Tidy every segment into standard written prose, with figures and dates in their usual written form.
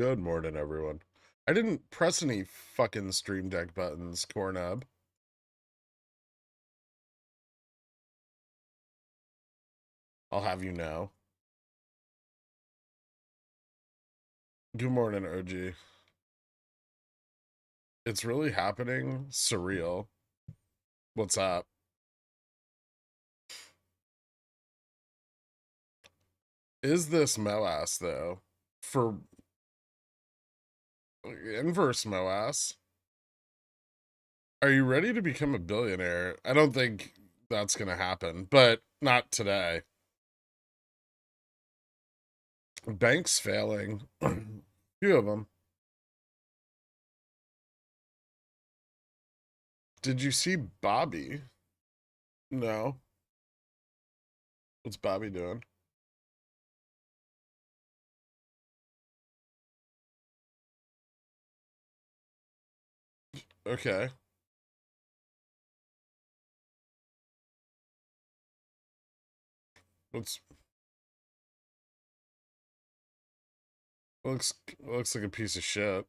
Good morning, everyone. I didn't press any fucking Stream Deck buttons, Cornub. I'll have you know. Good morning, OG. It's really happening. Surreal. What's up? Is this MOASS, though? For inverse MOASS? Are you ready to become a billionaire? I don't think that's going to happen, but not today. Banks failing. Few of them. Did you see Bobby? No. What's Bobby doing? Okay. What's looks like a piece of shit.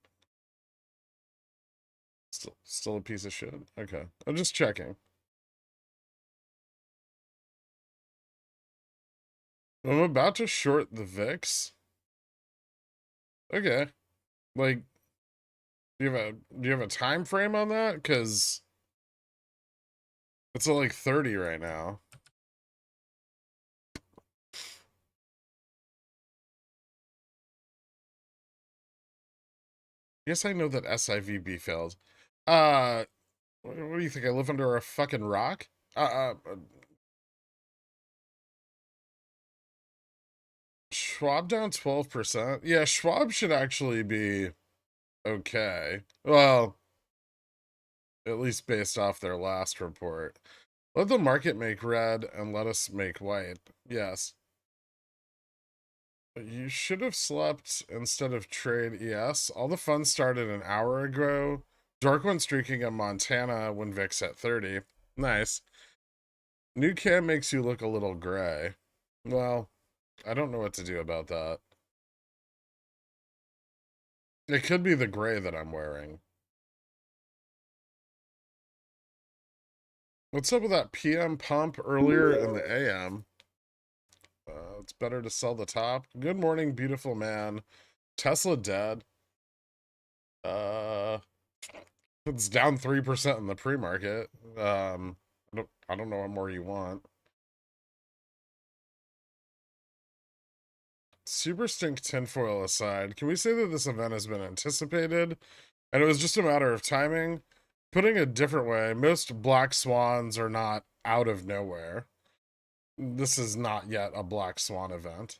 Still a piece of shit. Okay, I'm just checking. I'm about to short the VIX. Okay, like, do you have a time frame on that? Because it's at like 30 right now. Yes, I know that SIVB failed. What do you think? I live under a fucking rock? Schwab down 12%. Yeah, Schwab should actually be okay. Well, at least based off their last report. Let the market make red and let us make white. Yes. You should have slept instead of trade ES. All the fun started an hour ago. Dark one streaking in Montana when VIX at 30. Nice. New cam makes you look a little gray. Well, I don't know what to do about that. It could be the gray that I'm wearing. What's up with that PM pump earlier in the AM? It's better to sell the top. Good morning, beautiful man. Tesla dead. Uh, it's down 3% in the pre-market. I don't know what more you want. Super stink tinfoil aside, can we say that this event has been anticipated and it was just a matter of timing? Putting it a different way, most black swans are not out of nowhere. This is not yet a black swan event.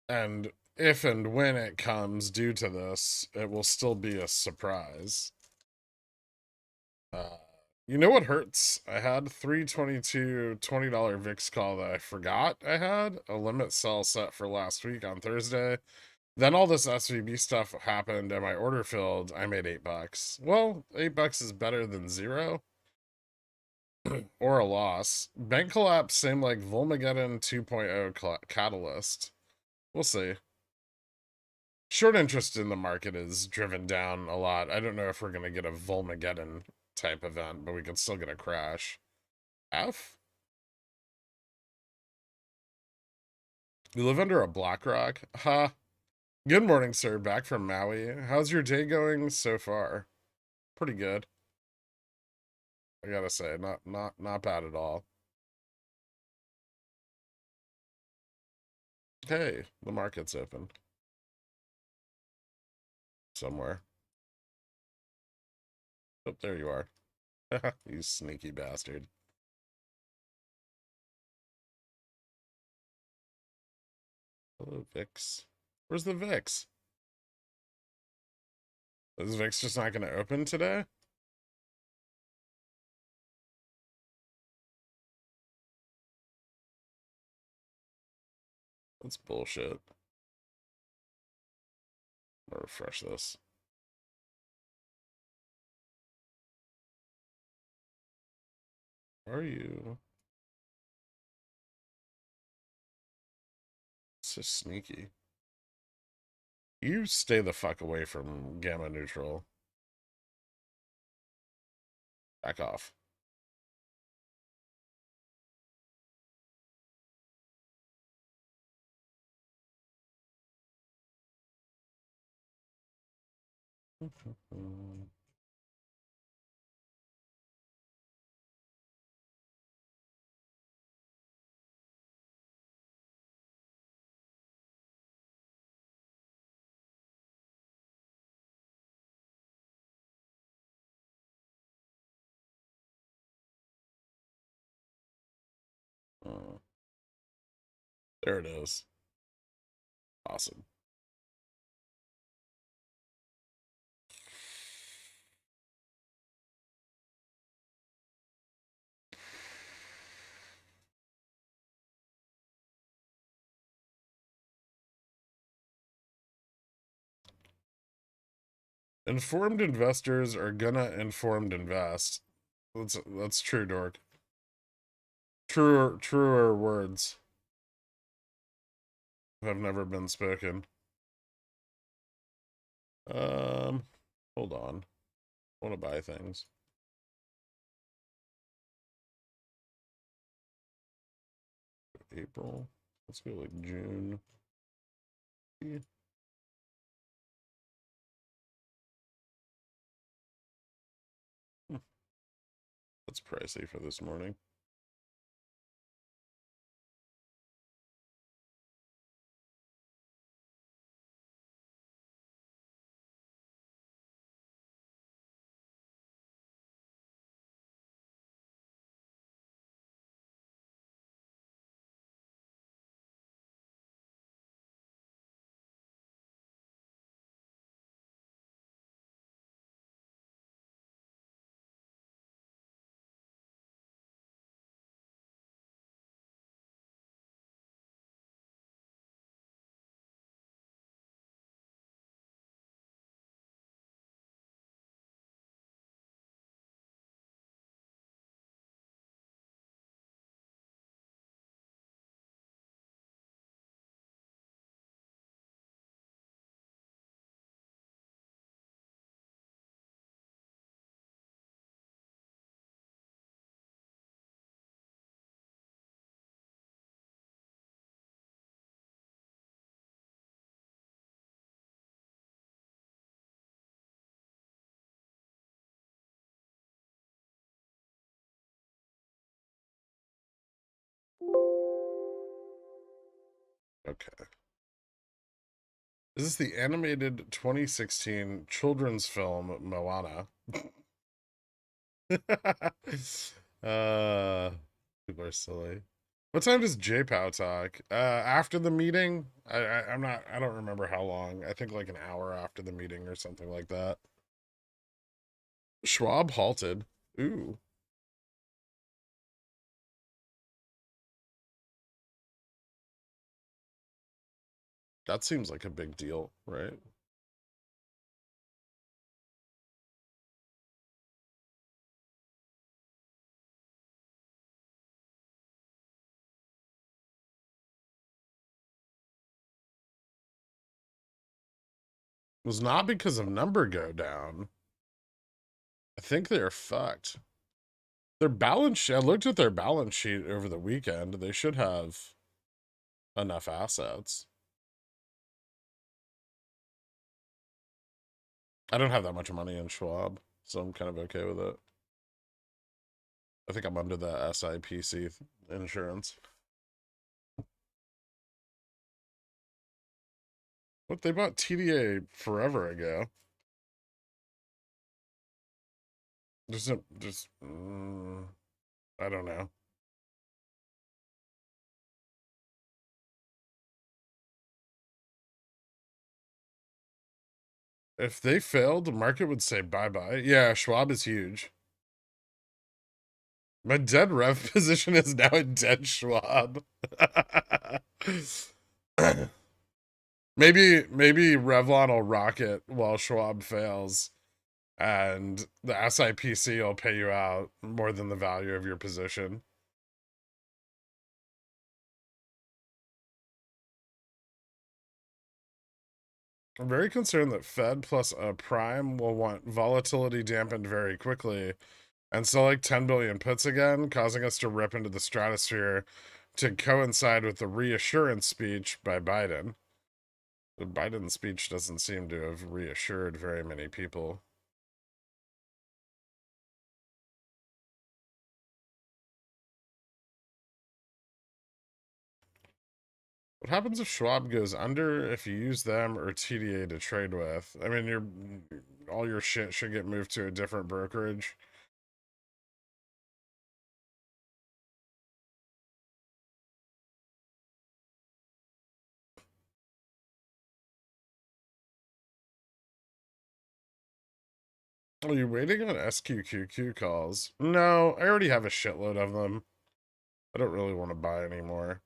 And if and when it comes due to this, it will still be a surprise. You know what hurts? I had 322 $20 VIX call that I forgot I had a limit sell set for last week on Thursday. Then all this SVB stuff happened and my order filled. I made $8. Well, $8 is better than zero or a loss. Bank collapse seemed like Volmageddon 2.0 catalyst. We'll see. Short interest in the market is driven down a lot. I don't know if we're going to get a Volmageddon type event, but we can still get a crash. F? You live under a block rock? Ha. Good morning, sir. Back from Maui. How's your day going so far? Pretty good. I gotta say, not bad at all. Hey, the market's open. Somewhere. Oh, there you are. You sneaky bastard. Hello, VIX. Where's the VIX? Is VIX just not gonna open today? That's bullshit. I'll refresh this. Where are you? So sneaky. You stay the fuck away from gamma neutral. Back off. There it is. Awesome. Informed investors are gonna informed invest. That's true, Dork. Truer words have never been spoken. Hold on. I want to buy things. April. Let's go like June. Yeah. That's pricey for this morning. Okay. This is the animated 2016 children's film Moana. People are silly. What time does JPOW talk? After the meeting? I'm not. I don't remember how long. I think like an hour after the meeting or something like that. Schwab halted. Ooh. That seems like a big deal, right? It was not because of number go down. I think they're fucked. Their balance sheet, I looked at their balance sheet over the weekend. They should have enough assets. I don't have that much money in Schwab, so I'm kind of okay with it. I think I'm under the SIPC insurance. What, they bought TDA forever ago. I don't know. If they failed, the market would say bye-bye. Yeah, Schwab is huge. My dead rev position is now a dead Schwab. maybe Revlon will rocket while Schwab fails, and the SIPC will pay you out more than the value of your position. I'm very concerned that Fed plus a prime will want volatility dampened very quickly and sell like 10 billion puts again, causing us to rip into the stratosphere to coincide with the reassurance speech by Biden. The Biden speech doesn't seem to have reassured very many people. What happens if Schwab goes under if you use them or TDA to trade with? I mean, all your shit should get moved to a different brokerage. Are you waiting on SQQQ calls? No, I already have a shitload of them. I don't really want to buy anymore.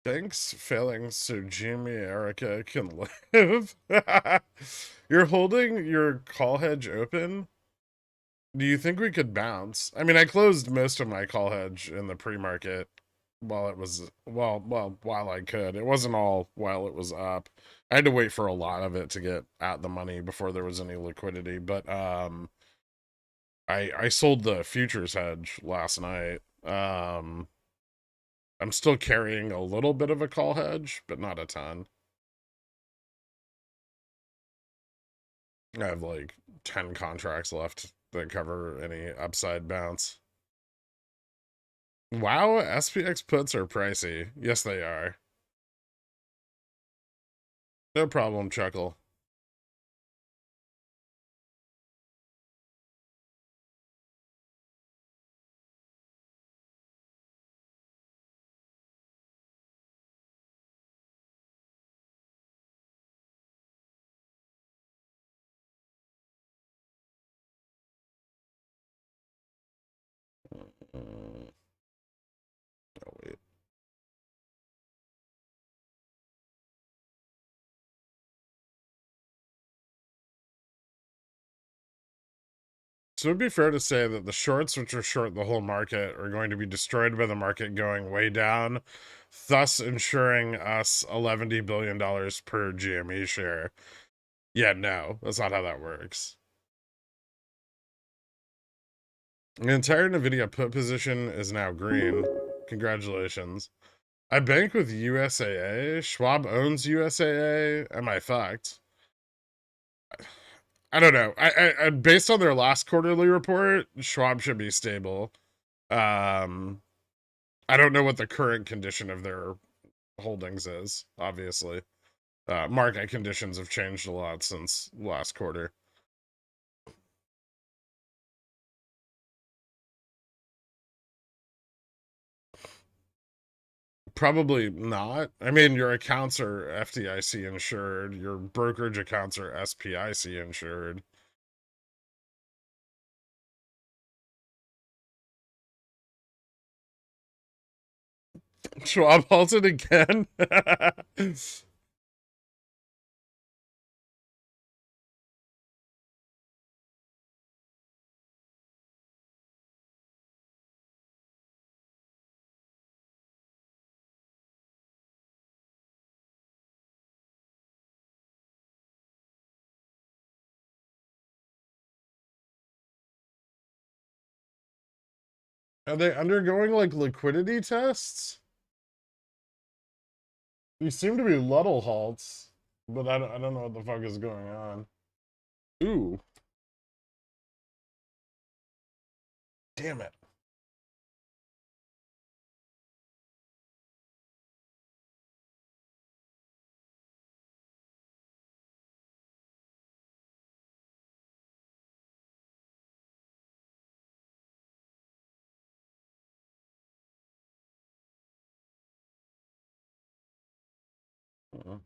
Thanks, failing so Jimmy Erica can live. You're holding your call hedge open? Do you think we could bounce? I mean, I closed most of my call hedge in the pre-market while it was while I could. It wasn't all while it was up. I had to wait for a lot of it to get at the money before there was any liquidity, but I sold the futures hedge last night. I'm still carrying a little bit of a call hedge, but not a ton. I have like 10 contracts left that cover any upside bounce. Wow, SPX puts are pricey. Yes, they are. No problem, Chuckle. Oh, wait. So it'd be fair to say that the shorts, which are short the whole market, are going to be destroyed by the market going way down, thus ensuring us $11 billion per GME share. Yeah, no, that's not how that works. The entire Nvidia put position is now green. Congratulations. I bank with USAA. Schwab owns USAA. Am I fucked? I don't know. I based on their last quarterly report, Schwab should be stable. Um, I don't know what the current condition of their holdings is. Obviously, market conditions have changed a lot since last quarter. Probably not. I mean, your accounts are FDIC insured. Your brokerage accounts are SPIC insured. Schwab halted again. Are they undergoing like liquidity tests? These seem to be Luddle halts, but I don't know what the fuck is going on. Ooh, damn it. Uh-uh.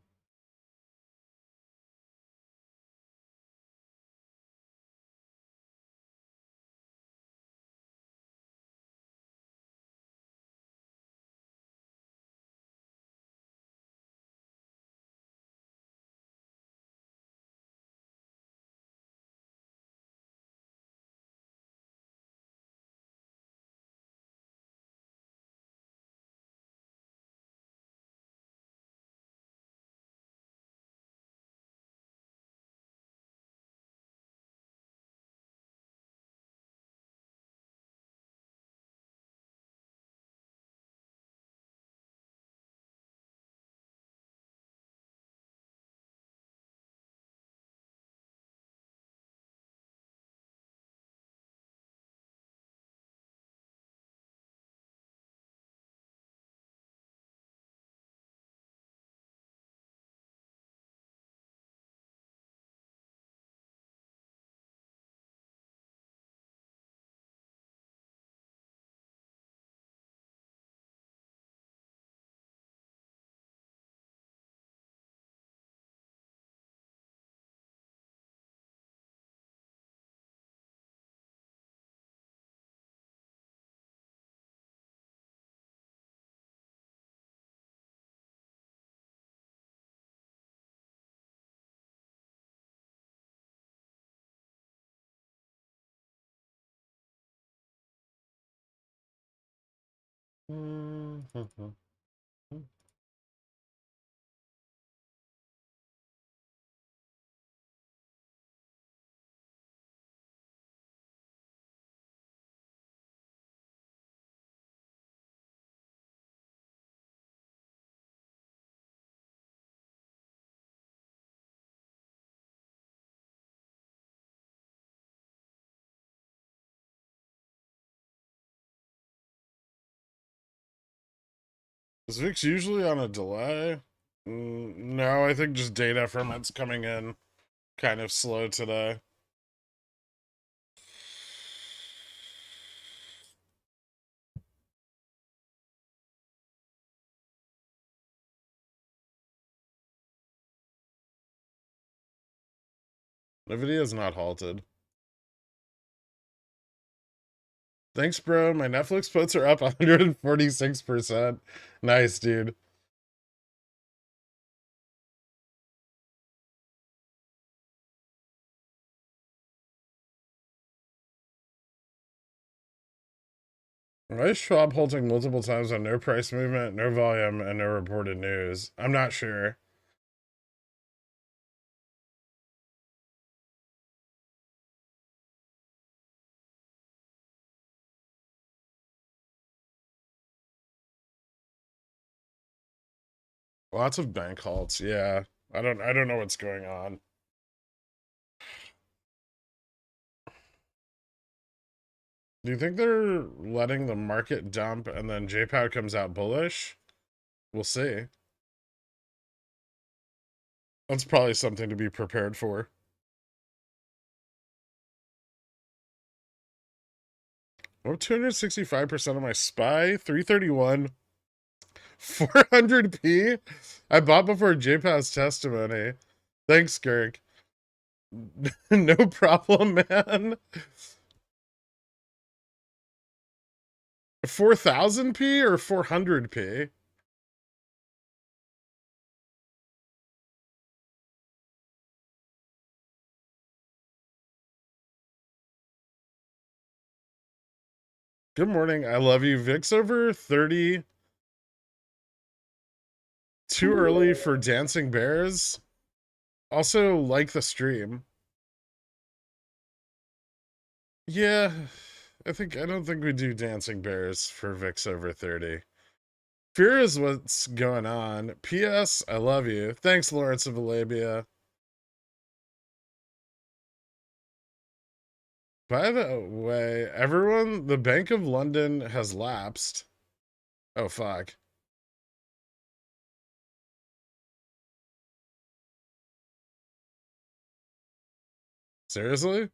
Is VIX usually on a delay? No, I think just data from it's coming in kind of slow today. Nvidia is not halted. Thanks, bro. My Netflix puts are up 146%. Nice, dude. Why is Schwab halting multiple times on no price movement, no volume, and no reported news? I'm not sure. Lots of bank halts. Yeah. I don't know what's going on. Do you think they're letting the market dump and then JPOW comes out bullish? We'll see. That's probably something to be prepared for. Oh, 265% of my SPY, 331, 400p. I bought before JPOW's testimony. Thanks, Girk. No problem, man. 4000p or 400p? Good morning. I love you. VIX over 30. Too early for Dancing Bears. Also, like the stream. Yeah, I don't think we do Dancing Bears for VIX over 30. Fear is what's going on. P.S. I love you. Thanks, Lawrence of Arabia. By the way, everyone, the Bank of London has lapsed. Oh, fuck. Seriously?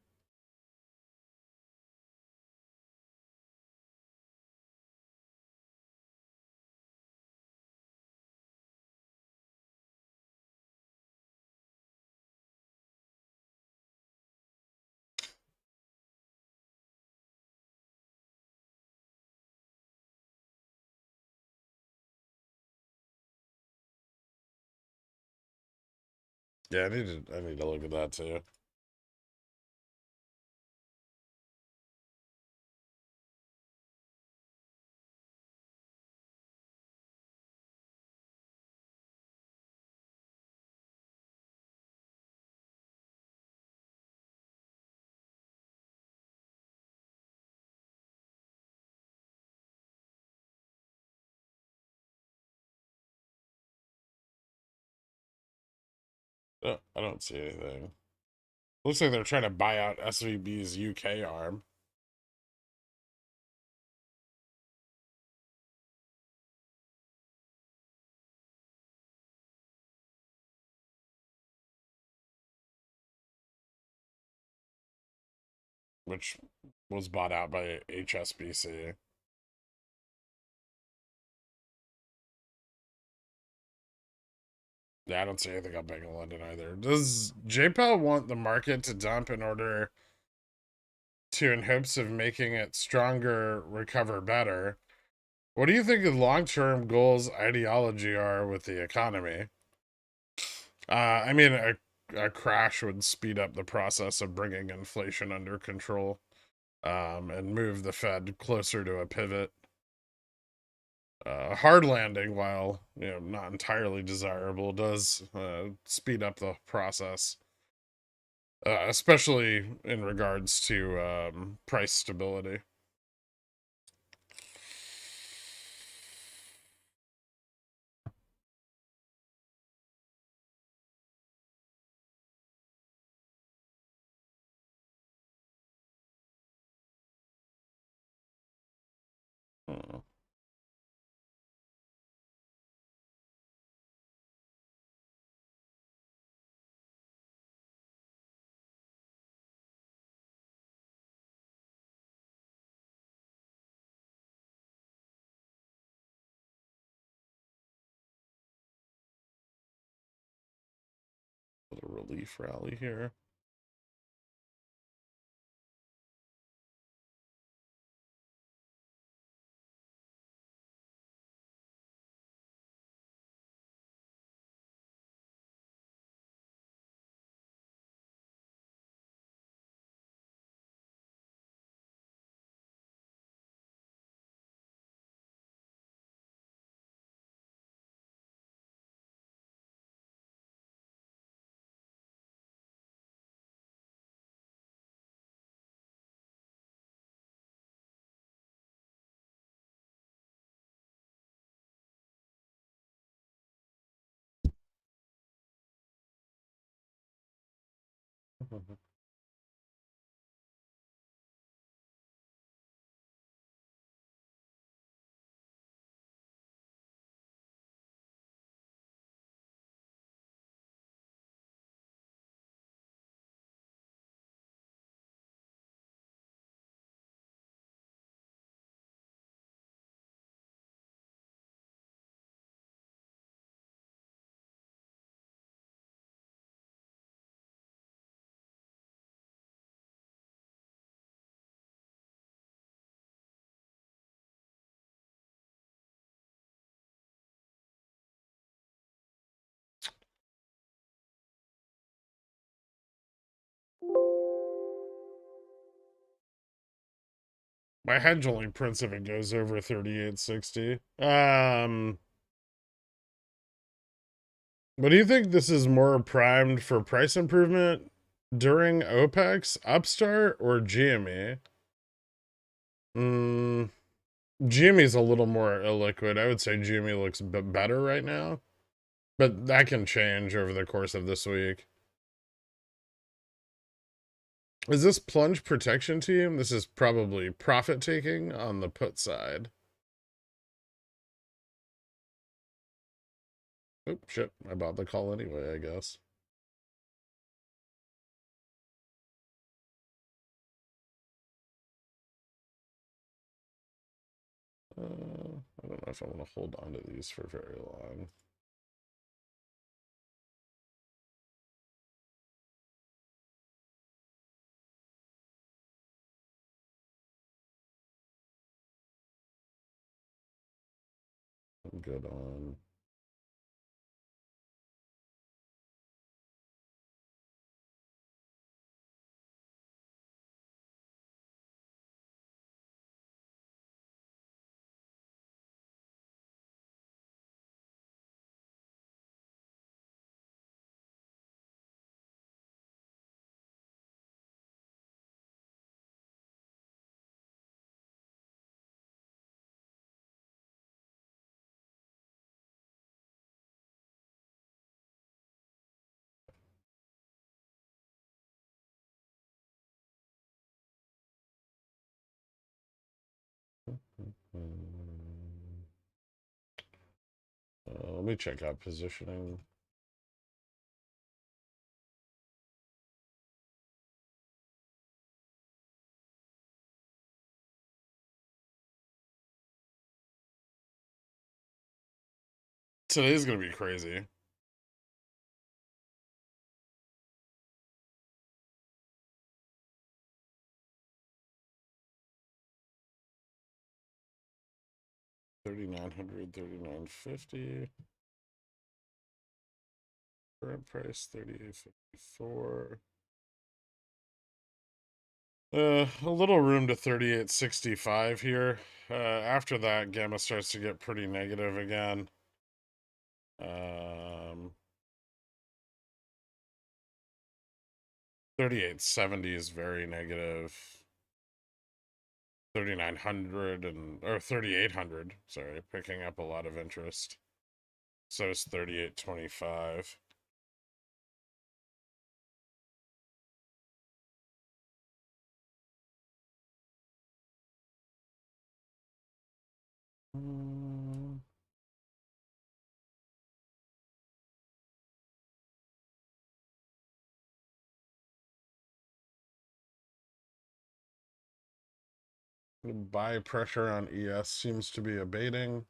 Yeah, I need to look at that too. Oh, I don't see anything. Looks like they're trying to buy out SVB's UK arm. Which was bought out by HSBC. Yeah, I don't see anything on Bank of London either. Does JPL want the market to dump in order to, in hopes of making it stronger, recover better? What do you think the long-term goals ideology are with the economy? I mean, a crash would speed up the process of bringing inflation under control, and move the Fed closer to a pivot. hard landing, while not entirely desirable, does speed up the process, especially in regards to price stability. Hmm. A relief rally here. My hedge only prints if it goes over 38.60. What do you think? This is more primed for price improvement during OPEX, Upstart, or GME? GME is a little more illiquid. I would say GME looks better right now, but that can change over the course of this week. Is this plunge protection team? This is probably profit taking on the put side. Oh, shit. I bought the call anyway, I guess. I don't know if I want to hold on to these for very long. I'm good on. Let me check out positioning. Today's gonna be crazy. $3,900, $3,950. Current price $38.54. A little room to 38.65 here. After that, gamma starts to get pretty negative again. 38.70 is very negative. 3,900 or 3,800. Sorry, picking up a lot of interest. So it's 38.25. Buy pressure on ES seems to be abating.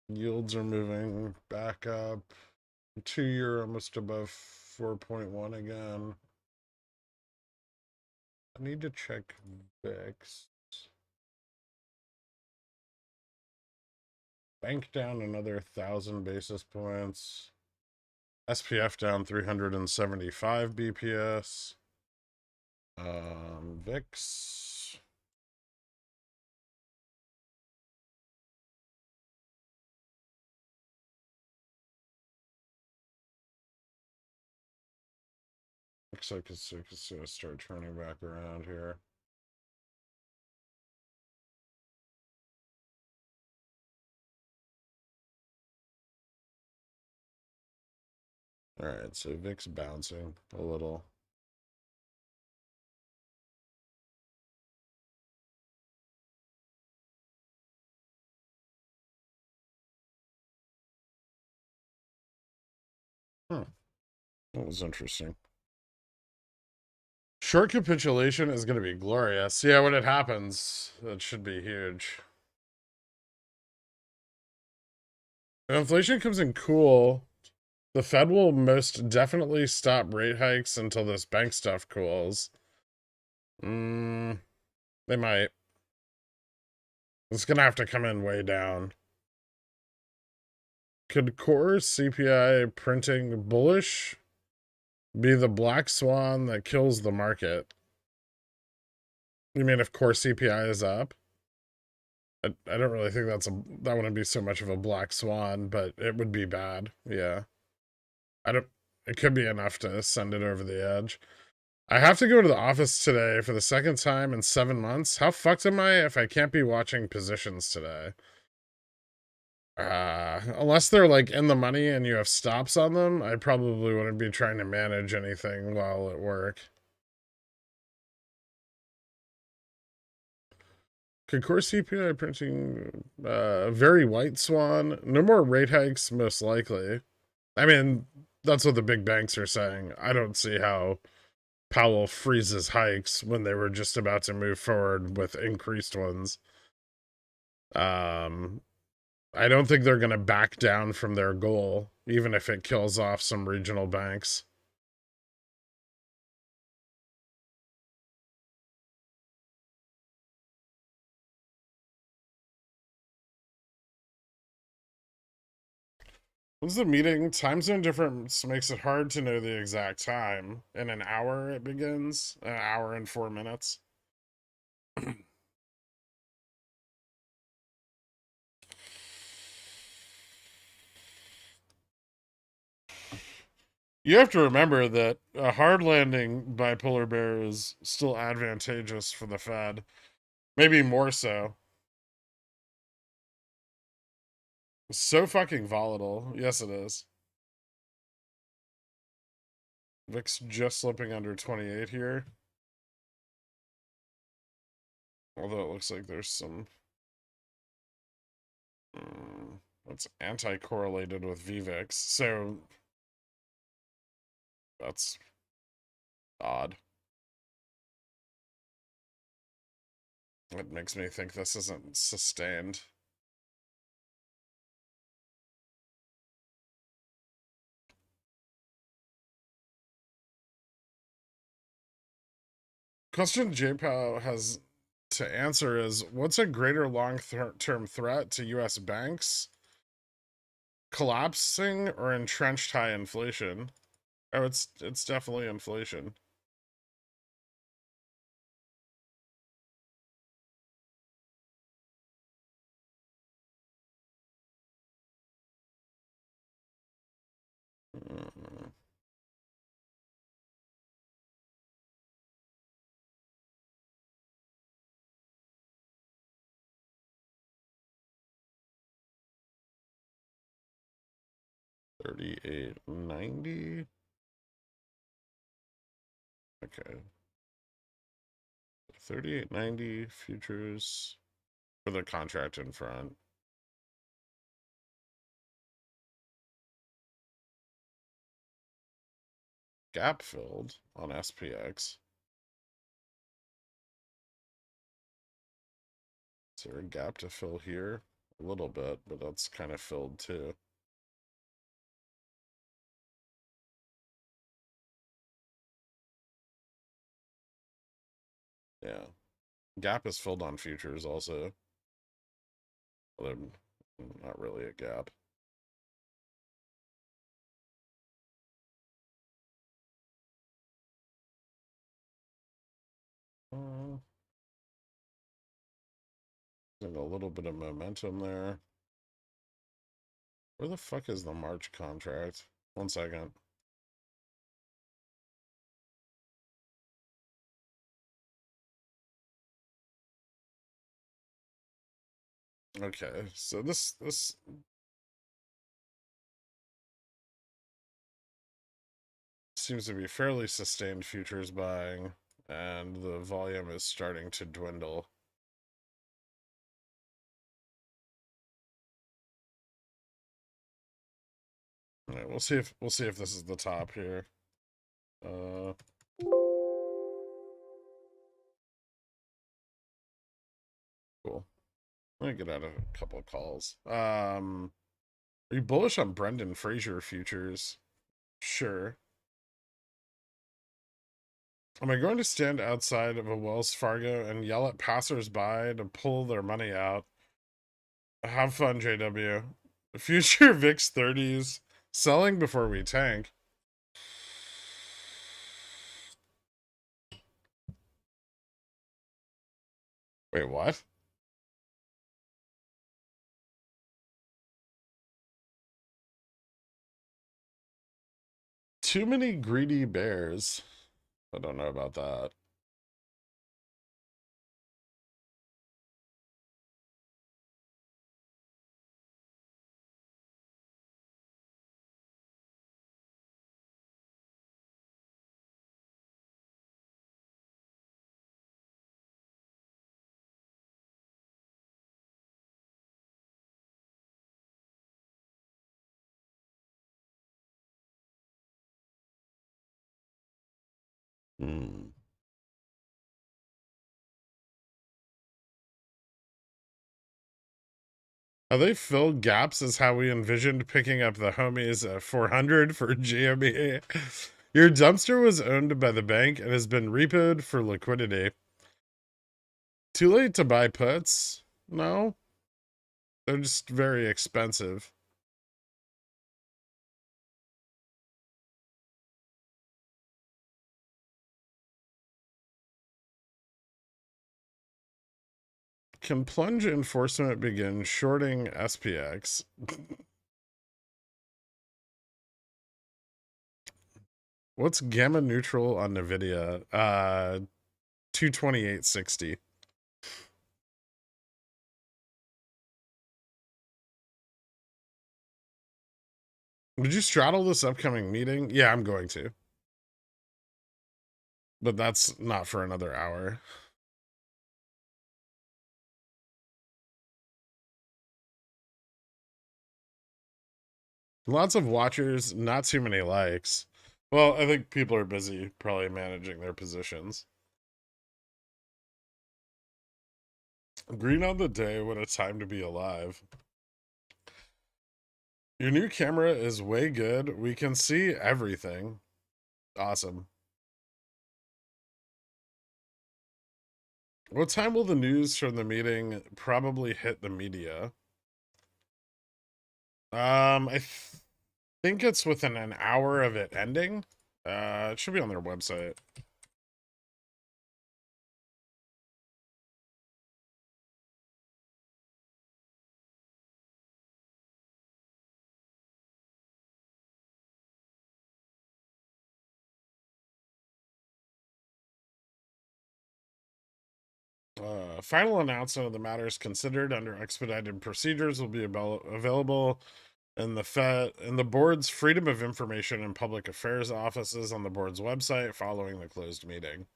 Yields are moving back up. 2-year almost above 4.1 again. I need to check VIX. Bank down another 1,000 basis points. SPF down 375 BPS. VIX. Looks like it's gonna start turning back around here. All right, so VIX bouncing a little. That was interesting. Short capitulation is going to be glorious. Yeah, when it happens, that should be huge. If inflation comes in cool, the Fed will most definitely stop rate hikes until this bank stuff cools. They might. It's going to have to come in way down. Could core CPI printing bullish be the black swan that kills the market? You mean if core CPI is up? I don't really think that wouldn't be so much of a black swan, but it would be bad. Yeah. It could be enough to send it over the edge. I have to go to the office today for the second time in 7 months. How fucked am I if I can't be watching positions today? Unless they're like in the money and you have stops on them, I probably wouldn't be trying to manage anything while at work. Could core CPI printing very white swan? No more rate hikes, most likely. I mean, that's what the big banks are saying. I don't see how Powell freezes hikes when they were just about to move forward with increased ones. I don't think they're going to back down from their goal, even if it kills off some regional banks. When's the meeting? Time zone difference makes it hard to know the exact time. In an hour it begins? An hour and 4 minutes? You have to remember that a hard landing by polar bear is still advantageous for the Fed. Maybe more so. It's so fucking volatile. Yes, it is. VIX just slipping under 28 here. Although it looks like there's some... that's anti-correlated with VVIX. So... that's odd. It makes me think this isn't sustained. Question: JPOW has to answer is, what's a greater long-term threat to U.S. banks? Collapsing or entrenched high inflation? Oh, it's definitely inflation. Mm. 38.90. Okay. 38.90 futures for the contract in front. Gap filled on SPX. Is there a gap to fill here? A little bit, but that's kind of filled too. Yeah. Gap is filled on futures also. Although not really a gap. There's a little bit of momentum there. Where the fuck is the March contract? 1 second. Okay, so this seems to be fairly sustained futures buying, and the volume is starting to dwindle. All right, we'll see if this is the top here. Cool. Let me get out of a couple of calls. Are you bullish on Brendan Fraser futures? Sure. Am I going to stand outside of a Wells Fargo and yell at passersby to pull their money out? Have fun, JW. Future VIX 30s. Selling before we tank. Wait, what? Too many greedy bears. I don't know about that. Hmm. How they filled gaps is how we envisioned picking up the homies at 400 for GME. Your dumpster was owned by the bank and has been repoed for liquidity. Too late to buy puts? No. They're just very expensive. Can plunge enforcement begin shorting SPX? What's gamma neutral on Nvidia? 228.60. Did you straddle this upcoming meeting? Yeah, I'm going to. But that's not for another hour. Lots of watchers, not too many likes. Well, I think people are busy probably managing their positions. Green on the day, what a time to be alive. Your new camera is way good. We can see everything. Awesome. What time will the news from the meeting probably hit the media? I think it's within an hour of it ending. It should be on their website. Final announcement of the matters considered under expedited procedures will be available in the board's Freedom of Information and Public Affairs offices on the board's website following the closed meeting.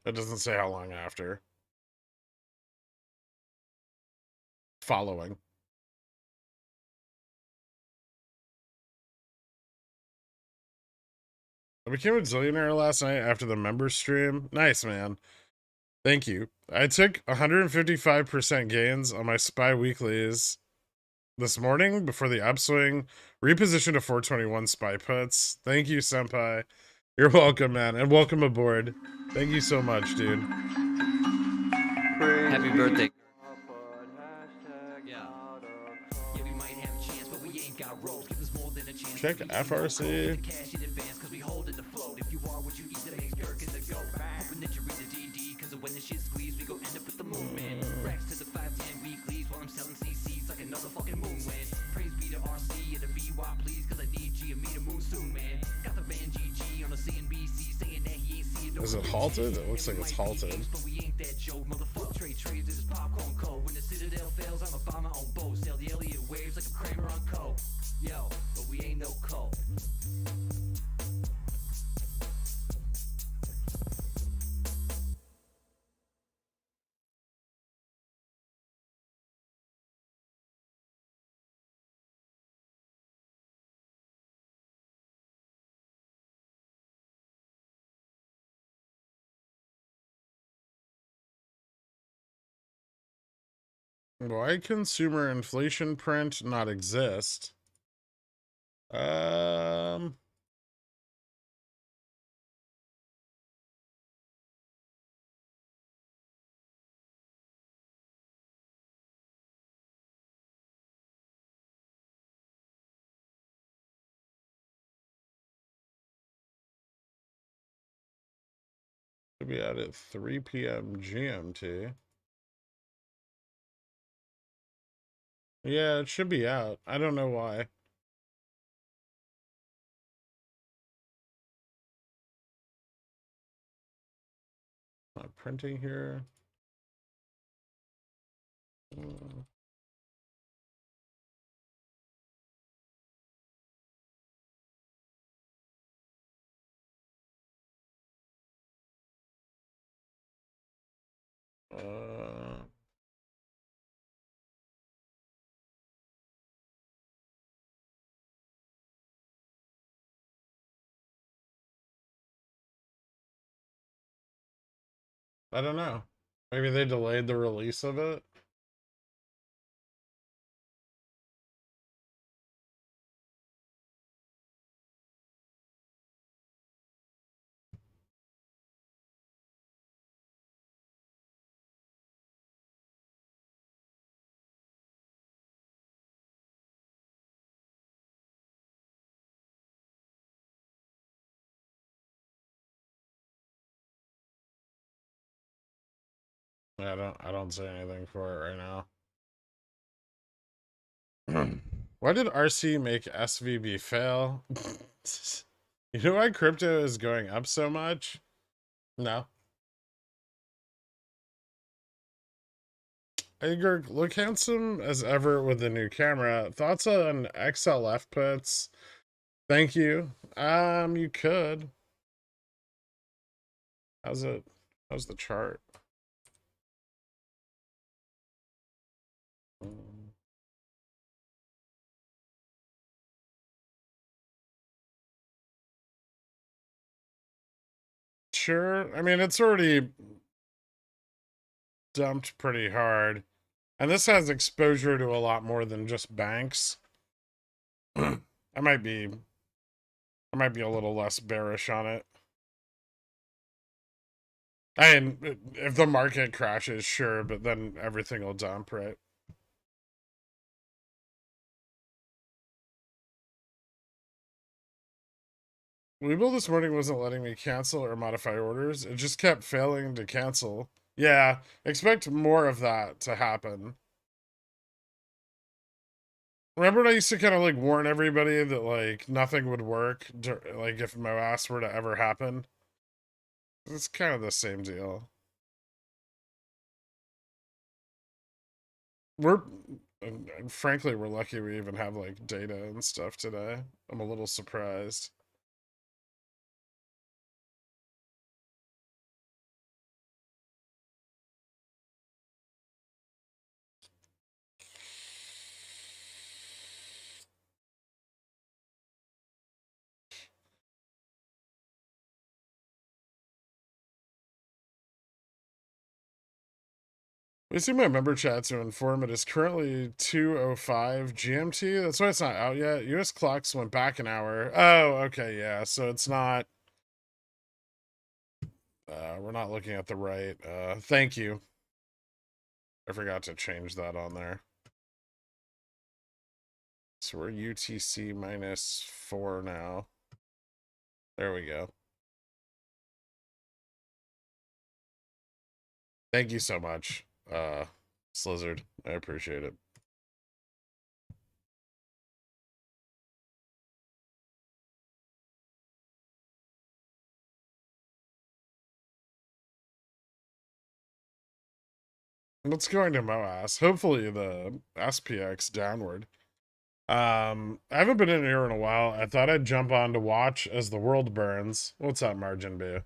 It doesn't say how long after. Following. I became a zillionaire last night after the members stream. Nice, man. Thank you. I took 155% gains on my SPY weeklies this morning before the upswing. Repositioned to 421 SPY puts. Thank you, senpai. You're welcome, man. And welcome aboard. Thank you so much, dude. Happy birthday. Check FRC. Is it halted? It looks like it's halted. Why consumer inflation print not exist? Should be out at 3 p.m. GMT. Yeah, it should be out. I don't know why. Not printing here. I don't know. Maybe they delayed the release of it. I don't see anything for it right now. Why did RC make SVB fail? You know why crypto is going up so much? No. Edgar, look handsome as ever with the new camera. Thoughts on XLF puts? Thank you. You could. How's it? How's the chart? Sure. I mean, it's already dumped pretty hard. And this has exposure to a lot more than just banks. I might be a little less bearish on it. And if the market crashes, sure, but then everything will dump, right? WeBull this morning wasn't letting me cancel or modify orders. It just kept failing to cancel. Yeah, expect more of that to happen. Remember when I used to kind of like warn everybody that like nothing would work, like if MOASS were to ever happen? It's kind of the same deal. We're, and frankly, we're lucky we even have like data and stuff today. I'm a little surprised. We see my member chat to inform it is currently 2:05 GMT. That's why it's not out yet. US clocks went back an hour. Oh, okay, yeah. So it's not. We're not looking at the right. Thank you. I forgot to change that on there. So we're UTC -4 now. There we go. Thank you so much, Slizzard. I appreciate it. Let's go into MOASS. Hopefully the SPX downward. I haven't been in here in a while. I thought I'd jump on to watch as the world burns. What's that margin be?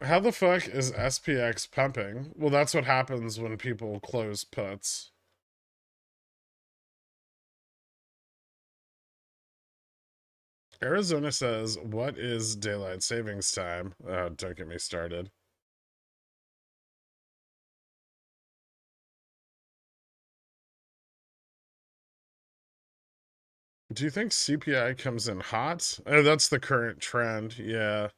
How the fuck is SPX pumping? Well, that's what happens when people close puts. Arizona says, what is daylight savings time? Oh, don't get me started. Do you think CPI comes in hot? Oh, that's the current trend. Yeah.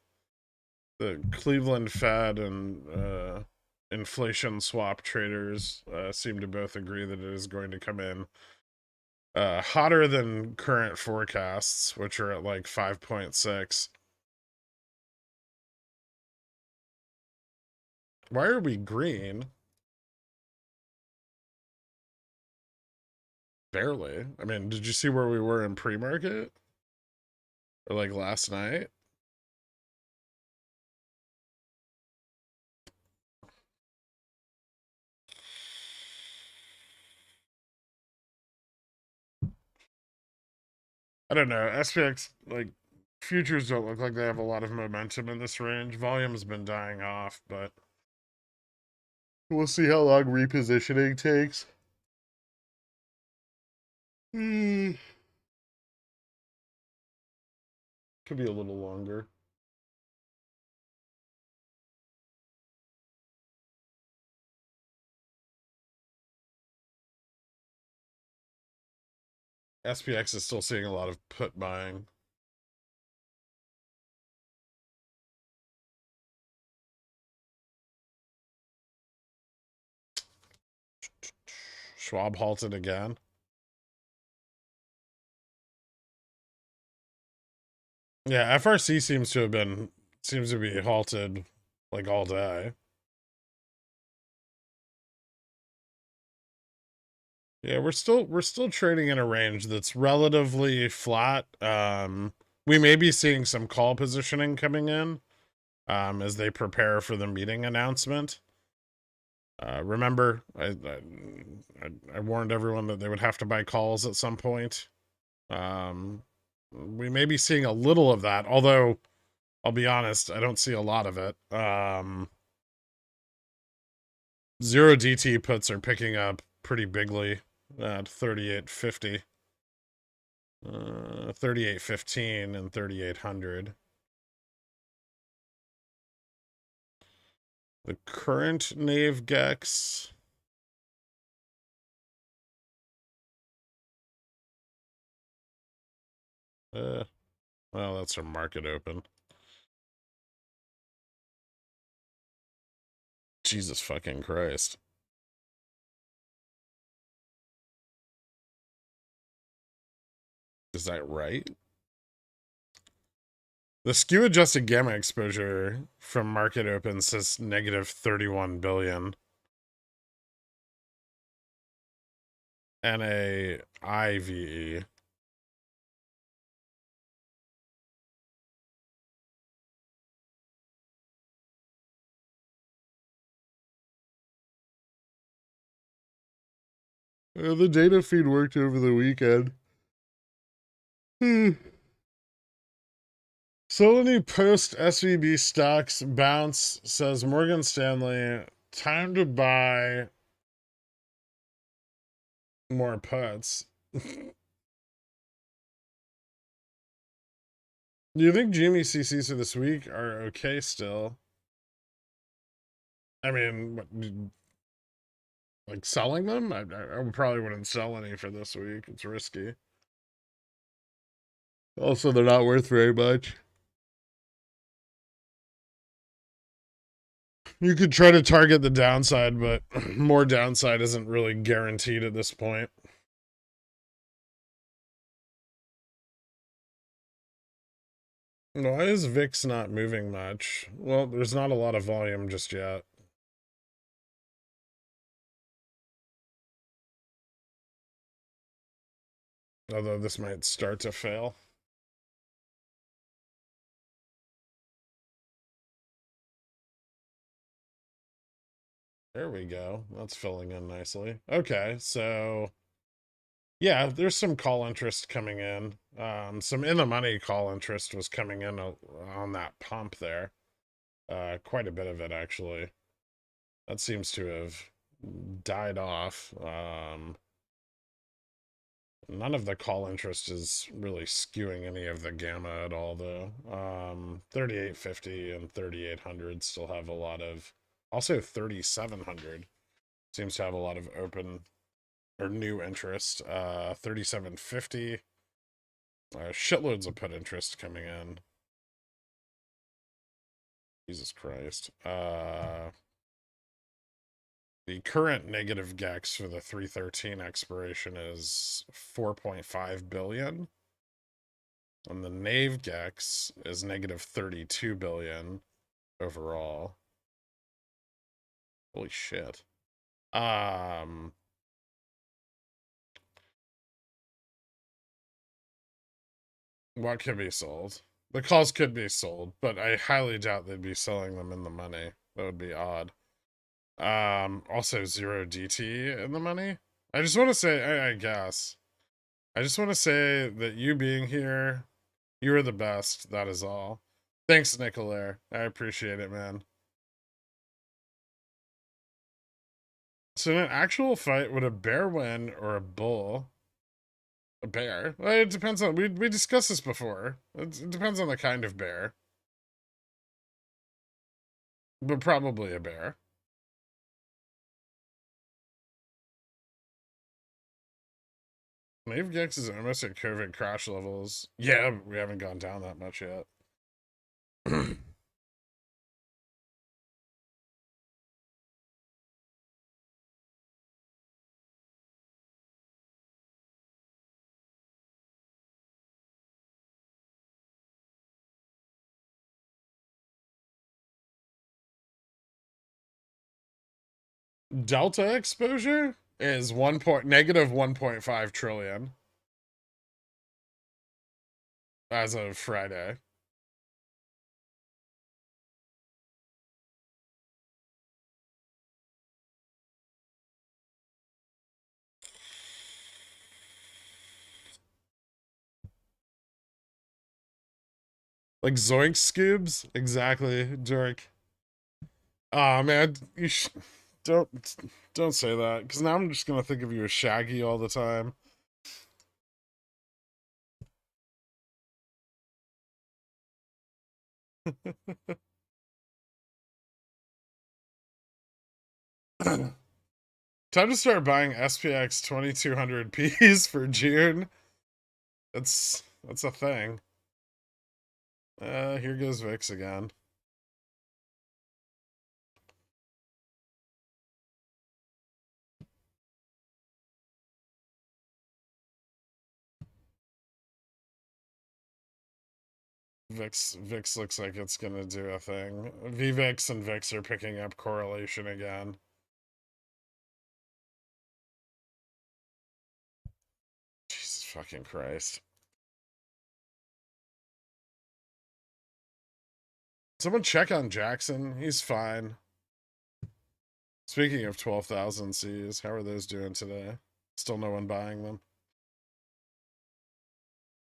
The Cleveland Fed and inflation swap traders seem to both agree that it is going to come in hotter than current forecasts, which are at like 5.6. Why are we green? Barely. I mean, did you see where we were in pre-market? Or like last night? I don't know. SPX, like, futures don't look like they have a lot of momentum in this range. Volume's been dying off, but we'll see how long repositioning takes. Could be a little longer. SPX is still seeing a lot of put buying. Schwab halted again. Yeah, FRC seems to be halted like all day. Yeah, we're still trading in a range that's relatively flat. We may be seeing some call positioning coming in as they prepare for the meeting announcement. Remember, I warned everyone that they would have to buy calls at some point. We may be seeing a little of that, although I'll be honest, I don't see a lot of it. Zero DT puts are picking up pretty bigly at 38.50, 38.15, and 3800. The current Nave Gex Well, that's from market open. Jesus fucking Christ. Is that right? The skew adjusted gamma exposure from market open says negative 31 billion. NAIVE. The data feed worked over the weekend. Solely post SVB stocks bounce, says Morgan Stanley. Time to buy more puts. Do you think GME-CCs for this week are okay still? I mean, like selling them? I probably wouldn't sell any for this week. It's risky. Also, they're not worth very much. You could try to target the downside, but more downside isn't really guaranteed at this point. Why is VIX not moving much? Well, there's not a lot of volume just yet. Although this might start to fail. There we go. That's filling in nicely. Okay, so yeah, there's some call interest coming in. Some in the money call interest was coming in on that pump there. Quite a bit of it actually. That seems to have died off. None of the call interest is really skewing any of the gamma at all, though. 3850 and 3800 still have a lot of. Also, 3700 seems to have a lot of open or new interest. 3750, shitloads of put interest coming in. Jesus Christ. The current negative GEX for the 313 expiration is 4.5 billion. And the NAVE GEX is negative 32 billion overall. Holy shit. What could be sold? The calls could be sold, but I highly doubt they'd be selling them in the money. That would be odd. Also 0DT in the money. I just want to say, I guess. I just want to say that you being here, you are the best. That is all. Thanks, Nicolaire. I appreciate it, man. So in an actual fight, would a bear win or a bull? A bear? Well, it depends on, we discussed this before. It depends on the kind of bear. But probably a bear. Nave Gex is almost at COVID crash levels. Yeah, we haven't gone down that much yet. Delta exposure is negative 1.5 trillion as of Friday. Like Zoink Scoobs? Exactly, Dirk. Oh man, don't say that, because now I'm just gonna think of you as Shaggy all the time. Time to start buying SPX 2200 Ps for June. That's That's a thing. Here goes VIX again. VIX looks like it's gonna do a thing. VVIX and VIX are picking up correlation again. Jesus fucking Christ. Someone check on Jackson. He's fine. Speaking of 12,000 Cs, how are those doing today? Still no one buying them.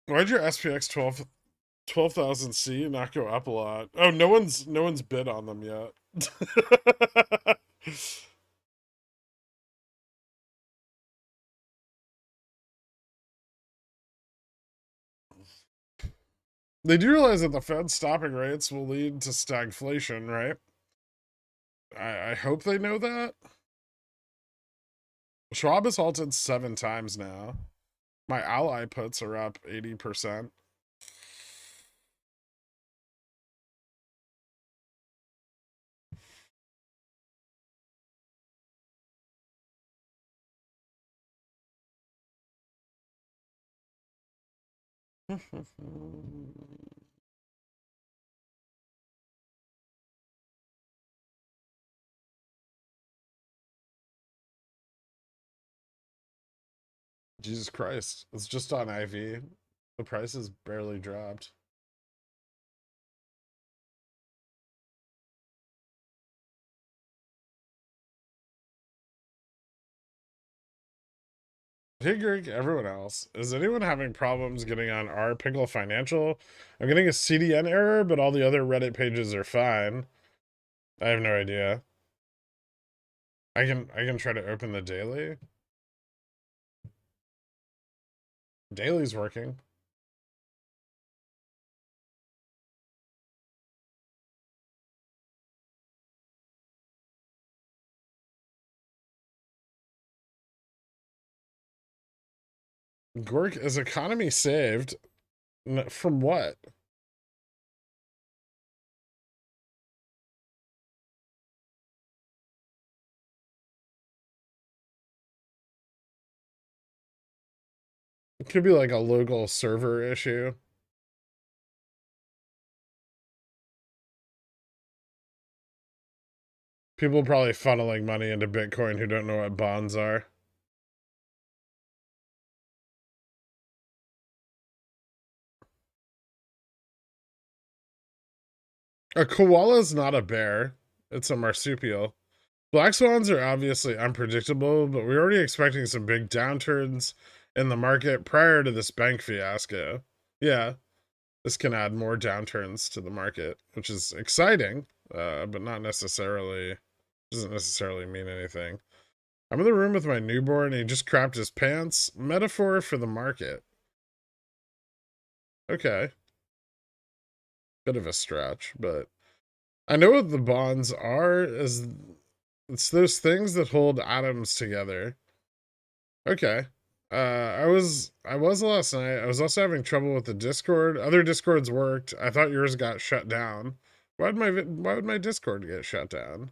Why'd your SPX 12,000 C not go up a lot? Oh, no one's bid on them yet. They do realize that the Fed stopping rates will lead to stagflation, right? I hope they know that. Schwab has halted 7 times now. My ally puts are up 80%. Jesus Christ. It's just on IV. The price has barely dropped. Hey Greg, everyone else. Is anyone having problems getting on our Pickle Financial? I'm getting a CDN error, but all the other Reddit pages are fine. I have no idea. I can try to open the daily. Daily's working. Gork, is economy saved? From what? It could be like a local server issue. People probably funneling money into Bitcoin who don't know what bonds are. A koala is not a bear. It's a marsupial. Black swans are obviously unpredictable, but we're already expecting some big downturns in the market prior to this bank fiasco. Yeah, this can add more downturns to the market, which is exciting, but not necessarily, doesn't necessarily mean anything. I'm in the room with my newborn, and he just crapped his pants. Metaphor for the market. Okay. Bit of a stretch, but I know what the bonds are, is it's those things that hold atoms together. Okay. I was last night. I was also having trouble with the Discord. Other Discords worked. I thought yours got shut down. Why would my Discord get shut down?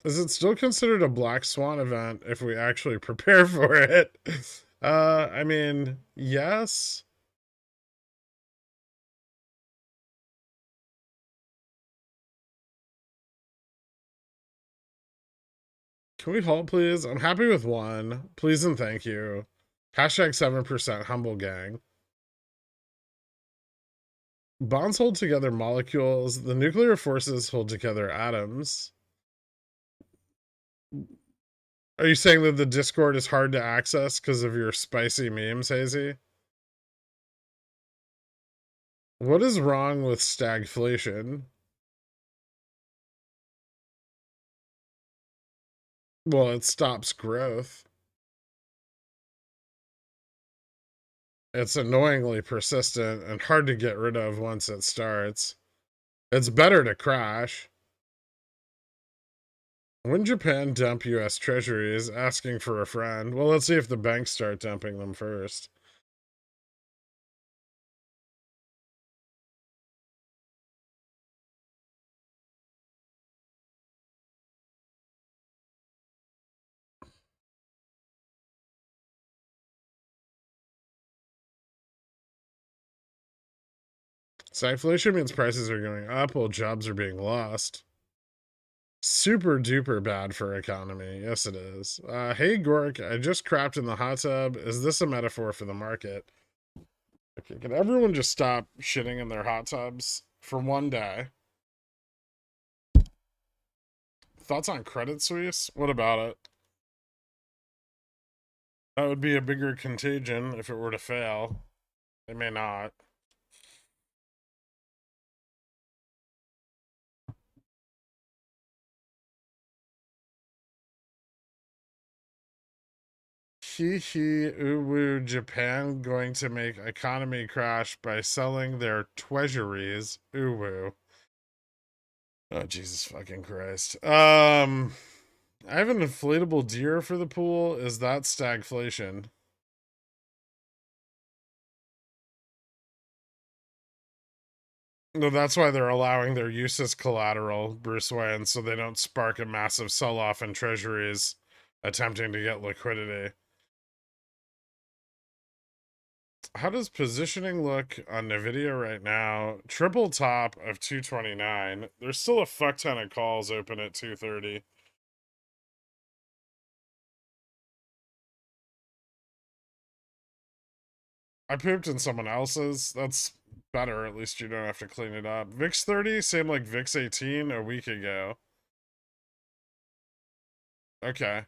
Is it still considered a Black Swan event if we actually prepare for it? I mean, yes. Can we hold, please? I'm happy with one. Please and thank you. Hashtag 7% humble gang. Bonds hold together molecules. The nuclear forces hold together atoms. Are you saying that the Discord is hard to access because of your spicy memes, Hazy? What is wrong with stagflation? Well, it stops growth. It's annoyingly persistent and hard to get rid of once it starts. It's better to crash. When Japan dump US treasuries, asking for a friend. Well, let's see if the banks start dumping them first. Stagflation means prices are going up while jobs are being lost. Super duper bad for economy. Yes, it is. Hey, Gork, I just crapped in the hot tub. Is this a metaphor for the market? Okay, can everyone just stop shitting in their hot tubs for one day? Thoughts on Credit Suisse? What about it? That would be a bigger contagion if it were to fail. It may not. Hee hee uwu Japan going to make economy crash by selling their treasuries. Uwu. Oh, Jesus fucking Christ. I have an inflatable deer for the pool. Is that stagflation? No, that's why they're allowing their use as collateral, Bruce Wayne, so they don't spark a massive sell-off in treasuries attempting to get liquidity. How does positioning look on Nvidia right now? Triple top of 229. There's still a fuck ton of calls open at 230. I pooped in someone else's. That's better. At least you don't have to clean it up. VIX 30, same like VIX 18 a week ago. Okay.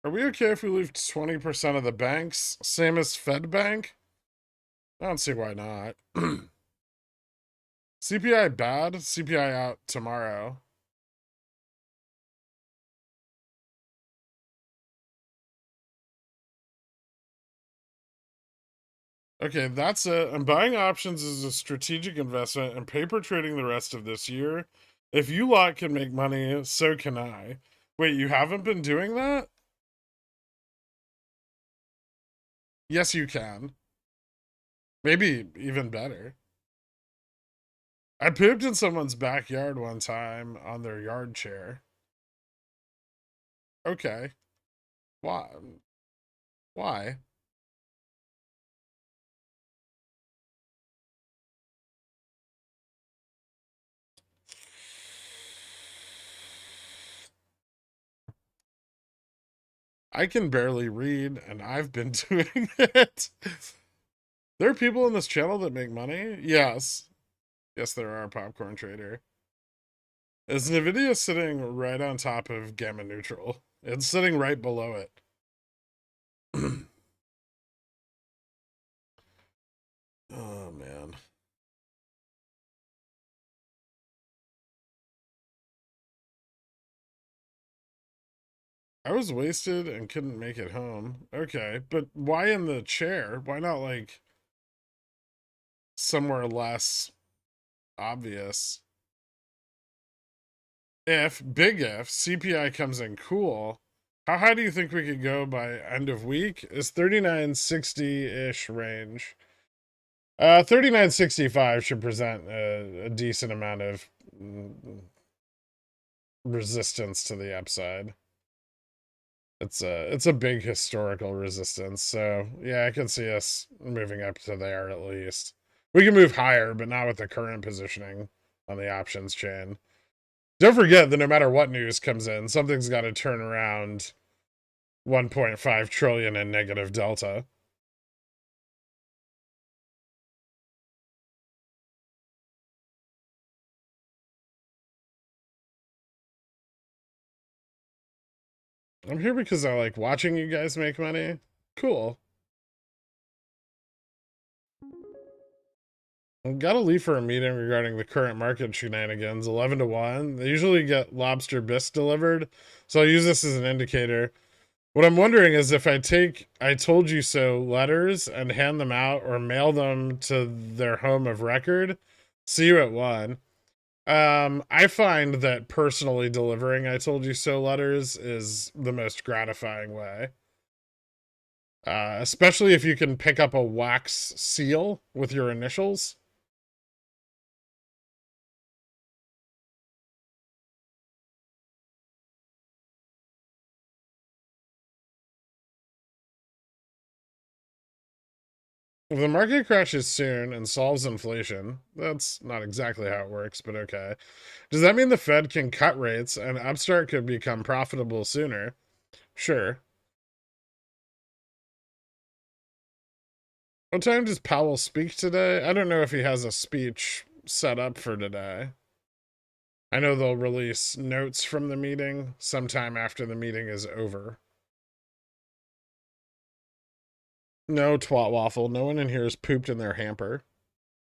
Are we okay if we leave 20% of the banks? Same as Fed Bank? I don't see why not. CPI bad? CPI out tomorrow. Okay, that's it. And buying options is a strategic investment and paper trading the rest of this year. If you lot can make money, so can I. Wait, you haven't been doing that? Yes, you can. Maybe even better. I pooped in someone's backyard one time on their yard chair. Okay. Why? Why? I can barely read, and I've been doing it. There are people in this channel that make money? Yes. Yes, there are, Popcorn Trader. Is Nvidia sitting right on top of Gamma Neutral? It's sitting right below it. Oh, man. I was wasted and couldn't make it home. Okay, but why in the chair? Why not, like, somewhere less obvious? Big if, CPI comes in cool, how high do you think we could go by end of week? Is 3960-ish range. 3965 should present a decent amount of resistance to the upside. It's a big historical resistance, so yeah, I can see us moving up to there at least. We can move higher, but not with the current positioning on the options chain. Don't forget that no matter what news comes in, something's got to turn around 1.5 trillion in negative delta. I'm here because I like watching you guys make money. Cool. I've got to leave for a meeting regarding the current market shenanigans, 11 to 1. They usually get lobster bisque delivered, so I'll use this as an indicator. What I'm wondering is if I take I told you so letters and hand them out or mail them to their home of record, see you at 1. I find that personally delivering I told you so letters is the most gratifying way. Especially if you can pick up a wax seal with your initials. If the market crashes soon and solves inflation, that's not exactly how it works, but okay. Does that mean the Fed can cut rates and Upstart could become profitable sooner? Sure. What time does Powell speak today? I don't know if he has a speech set up for today. I know they'll release notes from the meeting sometime after the meeting is over. No, twat waffle. No one in here has pooped in their hamper.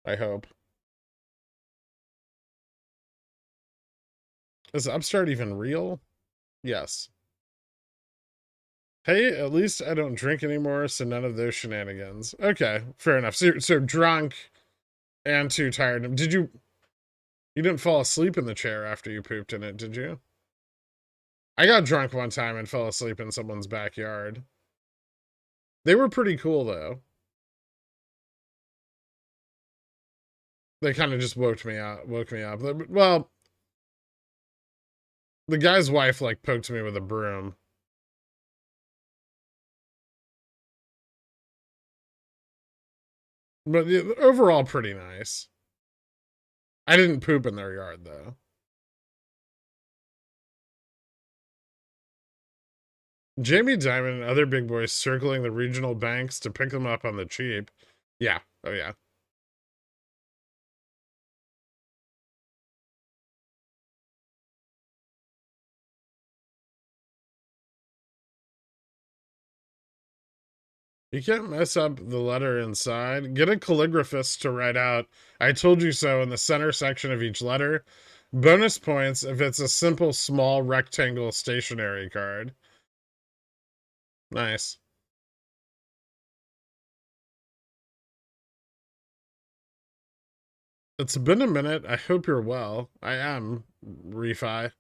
I hope. Is Upstart even real? Yes. Hey, at least I don't drink anymore, so none of those shenanigans. Okay, fair enough. So drunk and too tired. Did you... You didn't fall asleep in the chair after you pooped in it, did you? I got drunk one time and fell asleep in someone's backyard. They were pretty cool, though. They kind of just woke me up. Well, the guy's wife, like, poked me with a broom. But overall, pretty nice. I didn't poop in their yard, though. Jamie Dimon and other big boys circling the regional banks to pick them up on the cheap. Yeah. Oh, yeah. You can't mess up the letter inside. Get a calligraphist to write out, I told you so, in the center section of each letter. Bonus points if it's a simple, small, rectangle stationary card. Nice. It's been a minute. I hope you're well. I am, Refi.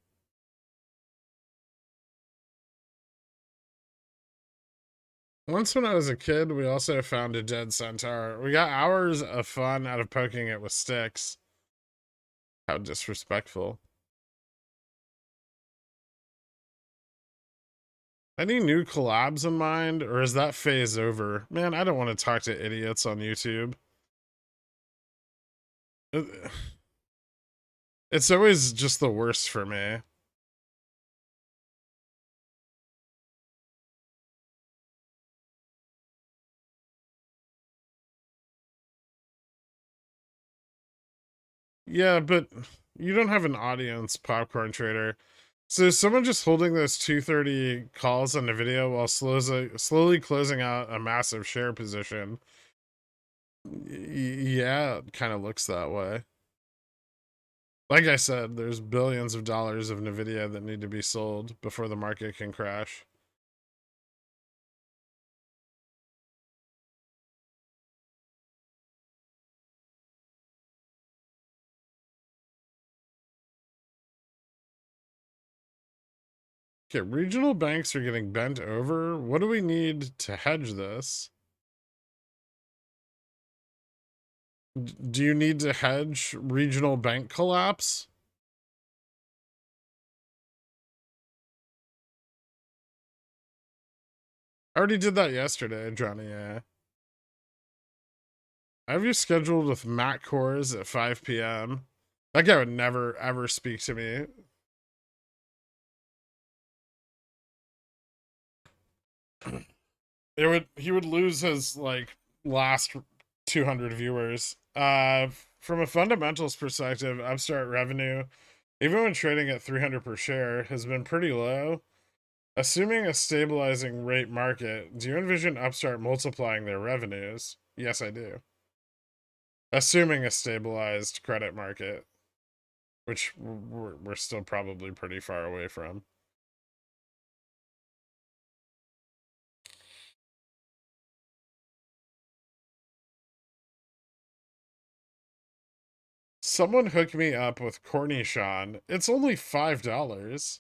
Once when I was a kid, we also found a dead centaur. We got hours of fun out of poking it with sticks. How disrespectful. Any new collabs in mind, or is that phase over? Man, I don't want to talk to idiots on YouTube. It's always just the worst for me. Yeah, but you don't have an audience, Popcorn Trader. So is someone just holding those 230 calls on the video while slowly closing out a massive share position. Yeah, it kind of looks that way. Like I said, there's billions of dollars of Nvidia that need to be sold before the market can crash. Okay, regional banks are getting bent over. What do we need to hedge this? Do you need to hedge regional bank collapse? I already did that yesterday, Johnny. Yeah. I have you scheduled with Matt Kors at 5 p.m. That guy would never, ever speak to me. He would lose his, like, last 200 viewers. From a fundamentals perspective, Upstart revenue, even when trading at 300 per share, has been pretty low. Assuming a stabilizing rate market, do you envision Upstart multiplying their revenues? Yes, I do. Assuming a stabilized credit market, which we're still probably pretty far away from. Someone hooked me up with Cornichon. It's only $5.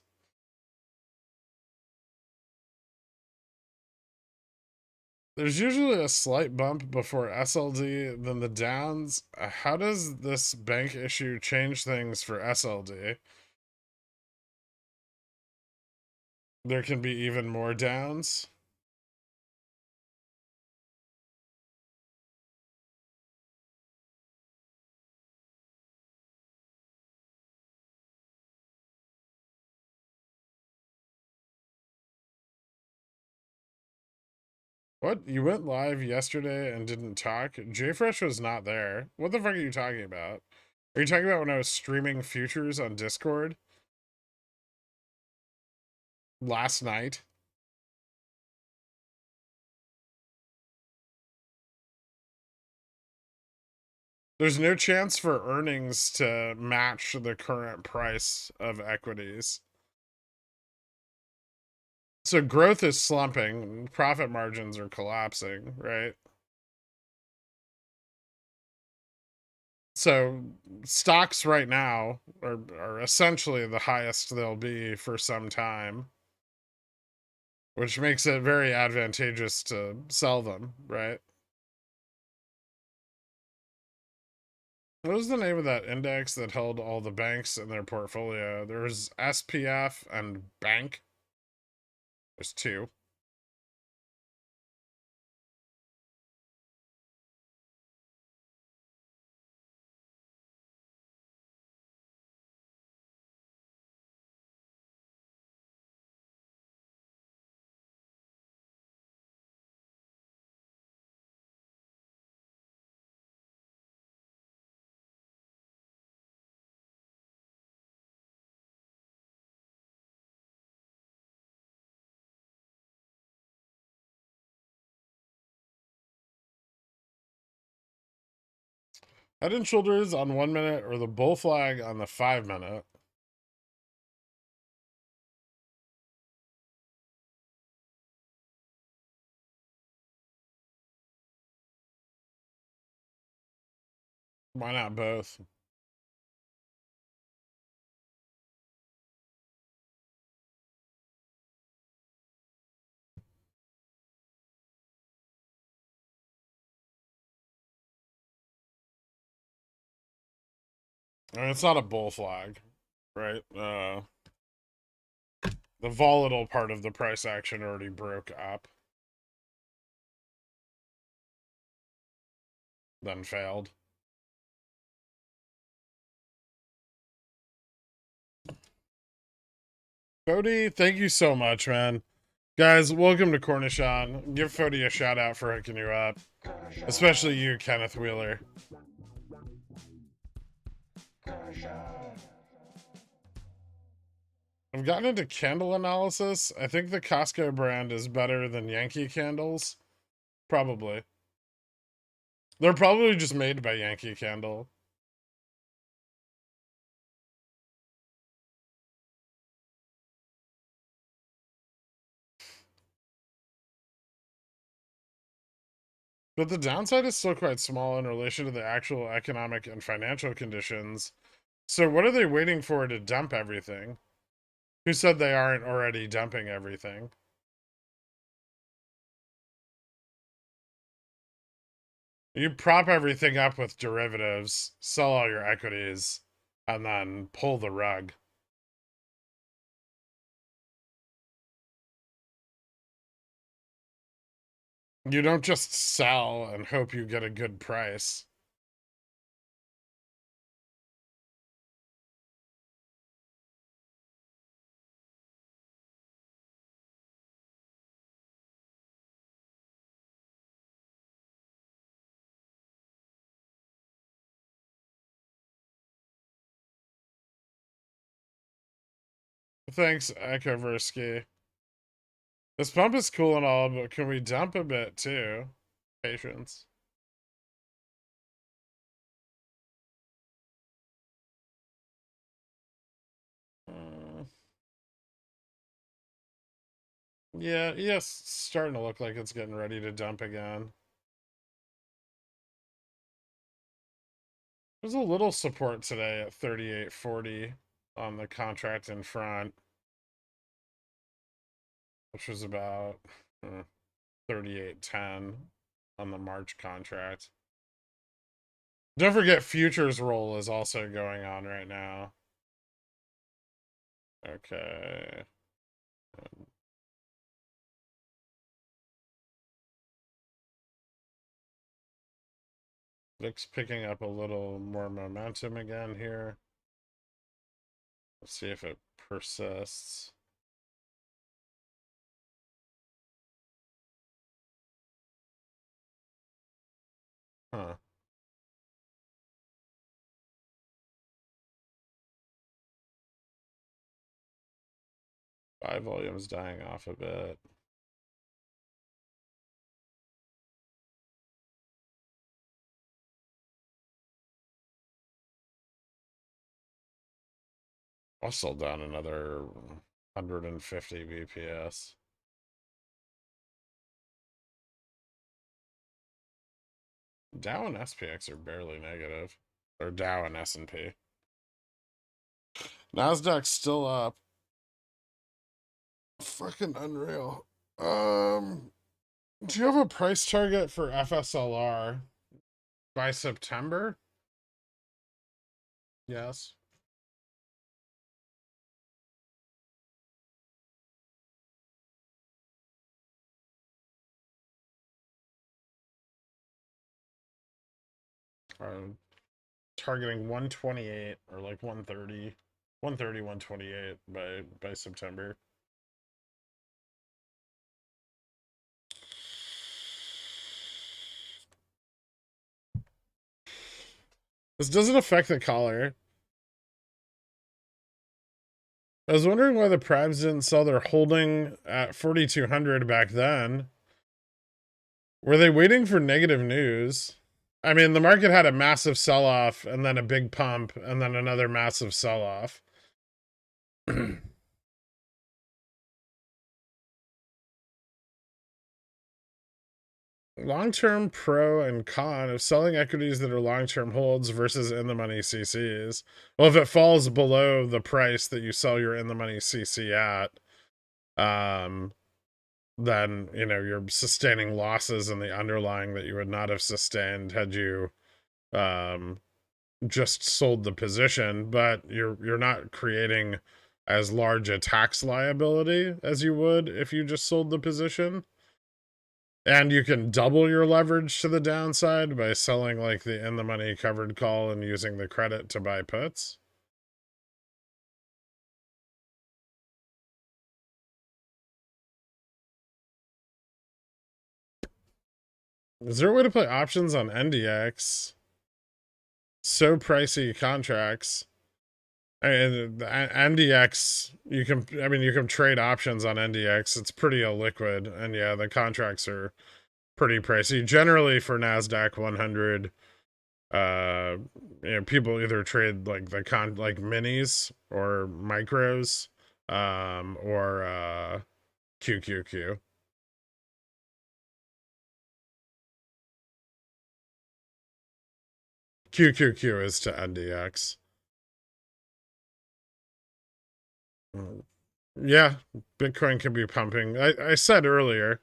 There's usually a slight bump before SLD, then the downs. How does this bank issue change things for SLD? There can be even more downs. What? You went live yesterday and didn't talk? JFresh was not there. What the fuck are you talking about? Are you talking about when I was streaming futures on Discord? Last night? There's no chance for earnings to match the current price of equities. So growth is slumping, profit margins are collapsing, right? So stocks right now are essentially the highest they'll be for some time, which makes it very advantageous to sell them, right? What was the name of that index that held all the banks in their portfolio? There was SPF and Bank. There's two. Head and shoulders on 1 minute or the bull flag on the 5 minute. Why not both? I mean, it's not a bull flag, right? The volatile part of the price action already broke up, then failed. Cody, thank you so much, man. Guys, welcome to Cornichon. Give Fody a shout out for hooking you up. Especially you, Kenneth Wheeler. I've gotten into candle analysis. I think the Costco brand is better than Yankee candles. Probably. They're probably just made by Yankee Candle. But the downside is still quite small in relation to the actual economic and financial conditions. So what are they waiting for to dump everything? Who said they aren't already dumping everything? You prop everything up with derivatives, sell all your equities, and then pull the rug. You don't just sell and hope you get a good price. Thanks, Ekoversky. This pump is cool and all, but can we dump a bit too? Patience. Yeah, yes, starting to look like it's getting ready to dump again. There's a little support today at 38.40 on the contract in front, which was about 38.10 on the March contract. Don't forget futures roll is also going on right now. Okay. VIX picking up a little more momentum again here. Let's see if it persists. Huh. Buy volume's dying off a bit. Also down another 150 BPS. Dow and SPX are barely negative. Or Dow and S&P. Nasdaq's still up. Fucking unreal. Do you have a price target for FSLR by September? Yes. Targeting 128 or like 130, 130, 128 by September. This doesn't affect the collar. I was wondering why the Prabs didn't sell their holding at 4,200 back then. Were they waiting for negative news? I mean, the market had a massive sell-off and then a big pump and then another massive sell-off. Long-term pro and con of selling equities that are long-term holds versus in-the-money CCs. Well, if it falls below the price that you sell your in-the-money CC at, then, you know, you're sustaining losses in the underlying that you would not have sustained had you just sold the position, but you're not creating as large a tax liability as you would if you just sold the position. And you can double your leverage to the downside by selling like the in the money covered call and using the credit to buy puts. Is there a way to play options on NDX? So pricey contracts. And the NDX, you can trade options on NDX. It's pretty illiquid, and yeah, the contracts are pretty pricey. Generally for NASDAQ 100, people either trade like like minis or micros, or QQQ. QQQ is to NDX. Yeah, Bitcoin can be pumping. I said earlier,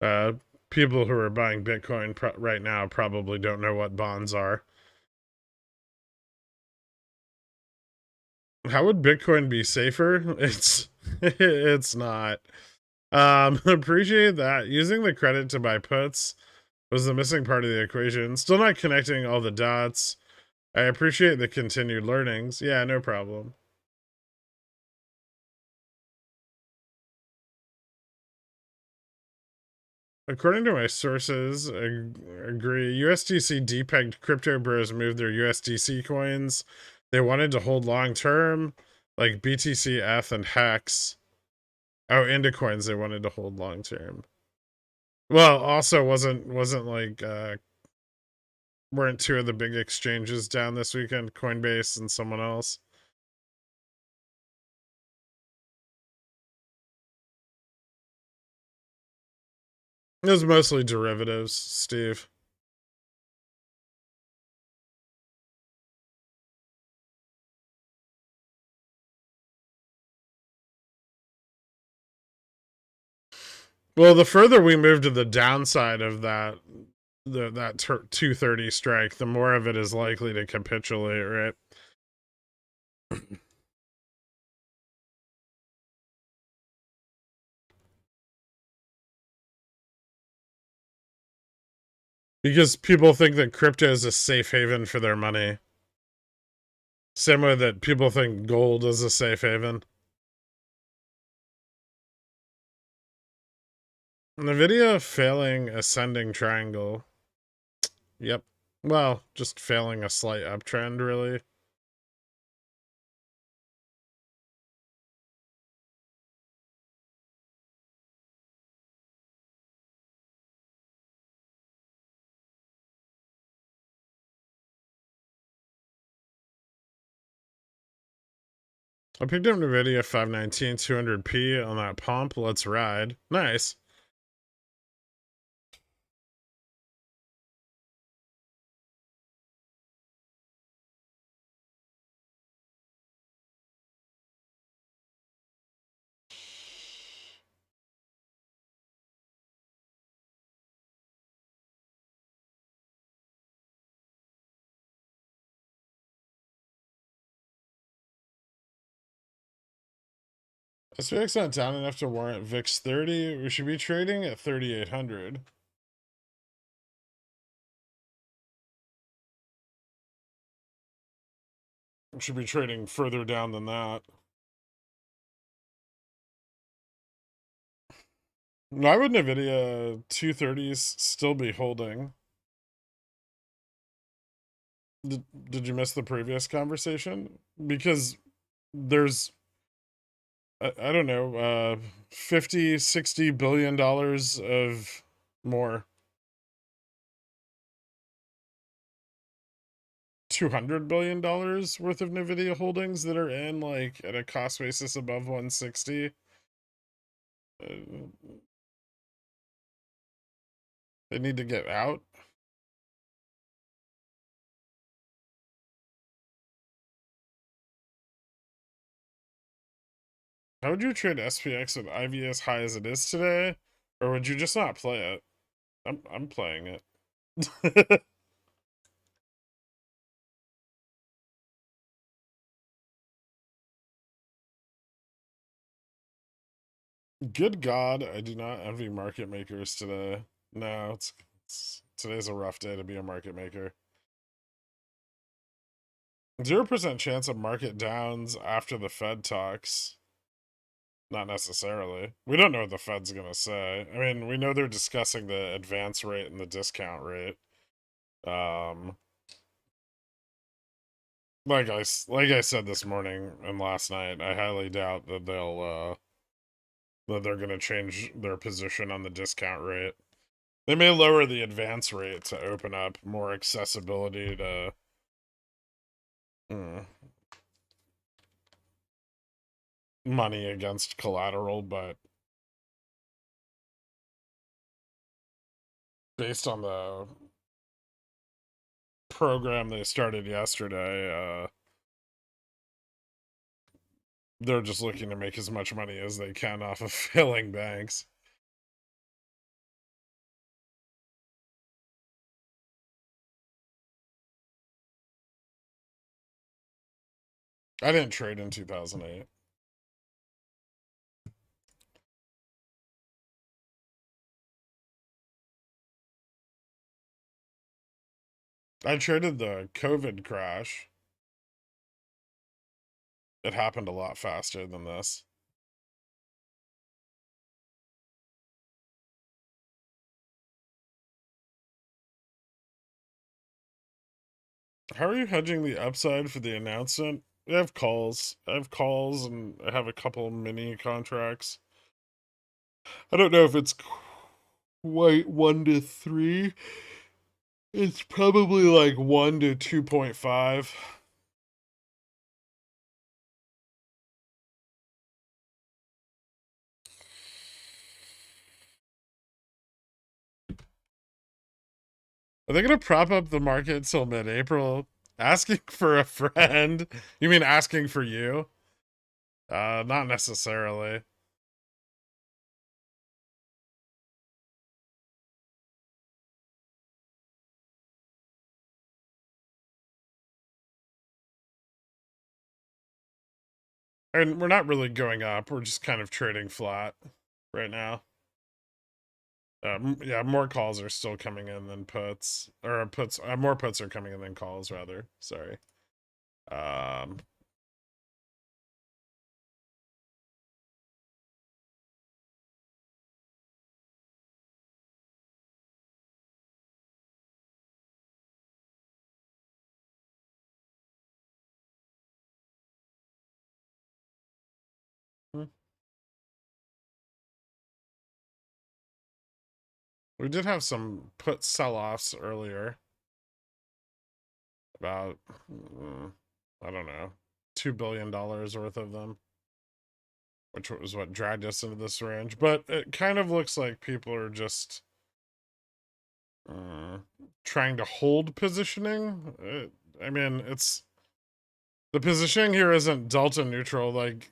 uh, people who are buying Bitcoin right now probably don't know what bonds are. How would Bitcoin be safer? It's not. Appreciate that. Using the credit to buy puts was the missing part of the equation. Still not connecting all the dots. I appreciate the continued learnings. Yeah, no problem. According to my sources, agree. USDC depegged crypto bros moved their USDC coins. They wanted to hold long term, like BTC, ETH, and Hex. Oh, into coins they wanted to hold long term. Well, also wasn't like weren't two of the big exchanges down this weekend, Coinbase and someone else. It was mostly derivatives, Steve. Well, the further we move to the downside of that, that 230 strike, the more of it is likely to capitulate, right? Because people think that crypto is a safe haven for their money. Same way that people think gold is a safe haven. Nvidia failing ascending triangle. Yep. Well, just failing a slight uptrend, really. I picked up Nvidia 519 200p on that pump. Let's ride. Nice. SPX not down enough to warrant VIX 30. We should be trading at 3,800. We should be trading further down than that. Why would Nvidia 230s still be holding? Did you miss the previous conversation? Because there's, I don't know, 50, 60 billion dollars of more. $200 billion worth of Nvidia holdings that are in like at a cost basis above 160. They need to get out. How would you trade SPX with IV as high as it is today? Or would you just not play it? I'm playing it. Good God, I do not envy market makers today. No, today's a rough day to be a market maker. 0% chance of market downs after the Fed talks. Not necessarily. We don't know what the Fed's going to say. I mean, we know they're discussing the advance rate and the discount rate. Um, like I said this morning and last night, I highly doubt that they're going to change their position on the discount rate. They may lower the advance rate to open up more accessibility to money against collateral, but based on the program they started yesterday, they're just looking to make as much money as they can off of failing banks. I didn't trade in 2008. I traded the COVID crash. It happened a lot faster than this. How are you hedging the upside for the announcement? I have calls. I have calls and I have a couple mini contracts. I don't know if it's quite 1 to 3. It's probably like 1 to 2.5. Are they gonna prop up the market till mid-April? Asking for a friend? You mean asking for you? Not necessarily. And we're not really going up. We're just kind of trading flat right now. Yeah, more calls are still coming in than puts, or puts. More puts are coming in than calls, rather. Sorry. Um, we did have some put sell-offs earlier. About, I don't know, $2 billion worth of them, which was what dragged us into this range. But it kind of looks like people are just trying to hold positioning. I mean, it's the positioning here isn't delta neutral. Like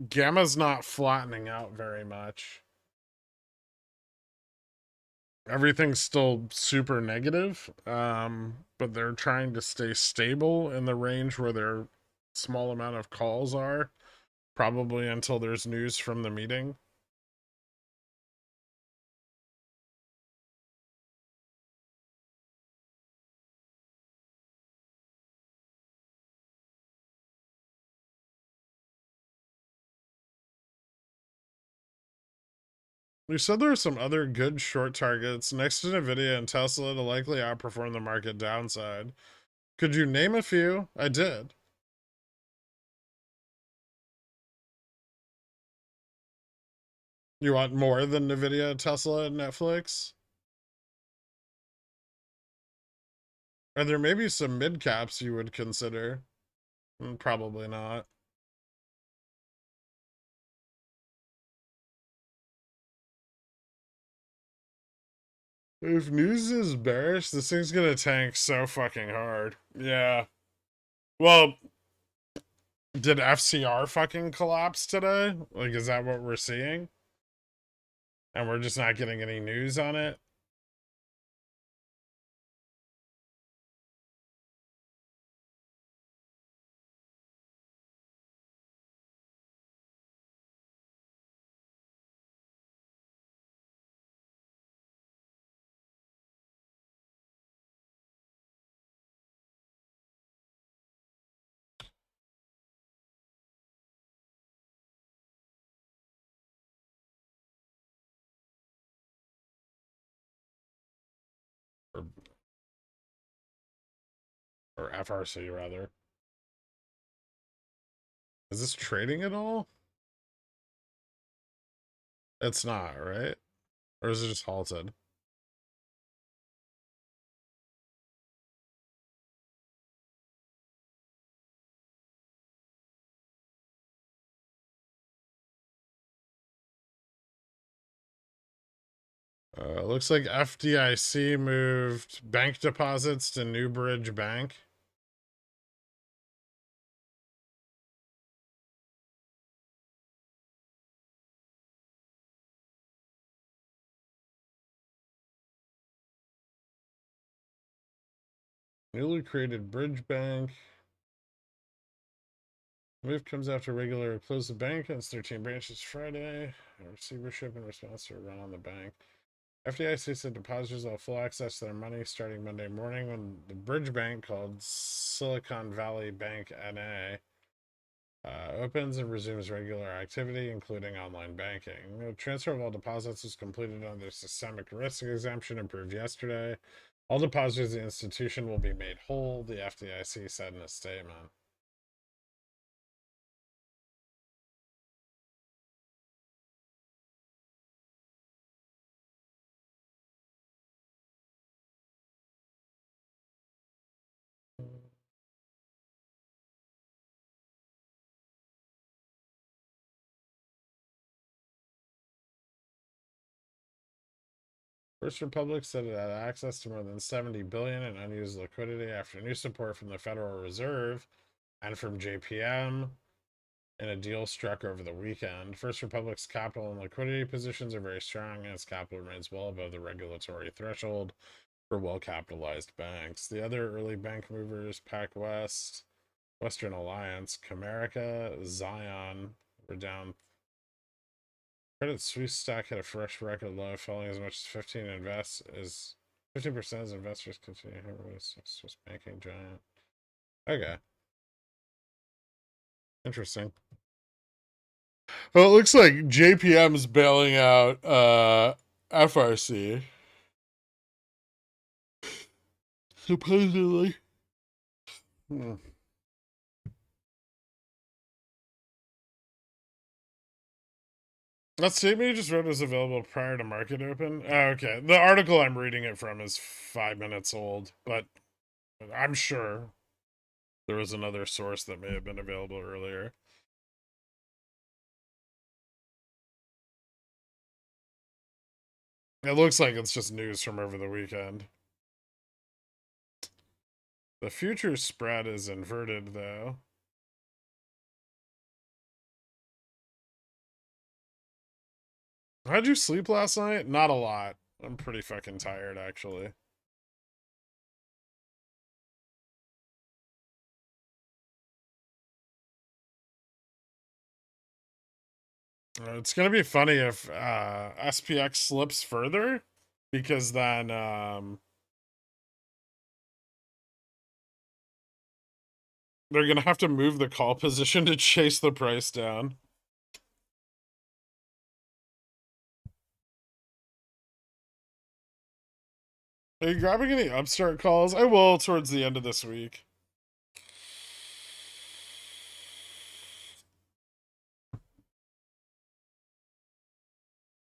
gamma's not flattening out very much. Everything's still super negative, but they're trying to stay stable in the range where their small amount of calls are, probably until there's news from the meeting. We said there are some other good short targets next to Nvidia and Tesla to likely outperform the market downside. Could you name a few? I did. You want more than Nvidia, Tesla, and Netflix? Are there maybe some mid caps you would consider? Probably not. If news is bearish, this thing's gonna tank so fucking hard. Yeah. Well, did FCR fucking collapse today? Like, is that what we're seeing? And we're just not getting any news on it? Or, or FRC, rather. Is this trading at all? It's not, right? Or is it just halted? Looks like FDIC moved bank deposits to Newbridge Bank. Newly created Bridge Bank. Move comes after regular close the bank and its 13 branches Friday. Receivership in response to a run on the bank. FDIC said depositors will have full access to their money starting Monday morning when the bridge bank called Silicon Valley Bank NA opens and resumes regular activity, including online banking. The transfer of all deposits was completed under systemic risk exemption approved yesterday. All depositors in the institution will be made whole, the FDIC said in a statement. First Republic said it had access to more than 70 billion in unused liquidity after new support from the Federal Reserve and from JPM in a deal struck over the weekend. First Republic's capital and liquidity positions are very strong, and its capital remains well above the regulatory threshold for well-capitalized banks. The other early bank movers, PacWest, Western Alliance, Comerica, Zion, were down. Credit Suisse stock hit a fresh record low, falling as much as 15% as investors continue to hit Swiss banking giant. Okay. Interesting. Well, it looks like JPM's bailing out FRC. Supposedly. That statement you just wrote was available prior to market open. Oh, okay. The article I'm reading it from is 5 minutes old, but I'm sure there was another source that may have been available earlier. It looks like it's just news from over the weekend. The future spread is inverted, though. How'd you sleep last night? Not a lot. I'm pretty fucking tired, actually. It's gonna be funny if SPX slips further, because then they're gonna have to move the call position to chase the price down. Are you grabbing any upstart calls? I will towards the end of this week.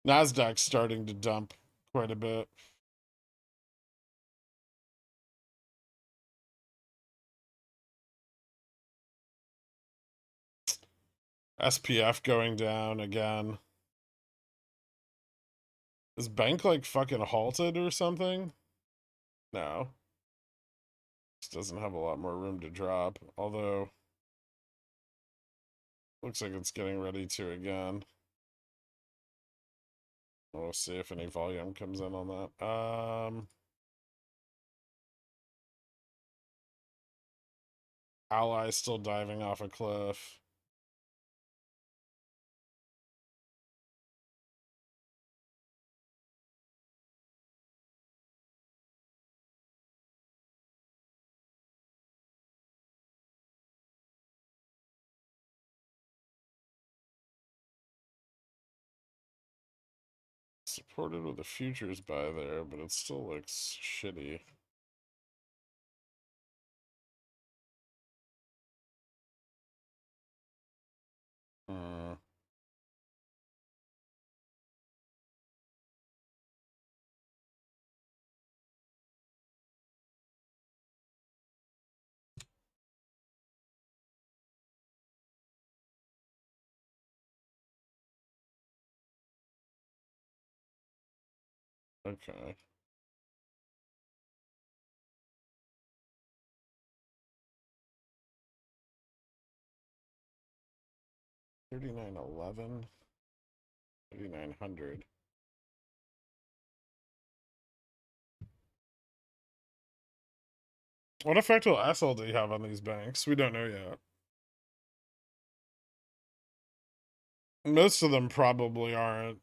Nasdaq's starting to dump quite a bit. SPF going down again. Is bank like fucking halted or something? No. This doesn't have a lot more room to drop, although looks like it's getting ready to again. We'll see if any volume comes in on that. Ally still diving off a cliff. Supported with a futures buy there, but it still looks shitty. Okay. $39.11. 3,900. What effect will SLD have on these banks? We don't know yet. Most of them probably aren't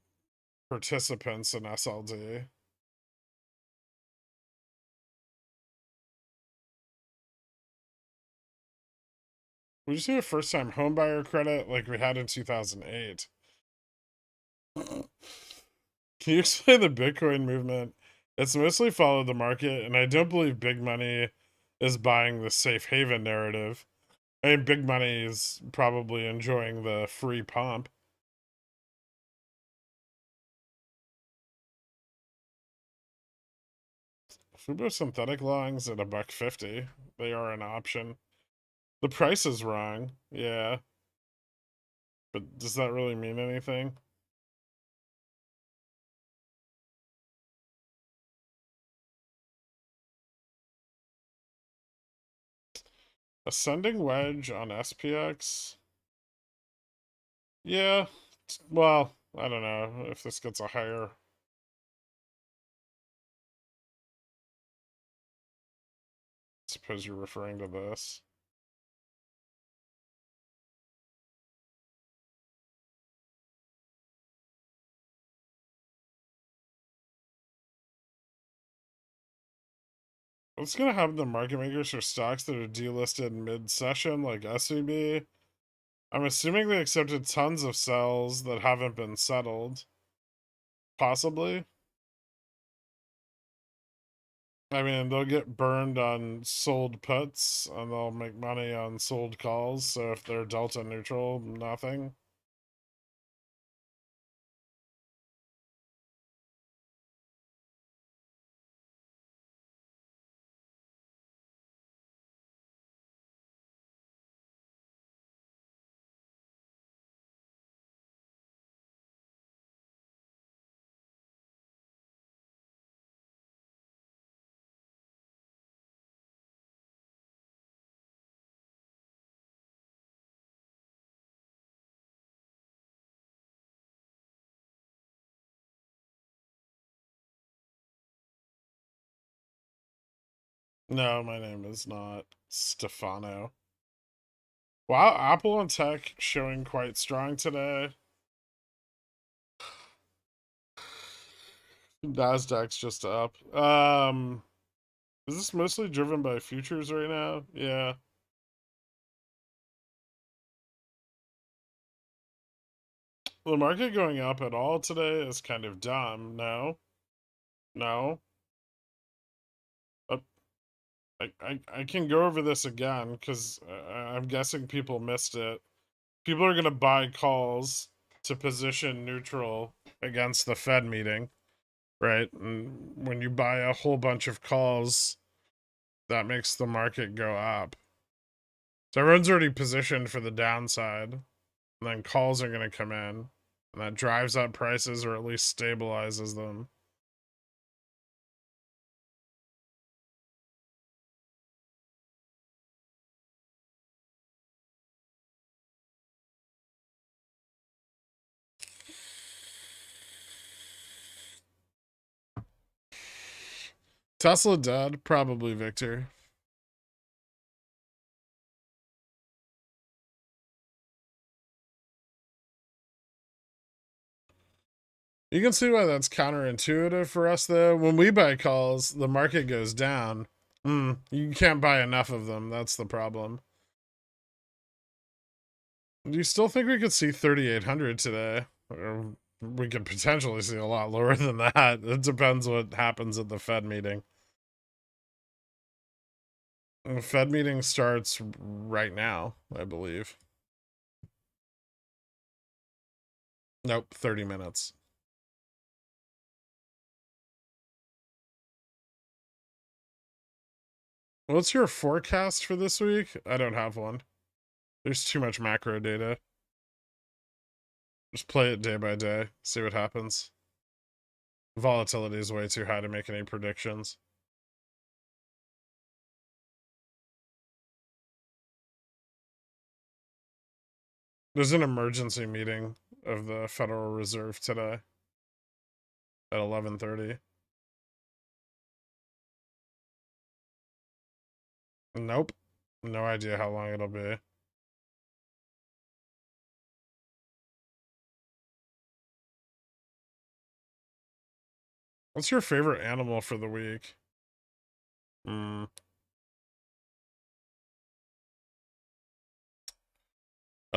participants in SLD. We just need a first-time homebuyer credit like we had in 2008. Can you explain the Bitcoin movement? It's mostly followed the market, and I don't believe big money is buying the safe haven narrative. I mean, big money is probably enjoying the free pump. Fubo synthetic longs at $1.50. They are an option. The price is wrong. Yeah. But does that really mean anything? Ascending wedge on SPX. Yeah. Well, I don't know if this gets a higher. Suppose you're referring to this. What's gonna happen to market makers for stocks that are delisted mid-session, like SVB? I'm assuming they accepted tons of sells that haven't been settled. Possibly. I mean, they'll get burned on sold puts and they'll make money on sold calls. So if they're delta neutral, nothing. No, my name is not Stefano. Wow, Apple and tech showing quite strong today. Nasdaq's just up. Is this mostly driven by futures right now? Yeah. The market going up at all today is kind of dumb. No. No. Uh, I can go over this again because I'm guessing people missed it. People are going to buy calls to position neutral against the Fed meeting, right? And when you buy a whole bunch of calls, that makes the market go up. So everyone's already positioned for the downside, and then calls are going to come in, and that drives up prices or at least stabilizes them. Tesla dead? Probably, Victor. You can see why that's counterintuitive for us, though. When we buy calls, the market goes down. You can't buy enough of them. That's the problem. Do you still think we could see 3,800 today? Or we could potentially see a lot lower than that. It depends what happens at the Fed meeting. The Fed meeting starts right now, I believe. Nope, 30 minutes. What's your forecast for this week? I don't have one. There's too much macro data. Just play it day by day, see what happens. Volatility is way too high to make any predictions. There's an emergency meeting of the Federal Reserve today at 11:30. Nope. No idea how long it'll be. What's your favorite animal for the week? I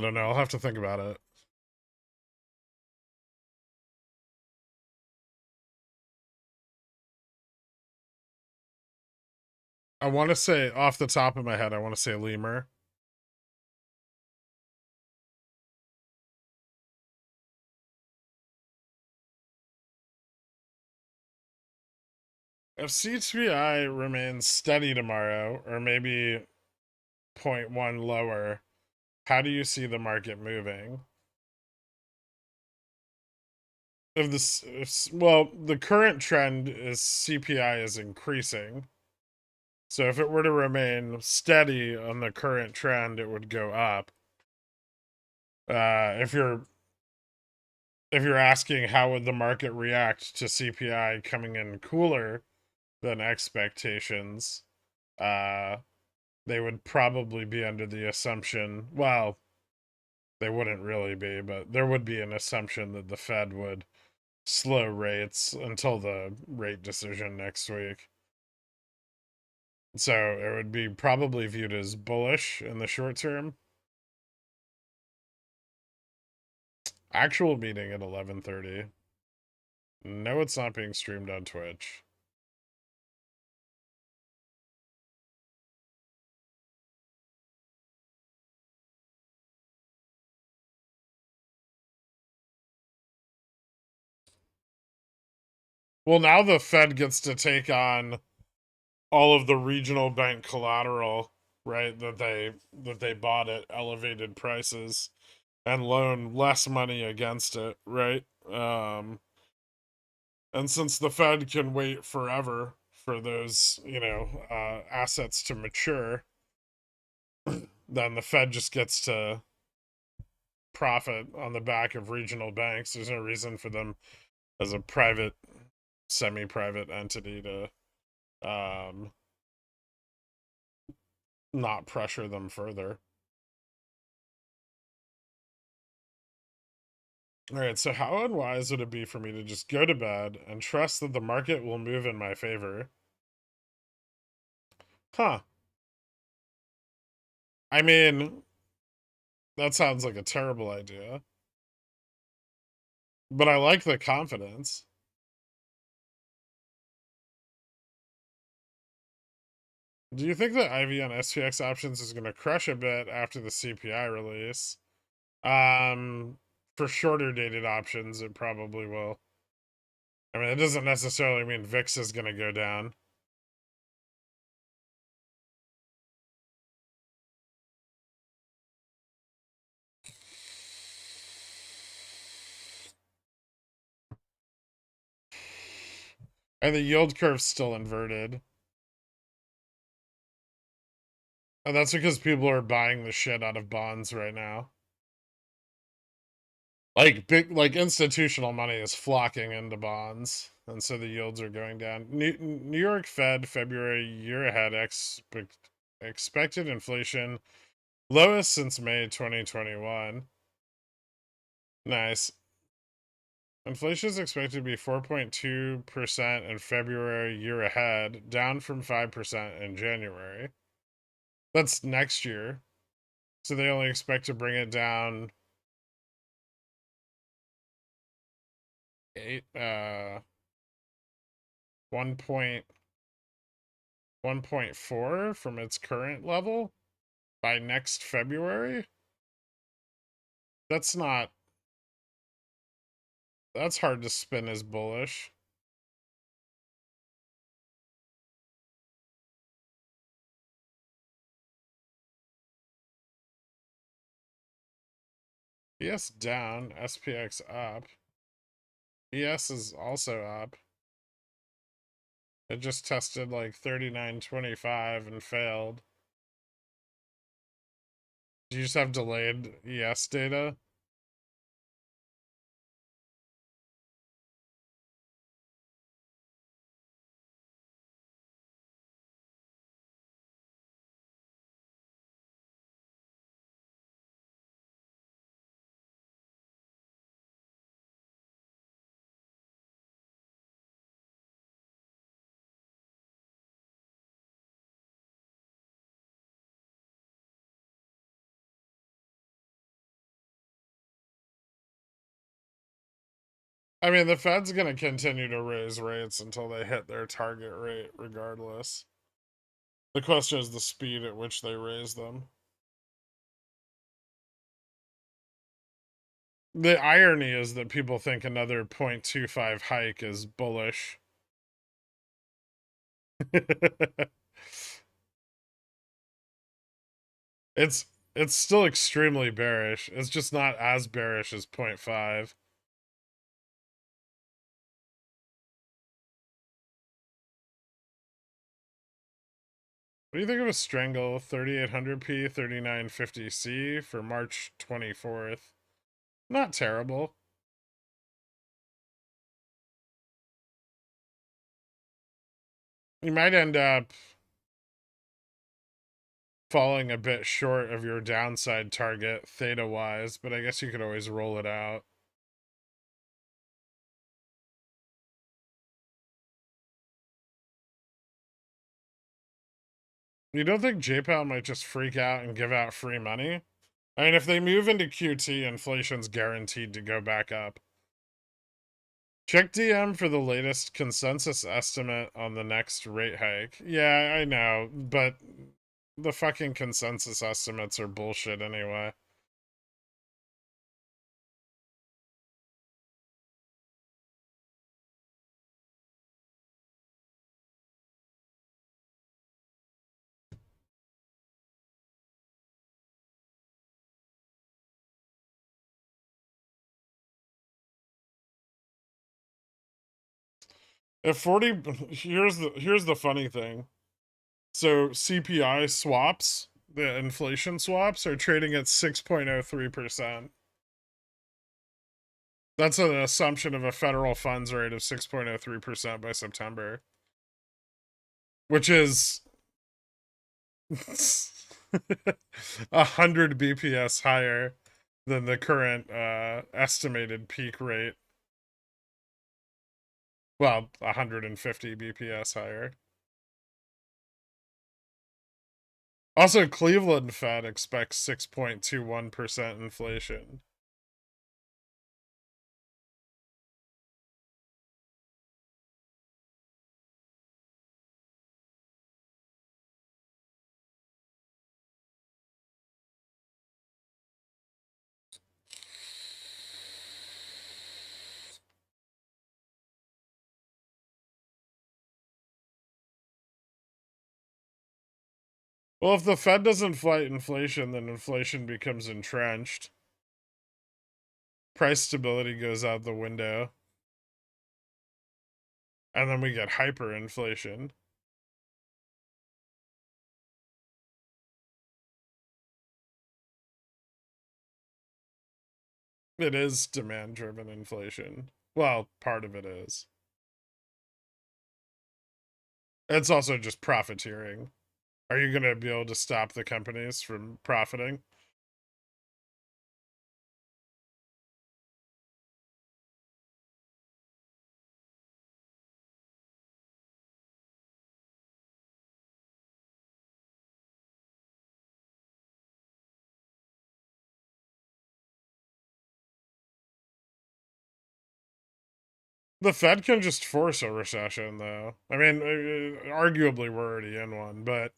don't know. I'll have to think about it. I want to say, off the top of my head, I want to say lemur. If CTI remains steady tomorrow, or maybe 0.1 lower, how do you see the market moving? Well, the current trend is CPI is increasing. So if it were to remain steady on the current trend, it would go up. If you're asking how would the market react to CPI coming in cooler than expectations, they would probably be under the assumption, well, they wouldn't really be, but there would be an assumption that the Fed would slow rates until the rate decision next week. So it would be probably viewed as bullish in the short term. Actual meeting at 11:30. No, it's not being streamed on Twitch. Well, now the Fed gets to take on all of the regional bank collateral, right? That they bought at elevated prices and loan less money against it, right? And since the Fed can wait forever for those, assets to mature, then the Fed just gets to profit on the back of regional banks. There's no reason for them as a private, semi-private entity to not pressure them further. All right, so how unwise would it be for me to just go to bed and trust that the market will move in my favor? Huh. I mean, that sounds like a terrible idea. But I like the confidence. Do you think that IV on SPX options is going to crush a bit after the CPI release? For shorter dated options, it probably will. I mean, it doesn't necessarily mean VIX is going to go down. And the yield curve's still inverted. And that's because people are buying the shit out of bonds right now. Like institutional money is flocking into bonds, and so the yields are going down. New York Fed February year ahead expected inflation lowest since May 2021. Nice. Inflation is expected to be 4.2% in February year ahead, down from 5% in January. That's next year. So they only expect to bring it down 1.4 from its current level by next February. That's not that's hard to spin as bullish. ES down, SPX up. ES is also up. It just tested like 39.25 and failed. Do you just have delayed ES data? I mean, the Fed's going to continue to raise rates until they hit their target rate, regardless. The question is the speed at which they raise them. The irony is that people think another 0.25 hike is bullish. it's it's still extremely bearish. It's just not as bearish as 0.5. What do you think of a strangle 3800p 3950C for March 24th? Not terrible. You might end up falling a bit short of your downside target theta wise, but I guess you could always roll it out. You don't think JPAL might just freak out and give out free money? I mean, if they move into QT, inflation's guaranteed to go back up. Check DM for the latest consensus estimate on the next rate hike. Yeah, I know, but the fucking consensus estimates are bullshit anyway. If 40 here's the funny thing. So CPI swaps, the inflation swaps are trading at 6.03%. That's an assumption of a federal funds rate of 6.03% by September, which is 100 BPS higher than the current estimated peak rate. Well, 150 BPS higher. Also, Cleveland Fed expects 6.21% inflation. Well, if the Fed doesn't fight inflation, then inflation becomes entrenched. Price stability goes out the window. And then we get hyperinflation. It is demand-driven inflation. Well, part of it is. It's also just profiteering. Are you going to be able to stop the companies from profiting? The Fed can just force a recession, though. I mean, arguably we're already in one, but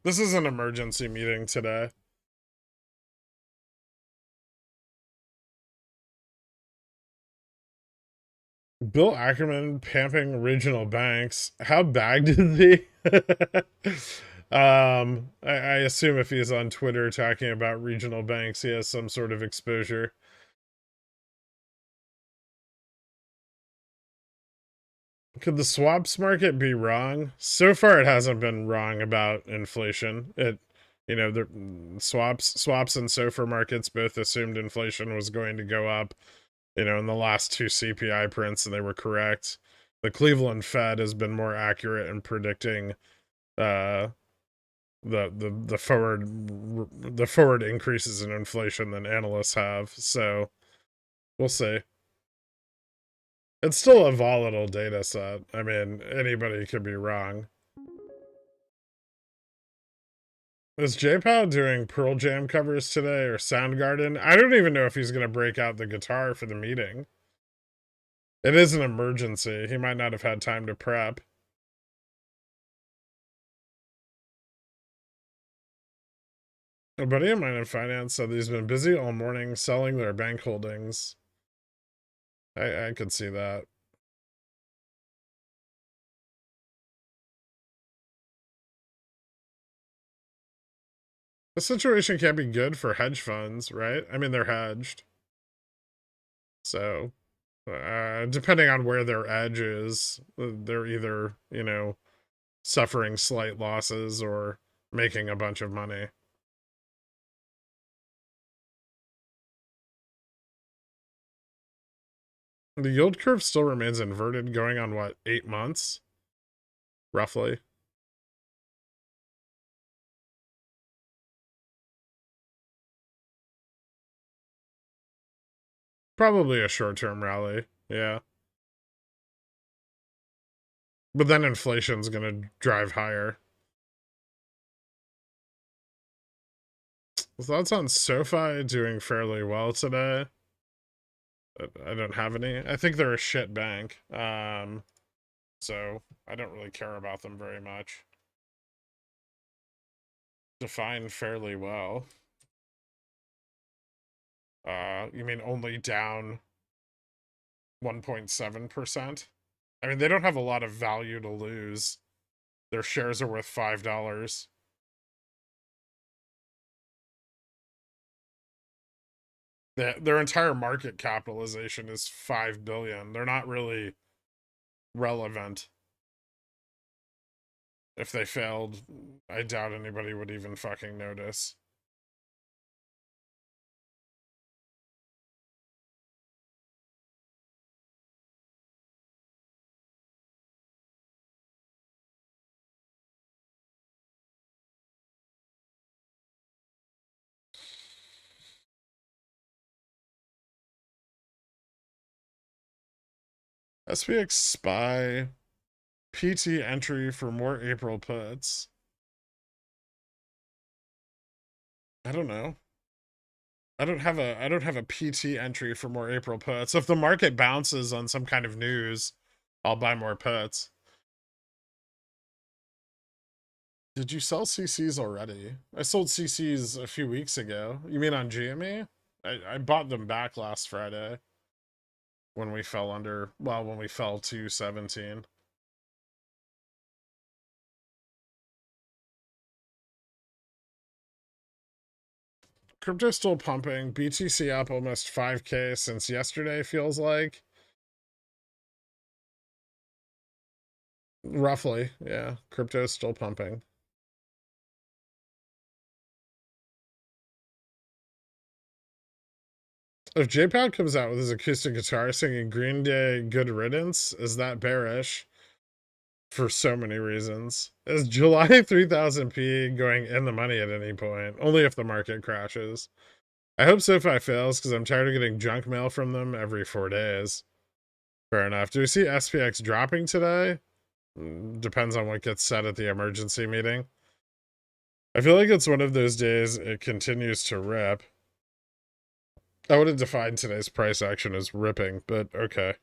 this is an emergency meeting today. Bill Ackerman pamping regional banks. How bagged is he? I assume if he's on Twitter talking about regional banks, he has some sort of exposure. Could the swaps market be wrong? So far, it hasn't been wrong about inflation. The swaps and SOFR markets both assumed inflation was going to go up. In the last two CPI prints, and they were correct. The Cleveland Fed has been more accurate in predicting the forward increases in inflation than analysts have. So we'll see. It's still a volatile data set. I mean, anybody could be wrong. Is J-Pow doing Pearl Jam covers today or Soundgarden? I don't even know if he's going to break out the guitar for the meeting. It is an emergency. He might not have had time to prep. A buddy of mine in finance said he's been busy all morning selling their bank holdings. I could see that. The situation can't be good for hedge funds, right? I mean, they're hedged. So, depending on where their edge is, they're either, you know, suffering slight losses or making a bunch of money. The yield curve still remains inverted, going on what, 8 months? Roughly. Probably a short-term rally, yeah. But then inflation's gonna drive higher. Thoughts on SoFi doing fairly well today? I don't have any. I think they're a shit bank. So I don't really care about them very much. Defined fairly well. You mean only down 1.7%? I mean, they don't have a lot of value to lose. Their shares are worth $5. Their entire market capitalization is $5 billion. They're not really relevant. If they failed, I doubt anybody would even fucking notice. SPX SPY PT entry for more April puts. I don't know. I don't have a PT entry for more April puts. If the market bounces on some kind of news, I'll buy more puts. Did you sell CCs already? I sold CCs a few weeks ago. You mean on GME? I bought them back last Friday when we fell under, well, when we fell to 17. Crypto's still pumping. BTC up almost 5K since yesterday, feels like. Roughly, yeah. Crypto's still pumping. If J-Pad comes out with his acoustic guitar singing Green Day Good Riddance, is that bearish? For so many reasons. Is July 3000p going in the money at any point? Only if the market crashes. I hope SoFi fails because I'm tired of getting junk mail from them every 4 days. Fair enough. Do we see SPX dropping today? Depends on what gets said at the emergency meeting. I feel like it's one of those days it continues to rip. I would have defined today's price action as ripping, but okay.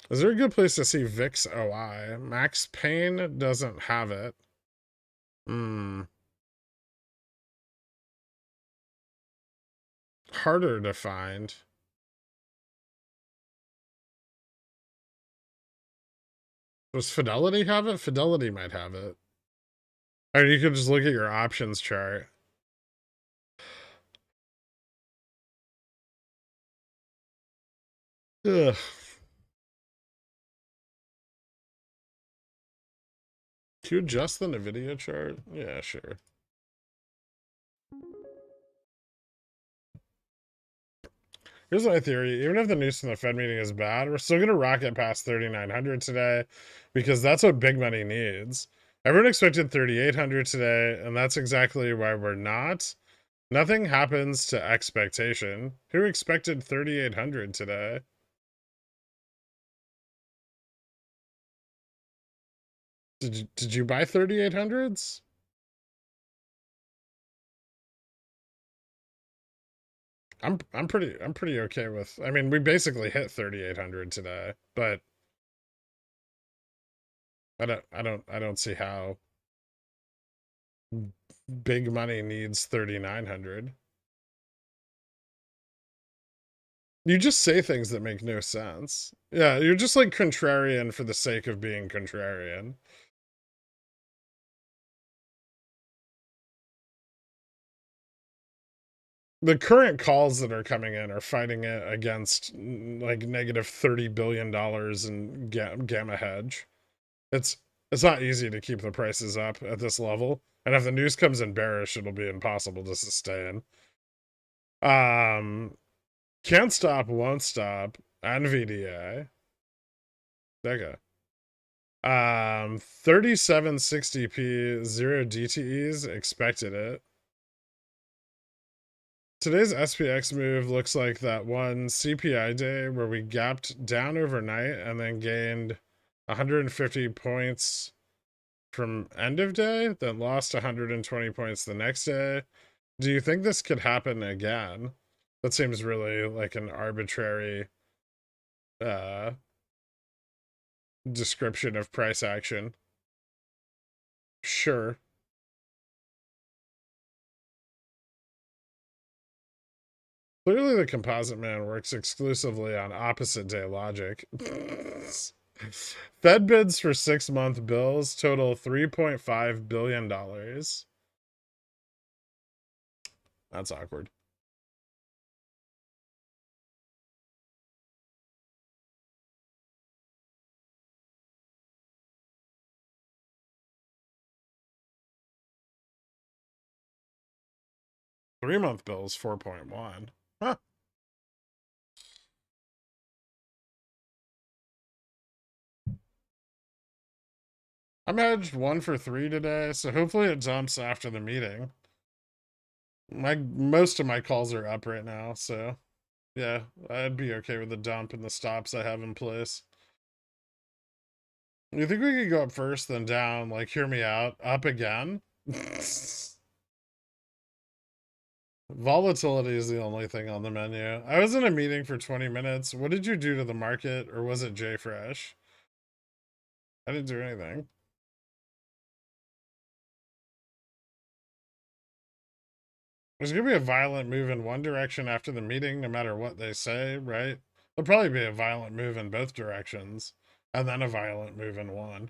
Is there a good place to see VIX OI? Max Payne doesn't have it. Harder to find. Does Fidelity have it? Fidelity might have it. Or you could just look at your options chart. Ugh. Can you adjust the Nvidia chart? Yeah, sure. Here's my theory. Even if the news from the Fed meeting is bad, we're still going to rocket past 3,900 today because that's what big money needs. Everyone expected 3,800 today, and that's exactly why we're not. Nothing happens to expectation. Who expected 3,800 today? Did you buy 3,800s? I'm pretty okay with. I mean, we basically hit 3,800 today, but I don't see how. big money needs 3,900. You just say things that make no sense. Yeah, you're just like contrarian for the sake of being contrarian. The current calls that are coming in are fighting it against like negative $30 billion in gamma hedge. It's it's not easy to keep the prices up at this level. And if the news comes in bearish, it'll be impossible to sustain. Um Can't stop, won't stop. Nvidia. Okay. 3760p, 0 DTEs, expected it. Today's SPX move looks like that one CPI day where we gapped down overnight and then gained 150 points from end of day, then lost 120 points the next day. Do you think this could happen again? That seems really like an arbitrary uh, description of price action. Sure. Clearly, the composite man works exclusively on opposite day logic. Fed bids for 6-month bills total $3.5 billion. That's awkward. Three-month bills 4.1. Huh. I managed 1 for 3 today, so hopefully it jumps after the meeting. Most of my calls are up right now, so yeah, I'd be okay with the dump and the stops I have in place. You think we could go up first, then down, like hear me out, up again? Volatility is the only thing on the menu. I was in a meeting for 20 minutes. What did you do to the market, or was it JFresh? I didn't do anything. There's gonna be a violent move in one direction after the meeting, no matter what they say, right? There'll probably be a violent move in both directions, and then a violent move in one.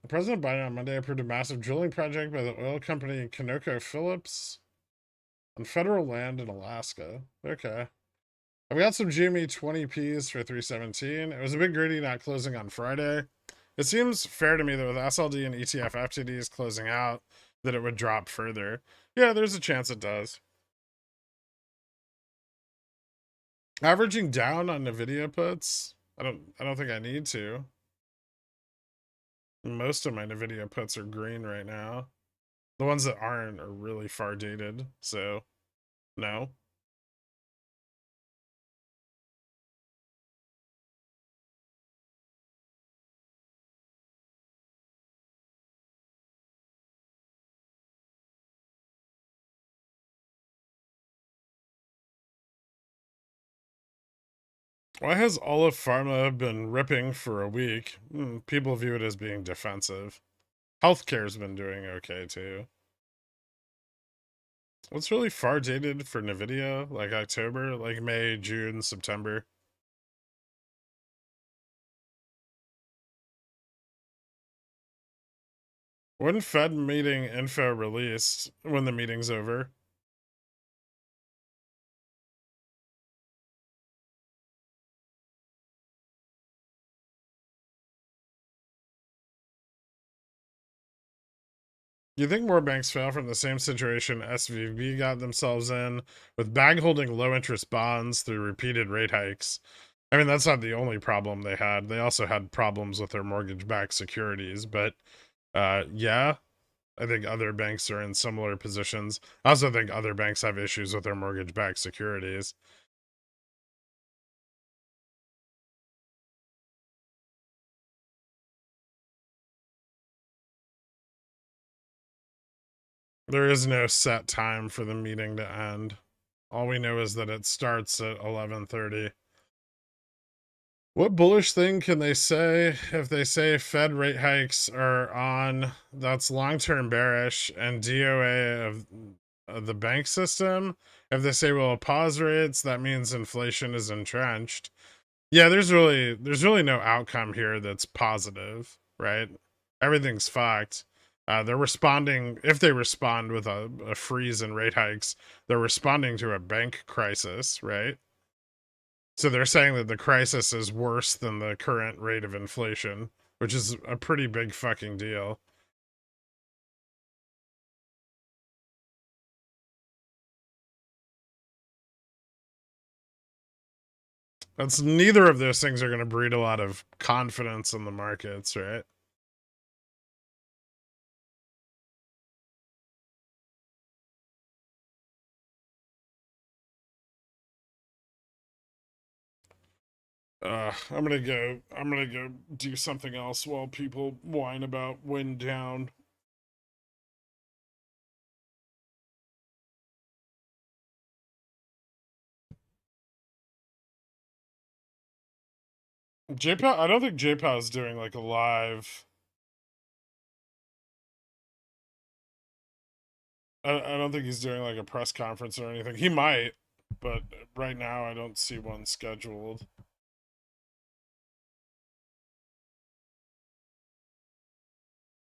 President Biden on Monday approved a massive drilling project by the oil company ConocoPhillips on federal land in Alaska. Okay. I've got some GME 20Ps for 317. It was a bit gritty not closing on Friday. It seems fair to me that with SLD and ETF FTDs closing out, that it would drop further. Yeah, there's a chance it does. Averaging down on Nvidia puts, I don't think I need to. Most of my Nvidia puts are green right now. The ones that aren't are really far dated, so no. Why has Olive Pharma been ripping for a week? People view it as being defensive. Healthcare's been doing okay too. What's really far dated for Nvidia? Like October, like May, June, September. When Fed meeting info released when the meeting's over? Do you think more banks fail from the same situation SVB got themselves in with bag holding low interest bonds through repeated rate hikes? I mean, that's not the only problem they had. They also had problems with their mortgage backed securities, but yeah, I think other banks are in similar positions. I also think other banks have issues with their mortgage backed securities. There is no set time for the meeting to end. All we know is that it starts at 11:30. What bullish thing can they say if they say Fed rate hikes are on? That's long-term bearish, and DOA of the bank system. If they say, well, pause rates, that means inflation is entrenched. Yeah, there's really no outcome here that's positive, right? Everything's fucked. They're responding, if they respond with a freeze in rate hikes, they're responding to a bank crisis, right? So they're saying that the crisis is worse than the current rate of inflation, which is a pretty big fucking deal. That's neither of those things are going to breed a lot of confidence in the markets, right? I'm gonna go do something else while people whine about wind down. JPOW, I don't think JPOW is doing like a live. I don't think he's doing like a press conference or anything. He might, but right now I don't see one scheduled.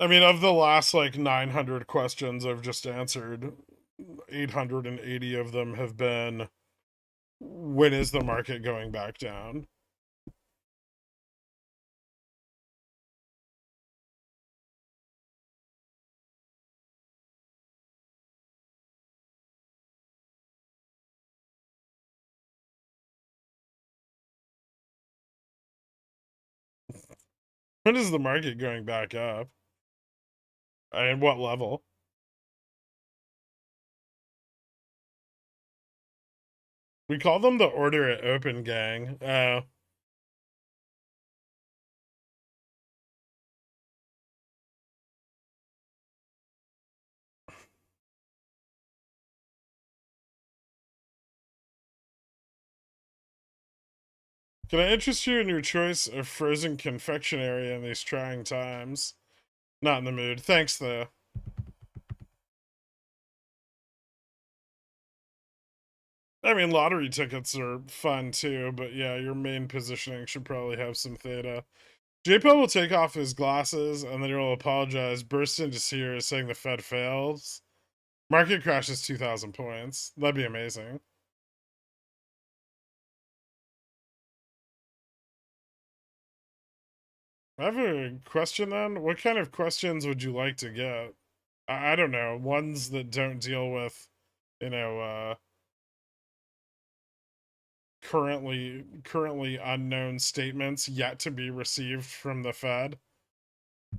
I mean, of the last like 900 questions I've just answered, 880 of them have been, when is the market going back down? When is the market going back up? And what level? We call them the Order at Open gang. Can I interest you in your choice of frozen confectionery in these trying times? Not in the mood. Thanks, though. I mean, lottery tickets are fun too, but yeah, your main positioning should probably have some theta. JPO will take off his glasses and then he'll apologize, burst into tears, saying the Fed fails. Market crashes 2,000 points. That'd be amazing. I have a question then. What kind of questions would you like to get? I don't know. Ones that don't deal with, you know, currently unknown statements yet to be received from the Fed.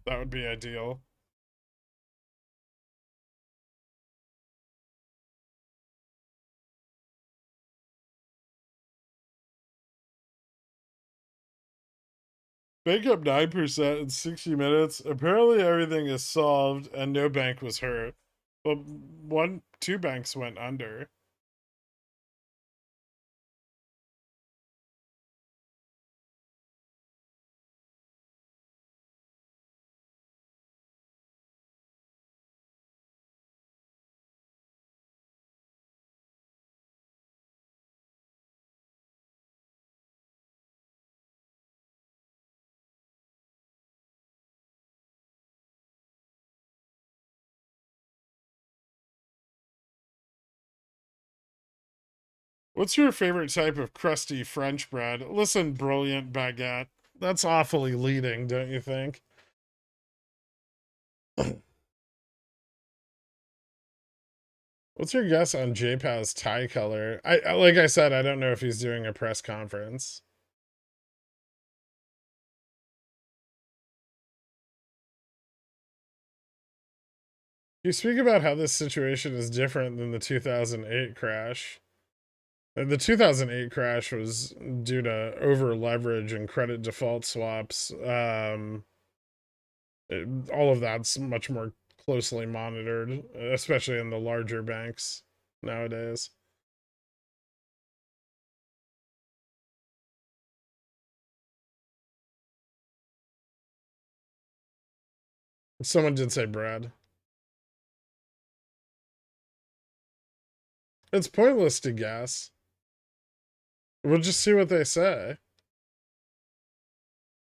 That would be ideal. Bank up 9% in 60 minutes. Apparently everything is solved and no bank was hurt. Well, two banks went under. What's your favorite type of crusty French bread? Listen, brilliant baguette. That's awfully leading, don't you think? What's your guess on JPA's tie color? Like I said, I don't know if he's doing a press conference. You speak about how this situation is different than the 2008 crash. The 2008 crash was due to over leverage and credit default swaps. All of that's much more closely monitored, especially in the larger banks nowadays. Someone did say bread. It's pointless to guess. We'll just see what they say.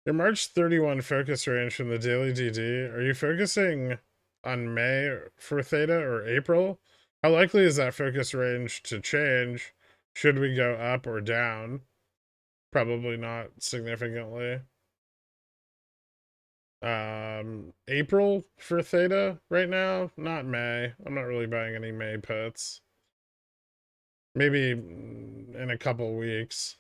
Your March 31 focus range from the daily DD. Are you focusing on May for theta or April? How likely is that focus range to change? Should we go up or down? Probably not significantly. April for theta right now, not May. I'm not really buying any May puts. Maybe in a couple weeks.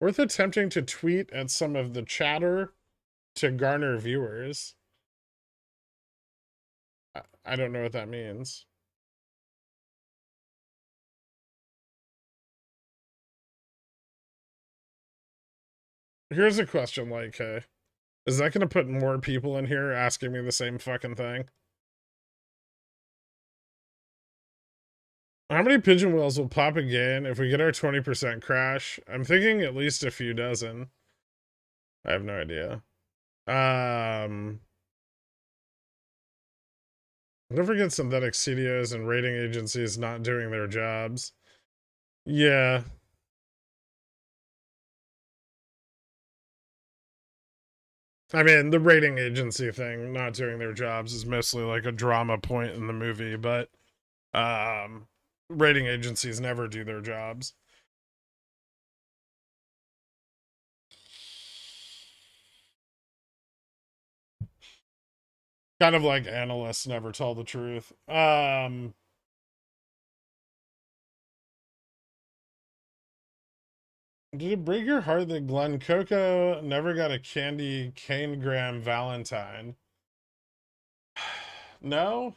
Worth attempting to tweet at some of the chatter to garner viewers. I don't know what that means. Here's a question, like, hey, is that going to put more people in here asking me the same fucking thing? How many pigeon wheels will pop again if we get our 20% crash? I'm thinking at least a few dozen. I have no idea. Don't forget synthetic CDOs and rating agencies not doing their jobs. Yeah. I mean, the rating agency thing not doing their jobs is mostly like a drama point in the movie, but rating agencies never do their jobs. Kind of like analysts never tell the truth. Did it break your heart that Glen Coco never got a candy cane graham Valentine? No?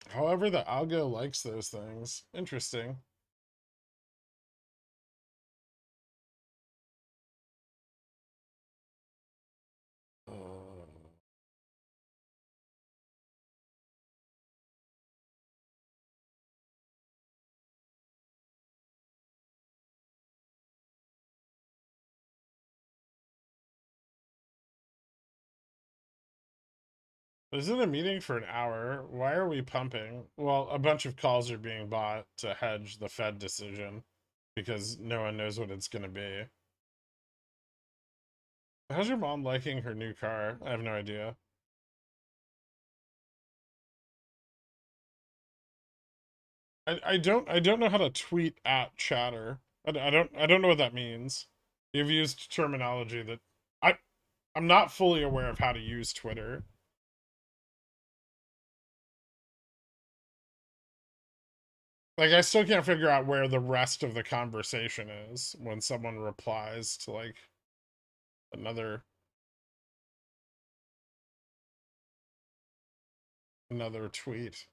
However, the algo likes those things. Interesting. Is it a meeting for an hour? Why are we pumping? Well, a bunch of calls are being bought to hedge the Fed decision because no one knows what it's going to be. How's your mom liking her new car? I have no idea. I don't know how to tweet at chatter. I don't know what that means. You've used terminology that I I'm not fully aware of how to use Twitter. Like I still can't figure out where the rest of the conversation is when someone replies to like another tweet.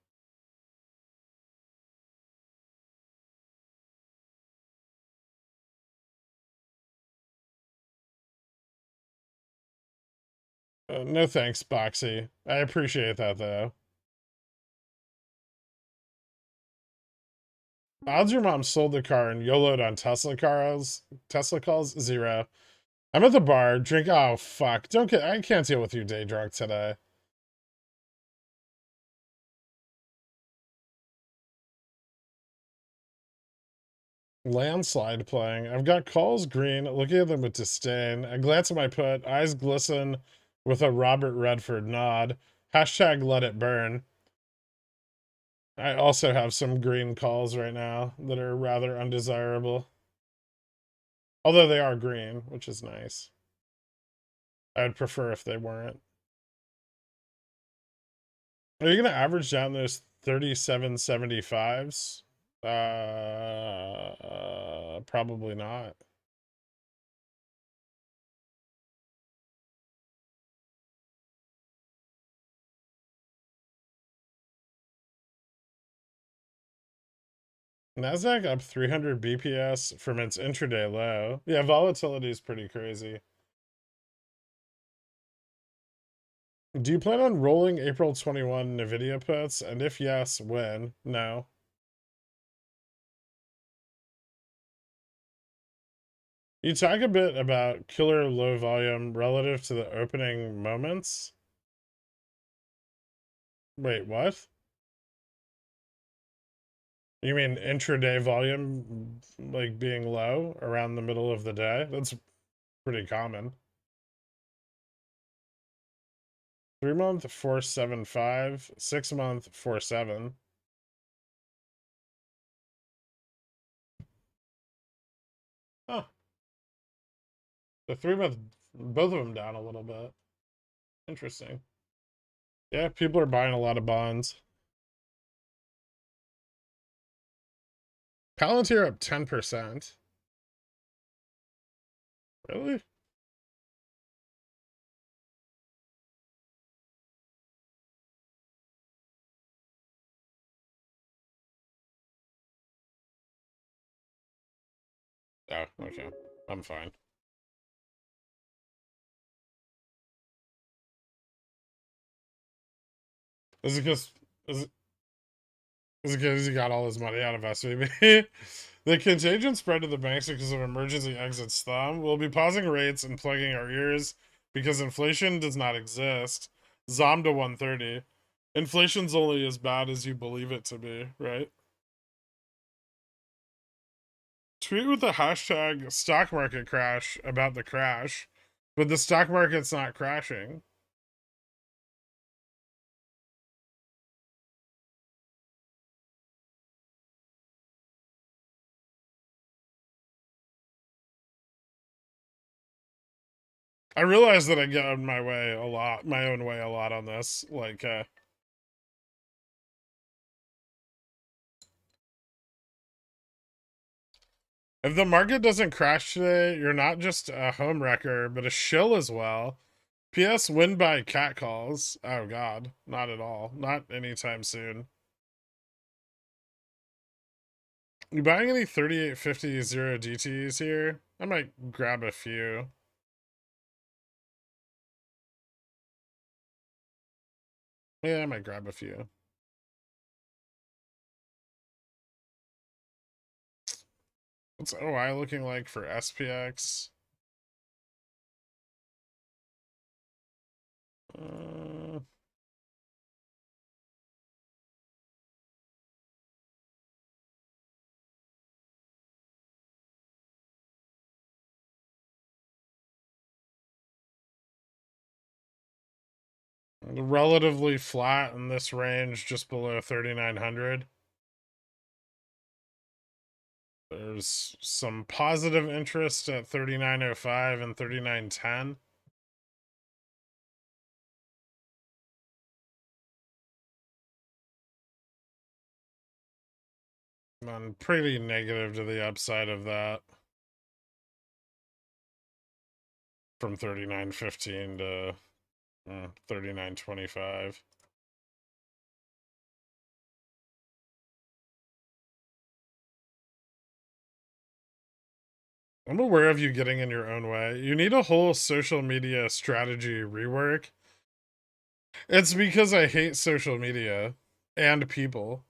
No thanks, Boxy. I appreciate that though. Odds your mom sold the car and YOLO'd on Tesla cars. Tesla calls 0. I'm at the bar. Drink. Oh fuck! Don't get. I can't deal with you day drunk today. Landslide playing. I've got calls green, looking at them with disdain. I glance at my put, eyes glisten with a Robert Redford nod. Hashtag let it burn. I also have some green calls right now that are rather undesirable. Although they are green, which is nice. I'd prefer if they weren't. Are you going to average down those 37.75s? Probably not. Nasdaq up 300 BPS from its intraday low. Yeah, volatility is pretty crazy. Do you plan on rolling April 21 Nvidia puts? And if yes, when? No. You talk a bit about killer low volume relative to the opening moments. Wait, what? You mean intraday volume like being low around the middle of the day? That's pretty common. 3-month 475, 6-month 47. Oh, the 3-month, both of them down a little bit. Interesting. Yeah, people are buying a lot of bonds. Palantir up 10%. Really? Oh, okay. I'm fine. Is it because is it because he got all his money out of SVB? The contagion spread to the banks because of emergency exits thumb. We'll be pausing rates and plugging our ears because inflation does not exist. Zom to 130. Inflation's only as bad as you believe it to be, right? Tweet with the hashtag stock market crash about the crash, but the stock market's not crashing. I realize that I get in my way a lot, my own way a lot on this. Like, if the market doesn't crash today, you're not just a home wrecker, but a shill as well. P.S. Win by catcalls. Oh god, not at all. Not anytime soon. You buying any 3850 zero DTs here? I might grab a few. Yeah, I might grab a few. What's OI looking like for SPX? Uh, Relatively flat in this range, just below 3,900. There's some positive interest at 3905 and 3910. I'm pretty negative to the upside of that. From 3915 to 3925. I'm aware of you getting in your own way. You need a whole social media strategy rework. It's because I hate social media and people.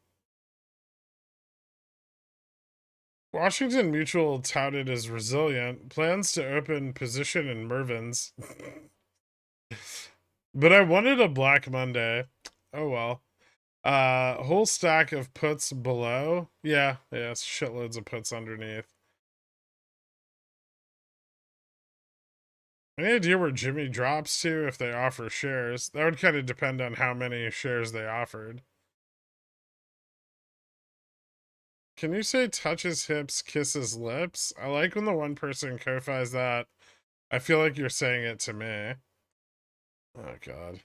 Washington Mutual touted as resilient, plans to open position in Mervin's. But I wanted a Black Monday. Oh well. Whole stack of puts below. Yeah, shitloads of puts underneath. Any idea where Jimmy drops to if they offer shares? That would kind of depend on how many shares they offered. Can you say touches hips, kisses lips? I like when the one person clarifies that. I feel like you're saying it to me. Oh god.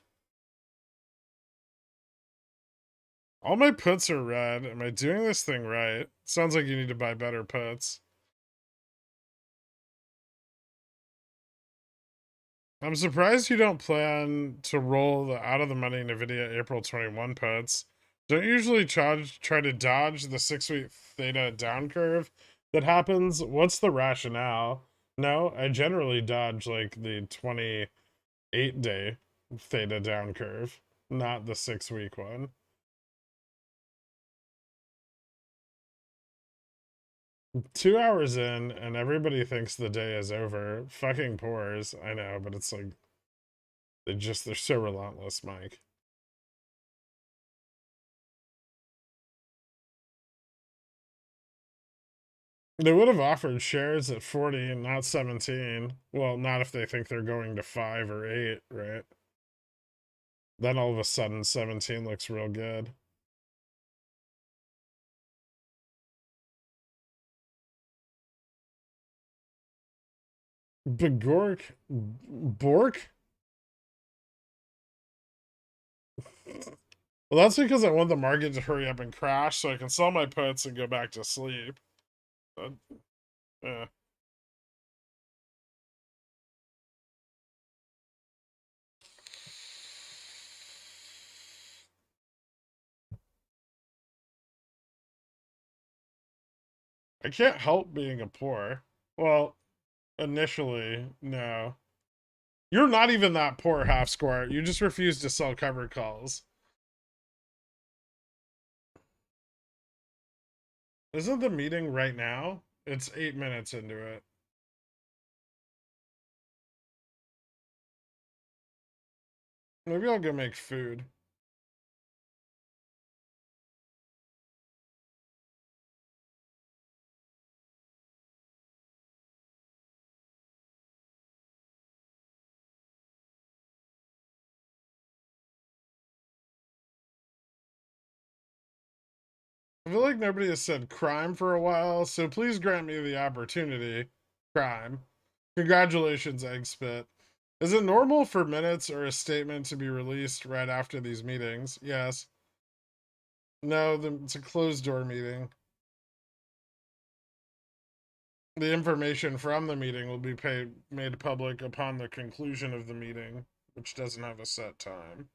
All my puts are red. Am I doing this thing right? Sounds like you need to buy better puts. I'm surprised you don't plan to roll the out of the money Nvidia April 21 puts. Don't you usually try to dodge the 6-week theta down curve that happens. What's the rationale? No, I generally dodge like the 28-day theta down curve, not the 6-week one. 2 hours in, and everybody thinks the day is over. Fucking poors, I know, but it's like they're so relentless, Mike. They would have offered shares at 40 and not 17. Well, not if they think they're going to 5 or 8, right? Then all of a sudden 17 looks real good. Begork? Bork? Well, that's because I want the market to hurry up and crash so I can sell my puts and go back to sleep. But, yeah. I can't help being a poor. Well, initially, no. You're not even that poor, half square. You just refuse to sell covered calls. Isn't the meeting right now? It's 8 minutes into it. Maybe I'll go make food. I feel like nobody has said crime for a while, so please grant me the opportunity. Crime. Congratulations, Egg Spit. Is it normal for minutes or a statement to be released right after these meetings? Yes. No, it's a closed door meeting. The information from the meeting will be made public upon the conclusion of the meeting, which doesn't have a set time.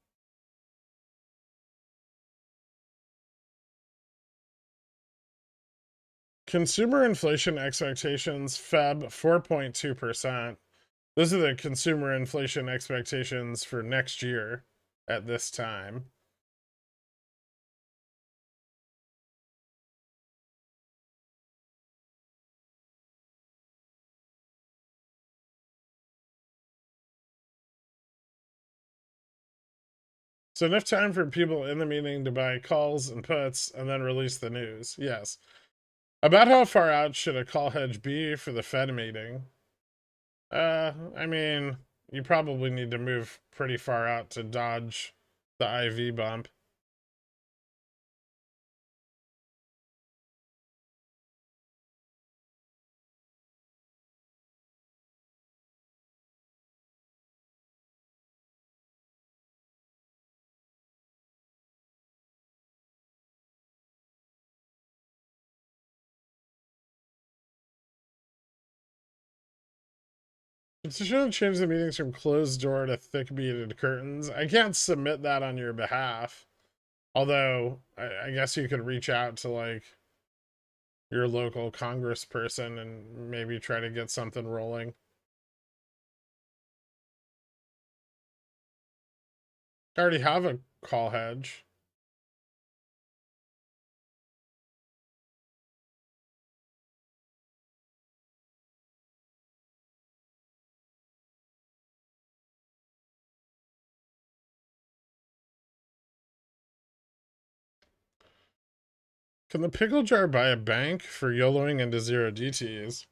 Consumer inflation expectations, Feb 4.2%. Those are the consumer inflation expectations for next year at this time. So enough time for people in the meeting to buy calls and puts and then release the news. Yes. About how far out should a call hedge be for the Fed meeting? I mean, you probably need to move pretty far out to dodge the IV bump. It shouldn't change the meetings from closed door to thick beaded curtains. I can't submit that on your behalf. Although, I guess you could reach out to like your local congressperson and maybe try to get something rolling. I already have a call hedge. Can the pickle jar buy a bank for YOLOing into zero DTs?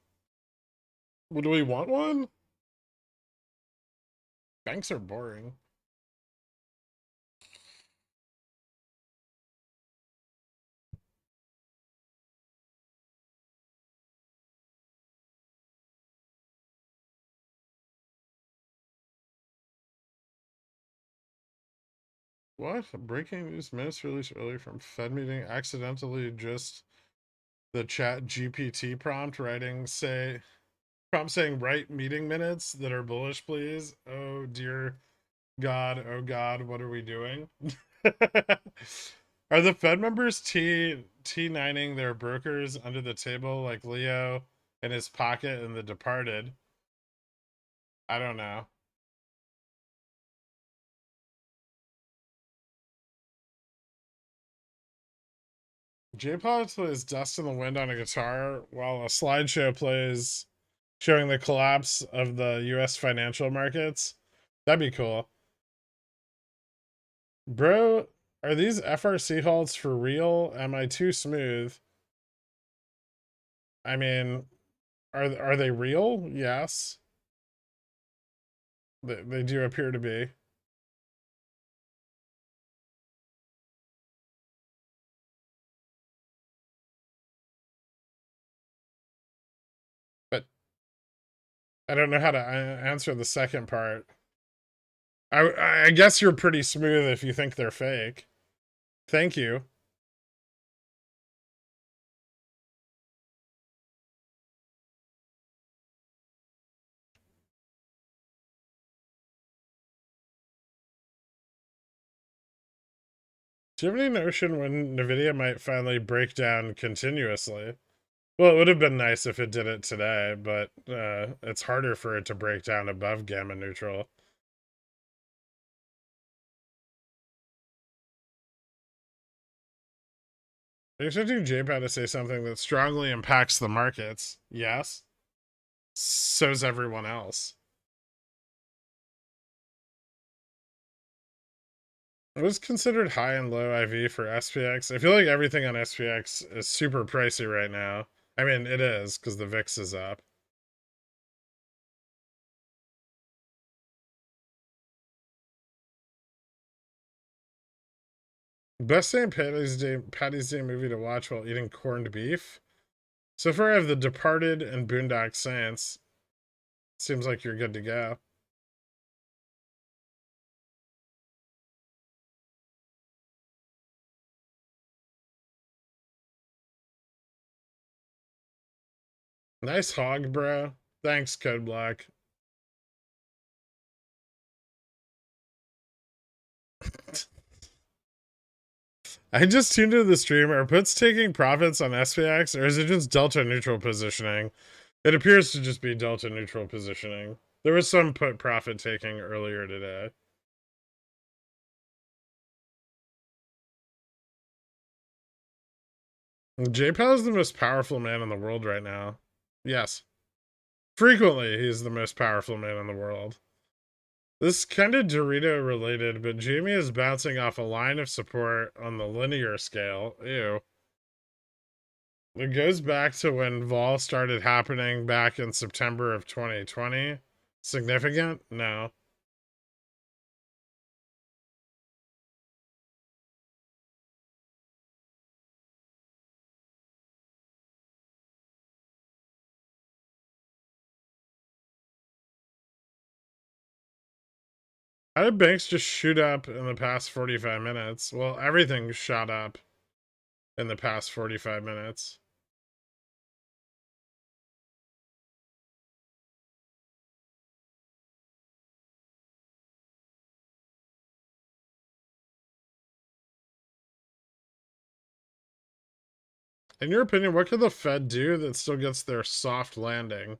Would we want one? Banks are boring. What? Breaking news minutes released earlier from Fed meeting accidentally just the chat GPT prompt saying write meeting minutes that are bullish, please. Oh dear God, oh God, what are we doing? Are the Fed members T9ing their brokers under the table like Leo in his pocket in The Departed? I don't know. J-Pod plays Dust in the Wind on a guitar while a slideshow plays showing the collapse of the US financial markets. That'd be cool. Bro, are these FRC halts for real? Am I too smooth? I mean, are they real? Yes. They do appear to be. But I don't know how to answer the second part. I guess you're pretty smooth if you think they're fake. Thank you. Do you have any notion when Nvidia might finally break down continuously? Well, it would have been nice if it did it today, but it's harder for it to break down above gamma neutral. Are you expecting JPAD to say something that strongly impacts the markets? Yes. So's everyone else. What's considered high and low IV for SPX? I feel like everything on SPX is super pricey right now. I mean, it is, because the VIX is up. Best Patty's Day movie to watch while eating corned beef? So far I have The Departed and Boondock Saints. Seems like you're good to go. Nice hog, bro. Thanks, Code Black. I just tuned into the stream. Are puts taking profits on SPX, or is it just delta neutral positioning? It appears to just be delta neutral positioning. There was some put profit taking earlier today. JPAL is the most powerful man in the world right now. Yes. Frequently, he's the most powerful man in the world. This is kind of Dorito related, but Jamie is bouncing off a line of support on the linear scale. Ew. It goes back to when vol started happening back in September of 2020. Significant? No. How did banks just shoot up in the past 45 minutes? Well, everything shot up in the past 45 minutes. In your opinion, what could the Fed do that still gets their soft landing?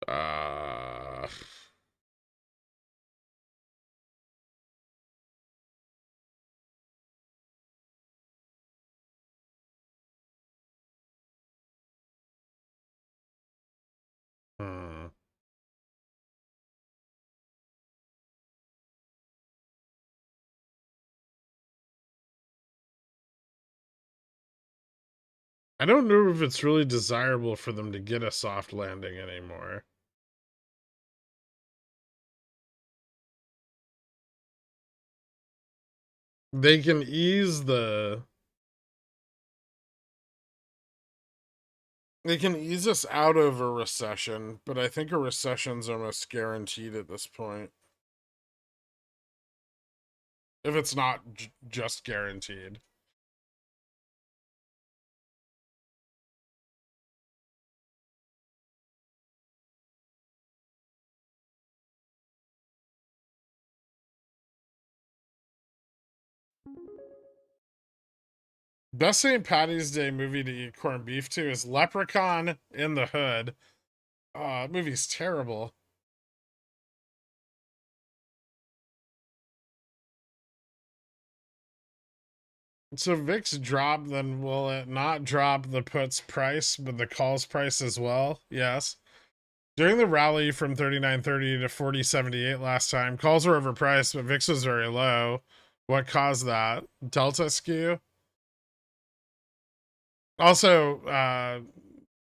Uh, hmm. I don't know if it's really desirable for them to get a soft landing anymore. They can ease the They can ease us out of a recession, but I think a recession's almost guaranteed at this point. If it's not just guaranteed. Best St. Patty's Day movie to eat corned beef to is Leprechaun in the Hood. Oh, that movie's terrible. So VIX drop, then will it not drop the puts price, but the calls price as well? Yes. During the rally from 39.30 to 40.78 last time, calls were overpriced, but VIX was very low. What caused that? Delta skew? Also,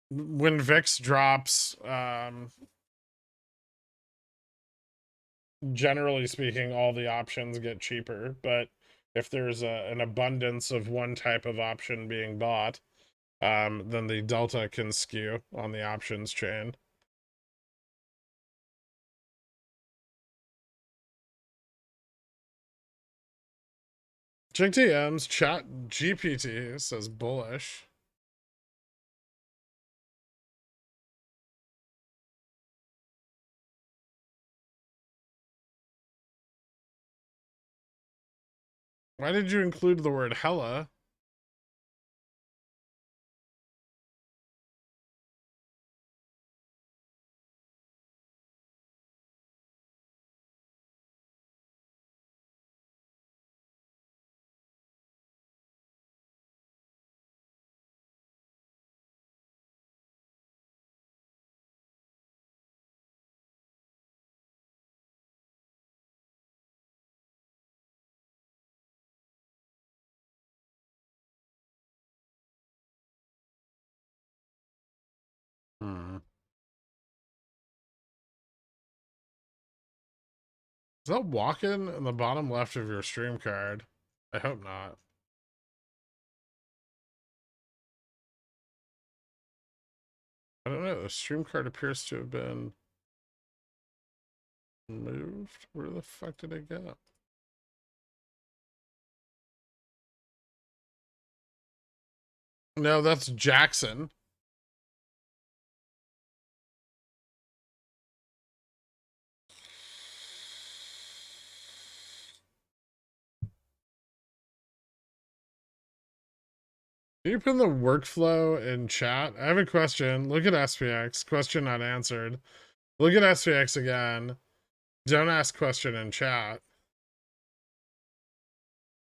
when VIX drops, generally speaking, all the options get cheaper. But if there's an abundance of one type of option being bought, then the delta can skew on the options chain. Jink TM's chat GPT says bullish. Why did you include the word hella? Hmm. Is that walking in the bottom left of your stream card? I hope not. I don't know. The stream card appears to have been moved. Where the fuck did it go? No, that's Jackson. Can you put the workflow in chat? I have a question. Look at SPX. Question not answered. Look at SPX again. Don't ask question in chat.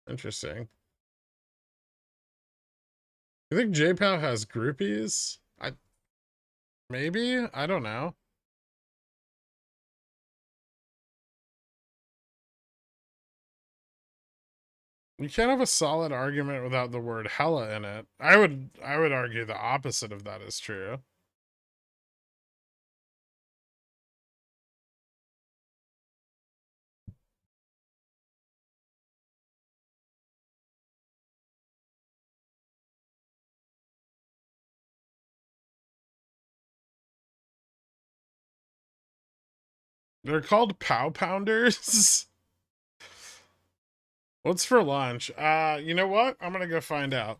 Interesting. You think JPOW has groupies? Maybe? I don't know. You can't have a solid argument without the word hella in it. I would argue the opposite of that is true. They're called pow pounders. What's for lunch? You know what? I'm gonna go find out.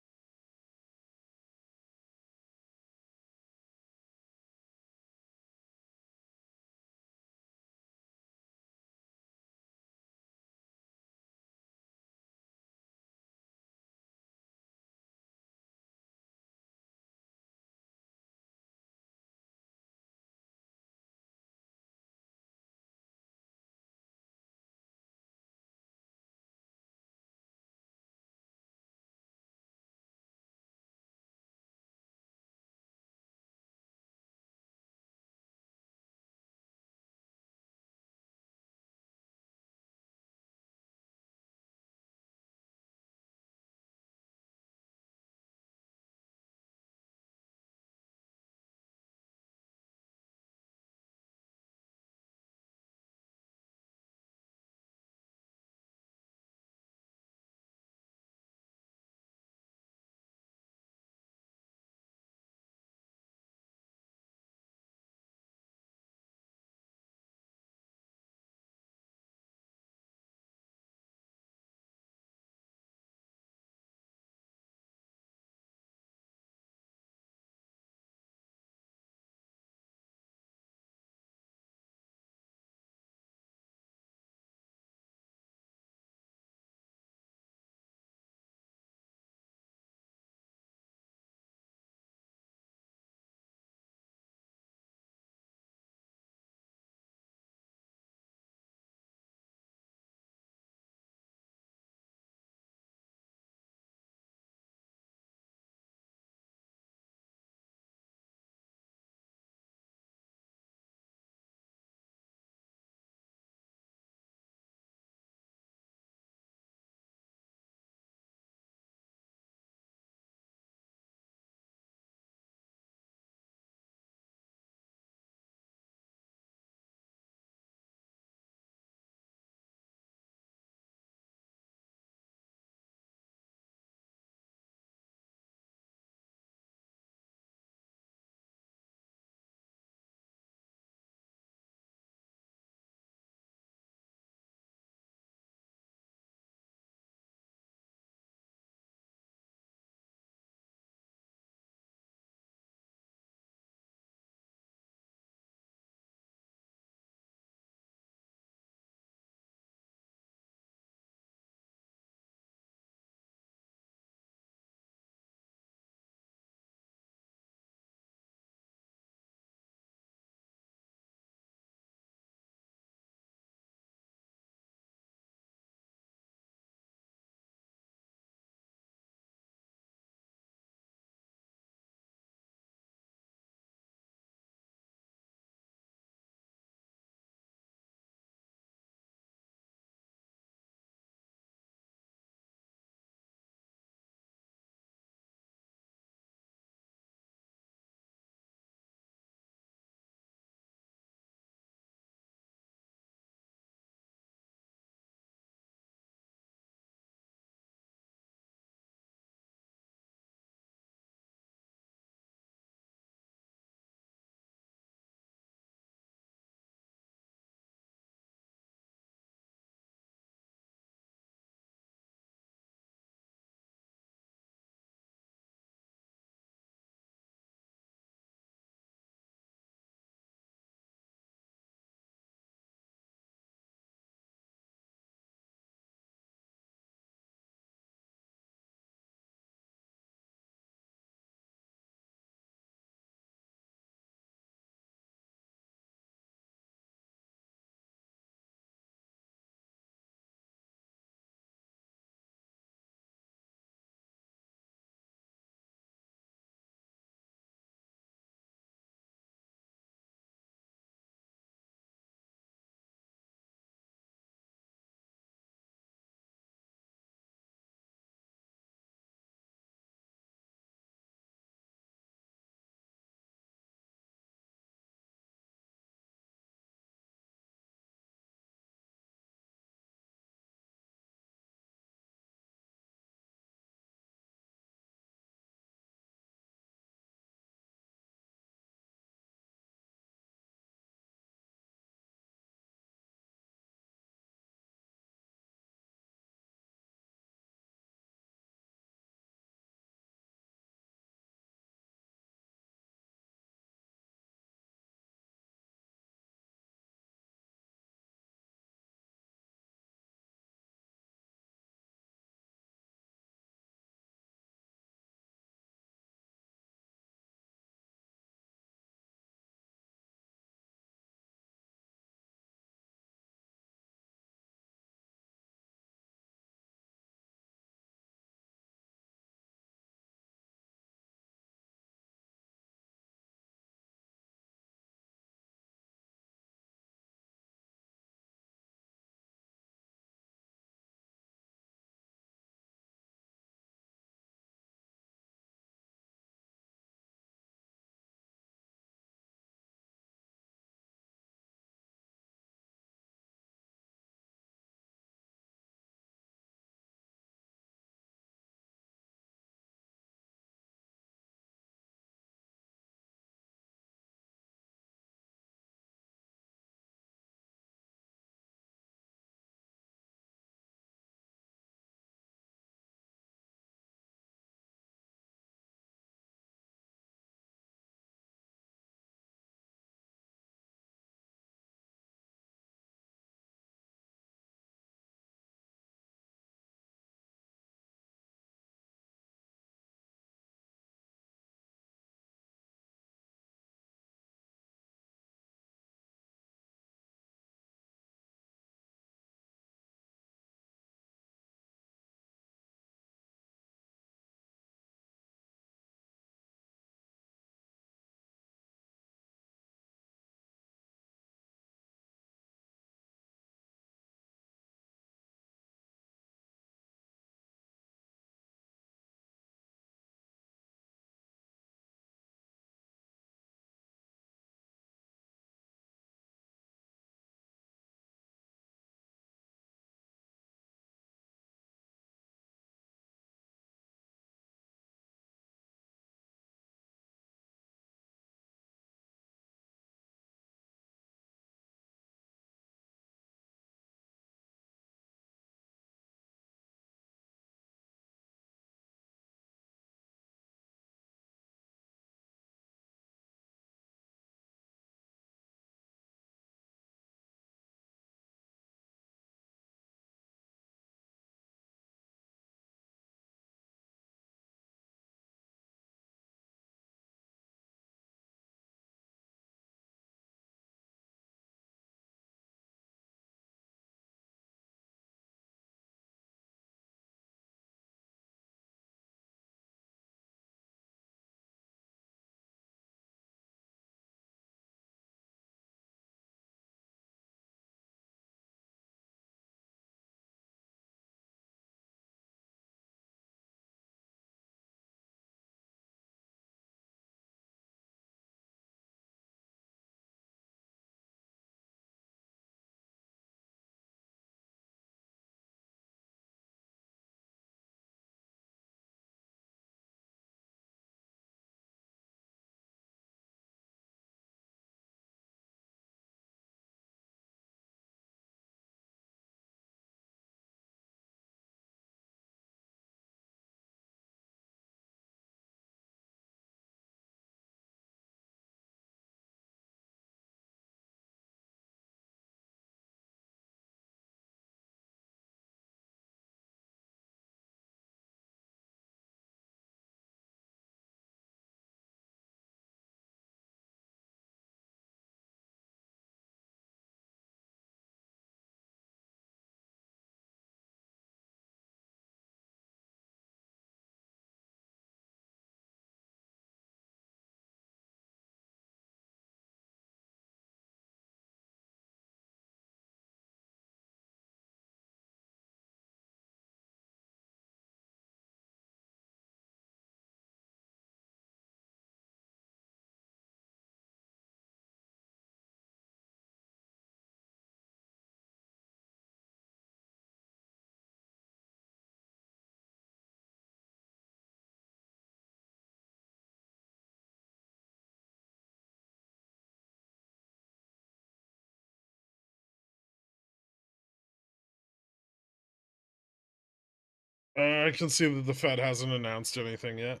I can see that the Fed hasn't announced anything yet.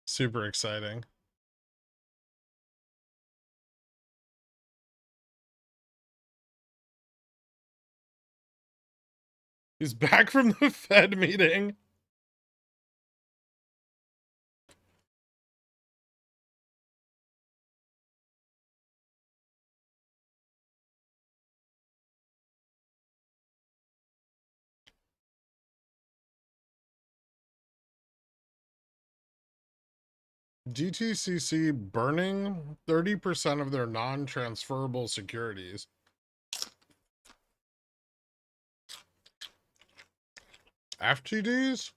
Super exciting. He's back from the Fed meeting. GTCC burning 30% of their non-transferable securities. FTDs?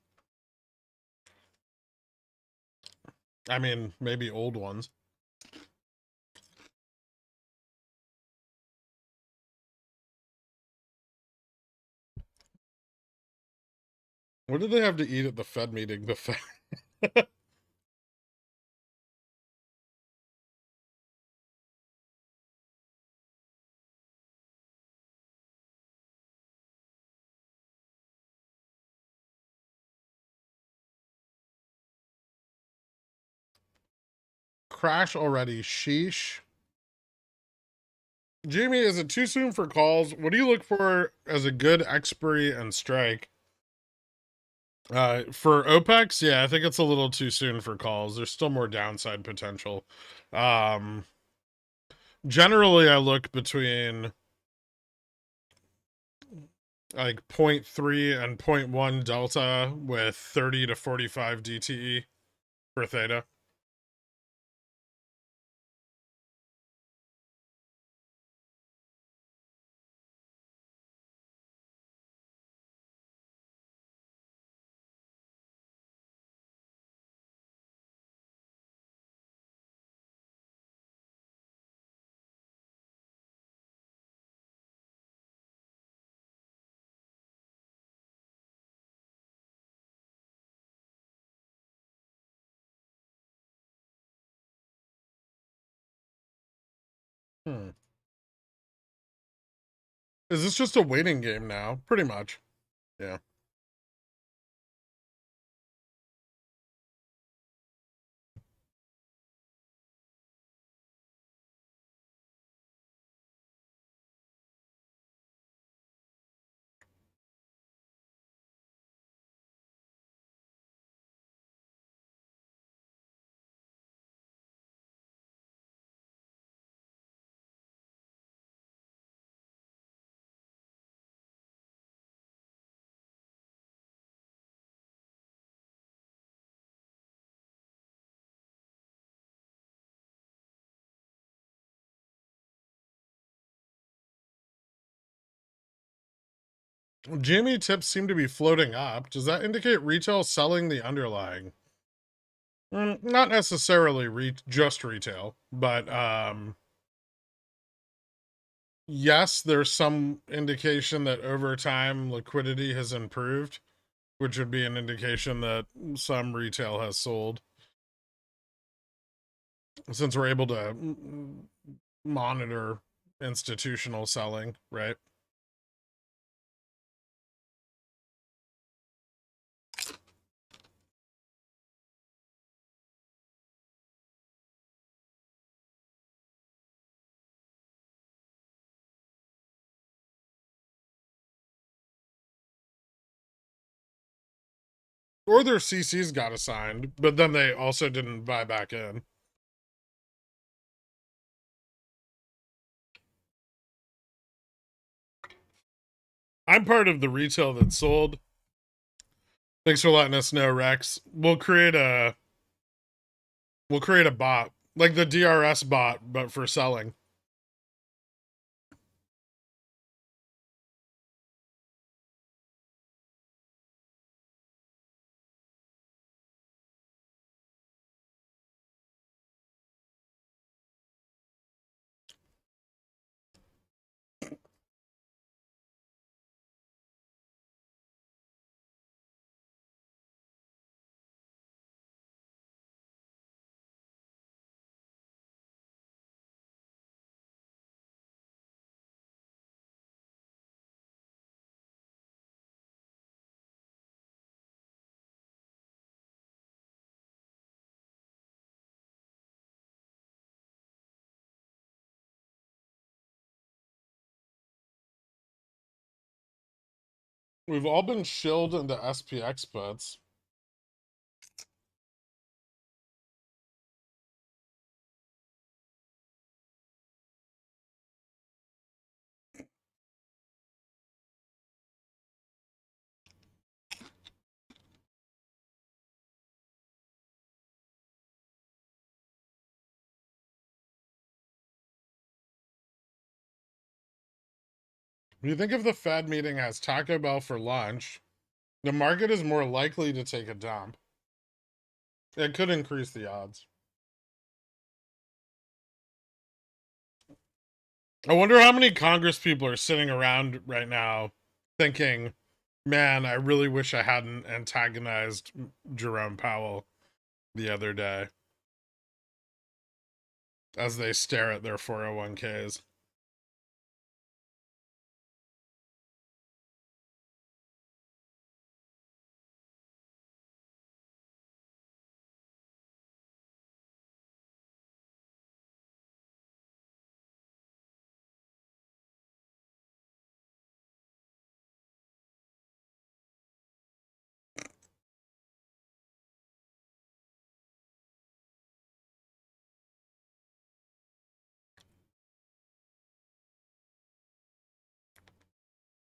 I mean, maybe old ones. What did they have to eat at the Fed meeting? The Fed. Crash already. Sheesh. Jamie, is it too soon for calls? What do you look for as a good expiry and strike? For OPEX, yeah, I think it's a little too soon for calls. There's still more downside potential. Um, Generally, I look between like 0.3 and 0.1 delta with 30 to 45 DTE for theta. Is this just a waiting game now? Pretty much. Yeah. Jamie tips seem to be floating up. Does that indicate retail selling the underlying? Not necessarily just retail, but yes, there's some indication that over time liquidity has improved, which would be an indication that some retail has sold. Since we're able to monitor institutional selling, right? Or their CCs got assigned, but then they also didn't buy back in. I'm part of the retail that sold. Thanks for letting us know, Rex. We'll create a bot, like the DRS bot, but for selling. We've all been shilled into SPX puts. You think if the Fed meeting has Taco Bell for lunch, the market is more likely to take a dump. It could increase the odds. I wonder how many Congress people are sitting around right now thinking, man, I really wish I hadn't antagonized Jerome Powell the other day as they stare at their 401ks.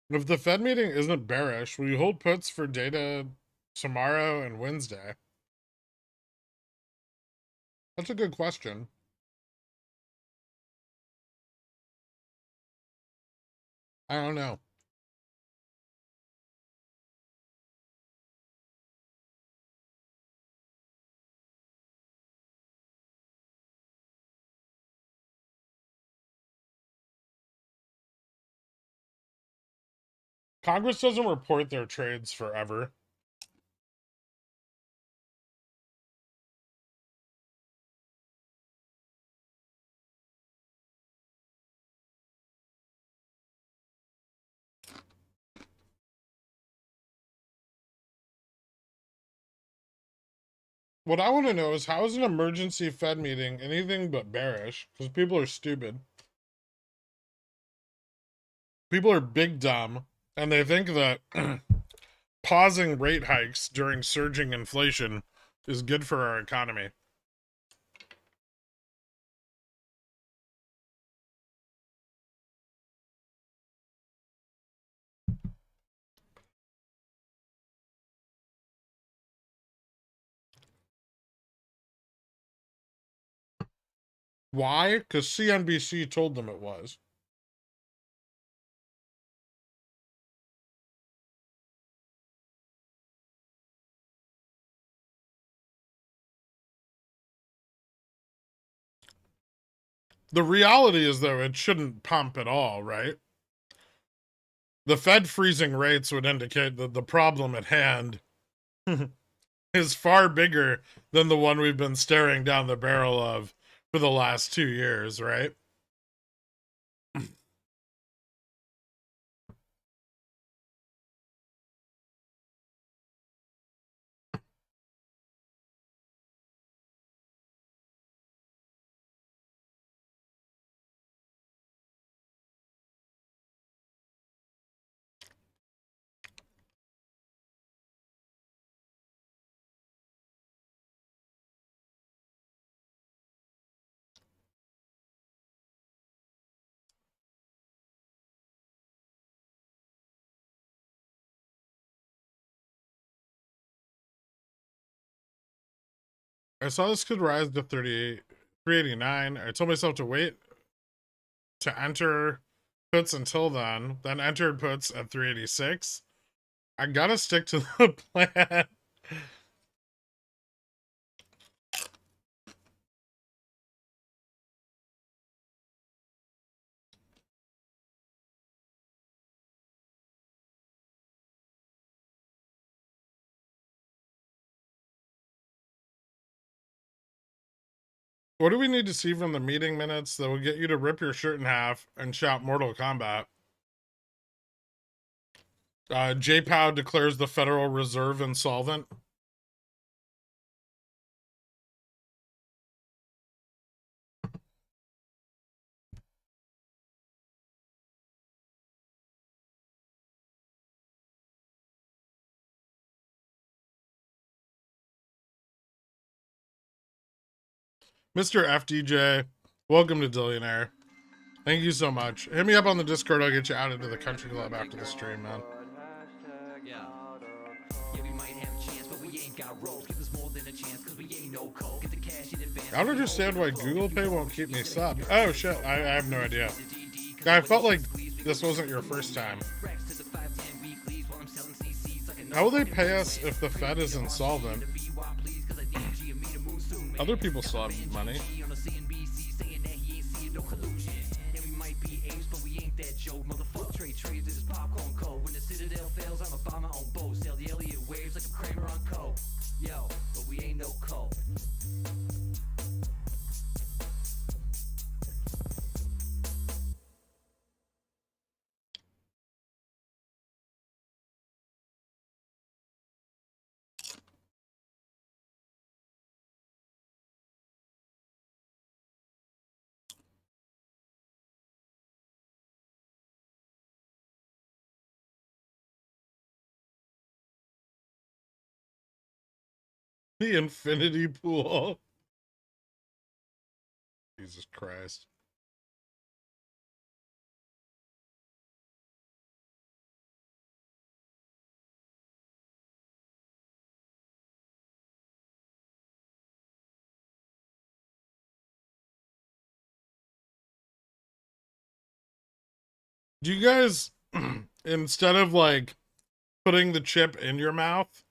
If the Fed meeting isn't bearish, will you hold puts for data tomorrow and Wednesday? That's a good question. I don't know. Congress doesn't report their trades forever. What I want to know is how is an emergency Fed meeting anything but bearish? Because people are stupid. People are big dumb, and they think that pausing rate hikes during surging inflation is good for our economy. Why? Because CNBC told them it was. The reality is, though, it shouldn't pump at all, right? The Fed freezing rates would indicate that the problem at hand is far bigger than the one we've been staring down the barrel of for the last 2 years, right? I saw this could rise to 389. I told myself to wait to enter puts until then entered puts at 386. I gotta stick to the plan. What do we need to see from the meeting minutes that will get you to rip your shirt in half and shout Mortal Kombat? J-Pow declares the Federal Reserve insolvent. Mr. FDJ, welcome to Dillionaire. Thank you so much. Hit me up on the Discord. I'll get you out into the country club after the stream, man. Yeah. Yeah, we might have a chance, but we ain't got rolls. Give us more than a chance, cause we ain't no cold. Get the cash in advance. I don't understand why Google Pay won't keep me subbed. Oh shit, I have no idea. I felt like this wasn't your first time. How will they pay us if the Fed is insolvent? Other people still have money. Yo, but we ain't no cult. The infinity pool. Jesus Christ. Do you guys, instead of like putting the chip in your mouth,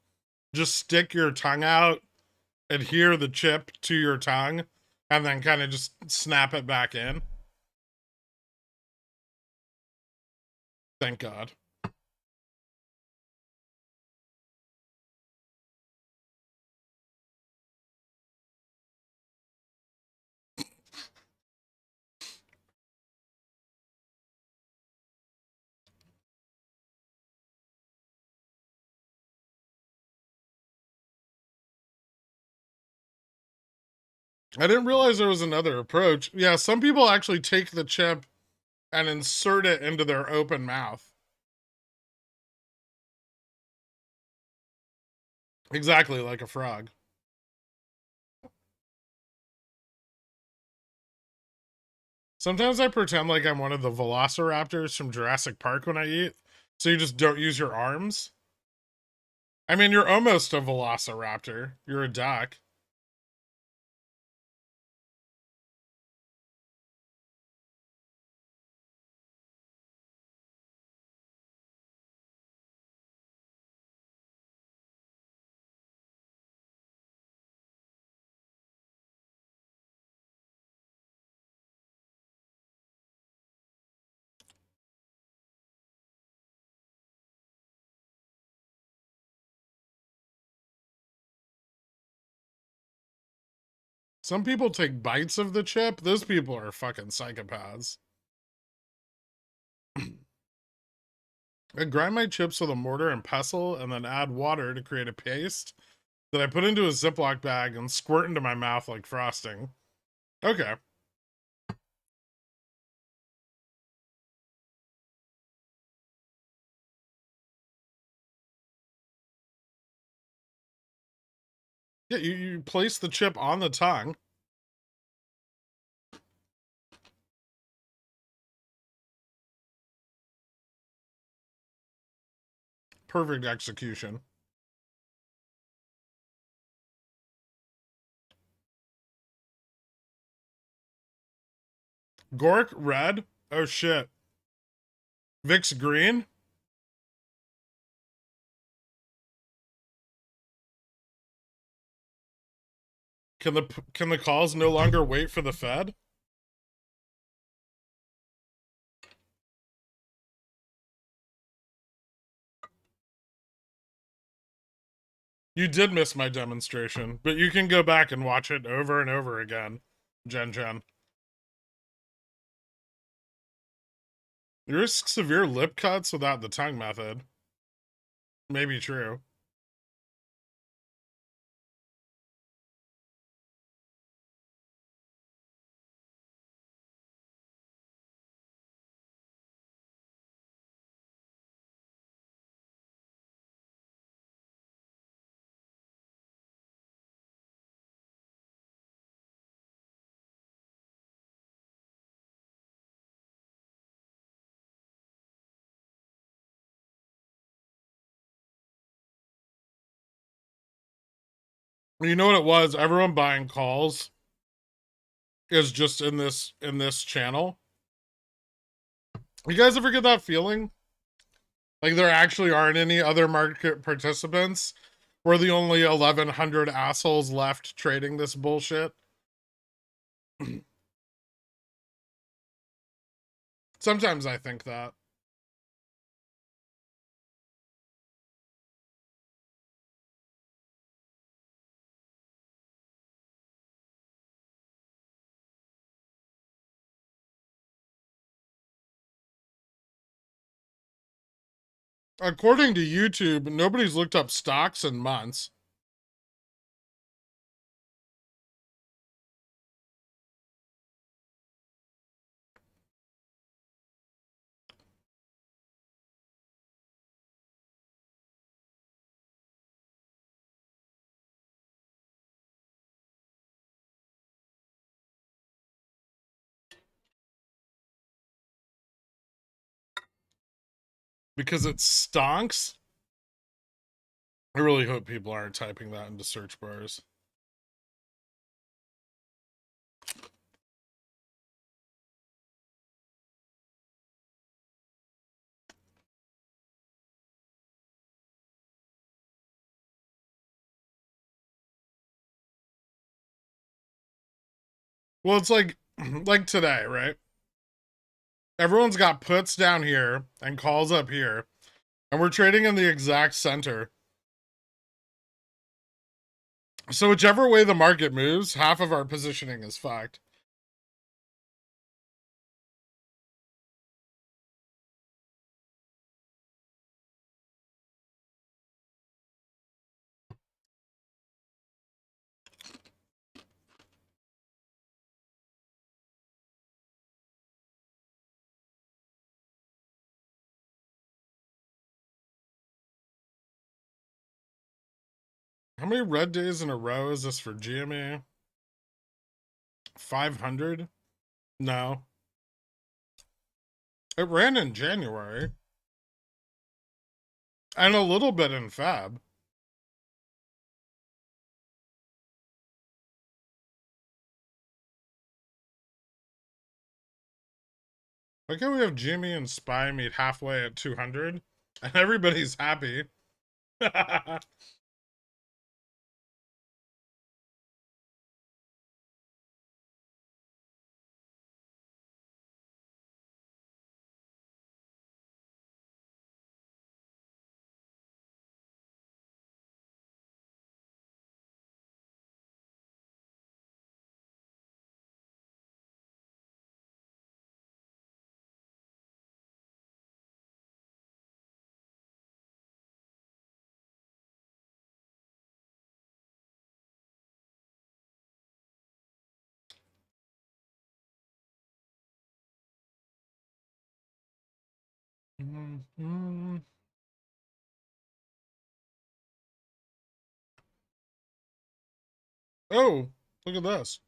just stick your tongue out, adhere the chip to your tongue, and then kind of just snap it back in? Thank God. I didn't realize there was another approach. Yeah, some people actually take the chip and insert it into their open mouth. Exactly like a frog. Sometimes I pretend like I'm one of the velociraptors from Jurassic Park when I eat, so you just don't use your arms. I mean, you're almost a velociraptor. You're a duck. Some people take bites of the chip. Those people are fucking psychopaths. I grind my chips with a mortar and pestle and then add water to create a paste that I put into a Ziploc bag and squirt into my mouth like frosting. Okay. Yeah, you place the chip on the tongue. Perfect execution. Gork red? Oh shit. Vix green? Can the calls no longer wait for the Fed? You did miss my demonstration, but you can go back and watch it over and over again, Jen. You risk severe lip cuts without the tongue method. Maybe true. You know what it was? Everyone buying calls is just in this channel. You guys ever get that feeling? Like there actually aren't any other market participants. We're the only 1,100 assholes left trading this bullshit. Sometimes I think that. According to YouTube, nobody's looked up stocks in months. Because it stonks. I really hope people aren't typing that into search bars. Well, it's like today, right? Everyone's got puts down here and calls up here, and we're trading in the exact center. So whichever way the market moves, half of our positioning is fucked. How many red days in a row is this for GME? 500? No. It ran in January. And a little bit in Feb. Why can't we have Jimmy and Spy meet halfway at 200? And everybody's happy. Oh, look at this.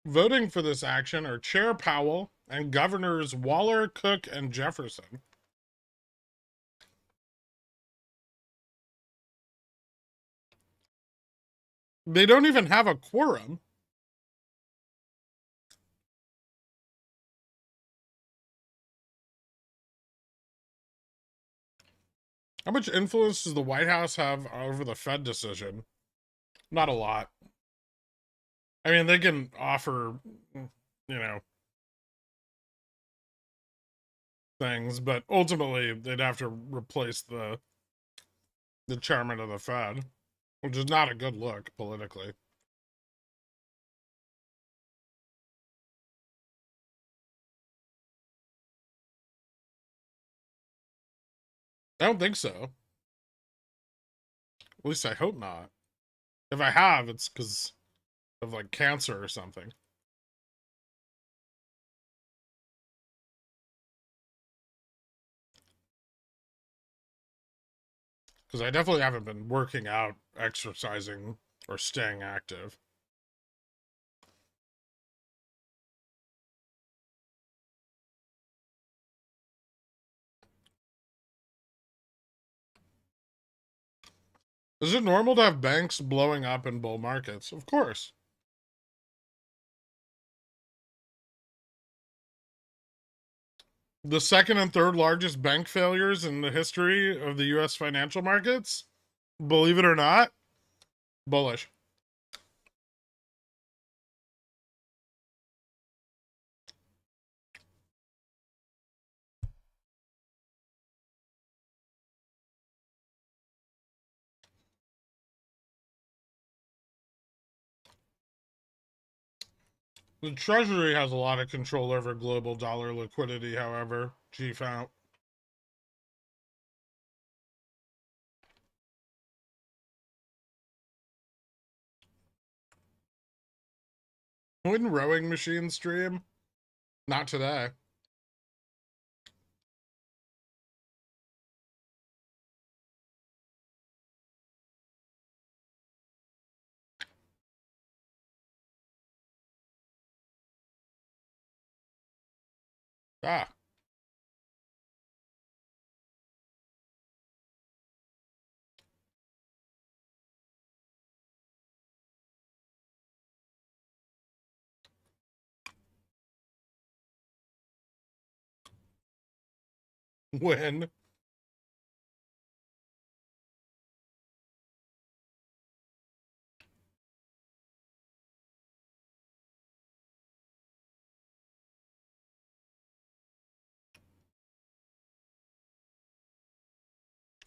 Voting for this action are Chair Powell and Governors Waller, Cook, and Jefferson. They don't even have a quorum. How much influence does the White House have over the Fed decision? Not a lot. I mean, they can offer, things, but ultimately they'd have to replace the chairman of the Fed, which is not a good look politically. I don't think so. At least I hope not. If I have, it's because of like cancer or something. Because I definitely haven't been working out, exercising, or staying active. Is it normal to have banks blowing up in bull markets? Of course. The second and third largest bank failures in the history of the US financial markets, believe it or not, bullish. The Treasury has a lot of control over global dollar liquidity, however, chief out. Wouldn't rowing machine stream? Not today. Ah. When?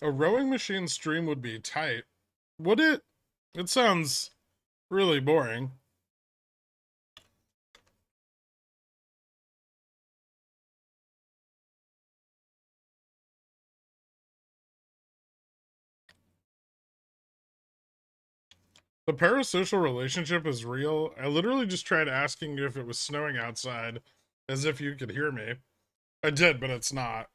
A rowing machine stream would be tight. Would it? It sounds really boring. The parasocial relationship is real. I literally just tried asking you if it was snowing outside, as if you could hear me. I did, but it's not.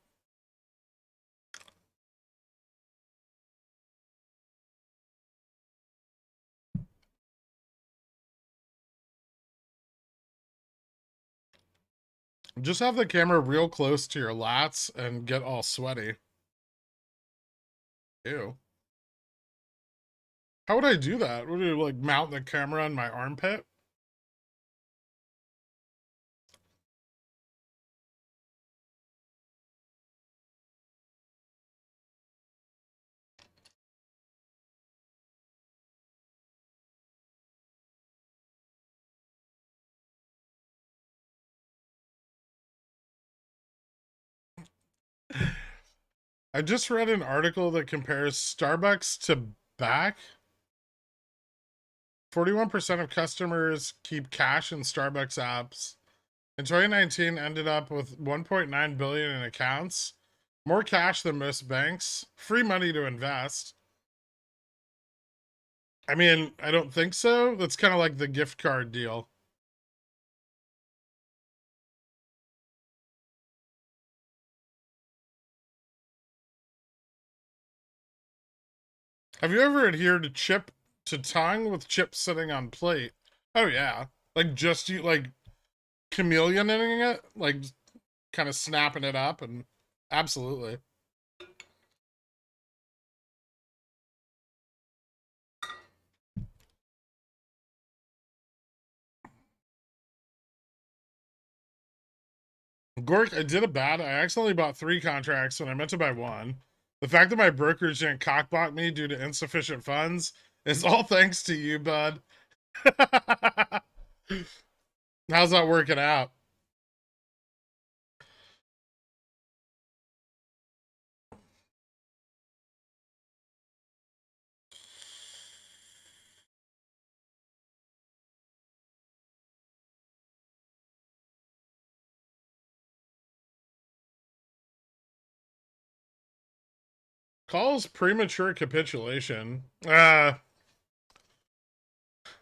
Just have the camera real close to your lats and get all sweaty. Ew. How would I do that? Would you, like, mount the camera on my armpit? I just read an article that compares Starbucks to back. 41% of customers keep cash in Starbucks apps. In 2019, ended up with 1.9 billion in accounts, more cash than most banks, free money to invest. I mean, I don't think so. That's kind of like the gift card deal. Have you ever adhered to chip to tongue with chips sitting on plate? Oh yeah, like just you like chameleoning it, like kind of snapping it up, and absolutely. Gork, I did a bad. I accidentally bought 3 contracts when I meant to buy 1. The fact that my brokerage didn't cockblock me due to insufficient funds is all thanks to you, bud. How's that working out? Calls premature capitulation.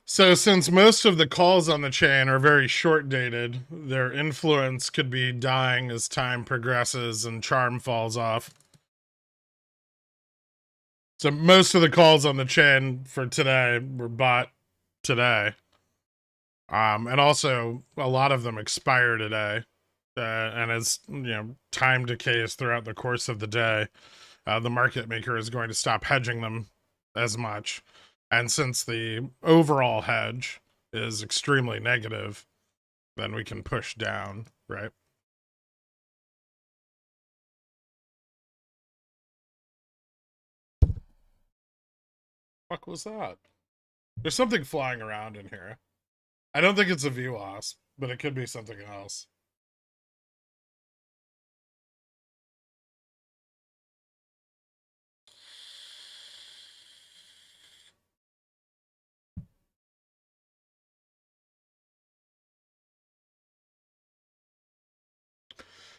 So since most of the calls on the chain are very short dated, their influence could be dying as time progresses and charm falls off. So most of the calls on the chain for today were bought today. And also a lot of them expire today. And as time decays throughout the course of the day, the market maker is going to stop hedging them as much. And since the overall hedge is extremely negative, then we can push down, right? Fuck was that? There's something flying around in here. I don't think it's a VWASP, but it could be something else.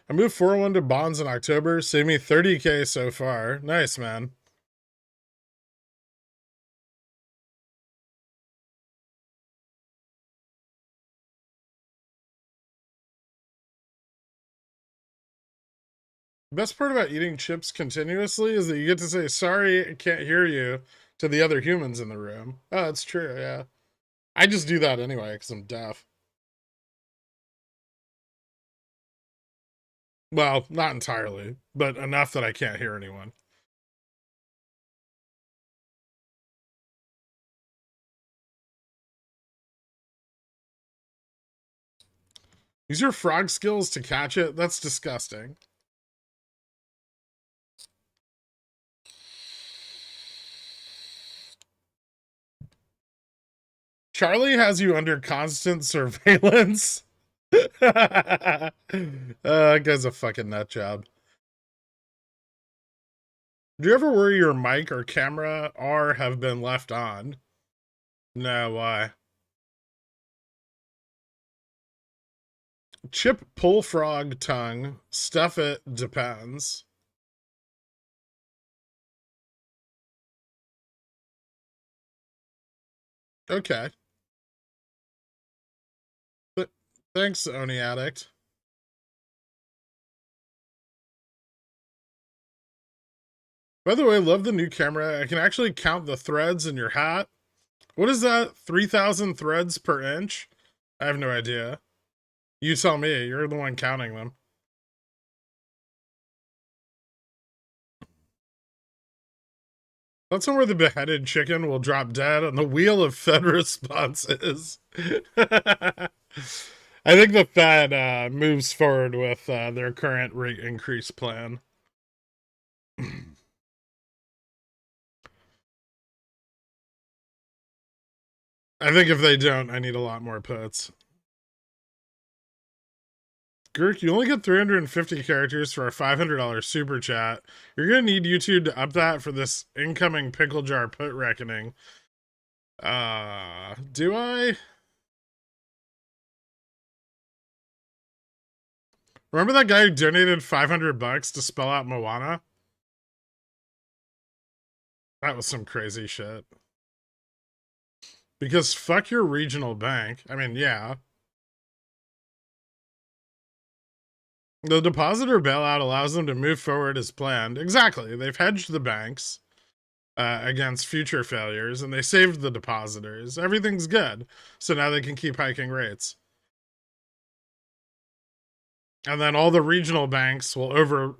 I moved 401 to bonds in October. Saved me 30K so far. Nice, man. The best part about eating chips continuously is that you get to say, sorry, I can't hear you, to the other humans in the room. Oh, that's true, yeah. I just do that anyway, because I'm deaf. Well, not entirely, but enough that I can't hear anyone. Use your frog skills to catch it? That's disgusting. Charlie has you under constant surveillance. That guy's a fucking nut job. Do you ever worry your mic or camera have been left on? No, why? Chip pull frog tongue. Stuff it depends. Okay. Thanks, Oni Addict. By the way, love the new camera. I can actually count the threads in your hat. What is that? 3,000 threads per inch? I have no idea. You tell me. You're the one counting them. That's where the beheaded chicken will drop dead on the wheel of Fed responses. I think the Fed moves forward with their current rate increase plan. I think if they don't, I need a lot more puts. Gherk, you only get 350 characters for a $500 super chat. You're going to need YouTube to up that for this incoming pickle jar put reckoning. Do I? Remember that guy who donated $500 to spell out Moana? That was some crazy shit. Because fuck your regional bank. I mean, yeah. The depositor bailout allows them to move forward as planned. Exactly. They've hedged the banks against future failures, and they saved the depositors. Everything's good. So now they can keep hiking rates. And then all the regional banks will over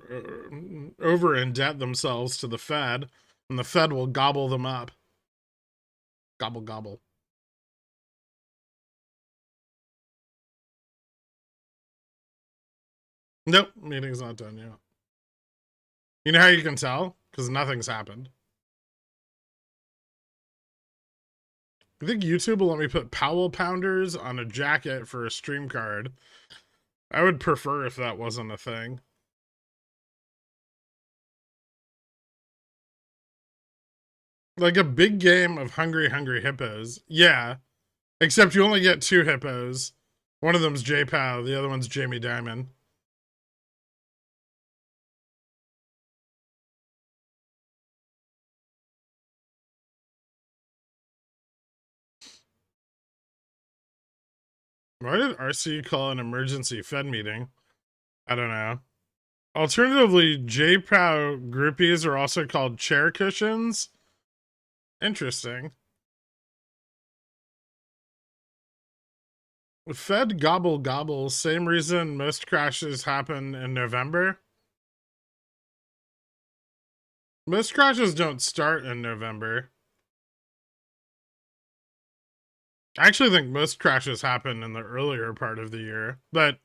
indebt themselves to the Fed, and the Fed will gobble them up. Gobble, gobble. Nope, meeting's not done yet. You know how you can tell? Because nothing's happened. I think YouTube will let me put Powell Pounders on a jacket for a stream card. I would prefer if that wasn't a thing. Like a big game of Hungry Hungry Hippos. Yeah. Except you only get 2 hippos. One of them's J-Pow, the other one's Jamie Dimon. Why did RC call an emergency Fed meeting? I don't know. Alternatively, J-Pow groupies are also called chair cushions. Interesting. Fed gobble gobble, same reason most crashes happen in November. Most crashes don't start in November. I actually think most crashes happen in the earlier part of the year, but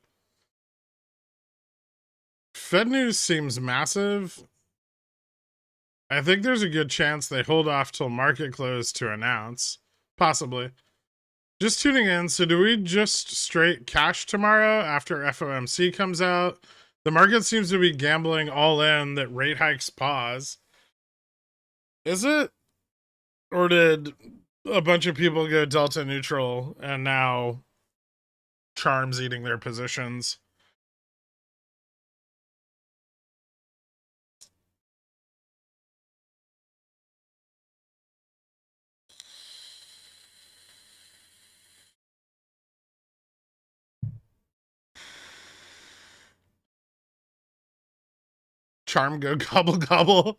Fed news seems massive. I think there's a good chance they hold off till market close to announce. Possibly. Just tuning in, so do we just straight cash tomorrow after FOMC comes out? The market seems to be gambling all in that rate hikes pause. Is it? Or did a bunch of people go delta neutral and now Charm's eating their positions? Charm go gobble gobble.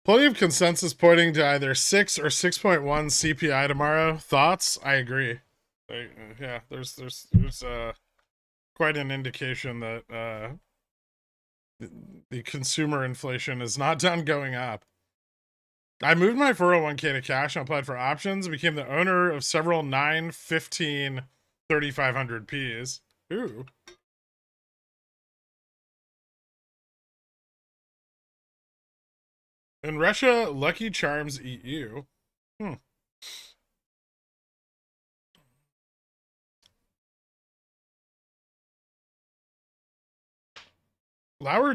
Plenty of consensus pointing to either 6 or 6.1 CPI tomorrow. Thoughts? I agree. Yeah, there's quite an indication that the consumer inflation is not done going up. I moved my 401k to cash and applied for options, became the owner of several 9, 15, 3500 Ps. Ooh. In Russia, Lucky Charms eat you. Lauer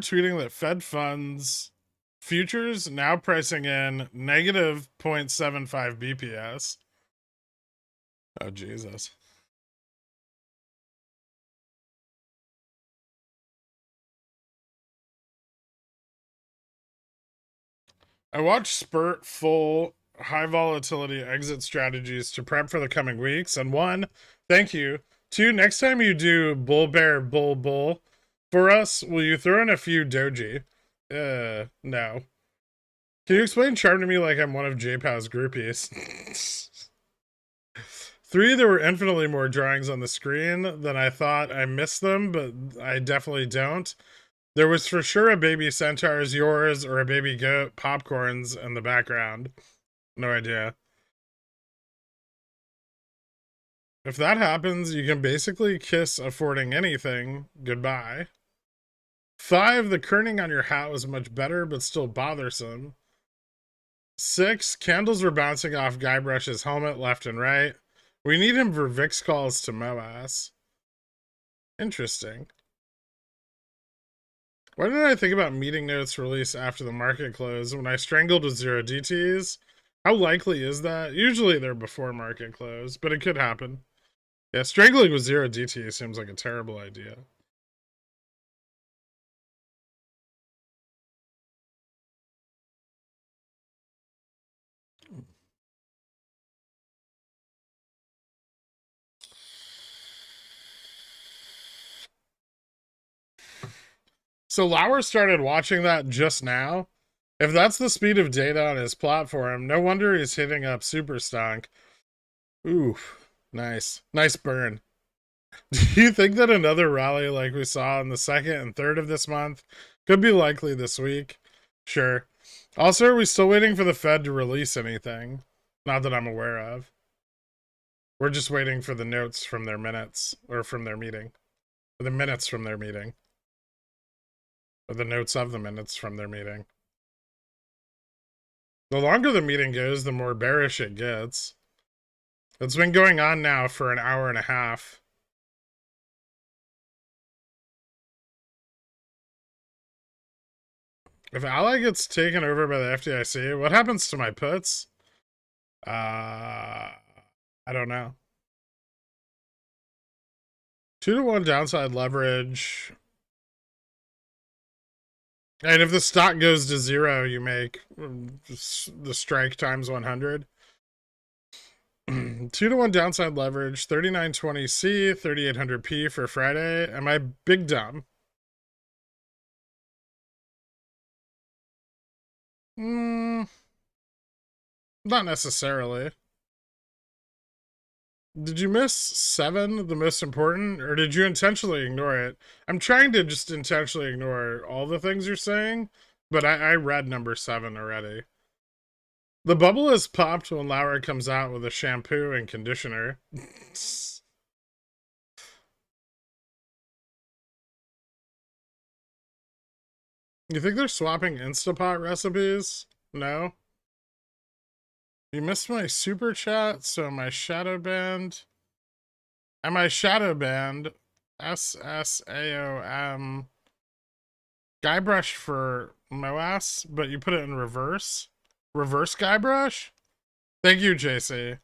tweeting that Fed funds futures now pricing in negative 0.75 BPS. Oh, Jesus. I watched Spurt full high volatility exit strategies to prep for the coming weeks. And 1, thank you. 2, next time you do bull bear bull bull for us, will you throw in a few doji? No. Can you explain Charm to me like I'm one of JPow's groupies? 3, there were infinitely more drawings on the screen than I thought. I missed them, but I definitely don't. There was for sure a baby centaur's yours or a baby goat popcorns in the background. No idea. If that happens, you can basically kiss affording anything goodbye. 5, the kerning on your hat was much better, but still bothersome. 6, candles were bouncing off Guybrush's helmet left and right. We need him for VIX calls to MOASS. Interesting. Why didn't I think about meeting notes release after the market close when I strangled with 0 DTs? How likely is that? Usually they're before market close, but it could happen. Yeah, strangling with 0 DT seems like a terrible idea. So Lauer started watching that just now. If that's the speed of data on his platform, no wonder he's hitting up Super Stonk. Ooh, nice. Nice burn. Do you think that another rally like we saw in the 2nd and 3rd of this month could be likely this week? Sure. Also, are we still waiting for the Fed to release anything? Not that I'm aware of. We're just waiting for the notes from their minutes, or from their meeting. Or the minutes from their meeting. Or the notes of the minutes from their meeting. The longer the meeting goes, the more bearish it gets. It's been going on now for an hour and a half. If Ally gets taken over by the FDIC, what happens to my puts? I don't know. 2-to-1 downside leverage. And if the stock goes to 0, you make the strike times 100. 2-to-1 downside leverage, 3920C, 3800P for Friday. Am I big dumb? Not necessarily. Did you miss 7, the most important, or did you intentionally ignore it? I'm trying to just intentionally ignore all the things you're saying, but I read number 7 already. The bubble is popped when Laura comes out with a shampoo and conditioner. You think they're swapping Instapot recipes? No? You missed my super chat, so my shadow band. And my shadow band, SSAOM, Guybrush for MOASS, but you put it in reverse. Reverse Guybrush? Thank you, JC.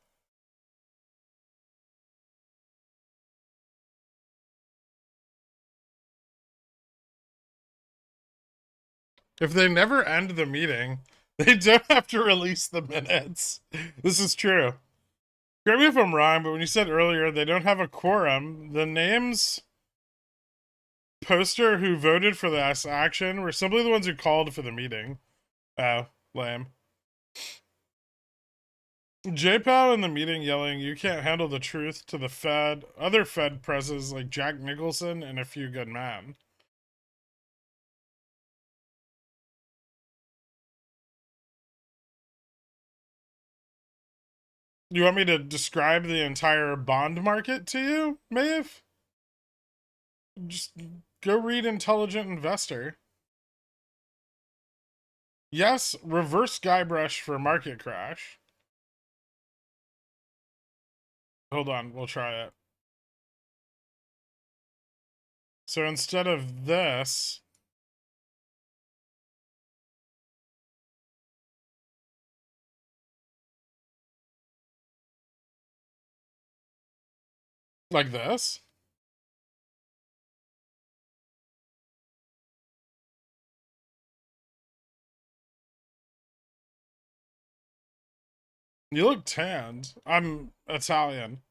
If they never end the meeting, they don't have to release the minutes. This is true. Correct me if I'm wrong, but when you said earlier they don't have a quorum, the names poster who voted for this action were simply the ones who called for the meeting. Oh, lame. J-Pow in the meeting yelling, "You can't handle the truth" to the Fed, other Fed presses like Jack Nicholson and A Few Good Men. You want me to describe the entire bond market to you, Maeve? Just go read Intelligent Investor. Yes, reverse Guybrush for market crash. Hold on, we'll try it. So instead of this, like this. You look tanned. I'm Italian.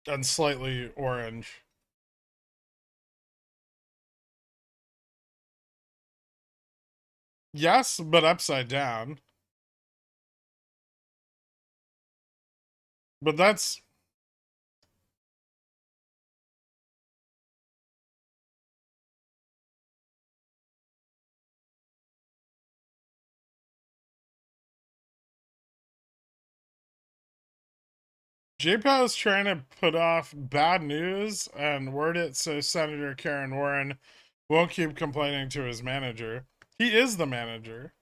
And slightly orange. Yes, but upside down. But that's... JPOW is trying to put off bad news and word it so Senator Karen Warren won't keep complaining to his manager. He is the manager.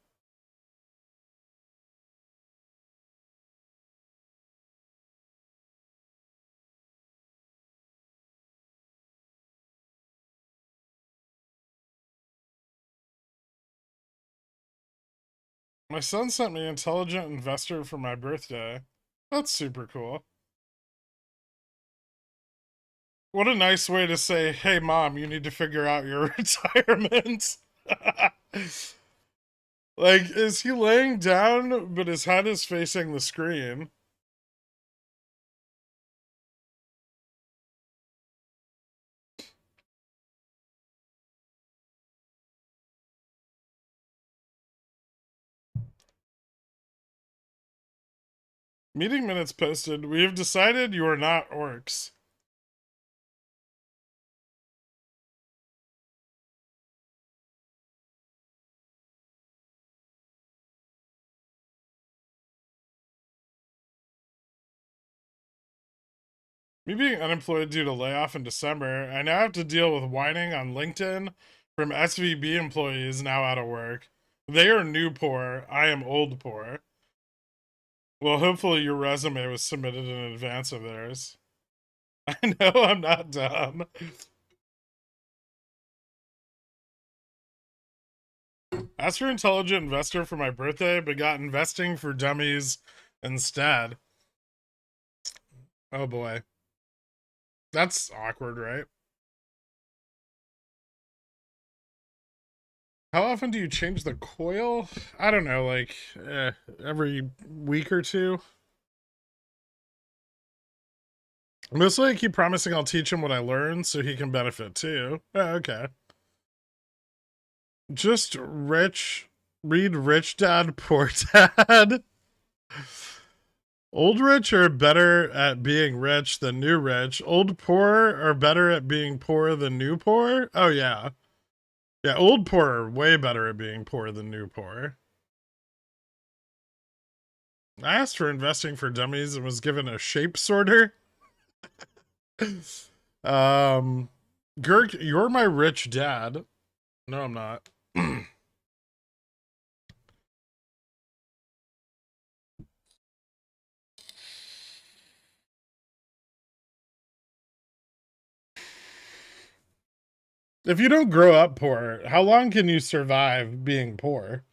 My son sent me Intelligent Investor for my birthday. That's super cool. What a nice way to say, "Hey mom, you need to figure out your retirement." Like, is he laying down, but his head is facing the screen? Meeting minutes posted. We have decided you are not orcs. Me being unemployed due to layoff in December, I now have to deal with whining on LinkedIn from SVB employees now out of work. They are new poor. I am old poor. Well, hopefully your resume was submitted in advance of theirs. I know I'm not dumb. Asked for Intelligent Investor for my birthday, but got Investing for Dummies instead. Oh boy. That's awkward, right? How often do you change the coil? I don't know, like every week or two. Mostly I keep promising I'll teach him what I learned so he can benefit too. Oh, okay. Just read Rich Dad, Poor Dad. Old rich are better at being rich than new rich. Old poor are better at being poor than new poor. Oh, yeah. Yeah, old poor are way better at being poor than new poor. I asked for investing for dummies and was given a shape sorter. Gherk, you're my rich dad. No, I'm not. If you don't grow up poor, how long can you survive being poor?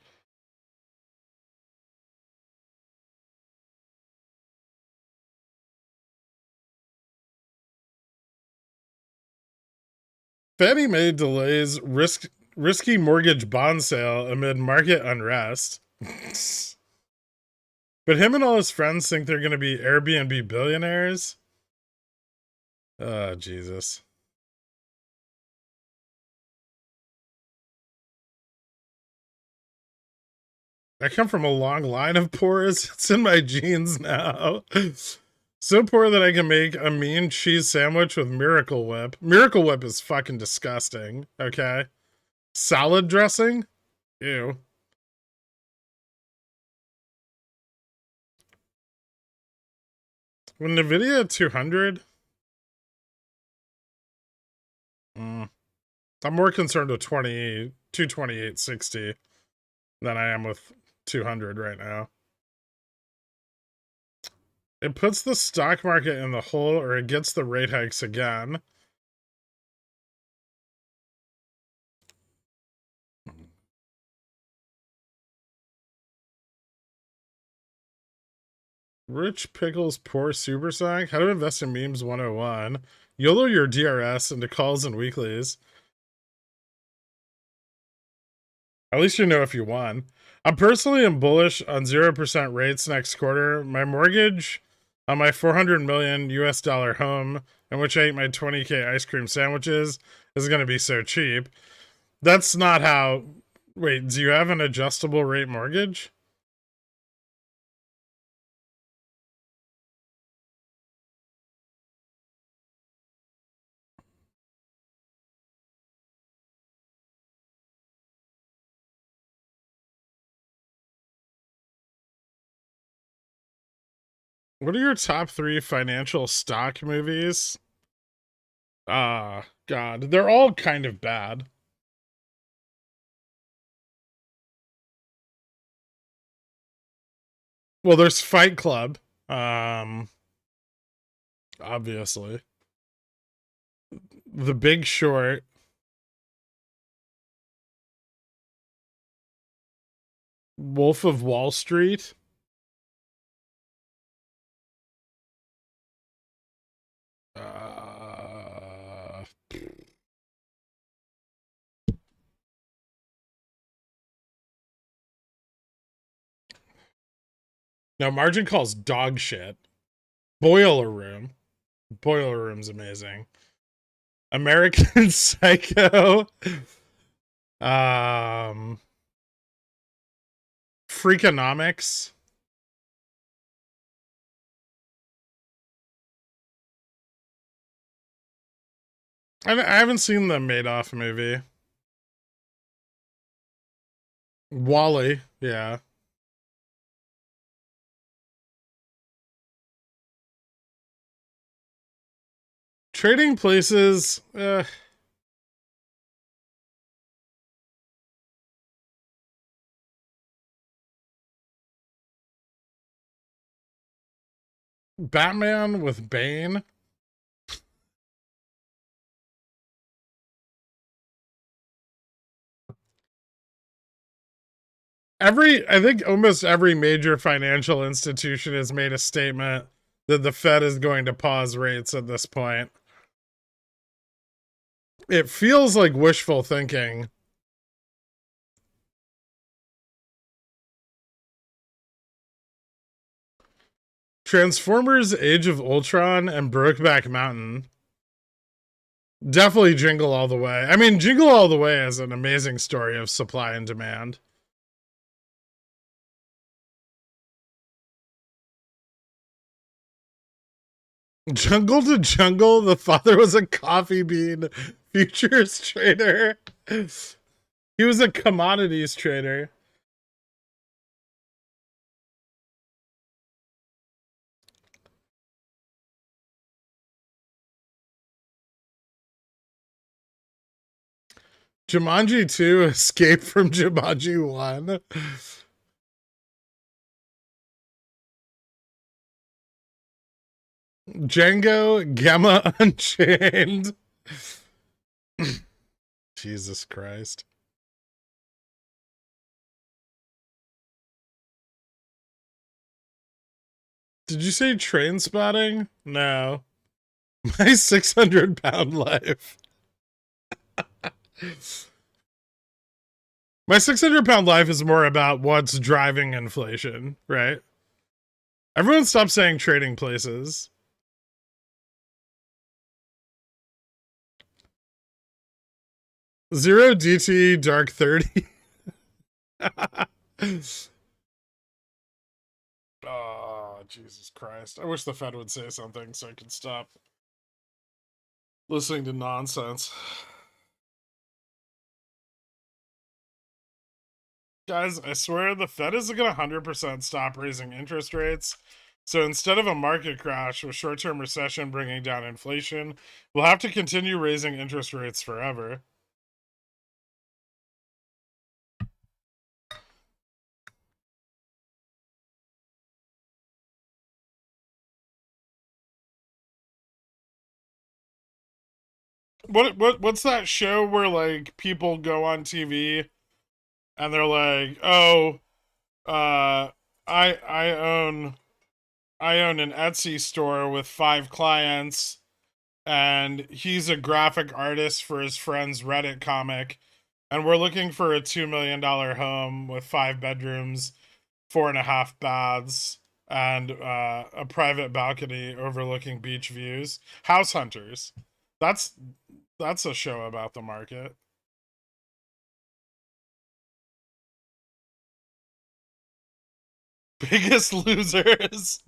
Fannie Mae delays risky mortgage bond sale amid market unrest. But him and all his friends think they're going to be Airbnb billionaires. Oh, Jesus. I come from a long line of poors. It's in my genes now. So poor that I can make a mean cheese sandwich with Miracle Whip. Miracle Whip is fucking disgusting. Okay. Salad dressing? Ew. When Nvidia at 200, I'm more concerned with 228.60 than I am with 200 right now. It puts the stock market in the hole or it gets the rate hikes again. Rich Pickles Poor Supersonic. How to invest in memes 101. YOLO your DRS into calls and weeklies. At least you know if you won. I'm personally bullish on 0% rates next quarter. My mortgage on my 400 million US dollar home, in which I eat my 20K ice cream sandwiches, is going to be so cheap. That's not how. Wait, do you have an adjustable rate mortgage? What are your top 3 financial stock movies? Ah, God. They're all kind of bad. Well, there's Fight Club. Obviously. The Big Short. Wolf of Wall Street. Now, Margin Call's dog shit. Boiler Room. Boiler Room's amazing. American Psycho. Freakonomics. I haven't seen the Madoff movie. Wally, yeah. Trading Places, Batman with Bane. I think almost every major financial institution has made a statement that the Fed is going to pause rates at this point. It feels like wishful thinking. Transformers Age of Ultron and Brokeback Mountain. Definitely Jingle All the Way. I mean, Jingle All the Way is an amazing story of supply and demand. Jungle to Jungle, the father was a coffee bean futures trader. He was a commodities trader. Jumanji 2 Escape from Jumanji 1. Django Gamma Unchained. Jesus Christ. Did you say train spotting? No. My 600-pound life. My 600-pound life is more about what's driving inflation, right? Everyone stop saying trading places. Zero DT Dark 30. Oh, Jesus Christ. I wish the Fed would say something so I could stop listening to nonsense. Guys, I swear the Fed isn't going to 100% stop raising interest rates. So instead of a market crash with short-term recession bringing down inflation, we'll have to continue raising interest rates forever. What's that show where like people go on TV and they're like, "Oh, I own an Etsy store with 5 clients and he's a graphic artist for his friend's Reddit comic and we're looking for a $2 million home with 5 bedrooms, 4.5 baths, and a private balcony overlooking beach views. House Hunters. That's a show about the market. Biggest Losers.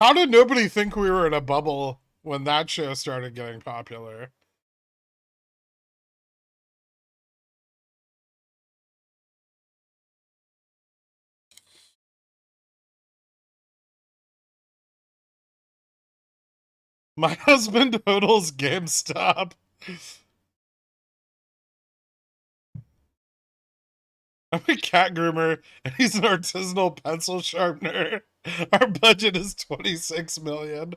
How did nobody think we were in a bubble when that show started getting popular? My husband hodls GameStop. I'm a cat groomer, and he's an artisanal pencil sharpener. Our budget is 26 million.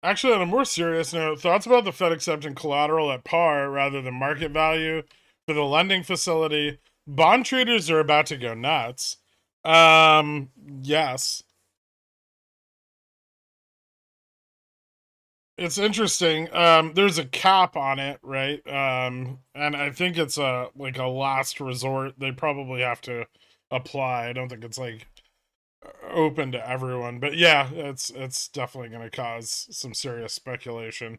Actually, on a more serious note, thoughts about the Fed accepting collateral at par rather than market value for the lending facility? Bond traders are about to go nuts. Yes. It's interesting. There's a cap on it, right? And I think it's a last resort. They probably have to apply. I don't think it's like open to everyone, but yeah, it's definitely going to cause some serious speculation.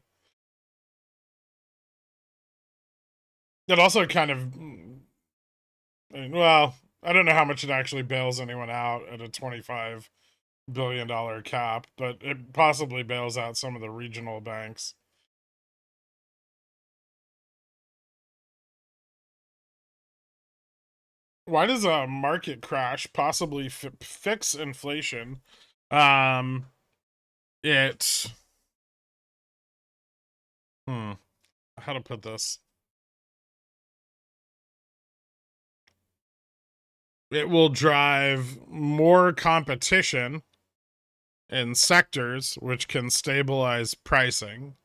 It also kind of, well, I don't know how much it actually bails anyone out at a $25 billion cap, but it possibly bails out some of the regional banks. Why does a market crash possibly fix inflation? Um, it, how to put this? It will drive more competition in sectors, which can stabilize pricing.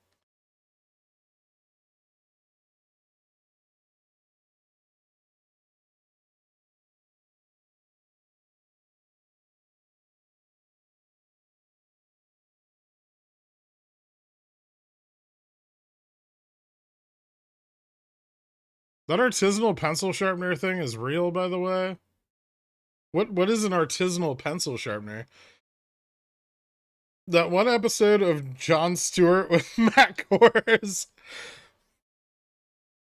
That artisanal pencil sharpener thing is real, by the way. What is an artisanal pencil sharpener? That one episode of Jon Stewart with Matt Kors.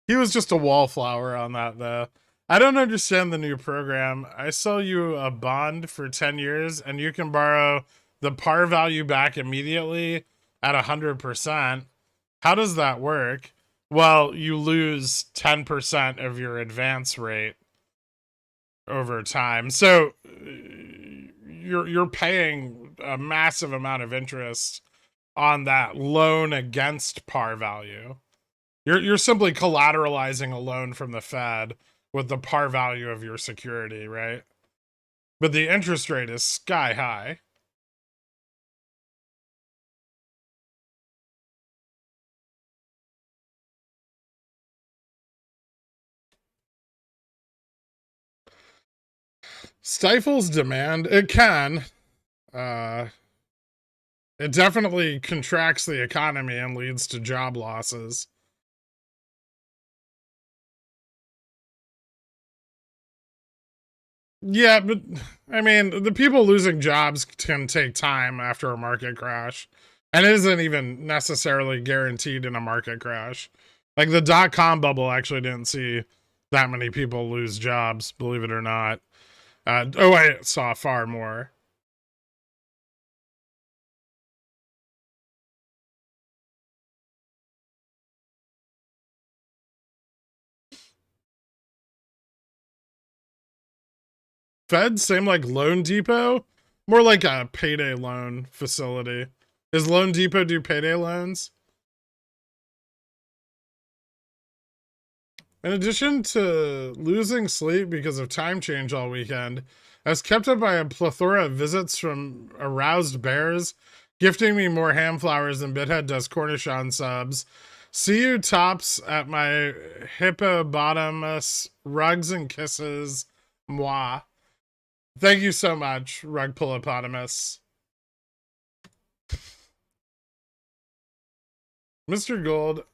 He was just a wallflower on that, though. I don't understand the new program. I sell you a bond for 10 years and you can borrow the par value back immediately at 100%. How does that work? Well, you lose 10% of your advance rate over time. So you're paying a massive amount of interest on that loan against par value. You're simply collateralizing a loan from the Fed with the par value of your security, right? But the interest rate is sky high. Stifles demand. It can. Uh, it definitely contracts the economy and leads to job losses. Yeah, but I mean, the people losing jobs can take time after a market crash, and it isn't even necessarily guaranteed in a market crash. Like the .com bubble actually didn't see that many people lose jobs, believe it or not. I saw far more. Fed, same like Loan Depot, more like a payday loan facility. Is Loan Depot do payday loans? In addition to losing sleep because of time change all weekend, I was kept up by a plethora of visits from aroused bears, gifting me more ham flowers than Bithead does Cornichon subs. See you tops at my hippopotamus rugs and kisses. Moi. Thank you so much, Rug Hippopotamus. Mr. Gold,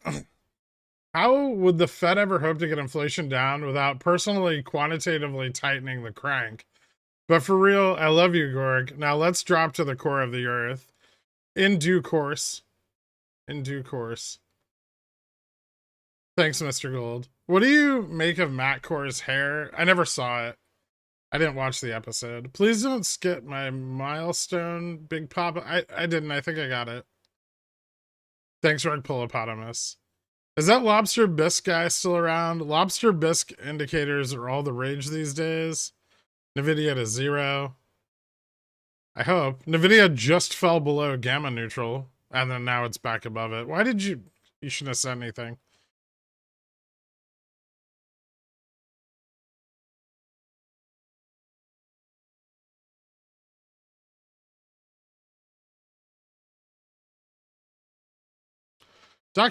how would the Fed ever hope to get inflation down without personally quantitatively tightening the crank? But for real, I love you, Gorg. Now let's drop to the core of the earth. In due course. In due course. Thanks, Mr. Gold. What do you make of Matt Core's hair? I never saw it. I didn't watch the episode. Please don't skip my milestone, Big Papa. I didn't. I think I got it. Thanks, Rug Hippopotamus. Is that lobster bisque guy still around? Lobster bisque indicators are all the rage these days. Nvidia to 0. I hope. Nvidia just fell below gamma neutral, and then now it's back above it. Why did you... You shouldn't have said anything.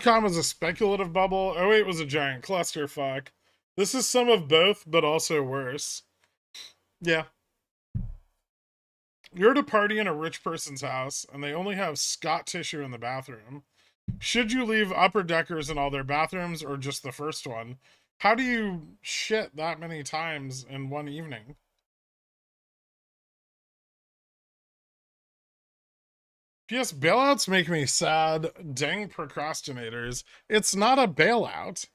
.com was a speculative bubble. 08 was a giant clusterfuck. This is some of both, but also worse. Yeah. You're at a party in a rich person's house, and they only have Scott tissue in the bathroom. Should you leave upper deckers in all their bathrooms, or just the first one? How do you shit that many times in one evening? P.S. Bailouts make me sad. Dang procrastinators. It's not a bailout.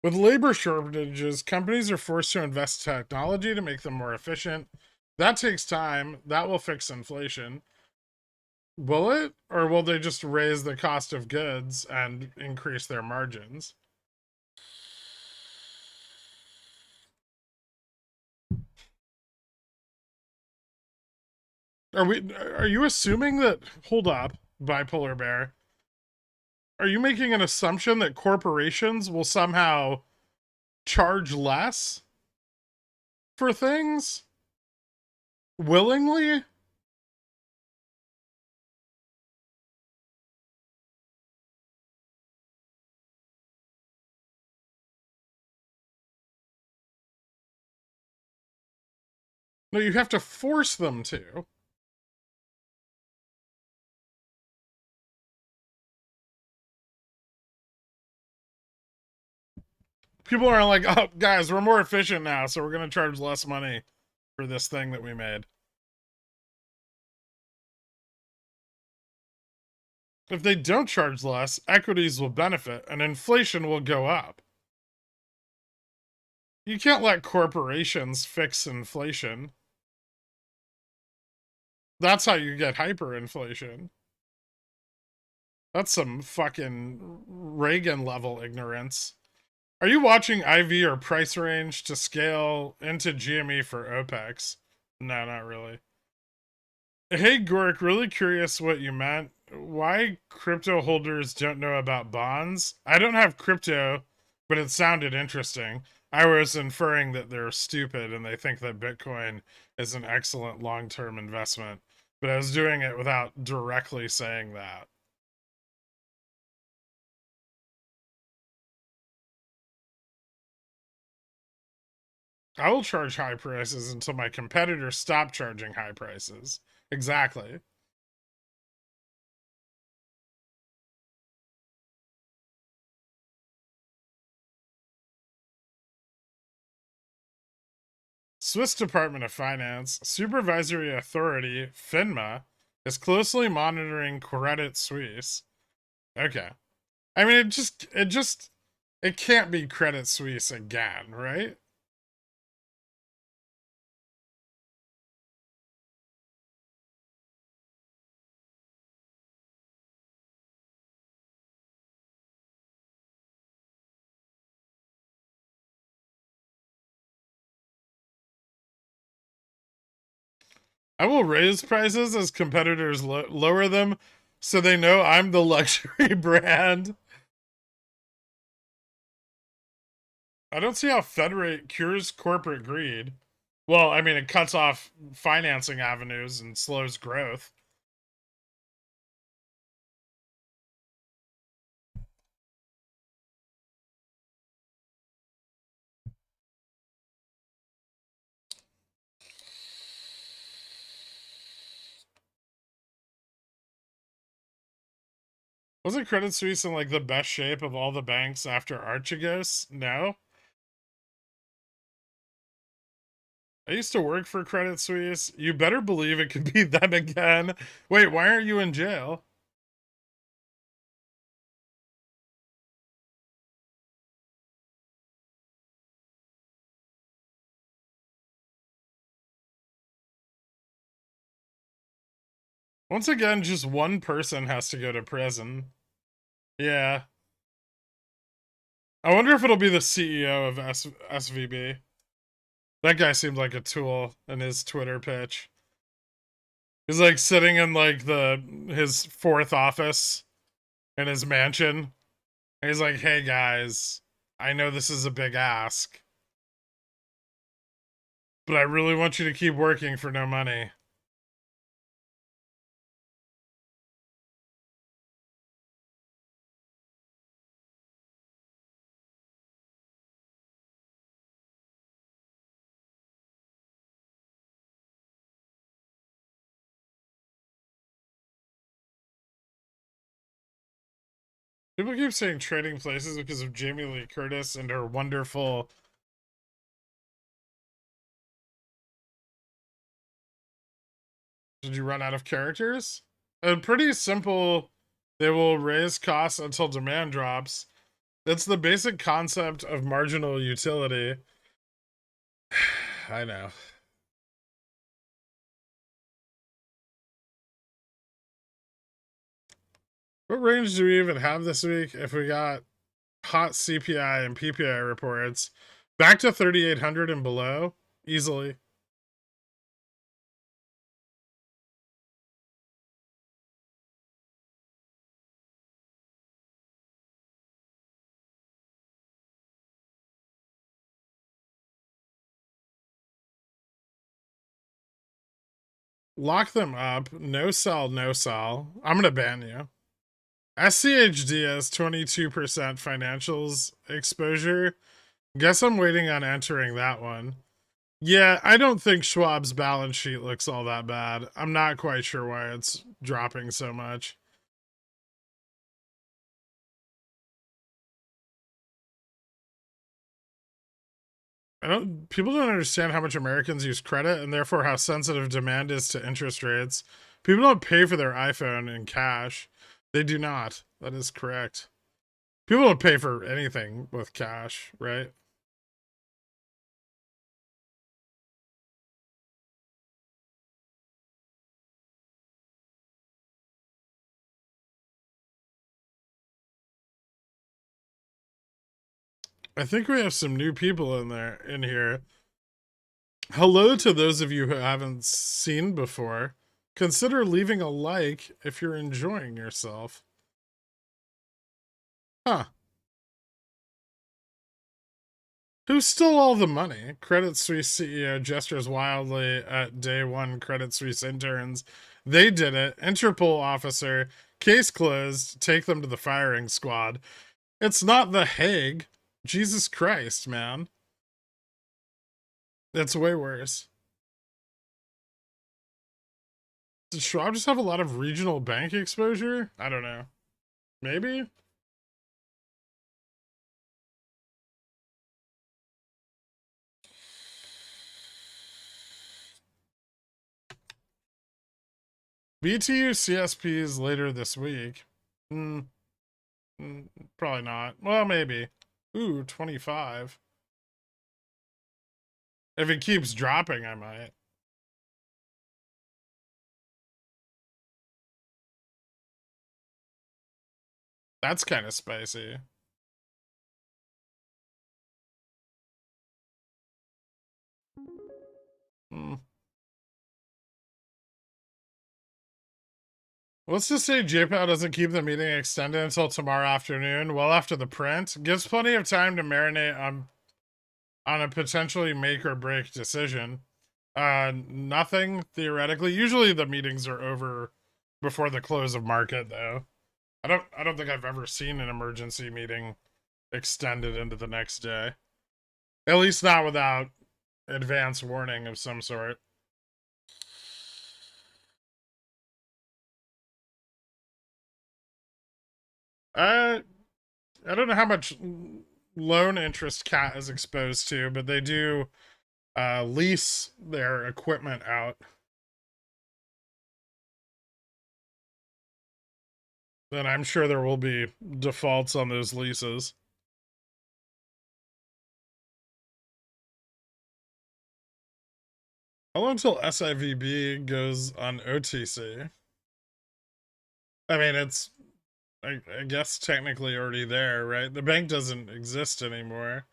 With labor shortages, companies are forced to invest in technology to make them more efficient. That takes time. That will fix inflation. Will it? Or will they just raise the cost of goods and increase their margins? Are you assuming that, hold up, bipolar bear, are you making an assumption that corporations will somehow charge less for things willingly? No, you have to force them to. People are like, oh, guys, we're more efficient now, so we're going to charge less money for this thing that we made. If they don't charge less, equities will benefit and inflation will go up. You can't let corporations fix inflation. That's how you get hyperinflation. That's some fucking Reagan level ignorance. Are you watching IV or price range to scale into GME for OPEX? No, not really. Hey, Gork, really curious what you meant. Why crypto holders don't know about bonds? I don't have crypto, but it sounded interesting. I was inferring that they're stupid and they think that Bitcoin is an excellent long term investment, but I was doing it without directly saying that. I will charge high prices until my competitors stop charging high prices. Exactly. Swiss Department of Finance, Supervisory Authority, FINMA, is closely monitoring Credit Suisse. Okay. I mean, it can't be Credit Suisse again, right? I will raise prices as competitors lower them so they know I'm the luxury brand. I don't see how Federate cures corporate greed. Well, I mean, it cuts off financing avenues and slows growth. Wasn't Credit Suisse in like the best shape of all the banks after Archegos? No. I used to work for Credit Suisse. You better believe it could be them again. Wait, why aren't you in jail? Once again, just one person has to go to prison. Yeah. I wonder if it'll be the CEO of SVB. That guy seemed like a tool in his Twitter pitch. He's like sitting in like his fourth office in his mansion. And he's like, "Hey guys, I know this is a big ask, but I really want you to keep working for no money." People keep saying trading places because of Jamie Lee Curtis and her wonderful. Did you run out of characters? Pretty simple. They will raise costs until demand drops. That's the basic concept of marginal utility. I know. What range do we even have this week if we got hot CPI and PPI reports? Back to 3,800 and below? Easily. Lock them up. No sell, no sell. I'm going to ban you. SCHD has 22% financials exposure. Guess I'm waiting on entering that one. Yeah, I don't think Schwab's balance sheet looks all that bad. I'm not quite sure why it's dropping so much. People don't understand how much Americans use credit and therefore how sensitive demand is to interest rates. People don't pay for their iPhone in cash. They do not. That is correct. People don't pay for anything with cash, right? I think we have some new people in here. Hello to those of you who haven't seen before. Consider leaving a like if you're enjoying yourself. Huh. Who stole all the money? Credit Suisse CEO gestures wildly at day one Credit Suisse interns. They did it. Interpol officer. Case closed. Take them to the firing squad. It's not The Hague. Jesus Christ, man. That's way worse. Did Schwab just have a lot of regional bank exposure? I don't know. Maybe? BTU CSPs later this week. Hmm. Probably not. Well, maybe. Ooh, 25. If it keeps dropping, I might. That's kind of spicy. Hmm. Let's just say JPOW doesn't keep the meeting extended until tomorrow afternoon, well after the print. Gives plenty of time to marinate on a potentially make or break decision. Nothing theoretically. Usually the meetings are over before the close of market, though. I don't think I've ever seen an emergency meeting extended into the next day. At least not without advance warning of some sort. I don't know how much loan interest Cat is exposed to, but they do lease their equipment out. Then I'm sure there will be defaults on those leases. How long until SIVB goes on OTC? I mean, it's, I guess, technically already there, right? The bank doesn't exist anymore.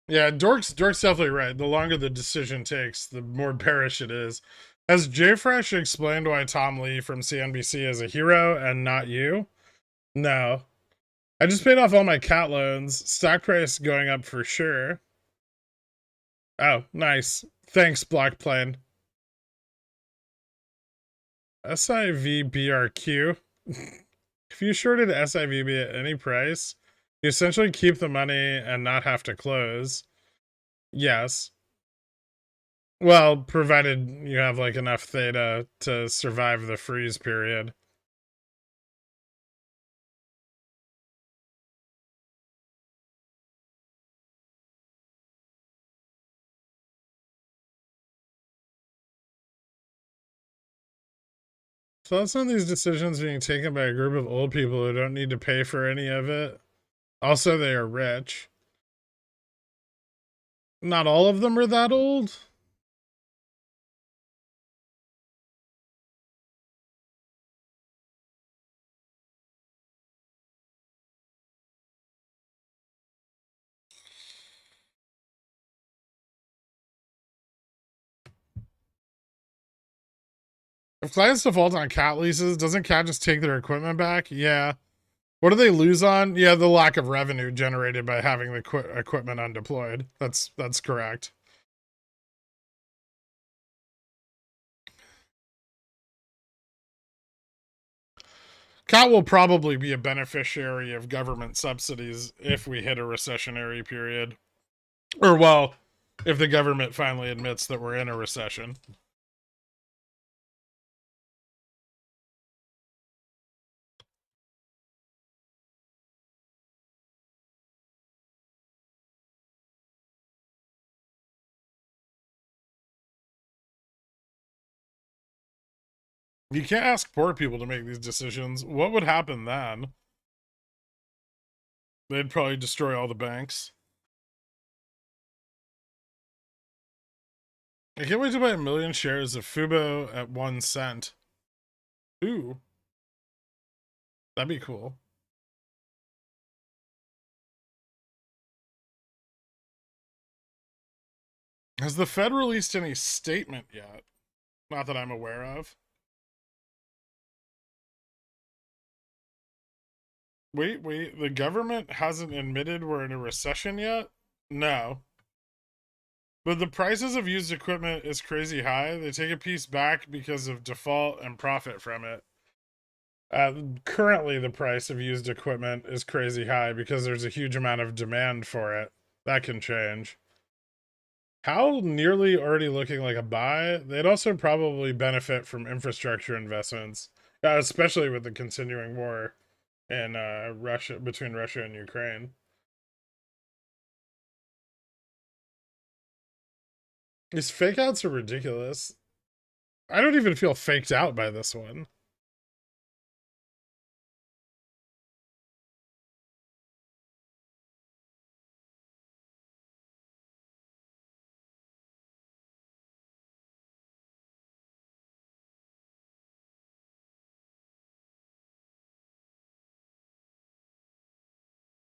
Yeah, Dork's definitely right. The longer the decision takes, the more bearish it is. Has JFresh explained why Tom Lee from CNBC is a hero and not you? No. I just paid off all my cat loans. Stock price going up for sure. Oh, nice. Thanks, Blockplane. SIVBRQ. If you shorted SIVB at any price, you essentially keep the money and not have to close. Yes. Well, provided you have like enough theta to survive the freeze period. Thoughts on these decisions being taken by a group of old people who don't need to pay for any of it? Also, they are rich. Not all of them are that old. If clients default on cat leases, doesn't cat just take their equipment back? Yeah. What do they lose on? Yeah, the lack of revenue generated by having the equipment undeployed. That's correct. Cat will probably be a beneficiary of government subsidies if we hit a recessionary period. Or, well, if the government finally admits that we're in a recession. You can't ask poor people to make these decisions. What would happen then? They'd probably destroy all the banks. I can't wait to buy 1 million shares of Fubo at 1 cent. Ooh. That'd be cool. Has the Fed released any statement yet? Not that I'm aware of. Wait, the government hasn't admitted we're in a recession yet? No. But the prices of used equipment is crazy high. They take a piece back because of default and profit from it. Currently, the price of used equipment is crazy high because there's a huge amount of demand for it. That can change. How nearly already looking like a buy? They'd also probably benefit from infrastructure investments, especially with the continuing war in Russia, between Russia and Ukraine. These fake outs are ridiculous. I don't even feel faked out by this one.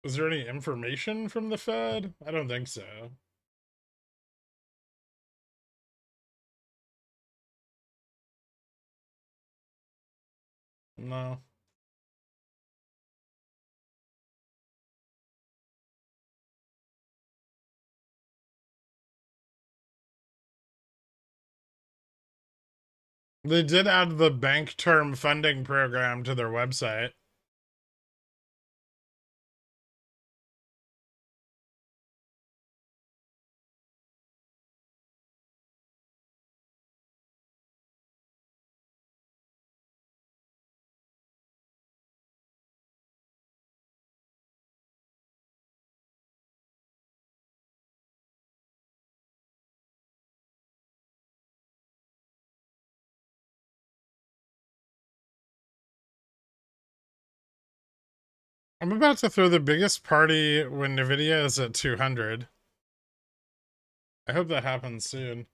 Is there any information from the Fed? I don't think so. No. They did add the bank term funding program to their website. I'm about to throw the biggest party when Nvidia is at 200. I hope that happens soon.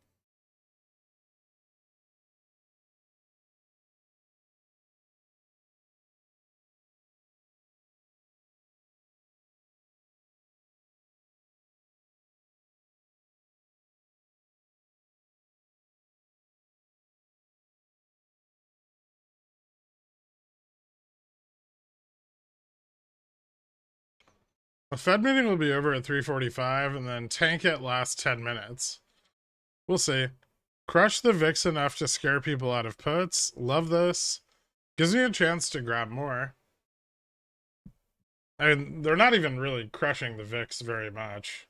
The Fed meeting will be over at 3:45 and then tank it last 10 minutes. We'll see. Crush the VIX enough to scare people out of puts. Love this. Gives me a chance to grab more. I mean, they're not even really crushing the VIX very much.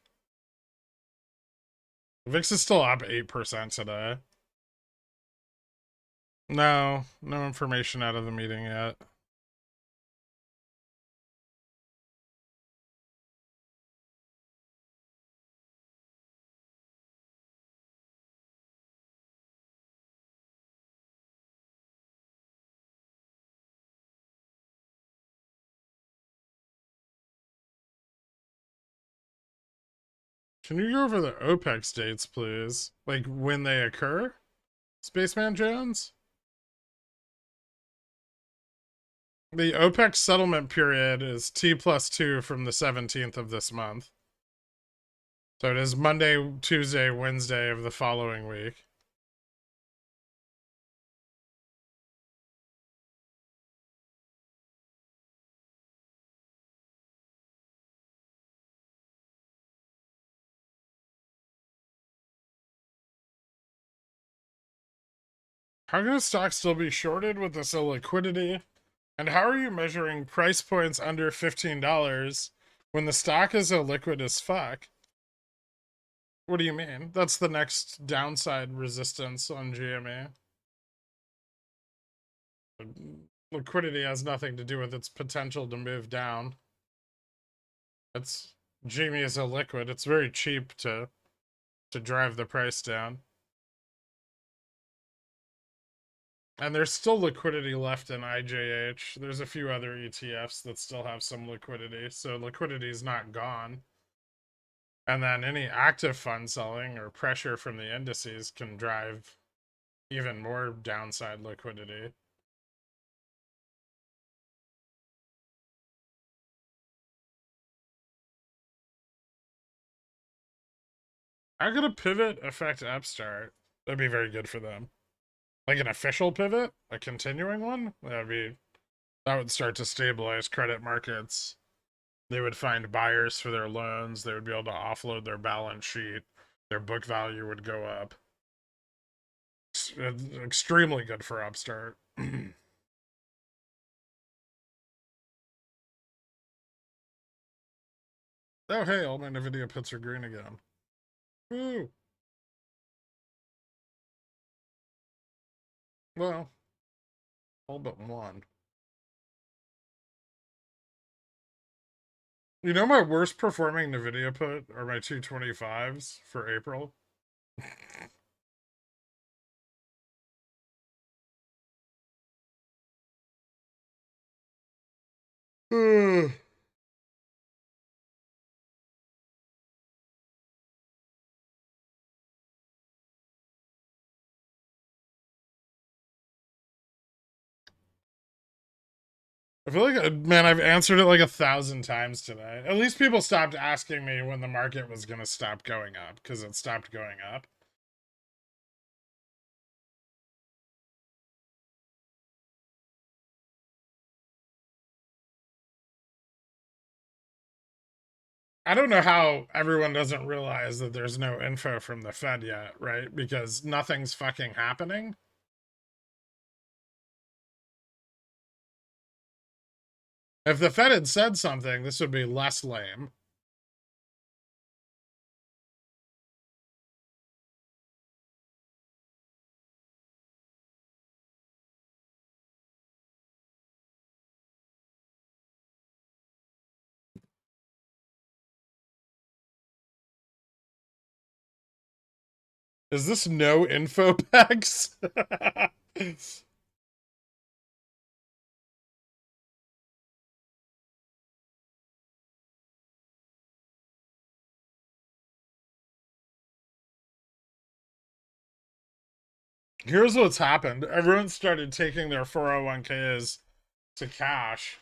The VIX is still up 8% today. No information out of the meeting yet. Can you go over the OPEC dates, please? Like when they occur? Spaceman Jones? The OPEC settlement period is T+2 from the 17th of this month. So it is Monday, Tuesday, Wednesday of the following week. How can a stock still be shorted with this illiquidity? And how are you measuring price points under $15 when the stock is illiquid as fuck? What do you mean? That's the next downside resistance on GME. Liquidity has nothing to do with its potential to move down. It's GME is illiquid. It's very cheap to drive the price down. And there's still liquidity left in IJH. There's a few other ETFs that still have some liquidity, so liquidity is not gone. And then any active fund selling or pressure from the indices can drive even more downside liquidity. How could a pivot affect Upstart? That'd be very good for them. Like an official pivot, a continuing one. That would start to stabilize credit markets. They would find buyers for their loans. They would be able to offload their balance sheet. Their book value would go up. It's extremely good for Upstart. Oh, hey, all my Nvidia puts are green again. Woo! Well, all but one. You know, my worst performing Nvidia put are my 225s for April. I feel like, man, I've answered it like 1,000 times today. At least people stopped asking me when the market was going to stop going up, because it stopped going up. I don't know how everyone doesn't realize that there's no info from the Fed yet, right? Because nothing's fucking happening. If the Fed had said something, this would be less lame. Is this no info packs? Here's what's happened. Everyone started taking their 401ks to cash.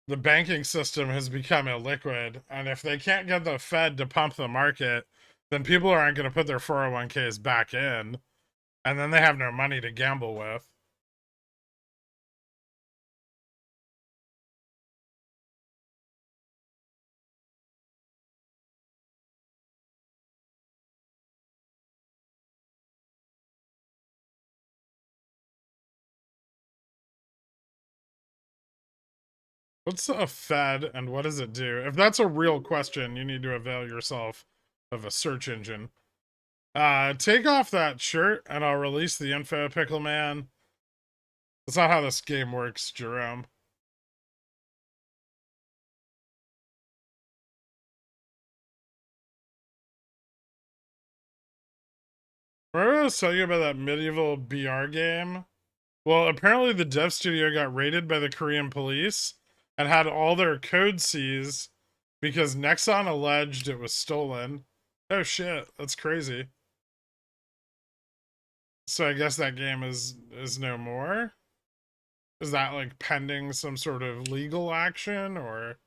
The banking system has become illiquid, and if they can't get the Fed to pump the market, then people aren't going to put their 401ks back in, and then they have no money to gamble with. What's a Fed and what does it do? If that's a real question, you need to avail yourself of a search engine. Take off that shirt and I'll release the info, Pickle Man. That's not how this game works, Jerome. Remember I was telling you about that medieval BR game? Well, apparently the dev studio got raided by the Korean police and had all their code seized because Nexon alleged it was stolen. Oh shit, that's crazy. So I guess that game is no more? Is that like pending some sort of legal action or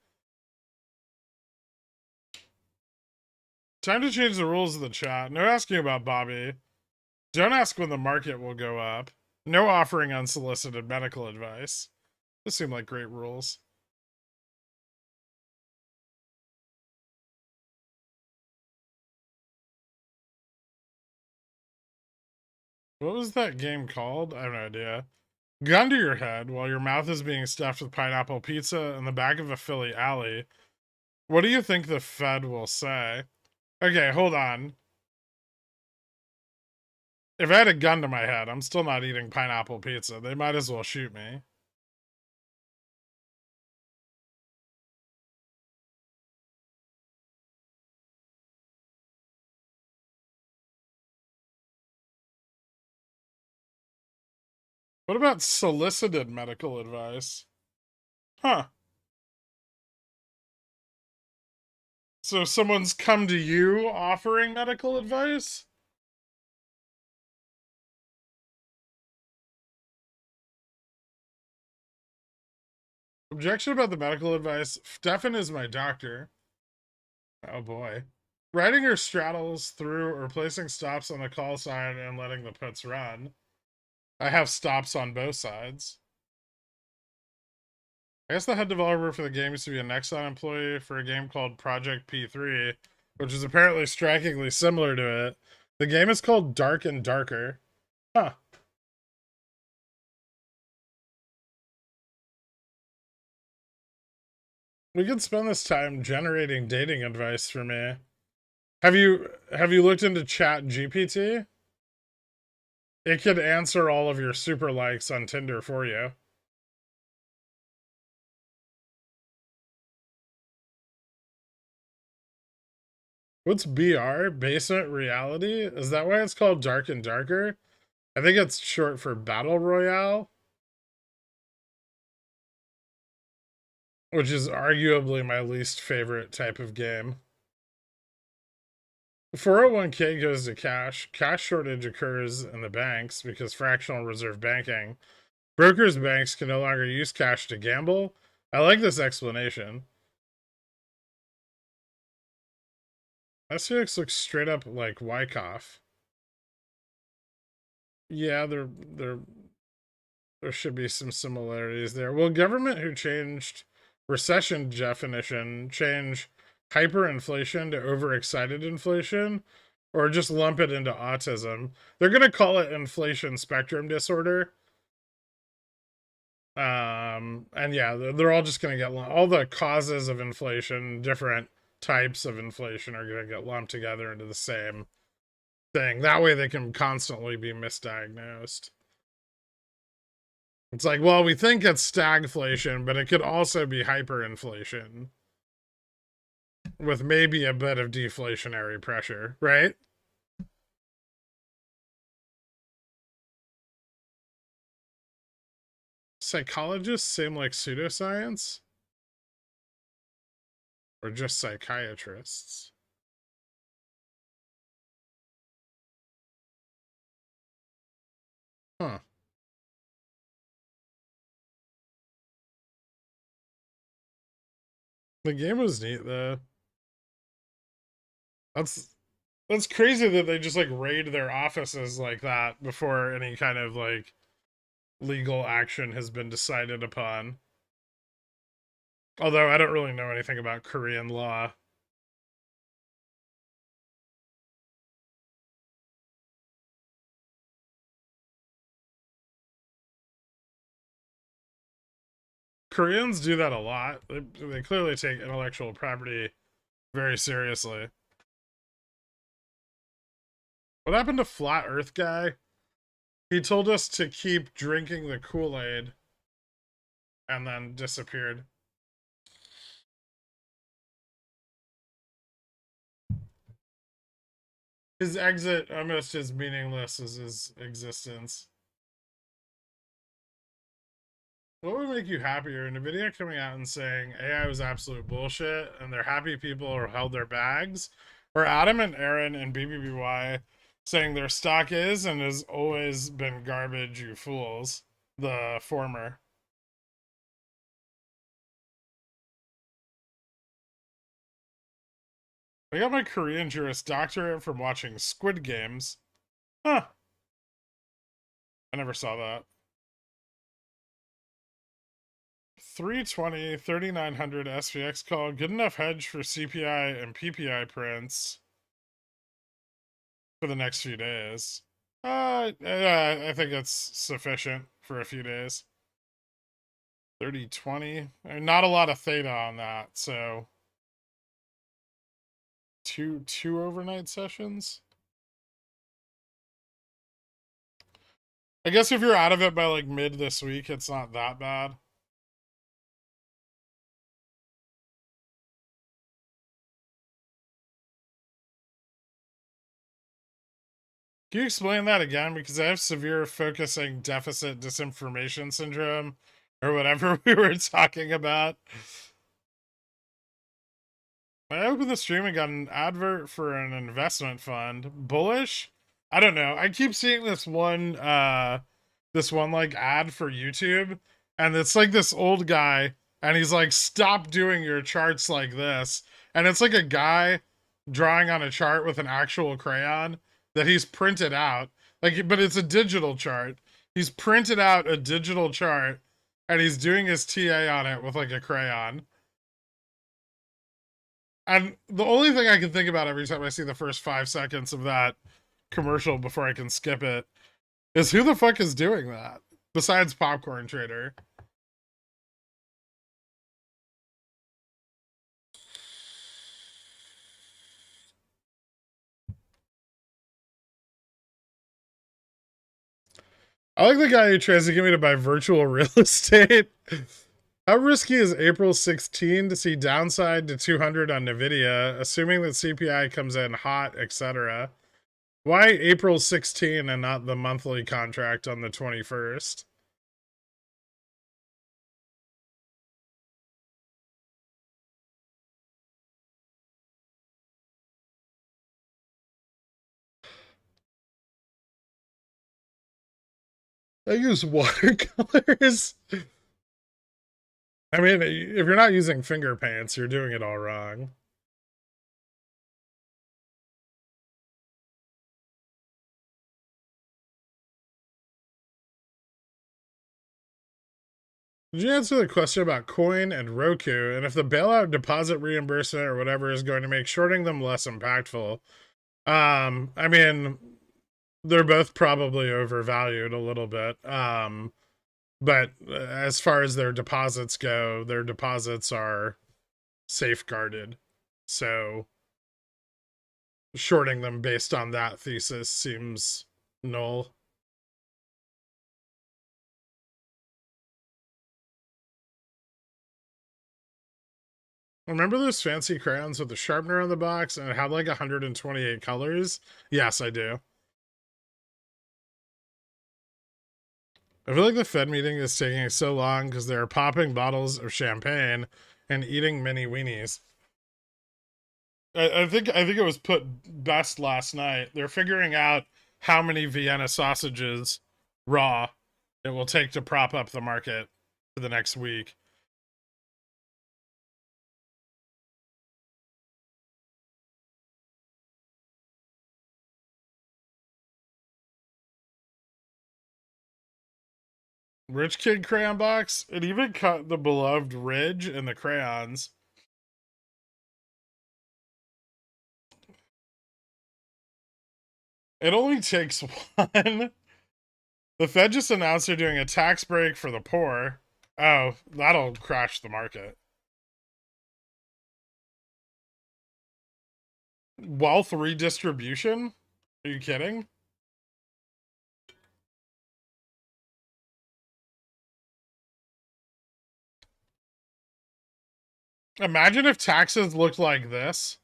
time to change the rules of the chat? No asking about Bobby. Don't ask when the market will go up. No offering unsolicited medical advice. Those seem like great rules. What was that game called? I have no idea. Gun to your head while your mouth is being stuffed with pineapple pizza in the back of a Philly alley. What do you think the Fed will say? Okay, hold on. If I had a gun to my head, I'm still not eating pineapple pizza. They might as well shoot me. What about solicited medical advice? Huh. So someone's come to you offering medical advice? Objection about the medical advice. Stefan is my doctor. Oh boy. Writing or straddles through or placing stops on the call sign and letting the puts run. I have stops on both sides. I guess the head developer for the game used to be a Nexon employee for a game called Project P3, which is apparently strikingly similar to it. The game is called Dark and Darker. Huh. We could spend this time generating dating advice for me. Have you looked into Chat GPT? It could answer all of your super likes on Tinder for you. What's BR? Basement Reality? Is that why it's called Dark and Darker? I think it's short for Battle Royale, which is arguably my least favorite type of game. 401k goes to cash. Cash shortage occurs in the banks because fractional reserve banking. Brokers' banks can no longer use cash to gamble. I like this explanation. SCX looks straight up like Wyckoff. Yeah, there should be some similarities there. Will government who changed recession definition change hyperinflation to overexcited inflation, or just lump it into autism? They're gonna call it inflation spectrum disorder. And yeah, they're all just gonna get all the causes of inflation, different types of inflation, are gonna get lumped together into the same thing. That way they can constantly be misdiagnosed. It's like, well, we think it's stagflation, but it could also be hyperinflation with maybe a bit of deflationary pressure, right? Psychologists seem like pseudoscience, or just psychiatrists. Huh. The game was neat though. That's crazy that they just like raid their offices like that before any kind of like legal action has been decided upon. Although I don't really know anything about Korean law. Koreans do that a lot. They clearly take intellectual property very seriously. What happened to Flat Earth Guy? He told us to keep drinking the Kool-Aid and then disappeared. His exit, almost as meaningless as his existence. What would make you happier? Nvidia coming out and saying AI was absolute bullshit and they're happy people held their bags? Or Adam and Aaron and BBBY saying their stock is and has always been garbage, you fools? The former. I got my Korean Juris Doctorate from watching Squid Games. Huh. I never saw that. 320, 3900 SVX call. Good enough hedge for CPI and PPI prints for the next few days. Yeah, I think it's sufficient for a few days. 3020. Not a lot of theta on that, so two overnight sessions. I guess if you're out of it by like mid this week, it's not that bad. Can you explain that again? Because I have severe focusing deficit disinformation syndrome, or whatever we were talking about. I opened the stream and got an advert for an investment fund. Bullish? I don't know. I keep seeing this one like ad for YouTube, and it's like this old guy, and he's like, "Stop doing your charts like this." And it's like a guy drawing on a chart with an actual crayon that he's printed out. Like, but it's a digital chart. He's printed out a digital chart and he's doing his TA on it with like a crayon. And the only thing I can think about every time I see the first 5 seconds of that commercial before I can skip it is who the fuck is doing that besides Popcorn Trader? I like the guy who tries to get me to buy virtual real estate. How risky is April 16 to see downside to 200 on Nvidia, assuming that CPI comes in hot, etc.? Why April 16 and not the monthly contract on the 21st? I use watercolors. I mean, if you're not using finger paints, you're doing it all wrong. Did you answer the question about Coin and Roku, and if the bailout deposit reimbursement or whatever is going to make shorting them less impactful? I mean, they're both probably overvalued a little bit. But as far as their deposits go, their deposits are safeguarded. So shorting them based on that thesis seems null. Remember those fancy crayons with the sharpener on the box and it had like 128 colors? Yes, I do. I feel like the Fed meeting is taking so long because they're popping bottles of champagne and eating mini weenies. I think it was put best last night. They're figuring out how many Vienna sausages raw it will take to prop up the market for the next week. Rich Kid Crayon Box. It even cut the beloved Ridge and the crayons. It only takes one. The Fed just announced they're doing a tax break for the poor. Oh, that'll crash the market. Wealth redistribution? Are you kidding? Imagine if taxes looked like this.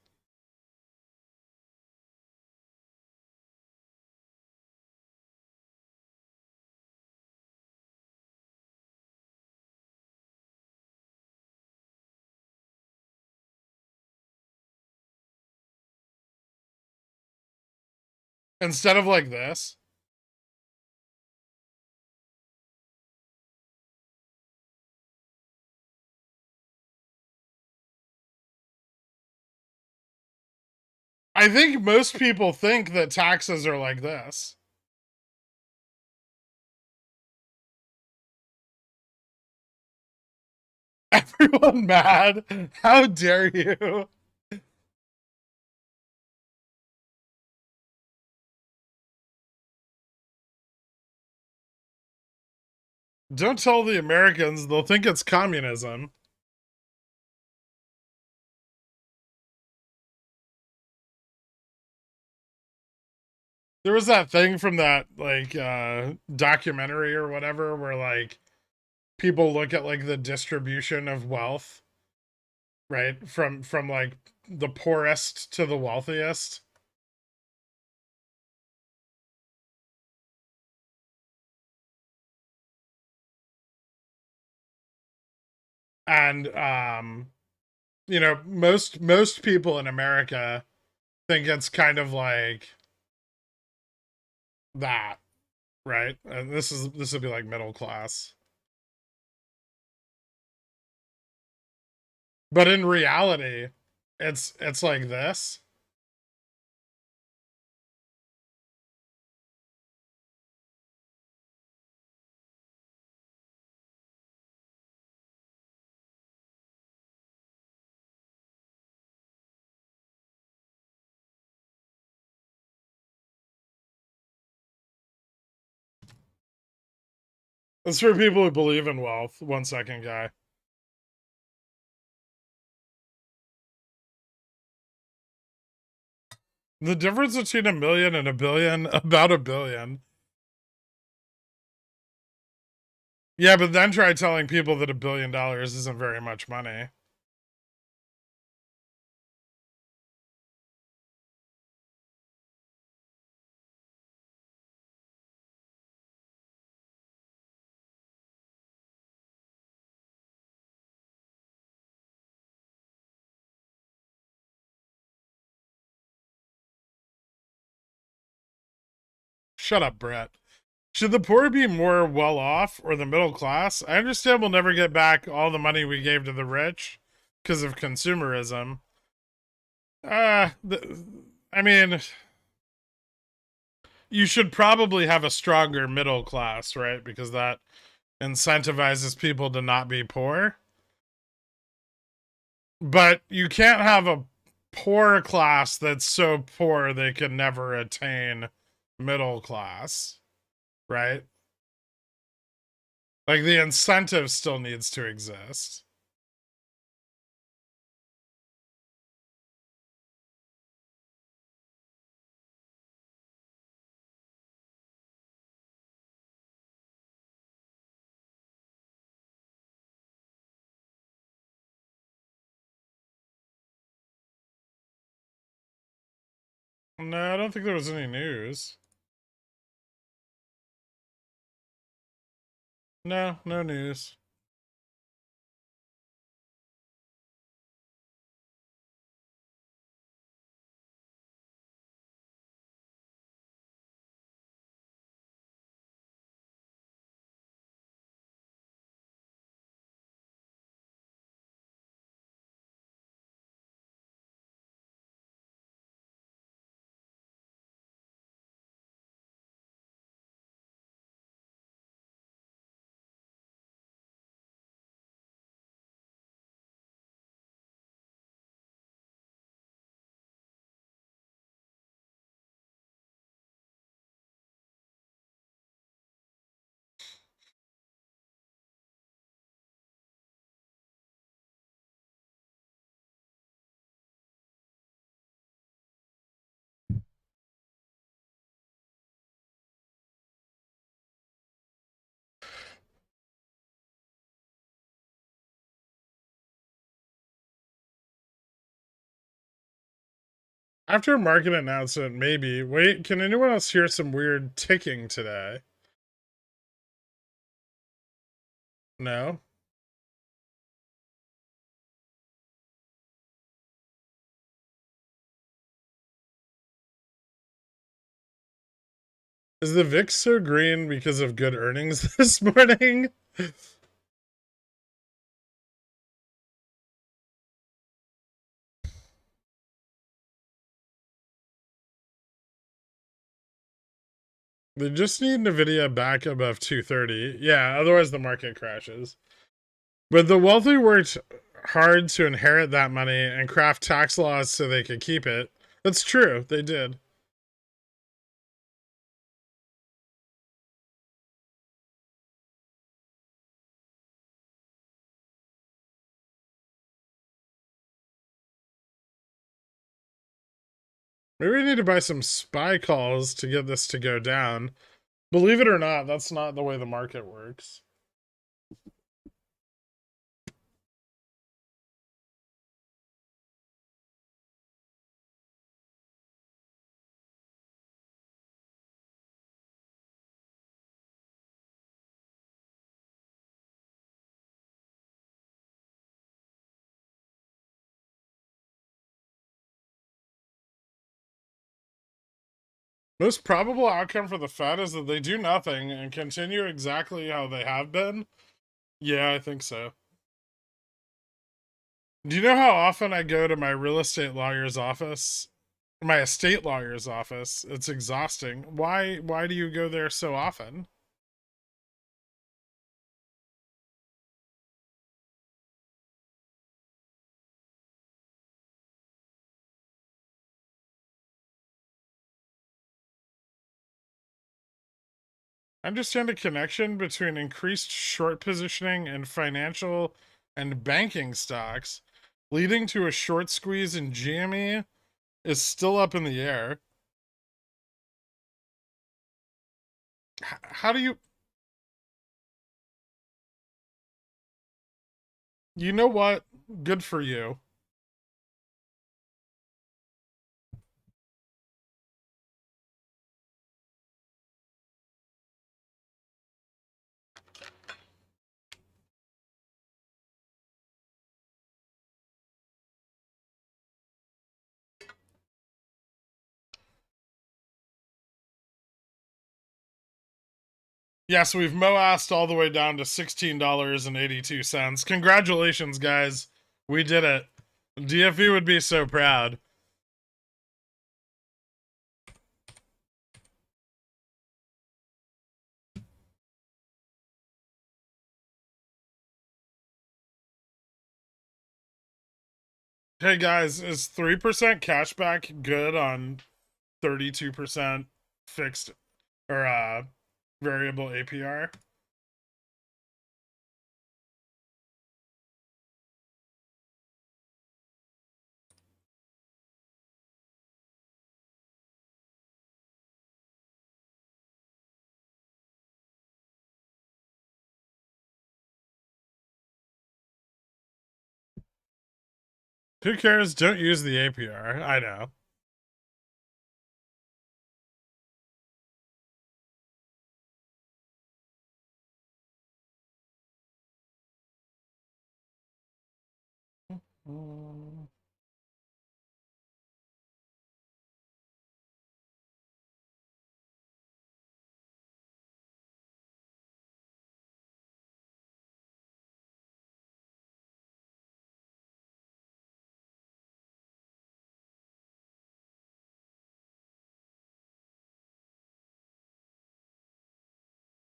Instead of like this. I think most people think that taxes are like this. Everyone mad? How dare you? Don't tell the Americans, they'll think it's communism. There was that thing from that like documentary or whatever where like people look at like the distribution of wealth, right? From like the poorest to the wealthiest. And you know, most people in America think it's kind of like that, right? And this would be like middle class. But in reality, it's like this. It's for people who believe in wealth. 1 second, guy. The difference between a million and a billion, about a billion. Yeah, but then try telling people that $1 billion isn't very much money. Shut up, Brett. Should the poor be more well off or the middle class? I understand we'll never get back all the money we gave to the rich because of consumerism. I mean, you should probably have a stronger middle class, right? Because that incentivizes people to not be poor. But you can't have a poor class that's so poor they can never attain middle class, right? Like the incentive still needs to exist. No, I don't think there was any news. No, no news. After a market announcement, maybe. Wait, can anyone else hear some weird ticking today? No? Is the VIX so green because of good earnings this morning? They just need Nvidia back above 230. Yeah, otherwise the market crashes. But the wealthy worked hard to inherit that money and craft tax laws so they could keep it. That's true, they did. Maybe we need to buy some spy calls to get this to go down. Believe it or not, that's not the way the market works. Most probable outcome for the Fed is that they do nothing and continue exactly how they have been. Yeah, I think so. Do you know how often I go to my real estate lawyer's office? My estate lawyer's office. It's exhausting. Why do you go there so often? Understand a connection between increased short positioning and financial and banking stocks, leading to a short squeeze in GME, is still up in the air. How do you... You know what? Good for you. Yeah, so we've MOAS'd all the way down to $16.82. Congratulations, guys. We did it. DFE would be so proud. Hey guys, is 3% cashback good on 32% fixed or variable APR? Who cares? Don't use the APR. I know.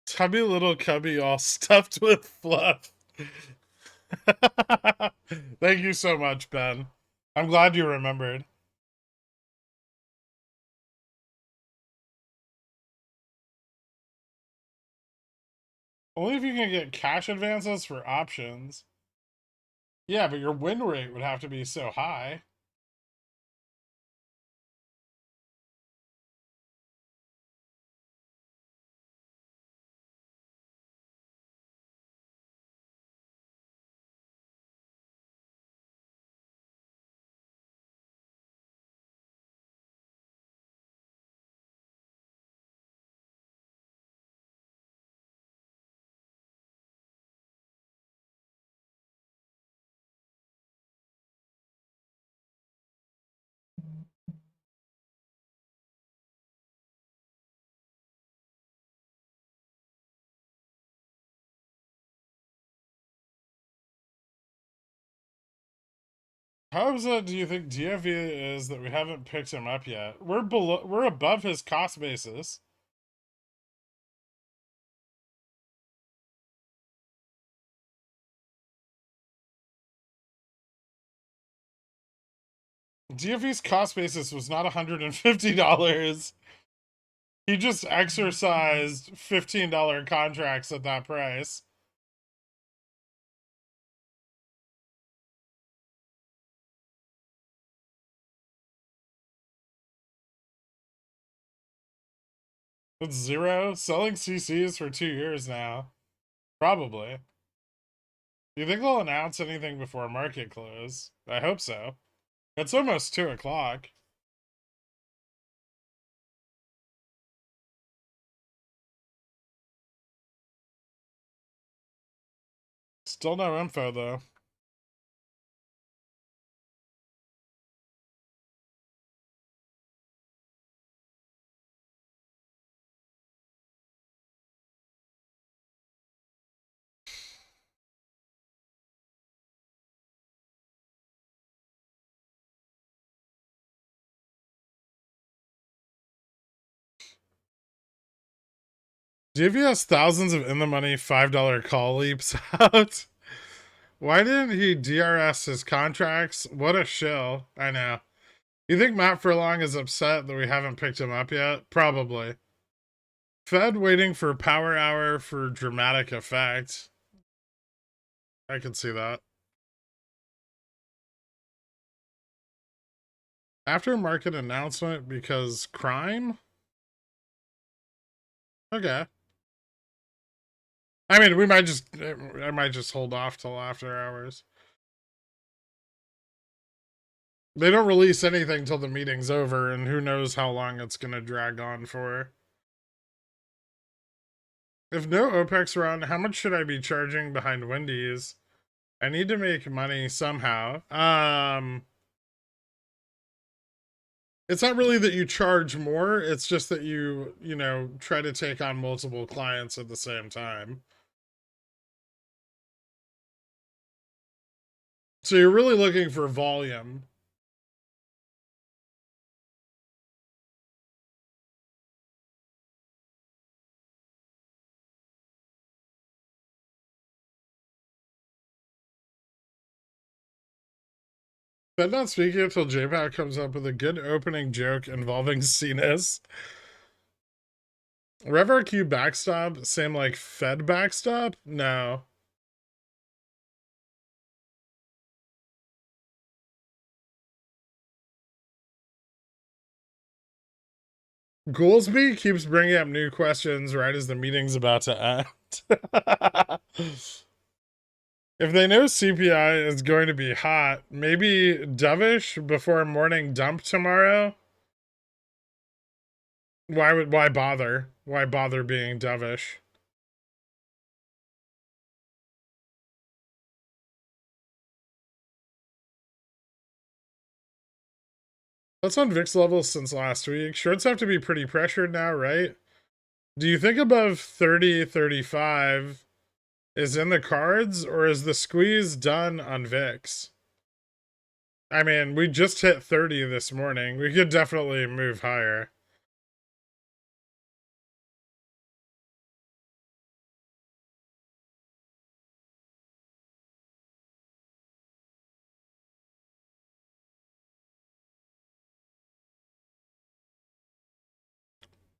Tubby little cubby all stuffed with fluff. Thank you so much, Ben. I'm glad you remembered. Only if you can get cash advances for options. Yeah, but your win rate would have to be so high. How upset do you think DFE is that we haven't picked him up yet? We're above his cost basis. DFE's cost basis was not $150. He just exercised $15 contracts at that price. It's zero. Selling CCs for 2 years now. Probably. Do you think they'll announce anything before market close? I hope so. It's almost 2 o'clock. Still no info, though. DV has thousands of in the money $5 call leaps out. Why didn't he DRS his contracts? What a shill. I know. You think Matt Furlong is upset that we haven't picked him up yet? Probably. Fed waiting for power hour for dramatic effect. I can see that. After market announcement because crime? Okay. I mean, I might just hold off till after hours. They don't release anything till the meeting's over, and who knows how long it's gonna drag on for. If no OPEX run, how much should I be charging behind Wendy's? I need to make money somehow. It's not really that you charge more, it's just that you try to take on multiple clients at the same time. So you're really looking for volume. Fed not speaking until JPAC comes up with a good opening joke involving CNIS. RevRQ backstop, same like Fed backstop? No. Goolsby keeps bringing up new questions right as the meeting's about to end. If they know CPI is going to be hot, maybe dovish before morning dump tomorrow? Why bother? Why bother being dovish? What's on VIX levels since last week? Shorts have to be pretty pressured now, right? Do you think above 30, 35 is in the cards, or is the squeeze done on VIX? I mean, we just hit 30 this morning. We could definitely move higher.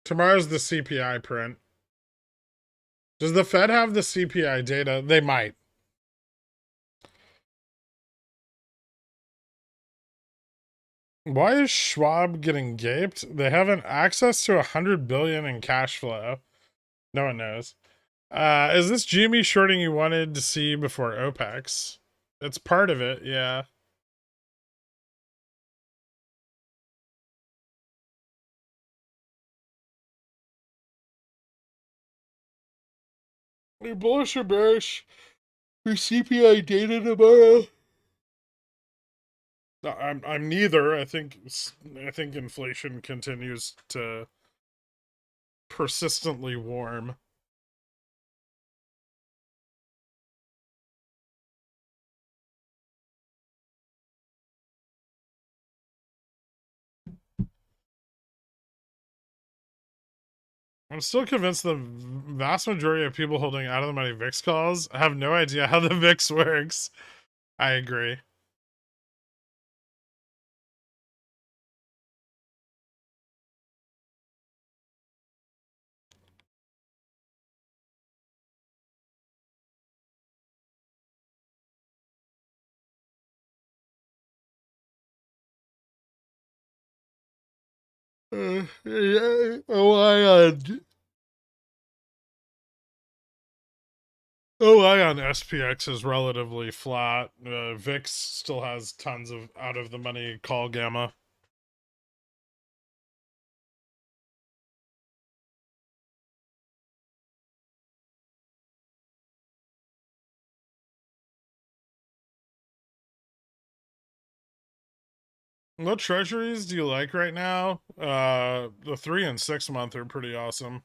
Tomorrow's the CPI print. Does the Fed have the CPI data? They might. Why is Schwab getting gaped? They haven't access to 100 billion in cash flow. No one knows. Is this GME shorting you wanted to see before OPEX? It's part of it, yeah. Are you bullish or bearish for CPI data tomorrow? No, I'm neither. I think inflation continues to persistently warm. I'm still convinced the vast majority of people holding out of the money VIX calls have no idea how the VIX works. I agree. OI on SPX is relatively flat. VIX still has tons of out of the money call gamma. What treasuries do you like right now? The 3 and 6 month are pretty awesome.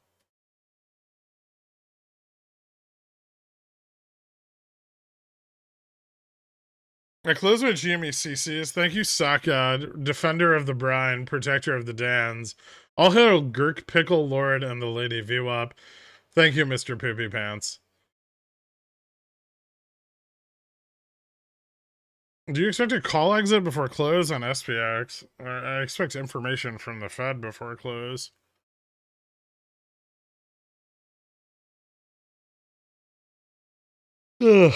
I close with GME CCs. Thank you, Saka, defender of the brine, protector of the Dans. All hail Gherk Pickle Lord and the Lady VWAP. Thank you, Mr. Poopy Pants. Do you expect a call exit before close on SPX? I expect information from the Fed before close. Ugh.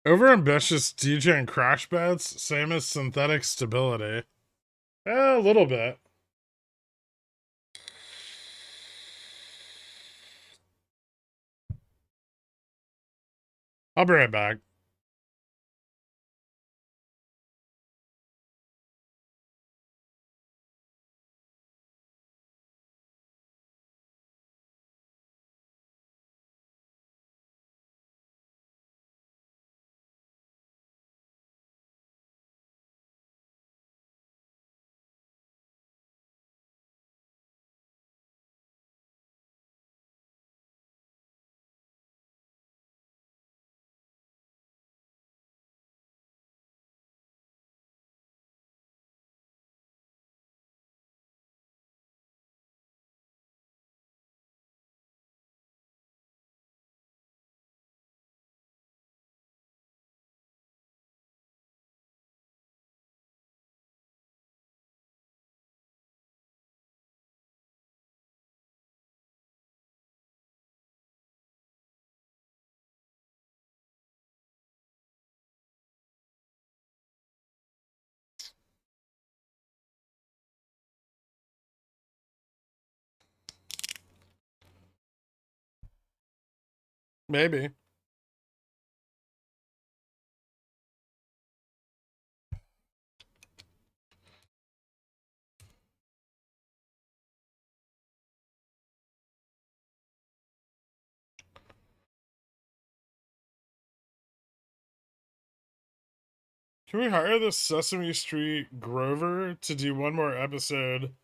Overambitious DJ and crash bets, same as synthetic stability. A little bit. I'll be right back. Maybe. Can we hire this Sesame Street Grover to do one more episode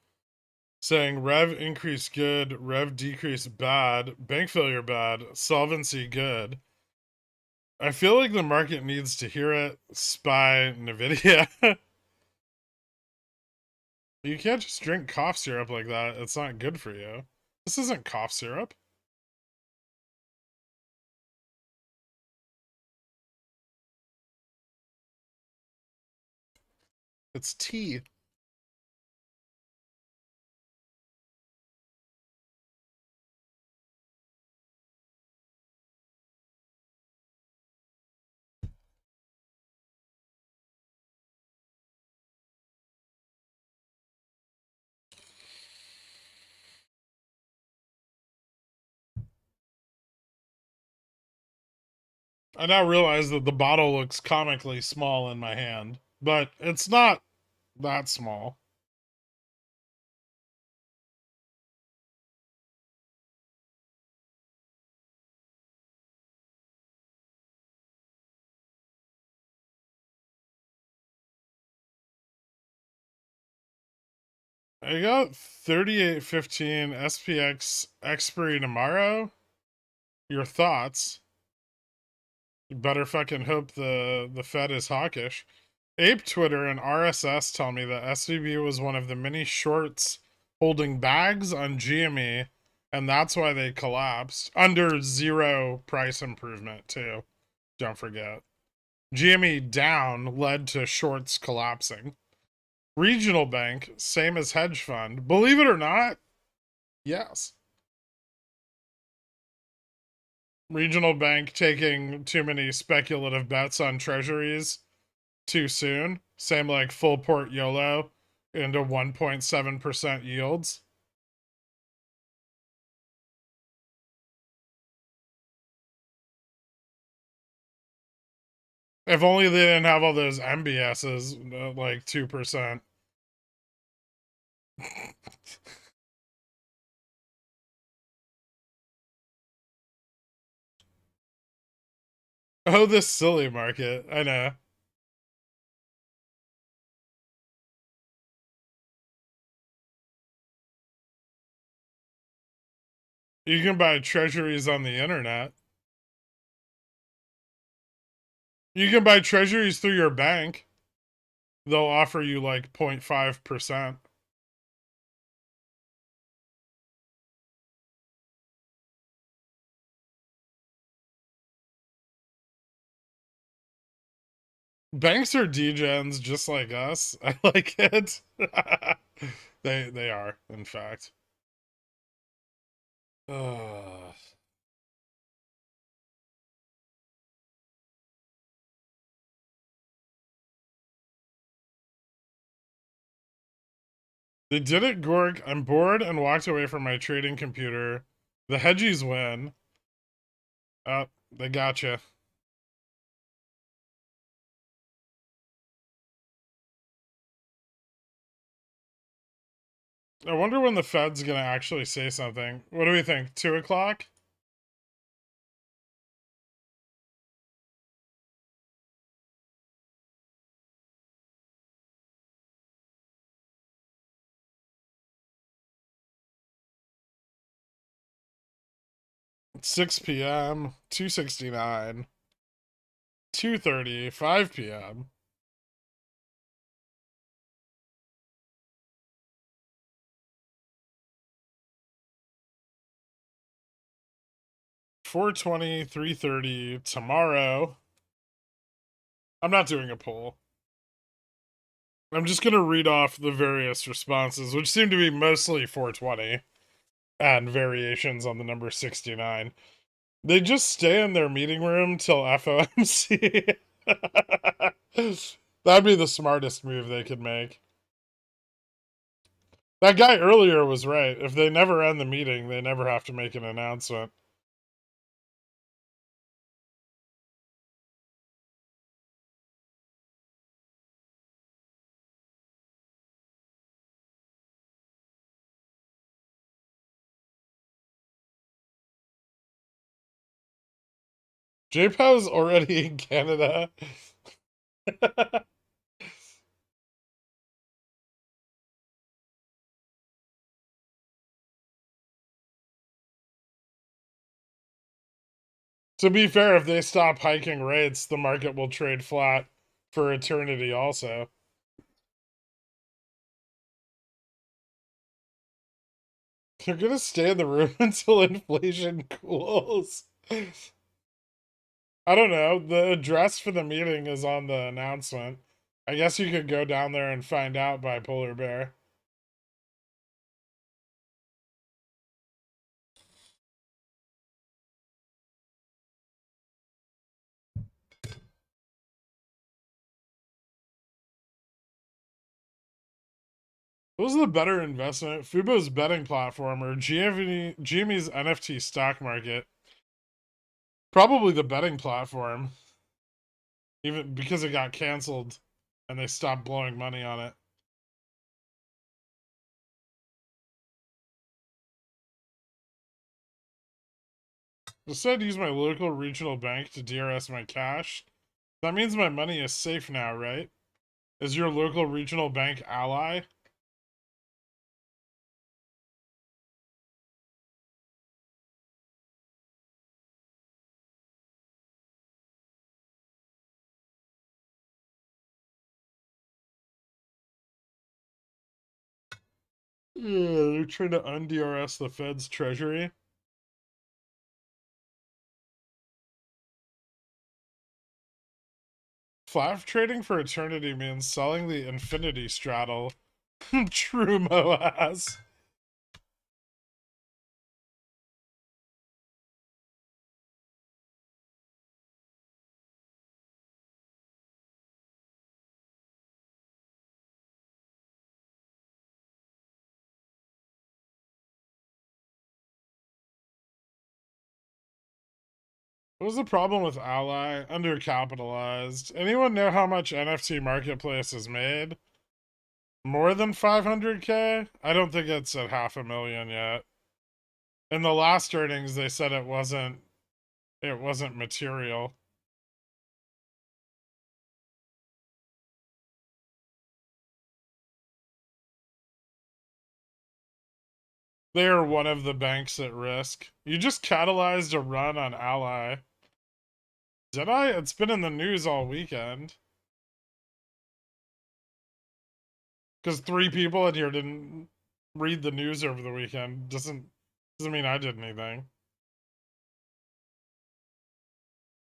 saying rev increase good, rev decrease bad, bank failure bad, solvency good? I feel like the market needs to hear it. Spy Nvidia. You can't just drink cough syrup like that. It's not good for you. This isn't cough syrup. It's tea. I now realize that the bottle looks comically small in my hand, but it's not that small. I got 3815 SPX expiry tomorrow. Your thoughts? You better fucking hope the Fed is hawkish. Ape Twitter and RSS tell me that SVB was one of the many shorts holding bags on GME, and that's why they collapsed. Under zero price improvement, too. Don't forget. GME down led to shorts collapsing. Regional bank, same as hedge fund. Believe it or not, yes. Regional bank taking too many speculative bets on treasuries too soon. Same like full port YOLO into 1.7% yields. If only they didn't have all those MBSs, like 2%. Oh, this silly market. I know. You can buy treasuries on the internet. You can buy treasuries through your bank. They'll offer you like 0.5%. Banks are degens just like us. I like it. They are, in fact. Uh, they did it, Gorg. I'm bored and walked away from my trading computer. The hedgies win. Oh, they gotcha. I wonder when the Fed's gonna actually say something. What do we think? 2 o'clock? It's 6 p.m. 2:69. 2:30. 5 p.m. 4:20. 3:30 tomorrow. I'm not doing a poll. I'm just gonna read off the various responses, which seem to be mostly 420 and variations on the number 69. They just stay in their meeting room till FOMC. That'd be the smartest move they could make. That guy earlier was right. If they never end the meeting, they never have to make an announcement. JPow's already in Canada. To be fair, if they stop hiking rates, the market will trade flat for eternity also. They're gonna stay in the room until inflation cools. I don't know. The address for the meeting is on the announcement. I guess you could go down there and find out by Polar Bear. What was the better investment? Fubo's betting platform or GME's NFT stock market? Probably the betting platform. Even because it got canceled and they stopped blowing money on it. Instead, use my local regional bank to DRS my cash. That means my money is safe now, right? Is your local regional bank ally? Yeah, they're trying to un-DRS the Fed's treasury. Flash trading for eternity means selling the infinity straddle. True MOASS. What was the problem with Ally? Undercapitalized. Anyone know how much NFT Marketplace has made? More than 500K? I don't think it's at 500,000 yet. In the last earnings, they said it wasn't material. They are one of the banks at risk. You just catalyzed a run on Ally. Did I? It's been in the news all weekend. Because 3 people in here didn't read the news over the weekend doesn't mean I did anything.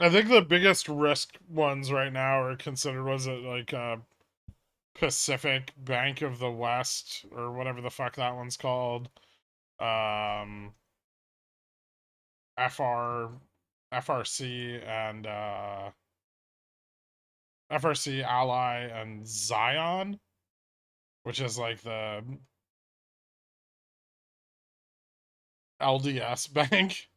I think the biggest risk ones right now are considered, was it like Pacific Bank of the West or whatever the fuck that one's called. FR FRC and FRC Ally and Zion, which is like the LDS bank.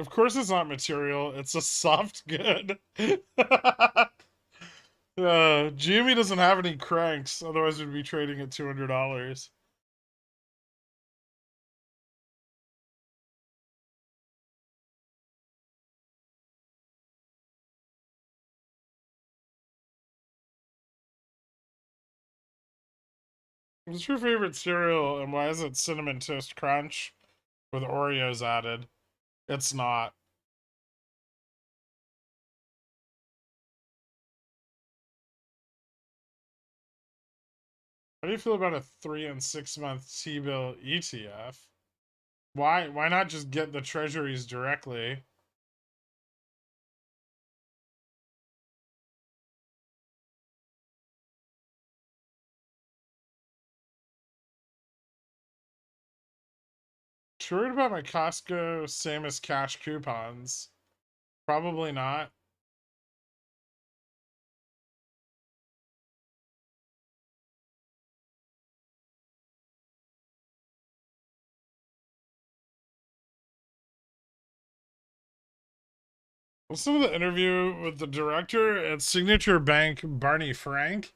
Of course it's not material, it's a soft good. Jimmy doesn't have any cranks, otherwise we'd be trading at $200. What's your favorite cereal, and why is it Cinnamon Toast Crunch with Oreos added? It's not. How do you feel about a 3 and 6 month T-bill ETF? Why not just get the treasuries directly? Worried about my Costco same as cash coupons? Probably not. Listen to the interview with the director at Signature Bank, Barney Frank.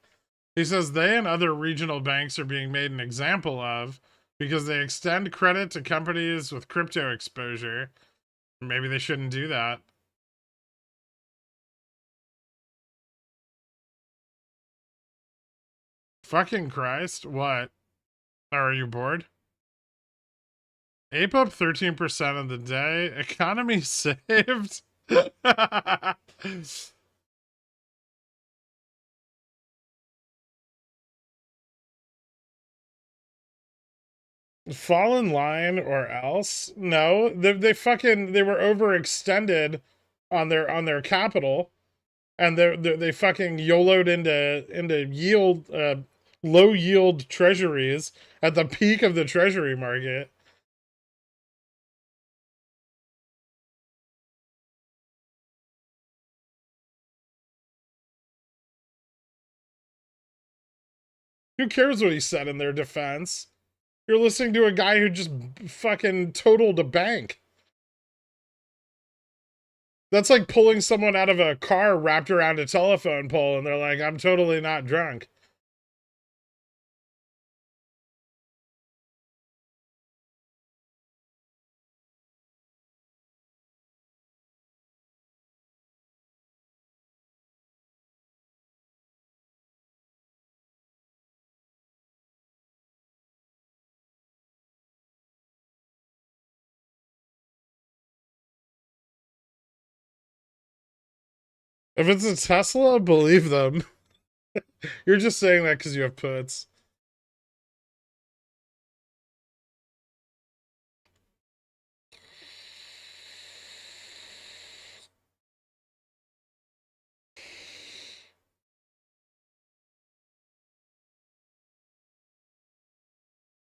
He says they and other regional banks are being made an example of because they extend credit to companies with crypto exposure. Maybe they shouldn't do that. Fucking Christ. What? Are you bored? Ape up 13% of the day. Economy saved. Fall in line or else? No, they fucking, they were overextended on their capital, and they fucking YOLO'd into yield, low yield treasuries at the peak of the treasury market. Who cares what he said in their defense? You're listening to a guy who just fucking totaled a bank. That's like pulling someone out of a car wrapped around a telephone pole and they're like, I'm totally not drunk. If it's a Tesla, believe them. You're just saying that because you have puts.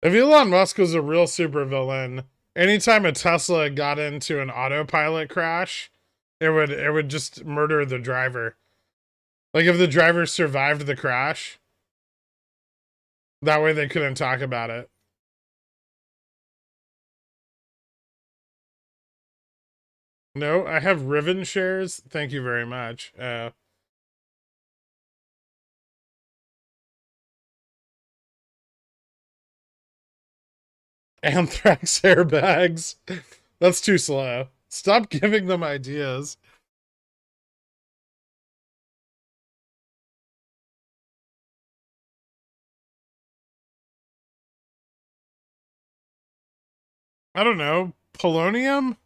If Elon Musk was a real supervillain, anytime a Tesla got into an autopilot crash, it would just murder the driver. Like if the driver survived the crash, that way they couldn't talk about it. No, I have Riven shares. Thank you very much. Anthrax airbags. That's too slow. Stop giving them ideas. I don't know, polonium?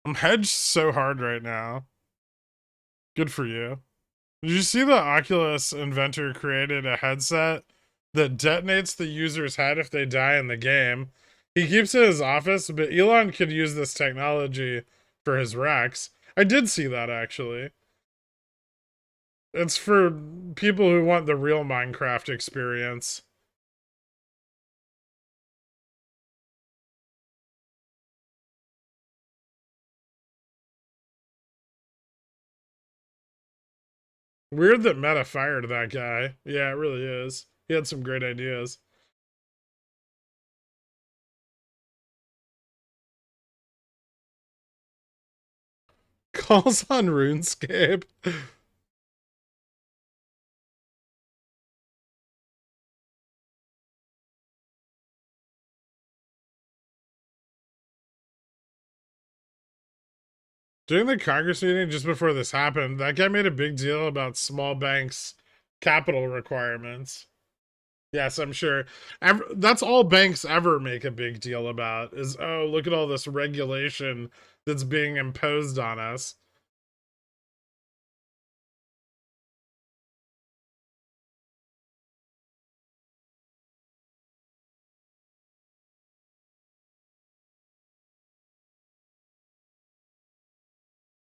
I'm hedged so hard right now. Good for you. Did you see the Oculus inventor created a headset that detonates the user's head if they die in the game? He keeps it in his office, but Elon could use this technology for his racks. I did see that actually. It's for people who want the real Minecraft experience. Weird that Meta fired that guy. Yeah, it really is. He had some great ideas. Calls on RuneScape. During the Congress meeting just before this happened, that guy made a big deal about small banks' capital requirements. Yes, I'm sure. That's all banks ever make a big deal about is, oh, look at all this regulation that's being imposed on us.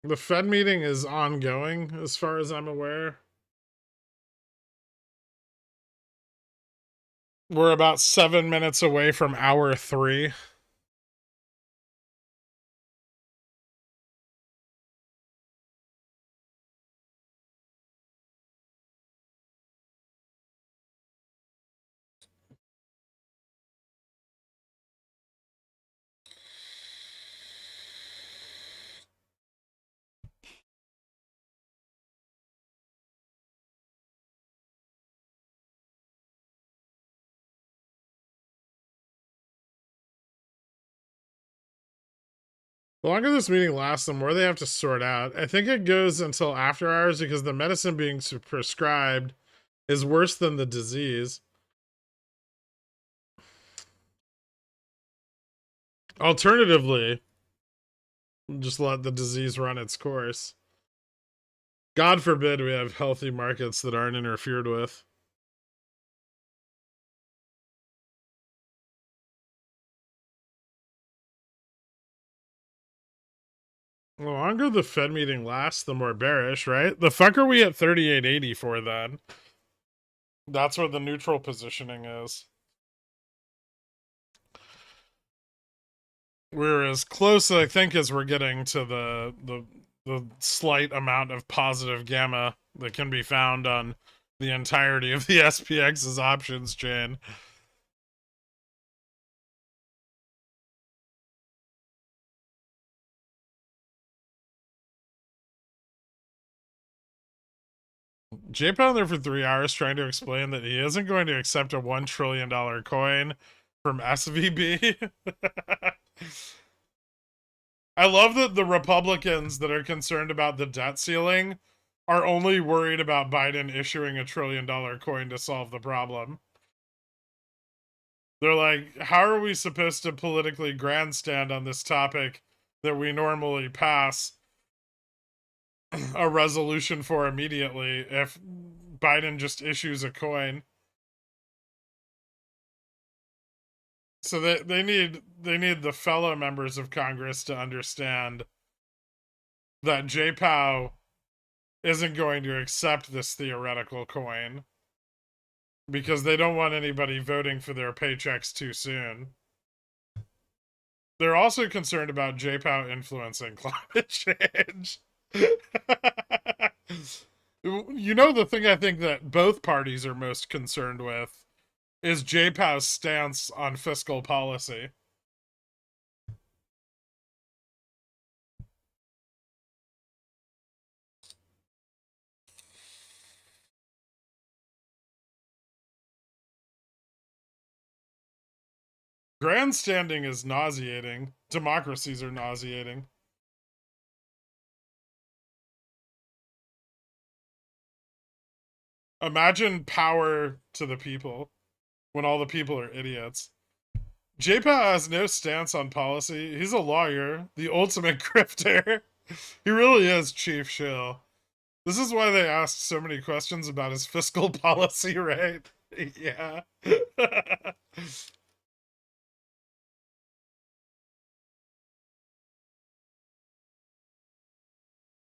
The Fed meeting is ongoing, as far as I'm aware. We're about 7 minutes away from hour 3. The longer this meeting lasts, the more they have to sort out. I think it goes until after hours because the medicine being prescribed is worse than the disease. Alternatively, just let the disease run its course. God forbid we have healthy markets that aren't interfered with. The longer the Fed meeting lasts, the more bearish, right? The fuck are we at 38.80 for then? That's what the neutral positioning is. We're as close, I think, as we're getting to the slight amount of positive gamma that can be found on the entirety of the SPX's options chain. J-Pound there for 3 hours trying to explain that he isn't going to accept a $1 trillion coin from SVB. I love that the Republicans that are concerned about the debt ceiling are only worried about Biden issuing a $1 trillion coin to solve the problem. They're like, how are we supposed to politically grandstand on this topic that we normally pass a resolution for immediately if Biden just issues a coin? So they need the fellow members of Congress to understand that JPOW isn't going to accept this theoretical coin because they don't want anybody voting for their paychecks too soon. They're also concerned about JPOW influencing climate change. You know, the thing I think that both parties are most concerned with is JPOW's stance on fiscal policy. Grandstanding is nauseating. Democracies are nauseating. Imagine power to the people when all the people are idiots. JPA has no stance on policy. He's a lawyer, the ultimate grifter. He really is Chief Shill. This is why they asked so many questions about his fiscal policy, right? Yeah.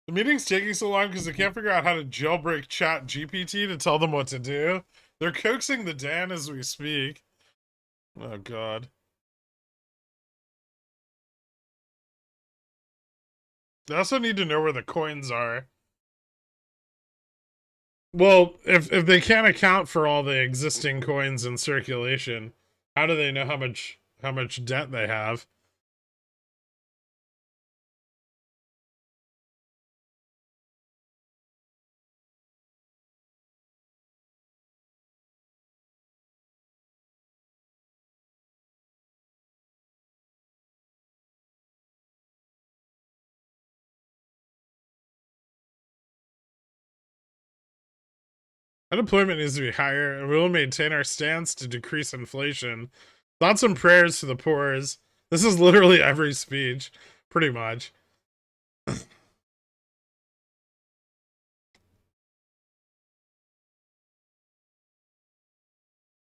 The meeting's taking so long because they can't figure out how to jailbreak Chat GPT to tell them what to do. They're coaxing the Dan as we speak. Oh, God. They also need to know where the coins are. Well, if they can't account for all the existing coins in circulation, how do they know how much debt they have? Unemployment needs to be higher, and we will maintain our stance to decrease inflation. Thoughts and prayers to the poors. This is literally every speech, pretty much. If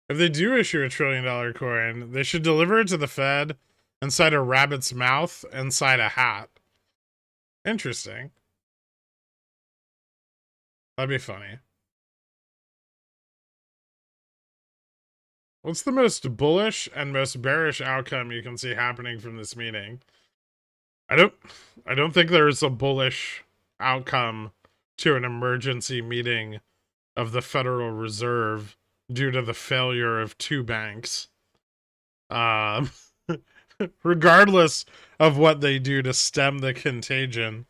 they do issue a $1 trillion coin, they should deliver it to the Fed inside a rabbit's mouth inside a hat. Interesting. That'd be funny. What's the most bullish and most bearish outcome you can see happening from this meeting? I don't think there's a bullish outcome to an emergency meeting of the Federal Reserve due to the failure of two banks. Regardless of what they do to stem the contagion,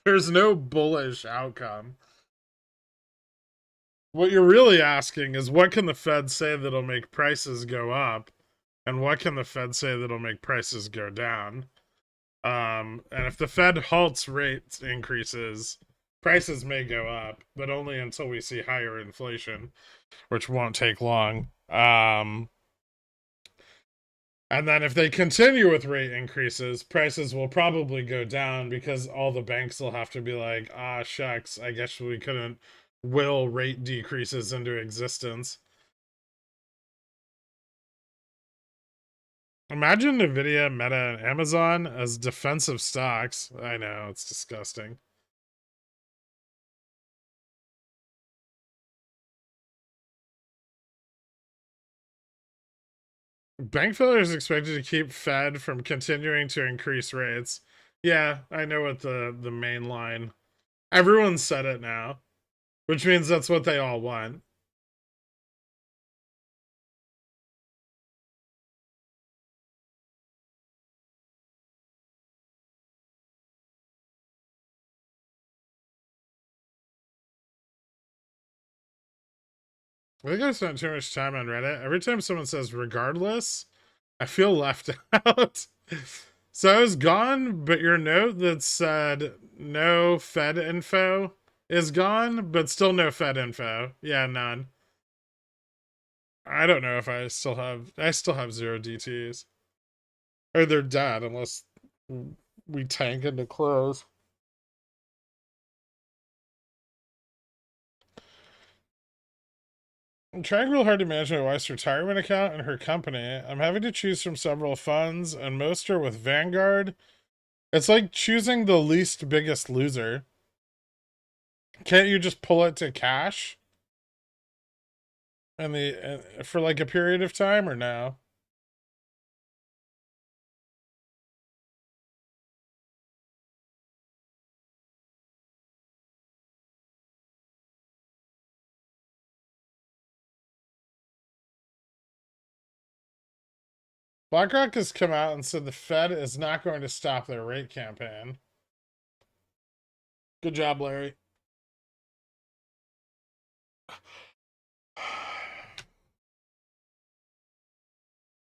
there's no bullish outcome. What you're really asking is what can the Fed say that'll make prices go up, and what can the Fed say that'll make prices go down? And if the Fed halts rate increases, prices may go up, but only until we see higher inflation, which won't take long. And then if they continue with rate increases, prices will probably go down because all the banks will have to be like, ah, shucks, I guess we couldn't will rate decreases into existence. Imagine Nvidia, Meta, and Amazon as defensive stocks. I know, it's disgusting. Bank failure is expected to keep Fed from continuing to increase rates. Yeah, I know what the main line. Everyone said it now, which means that's what they all want. I think I spent too much time on Reddit. Every time someone says regardless, I feel left out. So I was gone, but your note that said no Fed info is gone, but still no Fed info. Yeah, none. I don't know if I still have 0 DTs. Or they're dead unless we tank into close. I'm trying real hard to manage my wife's retirement account and her company. I'm having to choose from several funds, and most are with Vanguard. It's like choosing the least biggest loser. Can't you just pull it to cash? And for like a period of time, or no? BlackRock has come out and said the Fed is not going to stop their rate campaign. Good job, Larry.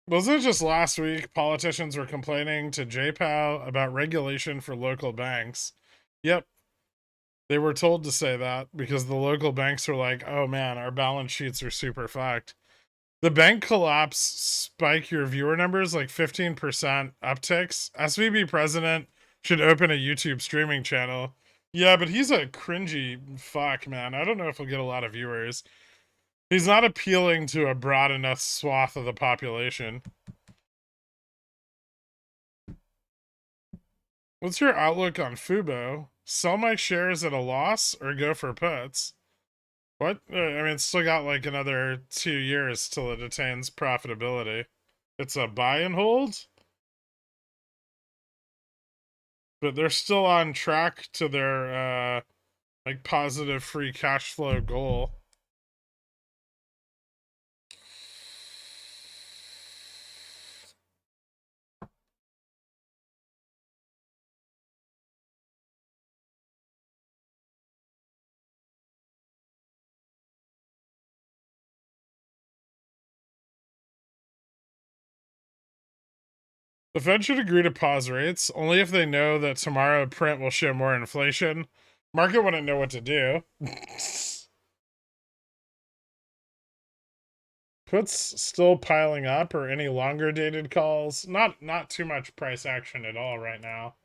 Wasn't it just last week politicians were complaining to JPOW about regulation for local banks? Yep. They were told to say that because the local banks were like, oh man, our balance sheets are super fucked. The bank collapse spike your viewer numbers like 15% upticks. SVB president should open a YouTube streaming channel. Yeah, but he's a cringy fuck, man. I don't know if he'll get a lot of viewers. He's not appealing to a broad enough swath of the population. What's your outlook on Fubo? Sell my shares at a loss or go for puts? What? I mean, it's still got like another 2 years till it attains profitability. It's a buy and hold? But they're still on track to their like positive free cash flow goal. The Fed should agree to pause rates only if they know that tomorrow print will show more inflation. Market wouldn't know what to do. Puts still piling up or any longer dated calls? Not too much price action at all right now.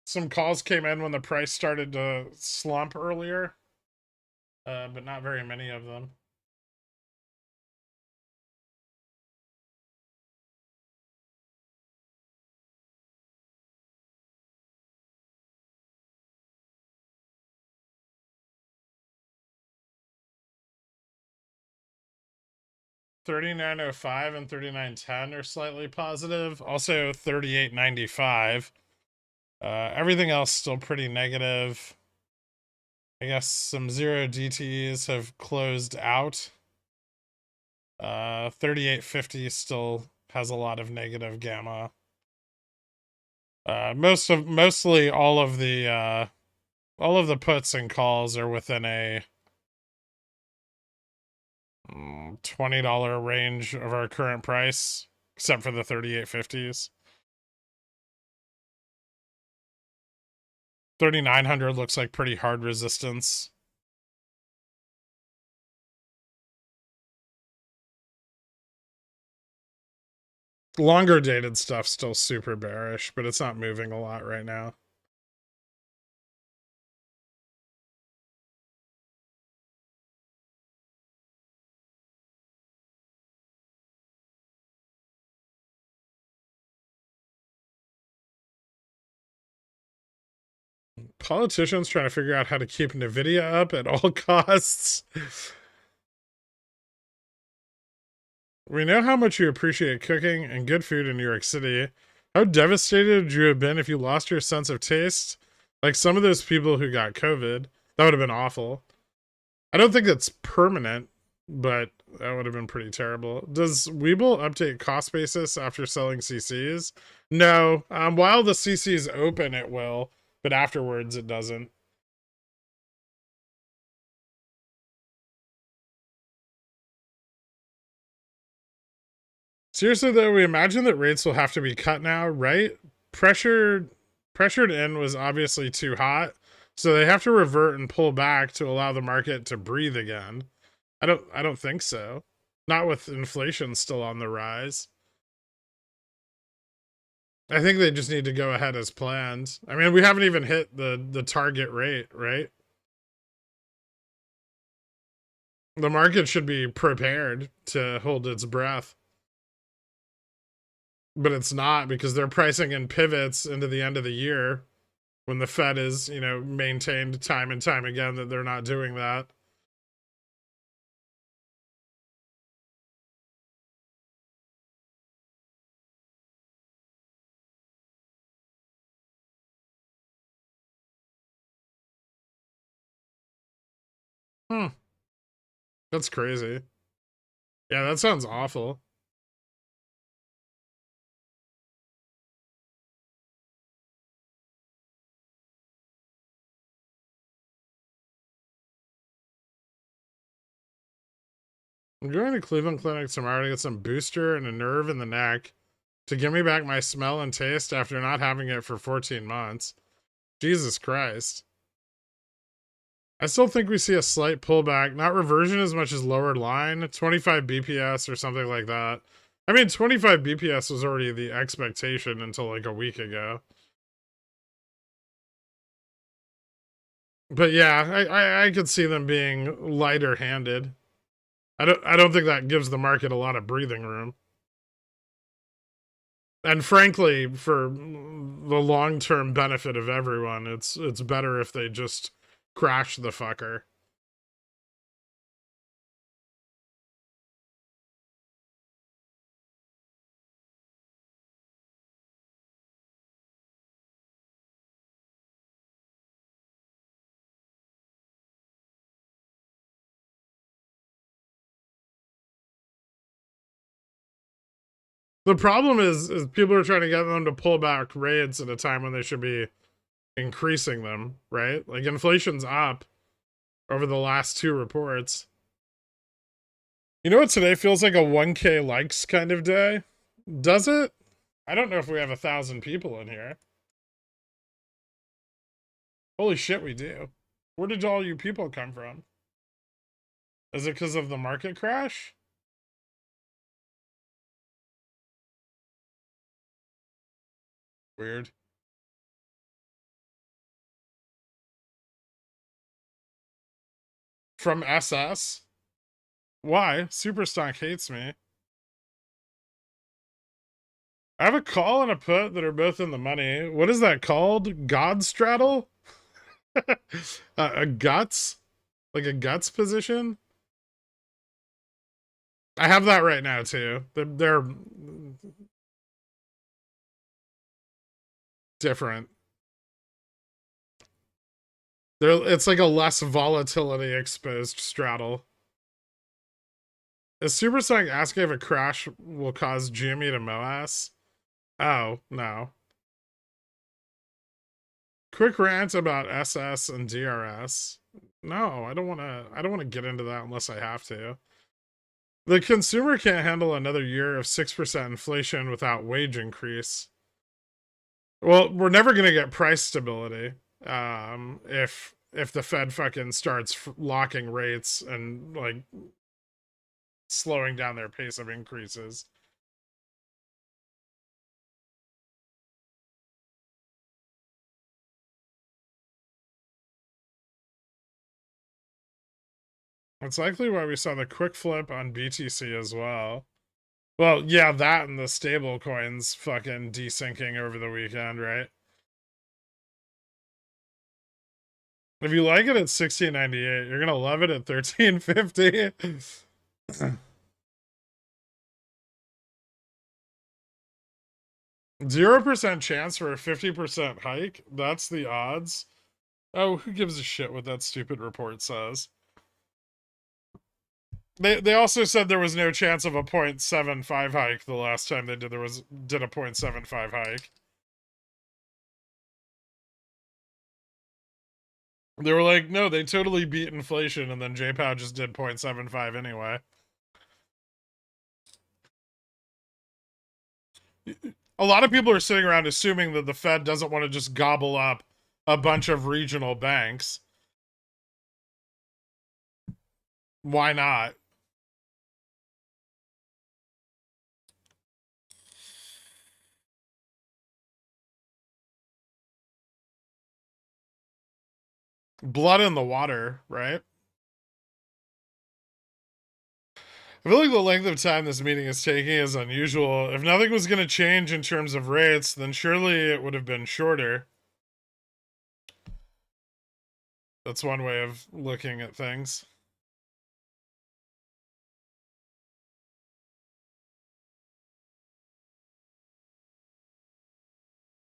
Some calls came in when the price started to slump earlier, but not very many of them. $39.05 and $39.10 are slightly positive. Also $38.95. Everything else still pretty negative. I guess some zero DTEs have closed out. 38.50 still has a lot of negative gamma. Mostly all of the puts and calls are within a $20 range of our current price, except for the 38.50s. 3,900 looks like pretty hard resistance. Longer dated stuff still super bearish, but it's not moving a lot right now. Politicians trying to figure out how to keep Nvidia up at all costs. We know how much you appreciate cooking and good food in New York City. How devastated would you have been if you lost your sense of taste? Like some of those people who got COVID. That would have been awful. I don't think that's permanent, but that would have been pretty terrible. Does WeBull update cost basis after selling CCs? No. While the CC is open, it will, but afterwards it doesn't. Seriously though, we imagine that rates will have to be cut now, right? Pressured in was obviously too hot, so they have to revert and pull back to allow the market to breathe again. I don't think so. Not with inflation still on the rise. I think they just need to go ahead as planned. I mean, we haven't even hit the target rate, right? The market should be prepared to hold its breath. But it's not, because they're pricing in pivots into the end of the year when the Fed is, maintained time and time again that they're not doing that. That's crazy. Yeah, that sounds awful. I'm going to Cleveland Clinic tomorrow to get some booster and a nerve in the neck. To give me back my smell and taste after not having it for 14 months. Jesus Christ. I still think we see a slight pullback, not reversion as much as lower line, 25 BPS or something like that. I mean, 25 BPS was already the expectation until like a week ago. But yeah, I could see them being lighter handed. I don't think that gives the market a lot of breathing room. And frankly, for the long-term benefit of everyone, it's better if they just crash the fucker. The problem is people are trying to get them to pull back rates at a time when they should be increasing them, right? Like inflation's up over the last two reports. You know what today feels like a 1K likes kind of day? Does it? I don't know if we have 1,000 people in here. Holy shit, we do. Where did all you people come from? Is it because of the market crash? Weird. From SS? Why? Superstock hates me. I have a call and a put that are both in the money. What is that called? God straddle? A guts? Like a guts position? I have that right now too. They're different. It's like a less volatility exposed straddle. Is Superstock asking if a crash will cause GME to MOASS? Oh, no. Quick rant about SS and DRS. No, I don't want to get into that unless I have to. The consumer can't handle another year of 6% inflation without wage increase. Well, we're never going to get price stability if the Fed fucking starts locking rates and like slowing down their pace of increases. That's likely why we saw the quick flip on BTC as well. Well, yeah, that and the stable coins fucking desyncing over the weekend, right? If you like it at 16.98, you're gonna love it at 13.50. 0% chance for a 50% hike. That's the odds. Oh, who gives a shit what that stupid report says? They also said there was no chance of a 0.75 hike the last time they did a 0.75 hike. They were like, no, they totally beat inflation, and then JPOW just did 0.75 anyway. A lot of people are sitting around assuming that the Fed doesn't want to just gobble up a bunch of regional banks. Why not? Blood in the water, right? I feel like the length of time this meeting is taking is unusual. If nothing was going to change in terms of rates, then surely it would have been shorter. That's one way of looking at things.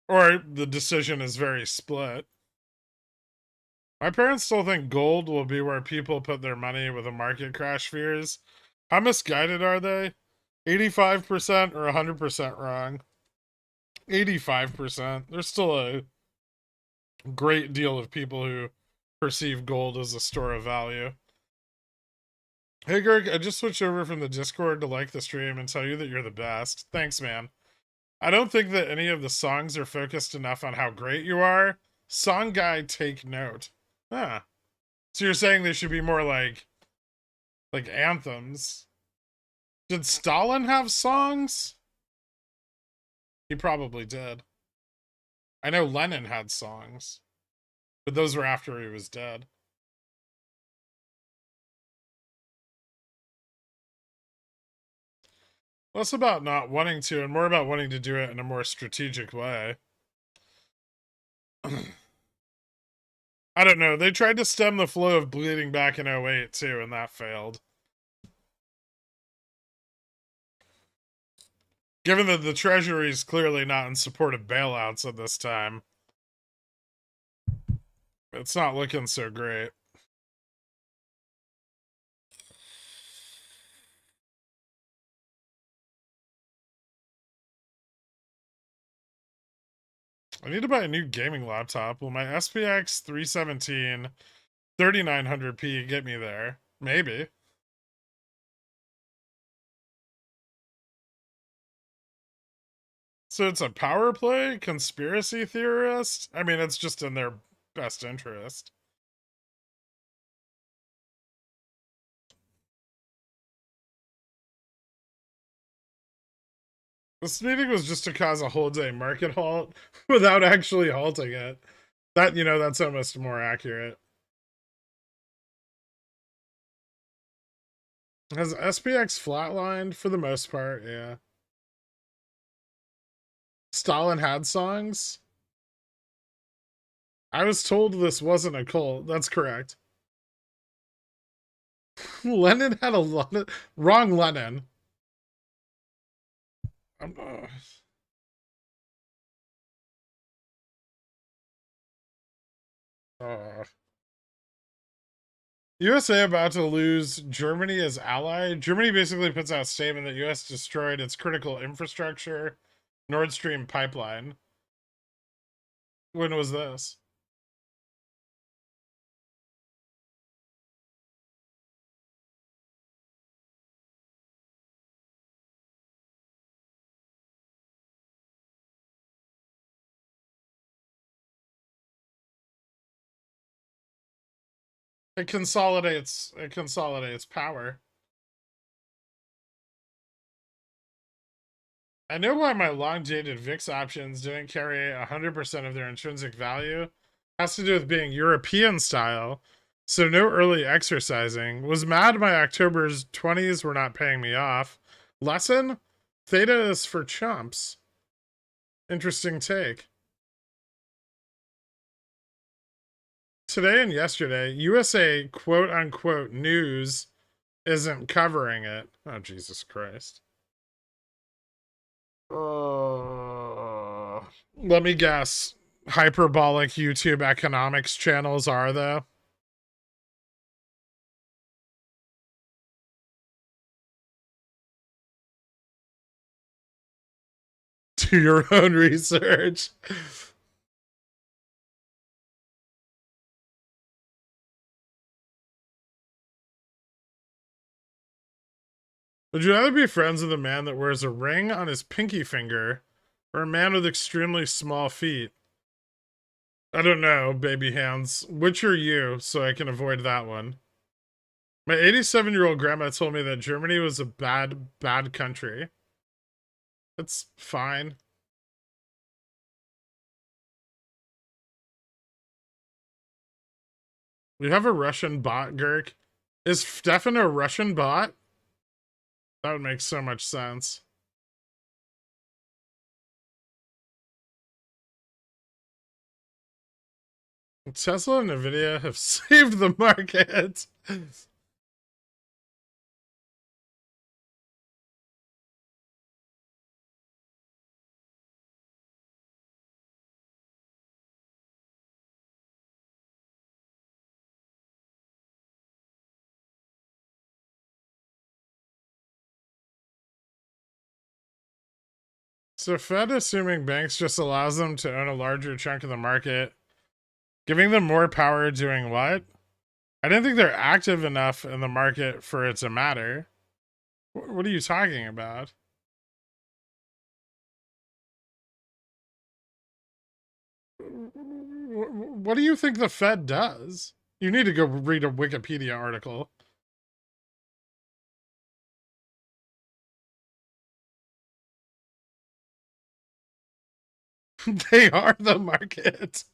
Or the decision is very split. My parents still think gold will be where people put their money with the market crash fears. How misguided are they? 85% or 100% wrong? 85%. There's still a great deal of people who perceive gold as a store of value. Hey, Greg, I just switched over from the Discord to like the stream and tell you that you're the best. Thanks, man. I don't think that any of the songs are focused enough on how great you are. Song guy, take note. Huh. So you're saying they should be more like anthems. Did Stalin have songs? He probably did. I know Lenin had songs, but those were after he was dead. Less about not wanting to and more about wanting to do it in a more strategic way. I don't know. They tried to stem the flow of bleeding back in 08 too, and that failed. Given that the Treasury is clearly not in support of bailouts at this time, it's not looking so great. I need to buy a new gaming laptop. Will my SPX 317 3900p get me there? Maybe. So it's a power play? Conspiracy theorist? I mean, it's just in their best interest. This meeting was just to cause a whole day market halt without actually halting it. That, that's almost more accurate. Has SPX flatlined for the most part? Yeah. Stalin had songs? I was told this wasn't a cult. That's correct. Lenin had a wrong Lenin. USA about to lose Germany as ally. Germany basically puts out a statement that US destroyed its critical infrastructure, Nord Stream pipeline. When was this? It consolidates power. I know why my long-dated VIX options didn't carry 100% of their intrinsic value. It has to do with being European style, so no early exercising. Was mad my October's 20s were not paying me off. Lesson? Theta is for chumps. Interesting take. Today and yesterday, USA quote-unquote news isn't covering it. Oh, Jesus Christ. Let me guess. Hyperbolic YouTube economics channels are, though. Do your own research. Would you rather be friends with a man that wears a ring on his pinky finger or a man with extremely small feet? I don't know, baby hands. Which are you, so I can avoid that one? My 87-year-old grandma told me that Germany was a bad country. It's fine. We have a Russian bot, Gherk. Is Stefan a Russian bot? That would make so much sense. Tesla and Nvidia have saved the market. So Fed assuming banks just allows them to own a larger chunk of the market, giving them more power doing what? I didn't think they're active enough in the market for it to matter. What are you talking about? what do you think the Fed does? You need to go read a Wikipedia article. They are the market.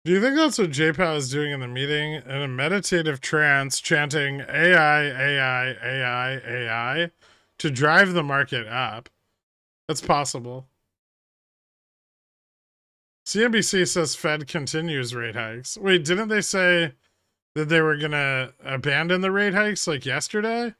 Do you think that's what JPOW is doing in the meeting? In a meditative trance, chanting AI, AI, AI, AI to drive the market up? That's possible. CNBC says Fed continues rate hikes. Wait, didn't they say that they were going to abandon the rate hikes like yesterday?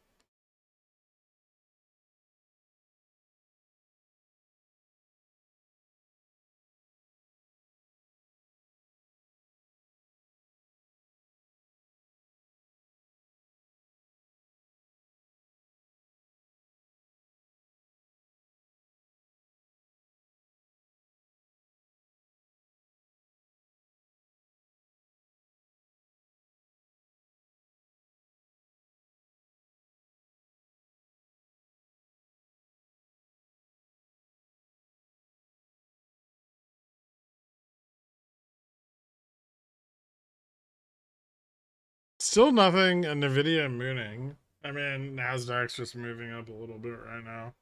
Still nothing. A Nvidia mooning. I mean, Nasdaq's just moving up a little bit right now.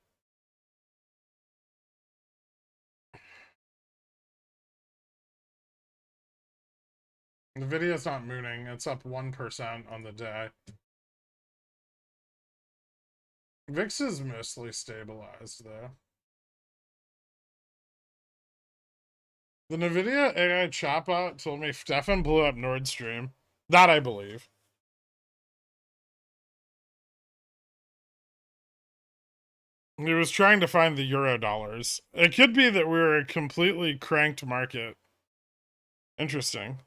Nvidia's not mooning. It's up 1% on the day. VIX is mostly stabilized, though. The Nvidia AI chatbot told me Stefan blew up Nord Stream. That I believe. He was trying to find the euro dollars. It could be that we're a completely cranked market. Interesting.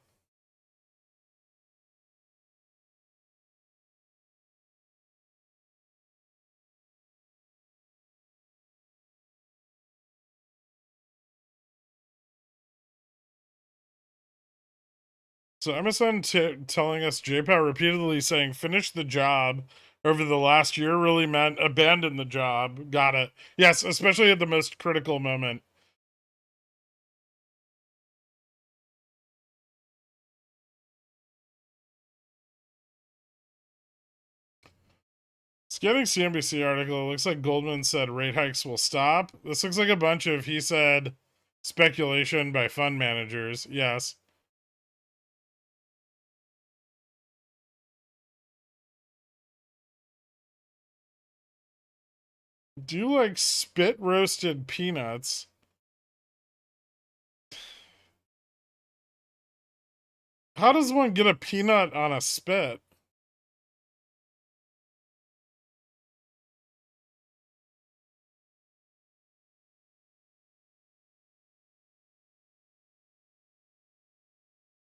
So MSN telling us JPOW repeatedly saying finish the job over the last year really meant abandon the job. Got it. Yes, especially at the most critical moment. Scanning CNBC article, it looks like Goldman said rate hikes will stop. This looks like a bunch of he said speculation by fund managers. Yes. Do you like spit roasted peanuts? How does one get a peanut on a spit?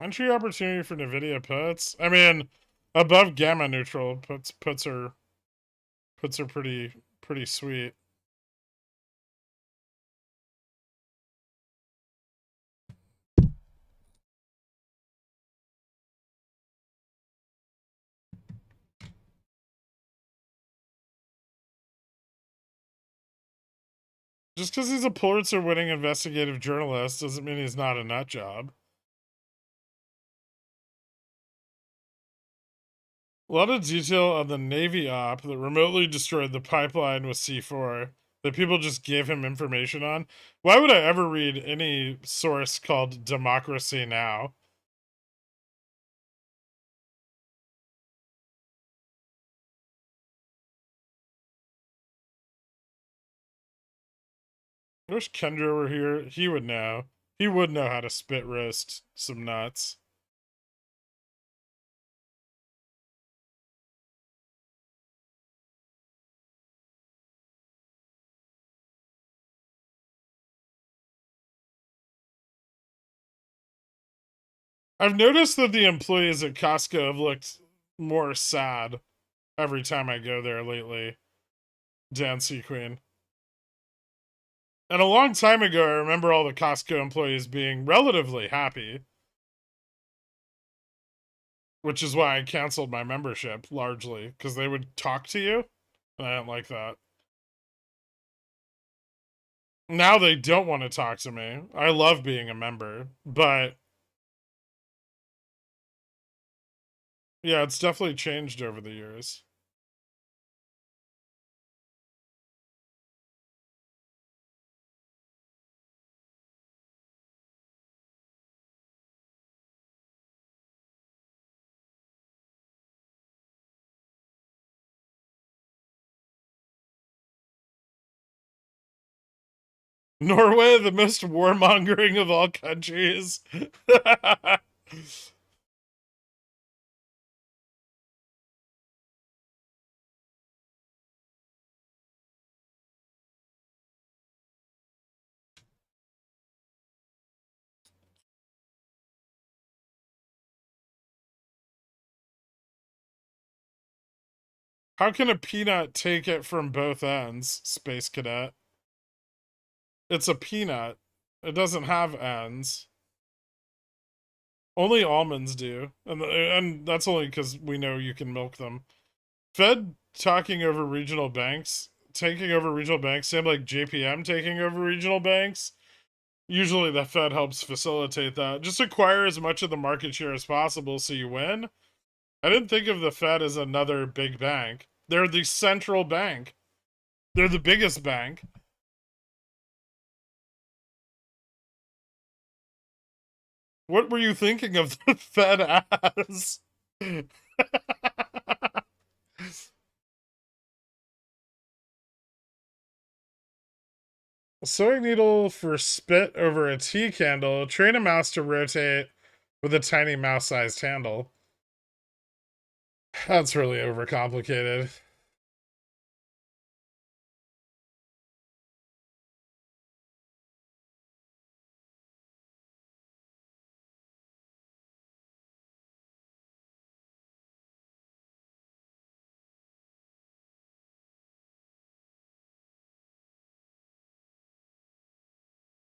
Entry opportunity for Nvidia puts. I mean, above gamma neutral puts are pretty sweet. Just because he's a Pulitzer-winning investigative journalist doesn't mean he's not a nut job. A lot of detail on the Navy op that remotely destroyed the pipeline with C4 that people just gave him information on. Why would I ever read any source called Democracy Now? I wish Kendra were here. He would know. He would know how to spit roast some nuts. I've noticed that the employees at Costco have looked more sad every time I go there lately. Dan Queen. And a long time ago, I remember all the Costco employees being relatively happy, which is why I canceled my membership largely, because they would talk to you, and I don't like that. Now they don't want to talk to me. I love being a member, but yeah, it's definitely changed over the years. Norway, the most warmongering of all countries. How can a peanut take it from both ends, Space Cadet? It's a peanut. It doesn't have ends. Only almonds do. And that's only because we know you can milk them. Fed talking over regional banks, taking over regional banks, same like JPM taking over regional banks. Usually the Fed helps facilitate that. Just acquire as much of the market share as possible so you win. I didn't think of the Fed as another big bank. They're the central bank. They're the biggest bank. What were you thinking of the Fed as? Sewing needle for spit over a tea candle. Train a mouse to rotate with a tiny mouse-sized handle. That's really overcomplicated.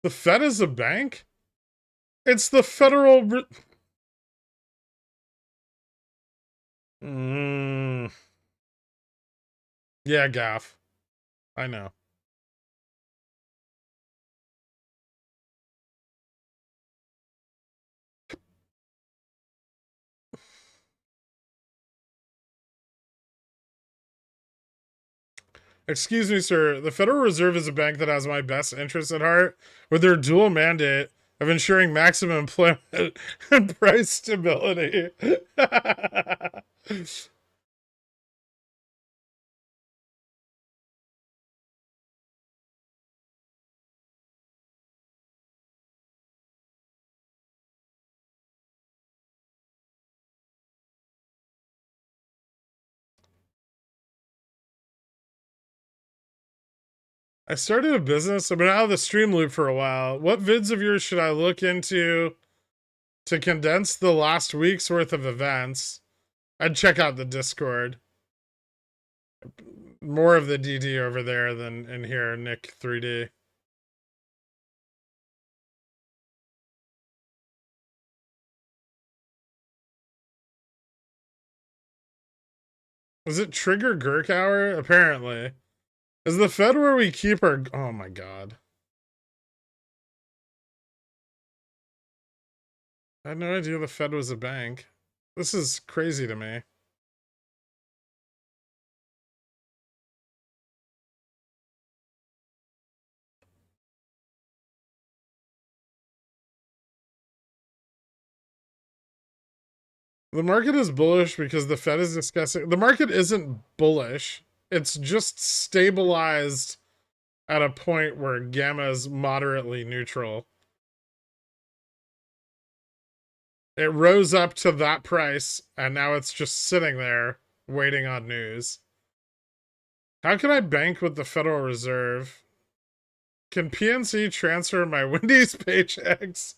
The Fed is a bank? It's the Federal... Yeah, gaff. I know. Excuse me, sir. The Federal Reserve is a bank that has my best interests at heart with their dual mandate of ensuring maximum employment and price stability. I started a business. I've been out of the stream loop for a while. What vids of yours should I look into to condense the last week's worth of events? I'd check out the Discord. More of the DD over there than in here, Nick 3D. Was it Trigger Gherk Hour? Apparently. Is the Fed where we keep our... Oh my god. I had no idea the Fed was a bank. This is crazy to me. The market is bullish because the Fed is discussing... The market isn't bullish. It's just stabilized at a point where gamma is moderately neutral. It rose up to that price, and now it's just sitting there, waiting on news. How can I bank with the Federal Reserve? Can PNC transfer my Wendy's paychecks?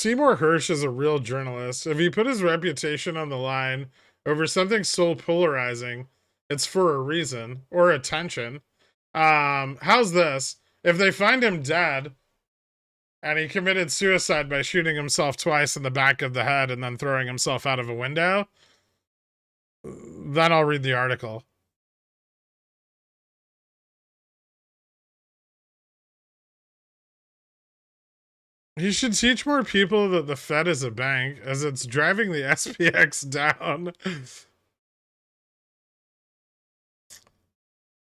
Seymour Hersh is a real journalist. If he put his reputation on the line over something so polarizing, it's for a reason or attention. How's this? If they find him dead and he committed suicide by shooting himself twice in the back of the head and then throwing himself out of a window, then I'll read the article. He should teach more people that the Fed is a bank, as it's driving the SPX down.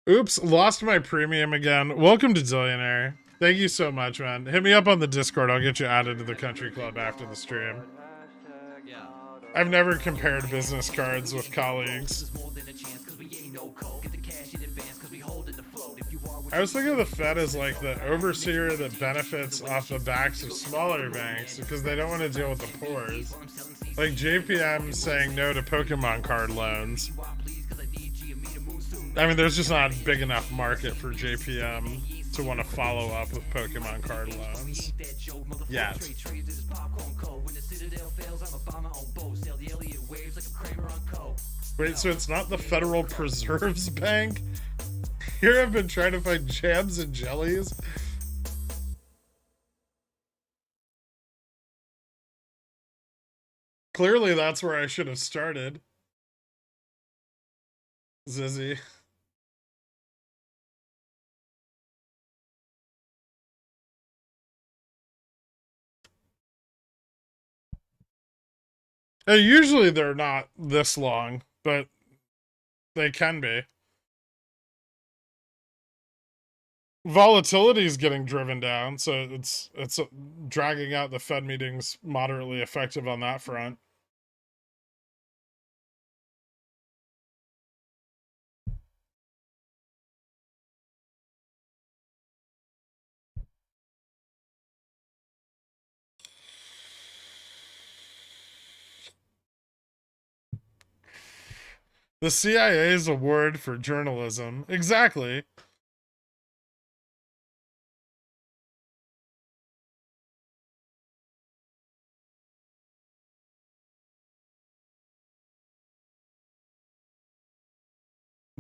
Oops, lost my premium again. Welcome to Zillionaire. Thank you so much, man. Hit me up on the Discord. I'll get you added to the country club after the stream. Yeah. I've never compared business cards with colleagues. I was thinking of the Fed as like the overseer that benefits off the backs of smaller banks because they don't want to deal with the poors. Like JPM saying no to Pokemon card loans. I mean, there's just not a big enough market for JPM to want to follow up with Pokemon card loans yet. Wait, so it's not the Federal Preserves Bank? Here I've been trying to find jams and jellies. Clearly that's where I should have started. Zizzy. Usually they're not this long, but they can be. Volatility is getting driven down, so it's dragging out the Fed meetings moderately effective on that front. The CIA's award for journalism. Exactly.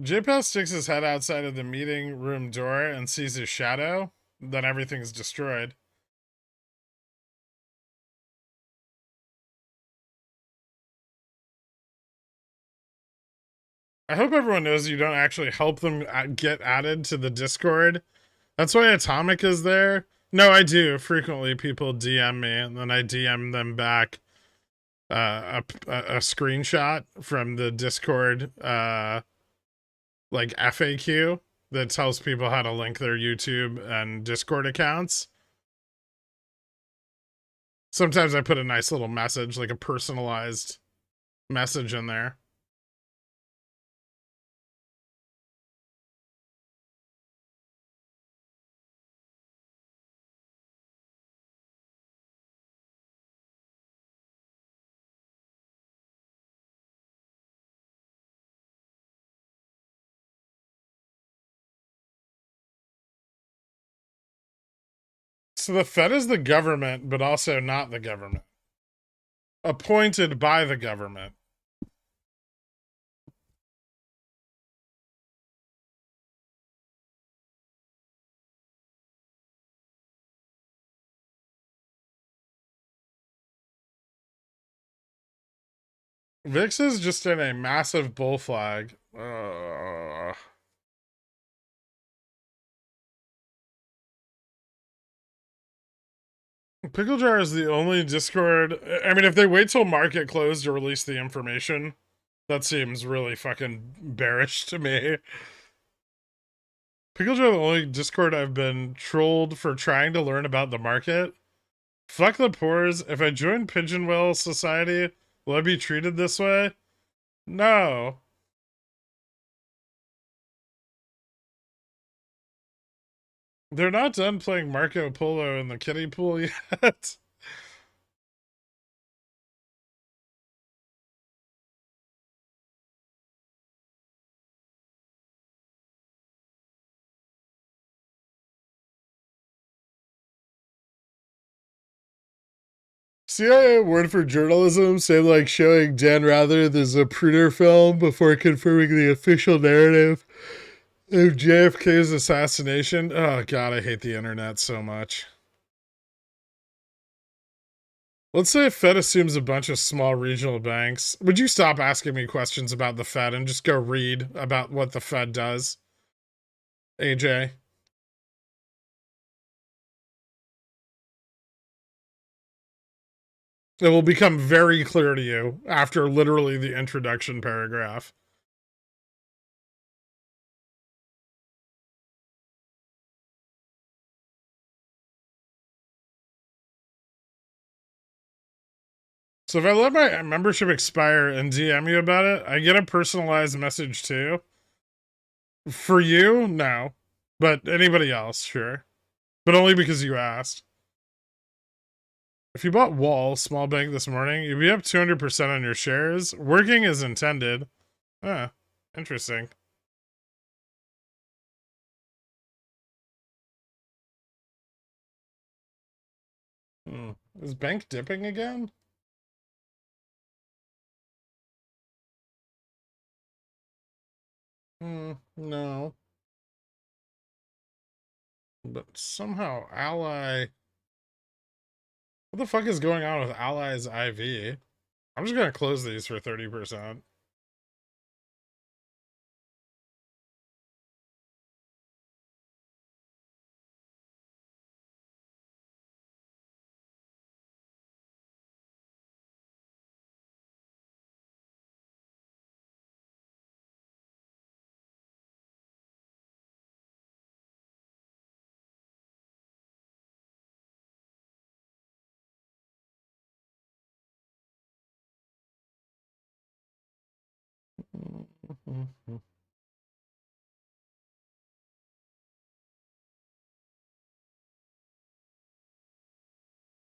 JPL sticks his head outside of the meeting room door and sees his shadow, then everything's destroyed. I hope everyone knows you don't actually help them get added to the Discord. That's why Atomic is there. No, I do. Frequently people DM me, and then I DM them back a screenshot from the Discord like FAQ that tells people how to link their YouTube and Discord accounts. Sometimes I put a nice little message, like a personalized message in there. So the Fed is the government, but also not the government. Appointed by the government. VIX is just in a massive bull flag. Pickle Jar is the only Discord. I mean, if they wait till market close to release the information, that seems really fucking bearish to me. Pickle Jar, the only Discord I've been trolled for trying to learn about the market. Fuck the pores. If I join Pigeon Whale Society, will I be treated this way? No. They're not done playing Marco Polo in the kiddie pool yet. CIA word for journalism, same like showing Dan Rather the Zapruder film before confirming the official narrative of JFK's assassination. Oh god, I hate the internet so much. Let's say Fed assumes a bunch of small regional banks. Would you stop asking me questions about the Fed and just go read about what the Fed does? AJ. It will become very clear to you after literally the introduction paragraph. So if I let my membership expire and DM you about it, I get a personalized message too. For you, no. But anybody else, sure. But only because you asked. If you bought Wall, small bank, this morning, you'd be up 200% on your shares. Working as intended. Ah, interesting. Is bank dipping again? No. But somehow Ally... What the fuck is going on with Ally's IV? I'm just gonna close these for 30%.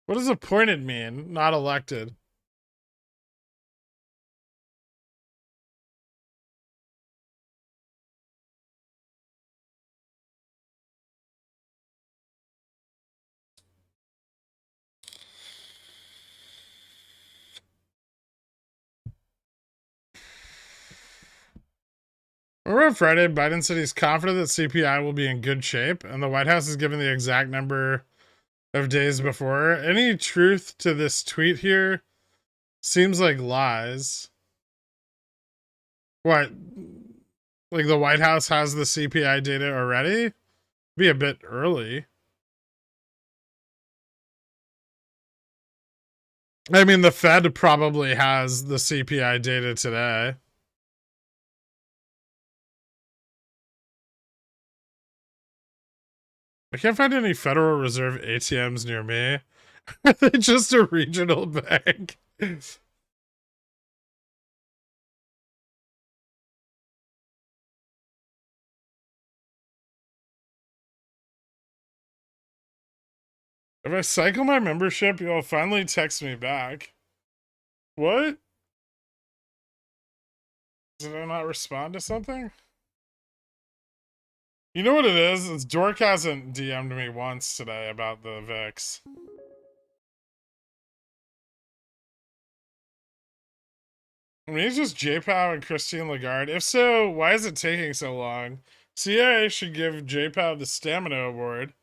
What does appointed mean? Not elected. Remember on Friday, Biden said he's confident that CPI will be in good shape, and the White House has given the exact number of days before. Any truth to this tweet here? Seems like lies. What? Like the White House has the CPI data already? Be a bit early. I mean, the Fed probably has the CPI data today. I can't find any Federal Reserve ATMs near me. Are they just a regional bank? If I cycle my membership, you'll finally text me back. What? Did I not respond to something? You know what it is? It's Dork hasn't DM'd me once today about the VIX. I mean, it's just JPOW and Christine Lagarde. If so, why is it taking so long? CIA should give JPOW the Stamina Award.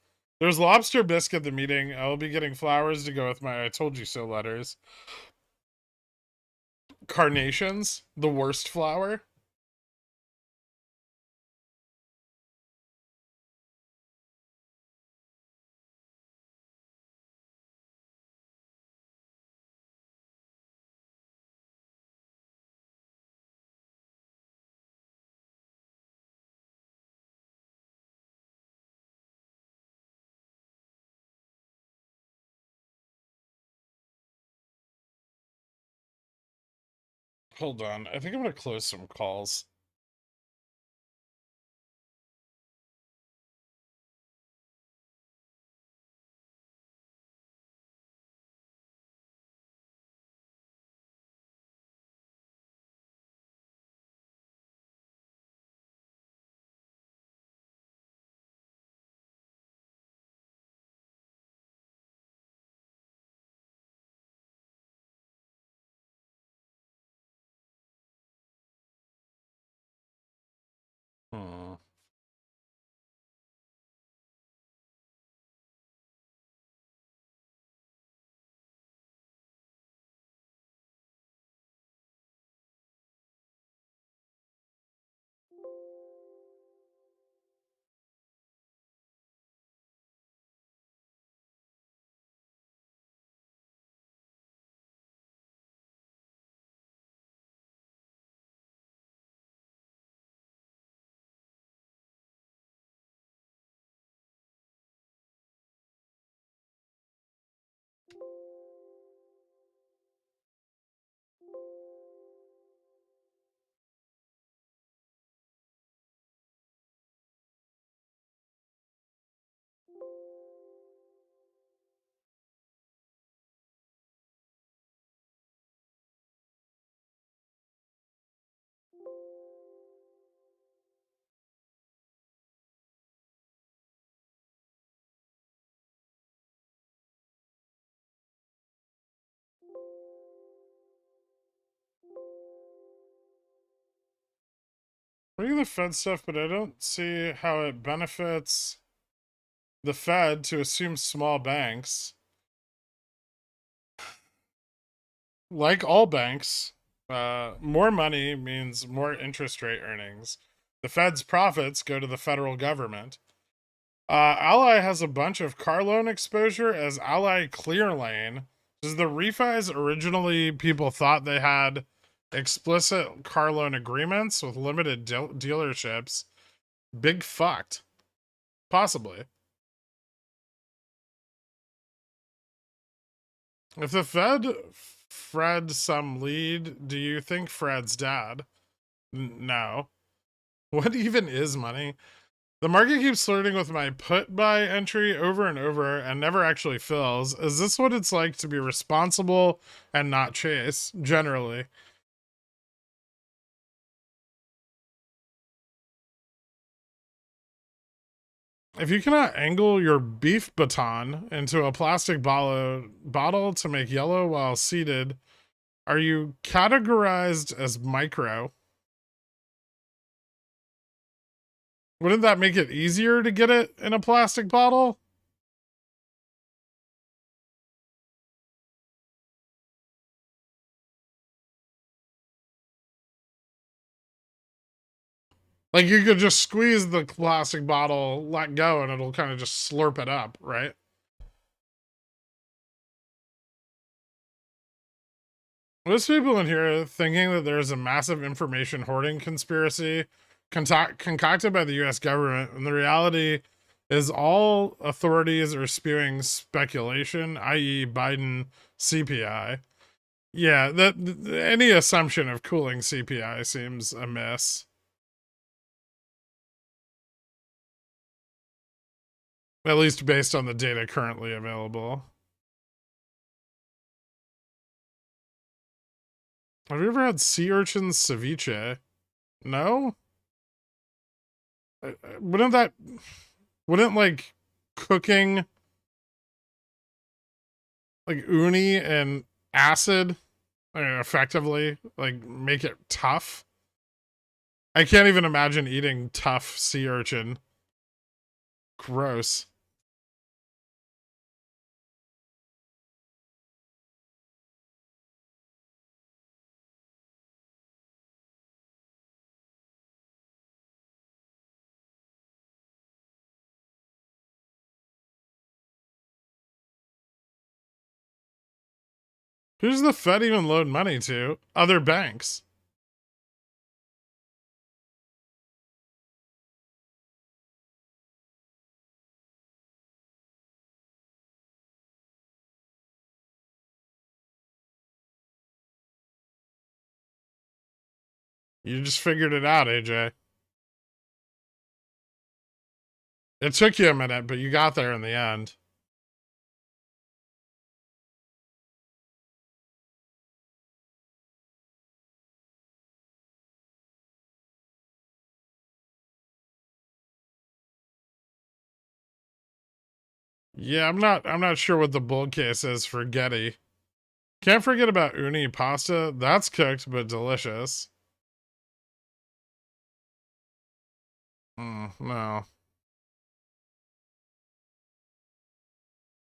There's lobster bisque at the meeting. I'll be getting flowers to go with my I told you so letters. Carnations, the worst flower. Hold on. I think I'm going to close some calls. reading the Fed stuff, but I don't see how it benefits the Fed to assume small banks. Like all banks, more money means more interest rate earnings. The Fed's profits go to the federal government. Ally has a bunch of car loan exposure as Ally Clear Lane. Does the refis originally people thought they had explicit car loan agreements with limited dealerships? Big fucked. Possibly. If the Fed Fred some lead, do you think Fred's dad? No. What even is money? The market keeps flirting with my put buy entry over and over and never actually fills. Is this what it's like to be responsible and not chase, generally? If you cannot angle your beef baton into a plastic bottle to make yellow while seated, are you categorized as micro? Wouldn't that make it easier to get it in a plastic bottle? Like you could just squeeze the plastic bottle, let go, and it'll kind of just slurp it up, right? Most people in here thinking that there's a massive information hoarding conspiracy concocted by the US government, and the reality is all authorities are spewing speculation, i.e. Biden CPI. Yeah, that any assumption of cooling CPI seems amiss. At least based on the data currently available. Have you ever had sea urchin ceviche? No? Wouldn't that... Wouldn't, like, cooking... like, uni and acid... effectively, like, make it tough? I can't even imagine eating tough sea urchin. Gross. Who's the Fed even loan money to? Other banks. You just figured it out, AJ. It took you a minute, but you got there in the end. Yeah, I'm not sure what the bull case is for Getty. Can't forget about uni pasta. That's cooked but delicious. No.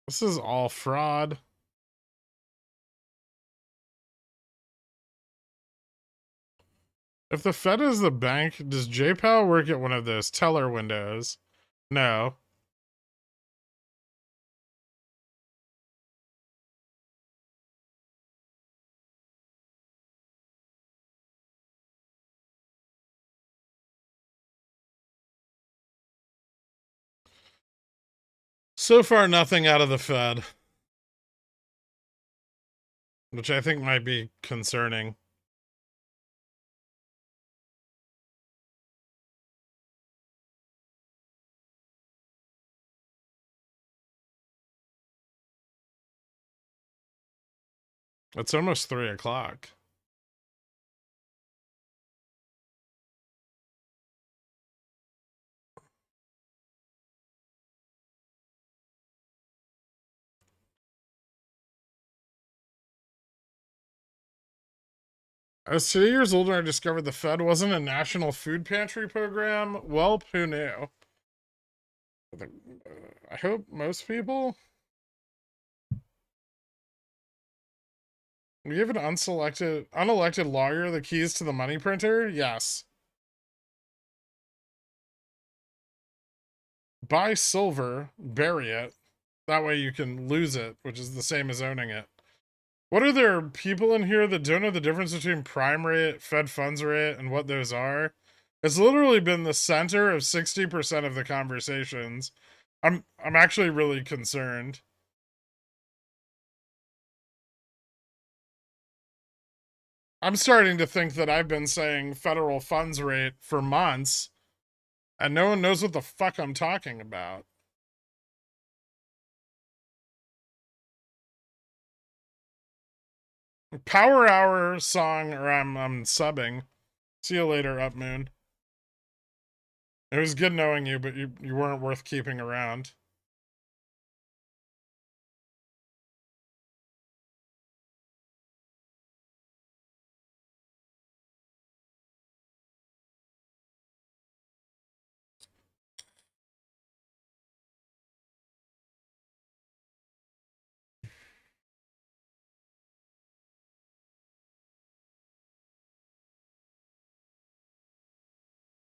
This is all fraud. If the Fed is the bank, does JPAL work at one of those teller windows? No. So far, nothing out of the Fed. Which I think might be concerning. It's almost 3 o'clock. I was 2 years old when I discovered the Fed wasn't a national food pantry program. Well, who knew? I hope most people. We give an unelected lawyer the keys to the money printer? Yes. Buy silver, bury it. That way you can lose it, which is the same as owning it. What are there people in here that don't know the difference between prime rate, Fed funds rate, and what those are? It's literally been the center of 60% of the conversations. I'm actually really concerned. I'm starting to think that I've been saying federal funds rate for months, and no one knows what the fuck I'm talking about. Power Hour song, or I'm subbing. See you later, Up Moon. It was good knowing you, but you weren't worth keeping around.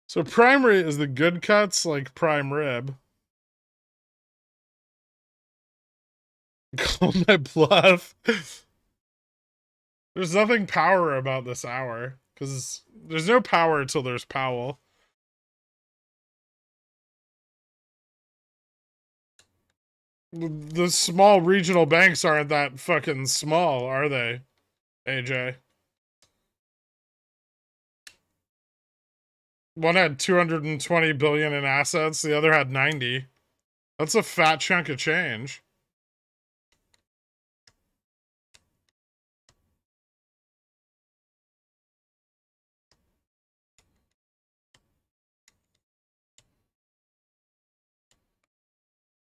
So prime rate is the good cuts, like prime rib. Call my bluff. There's nothing power about this hour, because there's no power until there's Powell. The small regional banks aren't that fucking small, are they, AJ? One had 220 billion in assets, the other had 90. That's a fat chunk of change.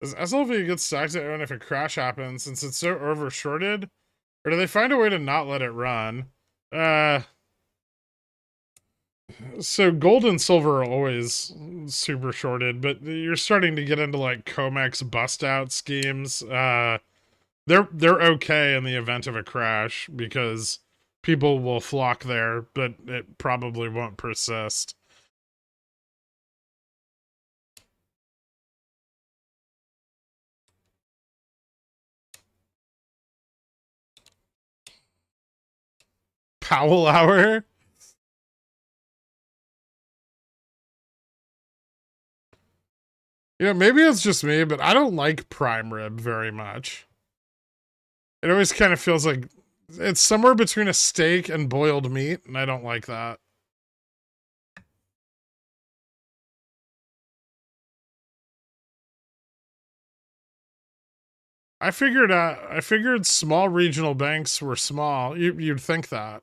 Does SLV get stacked to own if a crash happens since it's so over-shorted? Or do they find a way to not let it run? So gold and silver are always super shorted, but you're starting to get into like COMEX bust out schemes. They're okay in the event of a crash because people will flock there, but it probably won't persist. Powell Hour? Yeah, maybe it's just me, but I don't like prime rib very much. It always kind of feels like it's somewhere between a steak and boiled meat, and I don't like that. I figured small regional banks were small. You'd think that.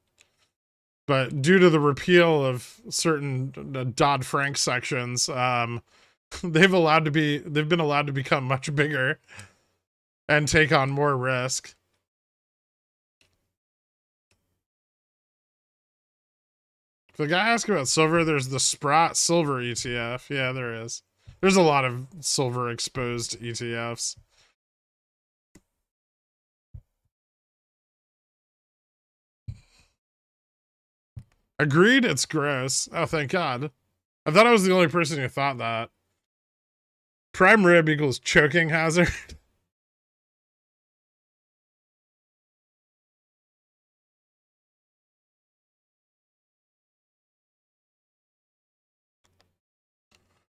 But due to the repeal of certain Dodd-Frank sections, they've been allowed to become much bigger and take on more risk. The guy asked about silver. There's the Sprott Silver ETF. Yeah, there is. There's a lot of silver exposed ETFs. Agreed, it's gross. Oh, thank God. I thought I was the only person who thought that. Prime rib equals choking hazard.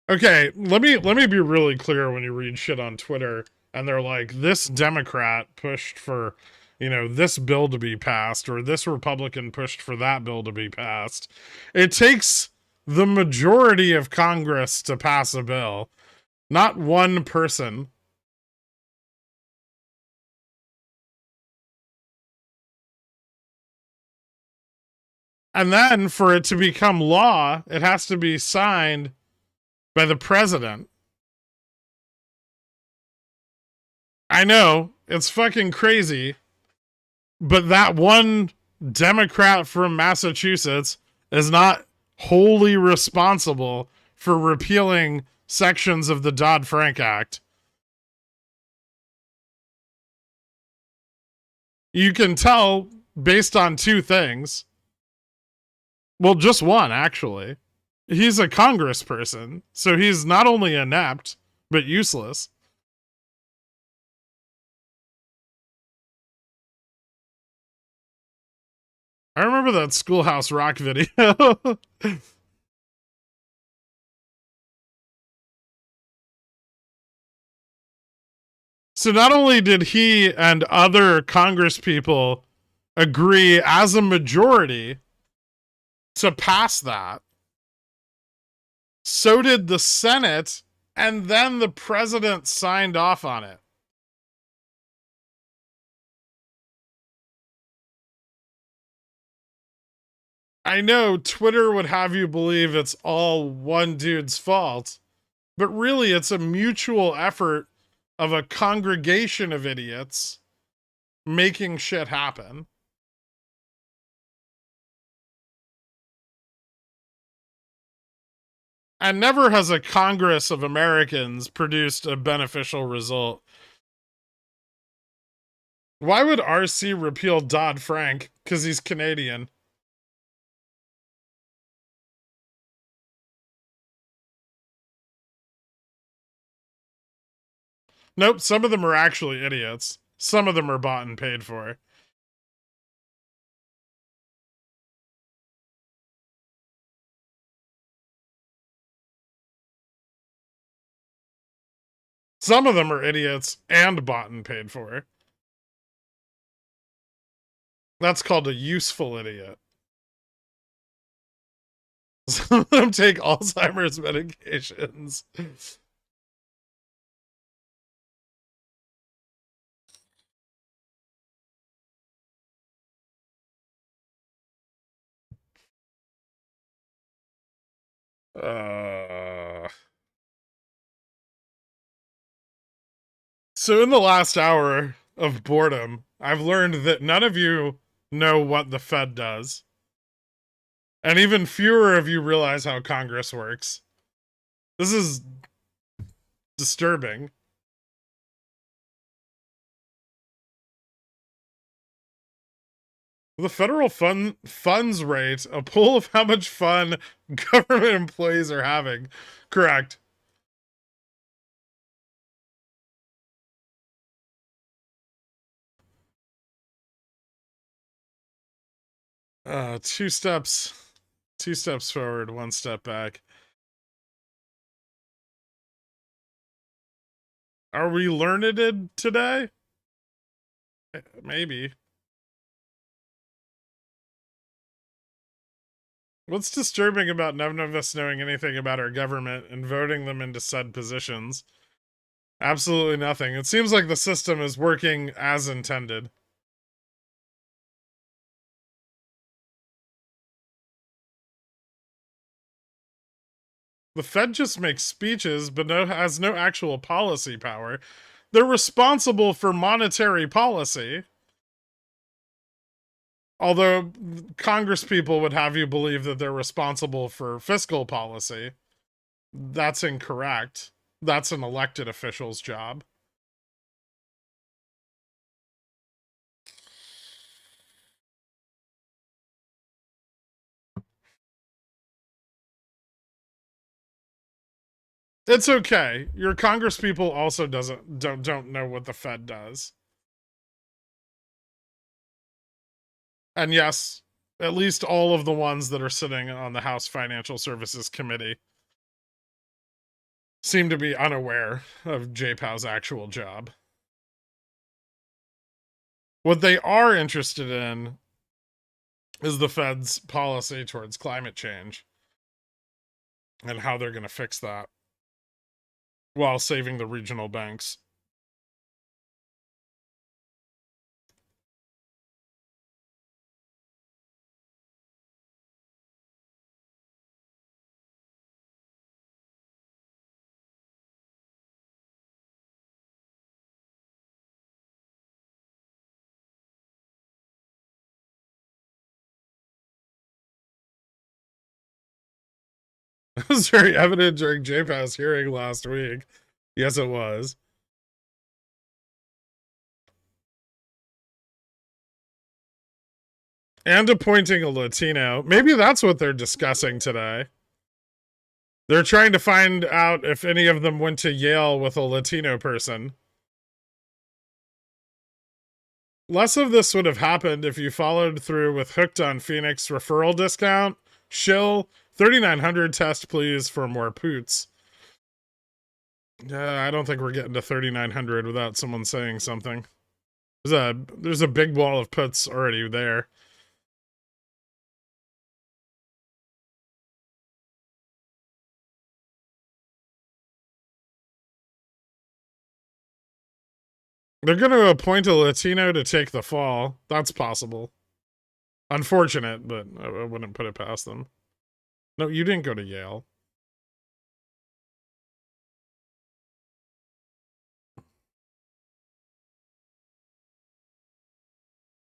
Okay, let me be really clear when you read shit on Twitter and they're like, this Democrat pushed for, this bill to be passed, or this Republican pushed for that bill to be passed. It takes the majority of Congress to pass a bill, not one person. And then for it to become law, it has to be signed by the president. I know, it's fucking crazy, but that one Democrat from Massachusetts is not wholly responsible for repealing sections of the Dodd-Frank Act. You can tell based on two things. Well, just one, actually. He's a congressperson, so he's not only inept, but useless. I remember that Schoolhouse Rock video. So not only did he and other Congress people agree as a majority to pass that, so did the Senate, and then the president signed off on it. I know Twitter would have you believe it's all one dude's fault, but really it's a mutual effort of a congregation of idiots making shit happen. And never has a Congress of Americans produced a beneficial result. Why would RC repeal Dodd-Frank? Because he's Canadian. Nope, some of them are actually idiots. Some of them are bought and paid for. Some of them are idiots and bought and paid for. That's called a useful idiot. Some of them take Alzheimer's medications. So in the last hour of boredom, I've learned that none of you know what the Fed does. And even fewer of you realize how Congress works. This is disturbing. The federal funds rate, a pool of how much fun government employees are having. Correct. Two steps forward, one step back. Are we learned today? Maybe. What's disturbing about none of us knowing anything about our government and voting them into said positions? Absolutely nothing. It seems like the system is working as intended. The Fed just makes speeches, but has no actual policy power. They're responsible for monetary policy. Although Congress people would have you believe that they're responsible for fiscal policy. That's incorrect. That's an elected official's job. It's okay. Your Congress people also don't know what the Fed does. And yes, at least all of the ones that are sitting on the House Financial Services Committee seem to be unaware of JPOW's actual job. What they are interested in is the Fed's policy towards climate change and how they're going to fix that while saving the regional banks. It was very evident during JPA's hearing last week. Yes, it was. And appointing a Latino. Maybe that's what they're discussing today. They're trying to find out if any of them went to Yale with a Latino person. Less of this would have happened if you followed through with Hooked on Phoenix referral discount. Shill, 3,900 test please for more poots. I don't think we're getting to 3,900 without someone saying something. There's a big wall of puts already there. They're going to appoint a Latino to take the fall. That's possible. Unfortunate, but I wouldn't put it past them. No, you didn't go to Yale.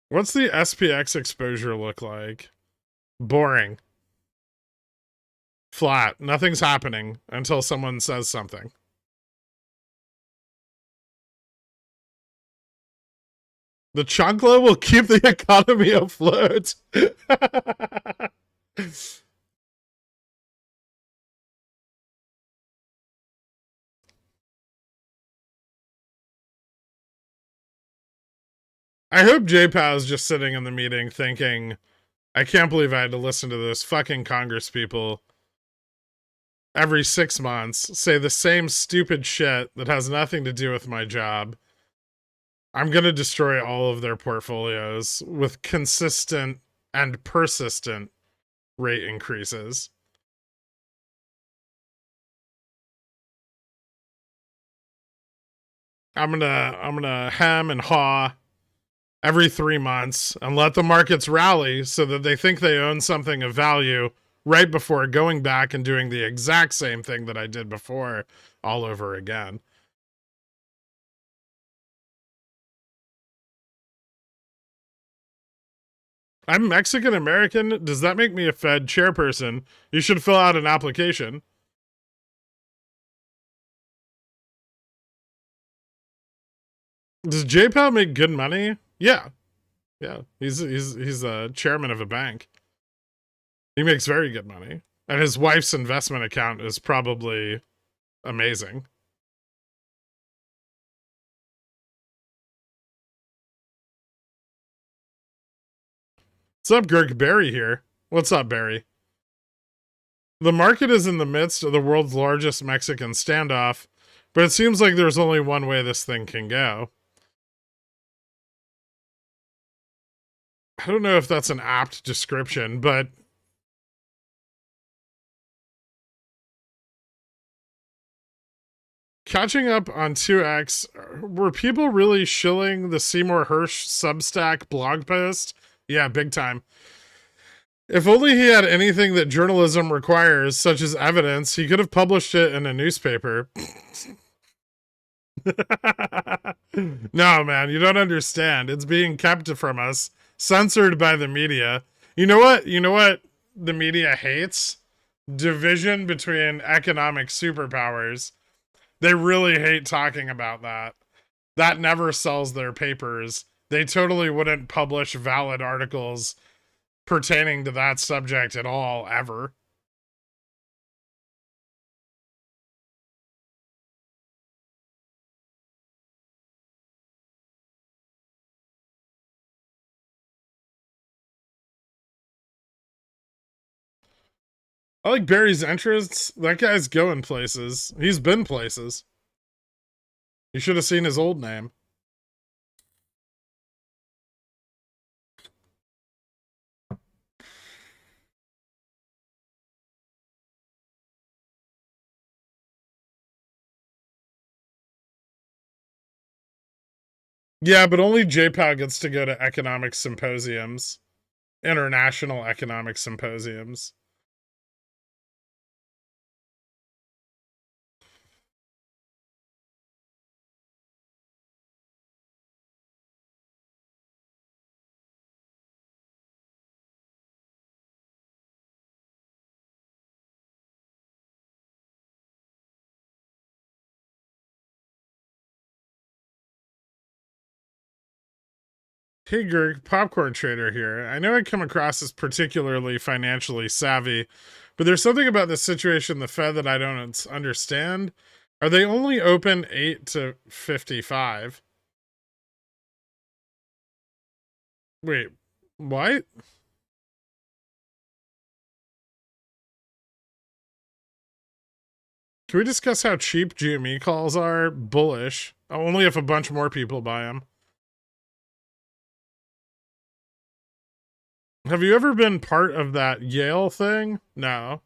What's the SPX exposure look like? Boring. Flat. Nothing's happening until someone says something. The chancla will keep the economy afloat. I hope JPAL is just sitting in the meeting thinking, I can't believe I had to listen to those fucking Congress people every 6 months say the same stupid shit that has nothing to do with my job. I'm going to destroy all of their portfolios with consistent and persistent rate increases. I'm gonna hem and haw every 3 months and let the markets rally so that they think they own something of value right before going back and doing the exact same thing that I did before all over again. I'm Mexican American. Does that make me a Fed chairperson? You should fill out an application. Does JPAL make good money? Yeah. Yeah. He's a chairman of a bank. He makes very good money. And his wife's investment account is probably amazing. What's up, Girk? Barry here. What's up, Barry? The market is in the midst of the world's largest Mexican standoff, but it seems like there's only one way this thing can go. I don't know if that's an apt description, but catching up on 2x, were people really shilling the Seymour Hersh Substack blog post? Yeah, big time. If only he had anything that journalism requires, such as evidence, he could have published it in a newspaper. No, man, you don't understand. It's being kept from us, censored by the media. You know what? You know what the media hates? Division between economic superpowers. They really hate talking about that. That never sells their papers. They totally wouldn't publish valid articles pertaining to that subject at all, ever. I like Barry's entrance. That guy's going places. He's been places. You should have seen his old name. Yeah, but only JPOW gets to go to economic symposiums, international economic symposiums. Hey Gerg, popcorn trader here. I know I come across as particularly financially savvy, but there's something about this situation in the Fed that I don't understand. Are they only open 8 to 55? Wait, what? Can we discuss how cheap GME calls are? Bullish. Only if a bunch more people buy them. Have you ever been part of that Yale thing? No.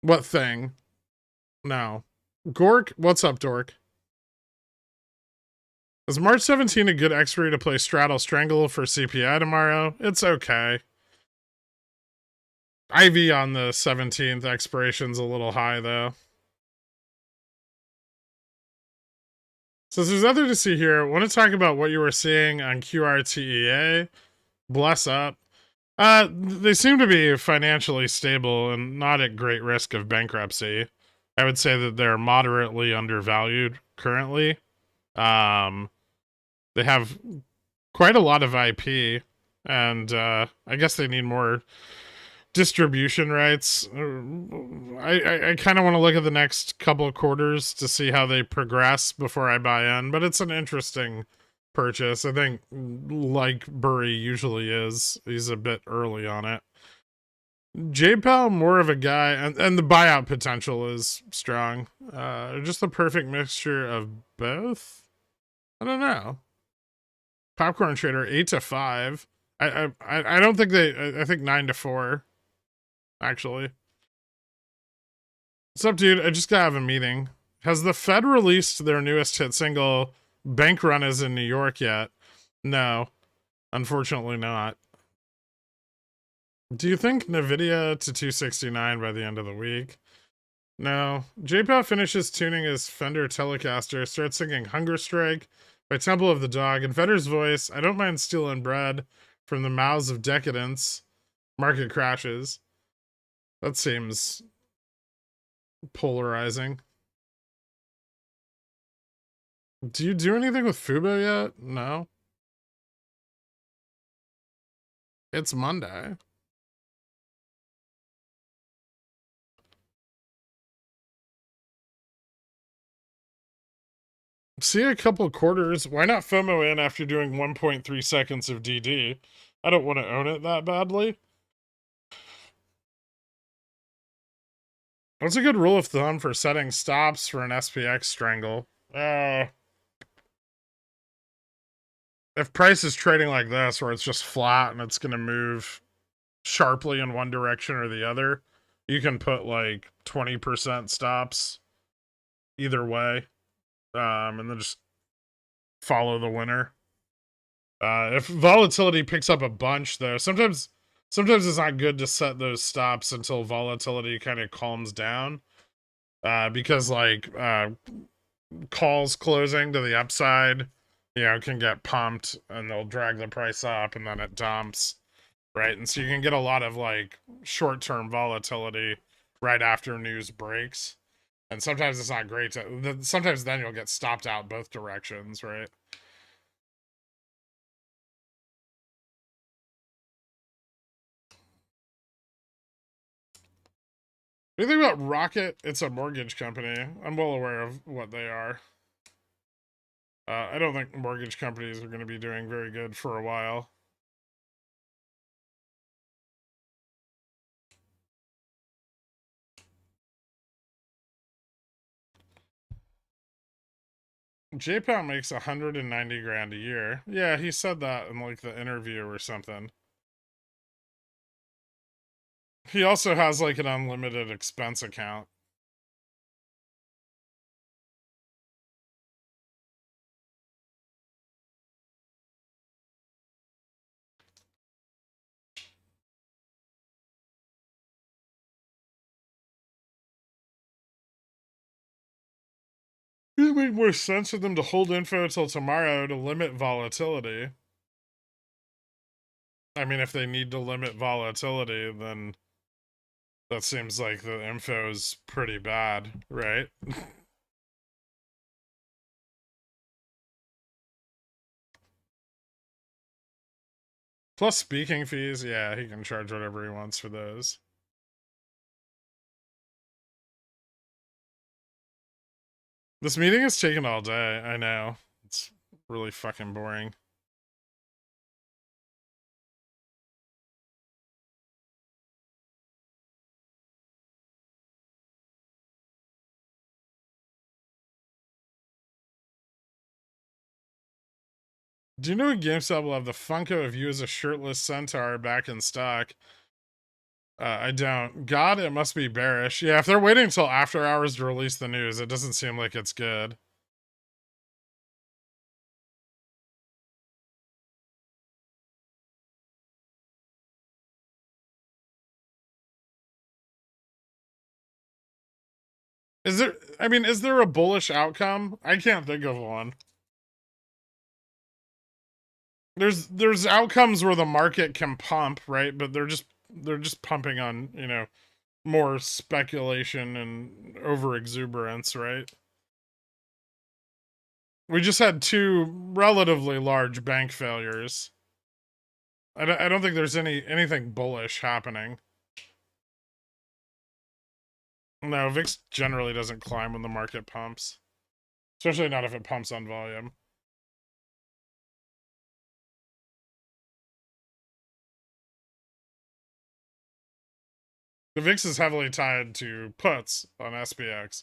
What thing? No. Gork? What's up, Dork? Is March 17 a good expiry to play Straddle Strangle for CPI tomorrow? It's okay. IV on the 17th expiration's a little high, though. So there's other to see here. I want to talk about what you were seeing on QRTEA. Bless up. They seem to be financially stable and not at great risk of bankruptcy. I would say that they're moderately undervalued currently. They have quite a lot of IP, and I guess they need more distribution rights. I kind of want to look at the next couple of quarters to see how they progress before I buy in, but it's an interesting purchase. I think, like Burry usually is, he's a bit early on it. JPEL, more of a guy, and the buyout potential is strong. Just the perfect mixture of both. I don't know. Popcorn Trader 8 to 5. I don't think I think 9 to 4. Actually. What's up, dude? I just got out of a meeting. Has the Fed released their newest hit single, Bank Run Is in New York, yet? No. Unfortunately not. Do you think Nvidia to 269 by the end of the week? No. JPOW finishes tuning his Fender Telecaster, starts singing Hunger Strike by Temple of the Dog. In Fender's voice, I don't mind stealing bread from the mouths of decadence. Market crashes. That seems polarizing. Do you do anything with Fubo yet? No. It's Monday. See a couple quarters. Why not FOMO in after doing 1.3 seconds of DD? I don't want to own it that badly. What's a good rule of thumb for setting stops for an SPX strangle? If price is trading like this, where it's just flat and it's going to move sharply in one direction or the other, you can put like 20% stops either way, and then just follow the winner. If volatility picks up a bunch, though, sometimes it's not good to set those stops until volatility kind of calms down, because like calls closing to the upside, can get pumped and they'll drag the price up and then it dumps, right? And so you can get a lot of like short-term volatility right after news breaks, and sometimes it's not great to. Sometimes then you'll get stopped out both directions, right? What do you think about Rocket? It's a mortgage company. I'm well aware of what they are. I don't think mortgage companies are going to be doing very good for a while. JPOW makes 190 grand a year. Yeah, he said that in like the interview or something. He also has like an unlimited expense account. It would make more sense for them to hold info until tomorrow to limit volatility. I mean, if they need to limit volatility, then that seems like the info is pretty bad, right? Plus speaking fees. Yeah, he can charge whatever he wants for those. This meeting is taking all day. I know. It's really fucking boring. Do you know GameStop will have the Funko of you as a shirtless centaur back in stock? I don't. God, it must be bearish. Yeah, if they're waiting until after hours to release the news, it doesn't seem like it's good. Is there, I mean, is there a bullish outcome? I can't think of one. There's outcomes where the market can pump, right? But they're just pumping on, you know, more speculation and over exuberance, right? We just had two relatively large bank failures. I don't think there's anything bullish happening. No, VIX generally doesn't climb when the market pumps. Especially not if it pumps on volume. The VIX is heavily tied to puts on SPX.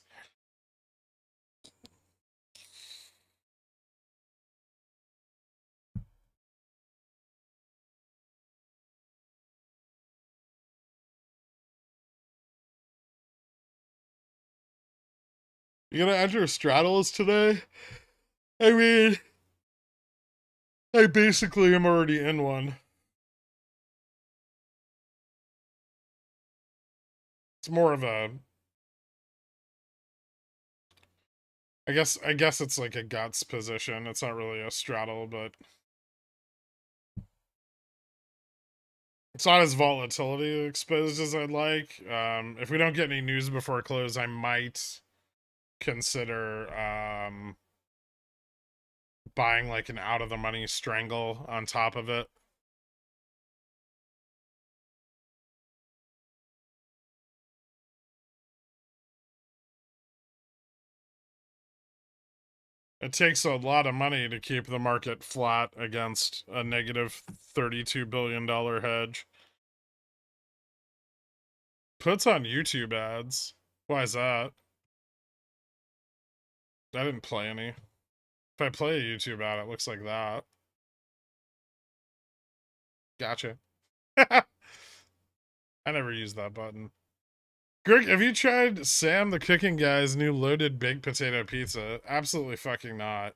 You gonna enter a straddles today? I mean, I basically am already in one. It's more of a, I guess it's like a guts position. It's not really a straddle, but it's not as volatility exposed as I'd like. If we don't get any news before close, I might consider buying like an out of the money strangle on top of it. It takes a lot of money to keep the market flat against a negative $32 billion hedge. Puts on YouTube ads. Why is that? I didn't play any. If I play a YouTube ad, it looks like that. Gotcha. I never used that button. Greg, have you tried Sam the Cooking Guy's new loaded baked potato pizza? Absolutely fucking not.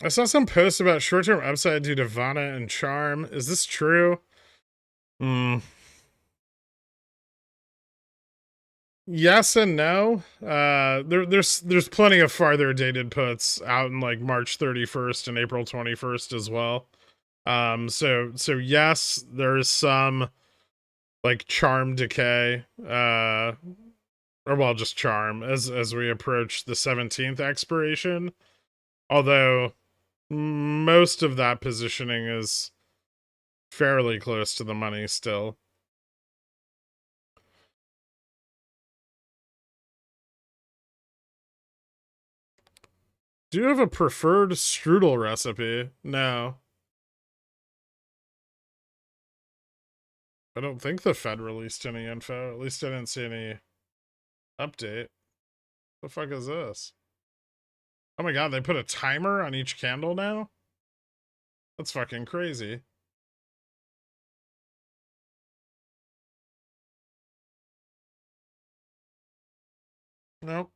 I saw some posts about short-term upside due to Vana and Charm. Is this true? Yes and no. There's plenty of farther dated puts out in like March 31st and April 21st as well. So yes, there's some like charm decay, or well, just charm as we approach the 17th expiration. Although most of that positioning is fairly close to the money still. Do you have a preferred strudel recipe? No. I don't think the Fed released any info. At least I didn't see any update. The fuck is this? Oh my god, they put a timer on each candle now? That's fucking crazy. Nope.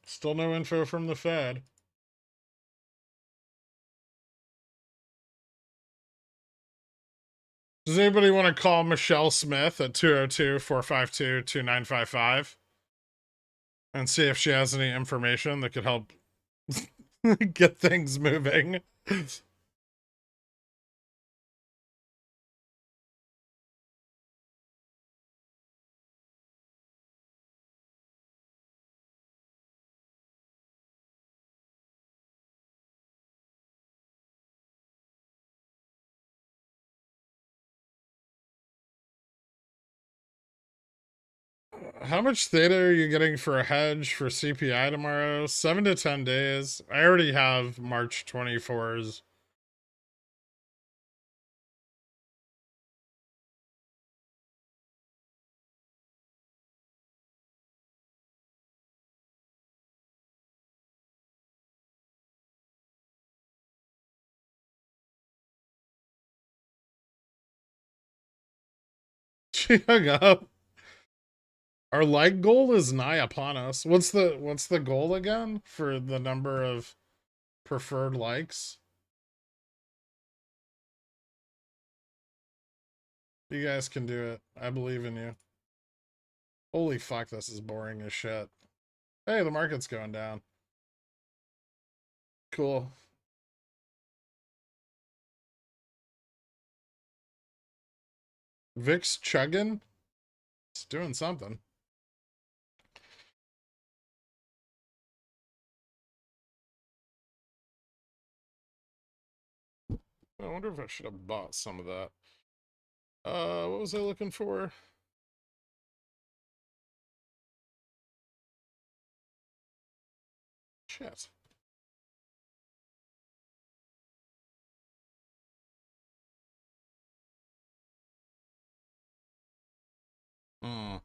Still no info from the Fed. Does anybody want to call Michelle Smith at 202-452-2955? and see if she has any information that could help get things moving. How much theta are you getting for a hedge for CPI tomorrow? 7 to 10 days. I already have March 24's. She hung up. Our like goal is nigh upon us. What's the goal again for the number of preferred likes? You guys can do it. I believe in you. Holy fuck, this is boring as shit. Hey, the market's going down. Cool. VIX chugging? It's doing something. I wonder if I should have bought some of that. What was I looking for? Shit. Hmm.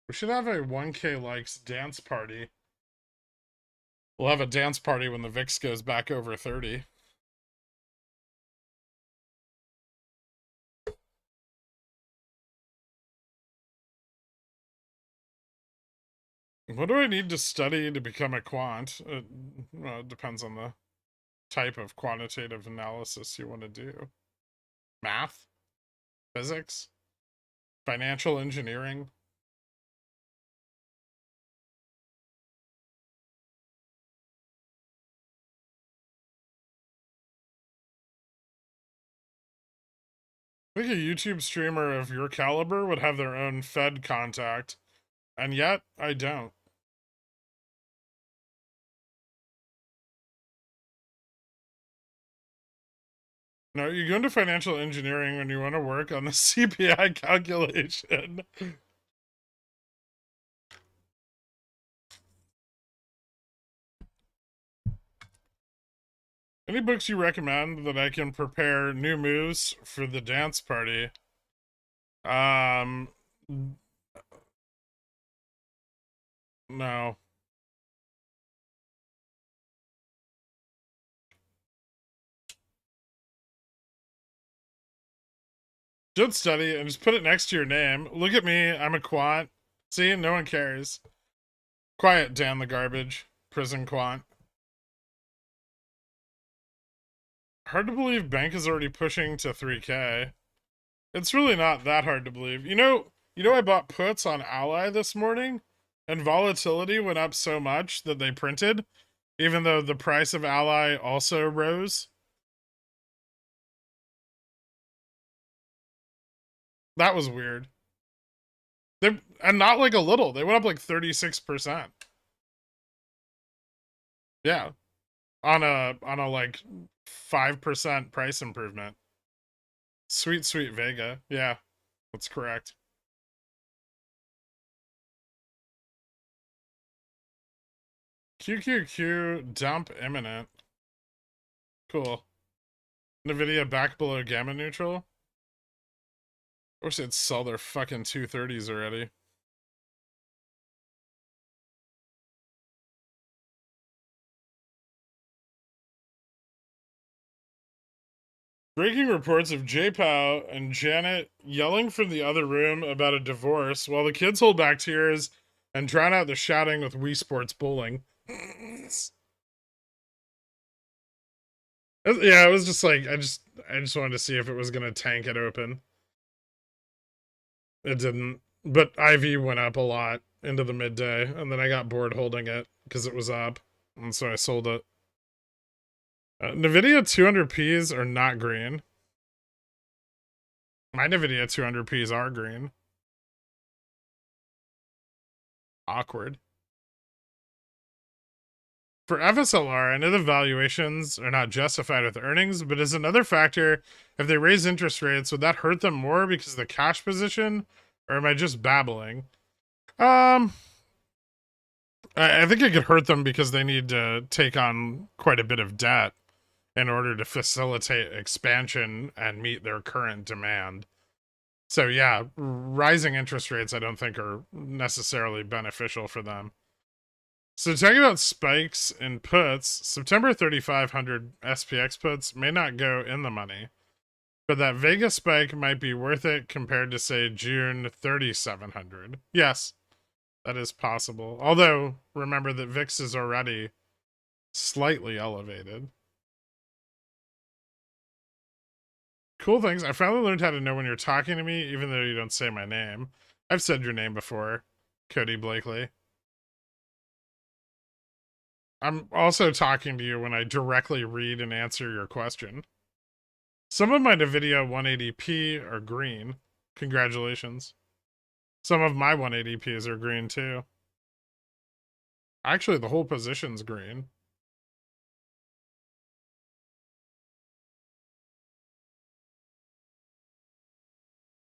We should have a 1K likes dance party. We'll have a dance party when the VIX goes back over 30. What do I need to study to become a quant? Well, it depends on the type of quantitative analysis you want to do. Math? Physics? Financial engineering? I think a YouTube streamer of your caliber would have their own Fed contact, and yet I don't. No, you go into financial engineering when you want to work on the CPI calculation. Any books you recommend that I can prepare new moves for the dance party? No. Just study and just put it next to your name. Look at me, I'm a quant. See, no one cares. Quiet, Dan the garbage. Prison quant. Hard to believe bank is already pushing to 3K. It's really not that hard to believe. I bought puts on Ally this morning, and volatility went up so much that they printed, even though the price of Ally also rose. That was weird. And not like a little. They went up like 36%. Yeah. On a like 5% price improvement. Sweet, sweet Vega. Yeah, that's correct. QQQ dump imminent. Cool. Nvidia back below gamma neutral. I wish they'd sell their fucking 230s already. Breaking reports of J-Pow and Janet yelling from the other room about a divorce while the kids hold back tears and drown out the shouting with Wii Sports bowling. Yeah, it was just like I just wanted to see if it was gonna tank it open. It didn't, but IV went up a lot into the midday, and then I got bored holding it because it was up, and so I sold it. Nvidia 200p's are not green. My Nvidia 200p's are green. Awkward. For FSLR, I know the valuations are not justified with earnings, but as another factor, if they raise interest rates, would that hurt them more because of the cash position, or am I just babbling? I think it could hurt them because they need to take on quite a bit of debt in order to facilitate expansion and meet their current demand. So yeah, rising interest rates I don't think are necessarily beneficial for them. So talking about spikes in puts, September 3500 SPX puts may not go in the money, but that Vegas spike might be worth it compared to, say, June 3700. Yes, that is possible. Although, remember that VIX is already slightly elevated. Cool things. I finally learned how to know when you're talking to me, even though you don't say my name. I've said your name before, Cody Blakely. I'm also talking to you when I directly read and answer your question. Some of my Nvidia 180p are green. Congratulations. Some of my 180p's are green too. Actually, the whole position's green.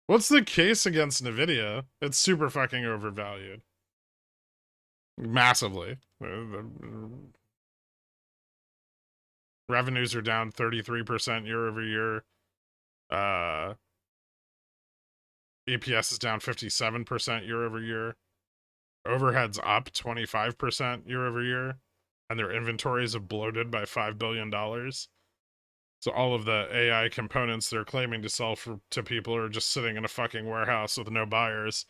What's the case against Nvidia? It's super fucking overvalued. Massively. The revenues are down 33% year over year. EPS is down 57% year over year. Overhead's up 25% year over year. And their inventories have bloated by $5 billion. So all of the AI components they're claiming to sell to people are just sitting in a fucking warehouse with no buyers.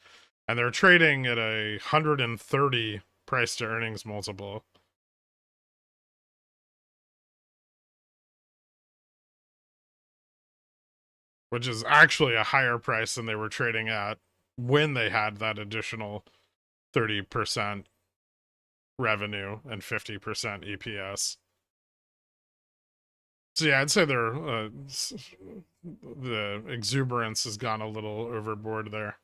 And they're trading at a 130 price to earnings multiple. Which is actually a higher price than they were trading at when they had that additional 30% revenue and 50% EPS. So yeah, I'd say the exuberance has gone a little overboard there.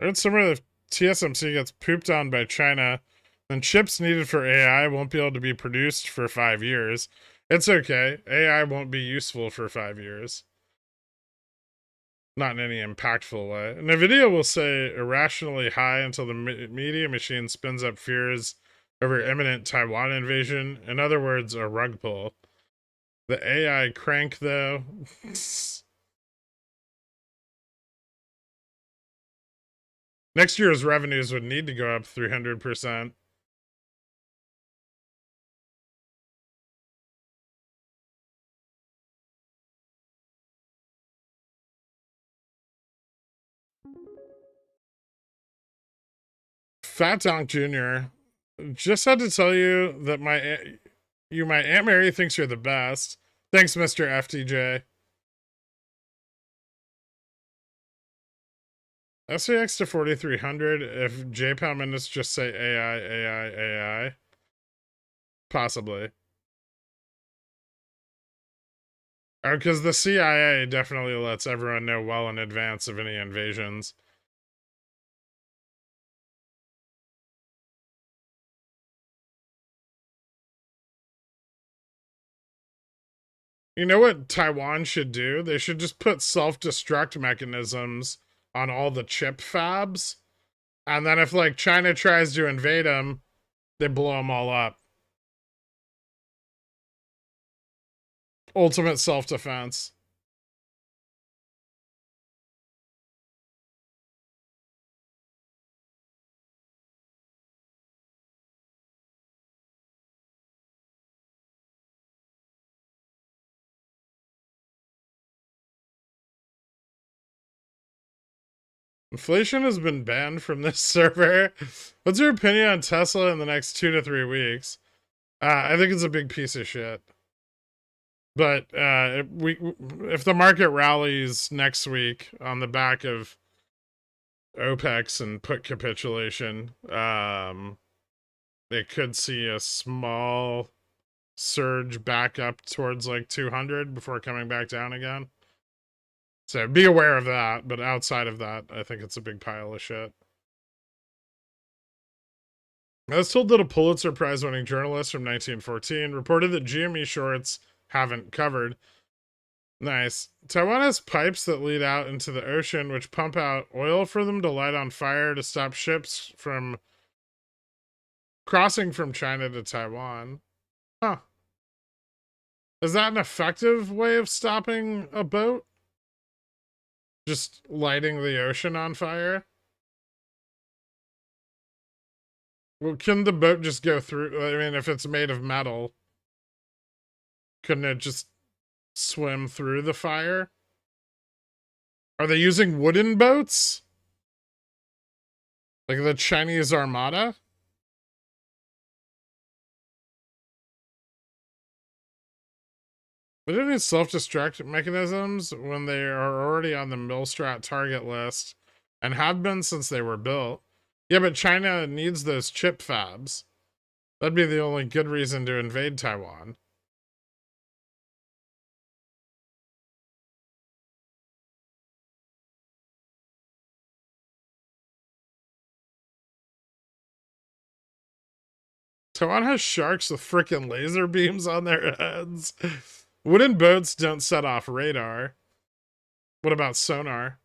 I heard somewhere that if TSMC gets pooped on by China, then chips needed for AI won't be able to be produced for 5 years. It's okay. AI won't be useful for 5 years. Not in any impactful way. Nvidia will say irrationally high until the media machine spins up fears over imminent Taiwan invasion. In other words, a rug pull. The AI crank, though. Next year's revenues would need to go up 300%. Fat Donk Jr. just had to tell you that my Aunt Mary thinks you're the best. Thanks, Mr. FTJ. SAX to 4,300 if JPOW minutes just say AI, AI, AI. Possibly. Because the CIA definitely lets everyone know well in advance of any invasions. You know what Taiwan should do? They should just put self-destruct mechanisms on all the chip fabs. And then if, like, China tries to invade them, they blow them all up. Ultimate self-defense. Inflation has been banned from this server. What's your opinion on Tesla in the next 2 to 3 weeks? I think it's a big piece of shit. But if the market rallies next week on the back of OPEX and put capitulation, it could see a small surge back up towards like 200 before coming back down again. So be aware of that. But outside of that, I think it's a big pile of shit. I was told that a Pulitzer Prize winning journalist from 1914 reported that GME shorts haven't covered. Nice. Taiwan has pipes that lead out into the ocean, which pump out oil for them to light on fire to stop ships from crossing from China to Taiwan. Huh. Is that an effective way of stopping a boat? Just lighting the ocean on fire? Well, can the boat just go through? I mean, if it's made of metal, couldn't it just swim through the fire? Are they using wooden boats? Like the Chinese Armada? Are there any self-destruct mechanisms when they are already on the Millstrat target list and have been since they were built? Yeah, but China needs those chip fabs. That'd be the only good reason to invade Taiwan. Taiwan has sharks with frickin' laser beams on their heads. Wooden boats don't set off radar. What about sonar?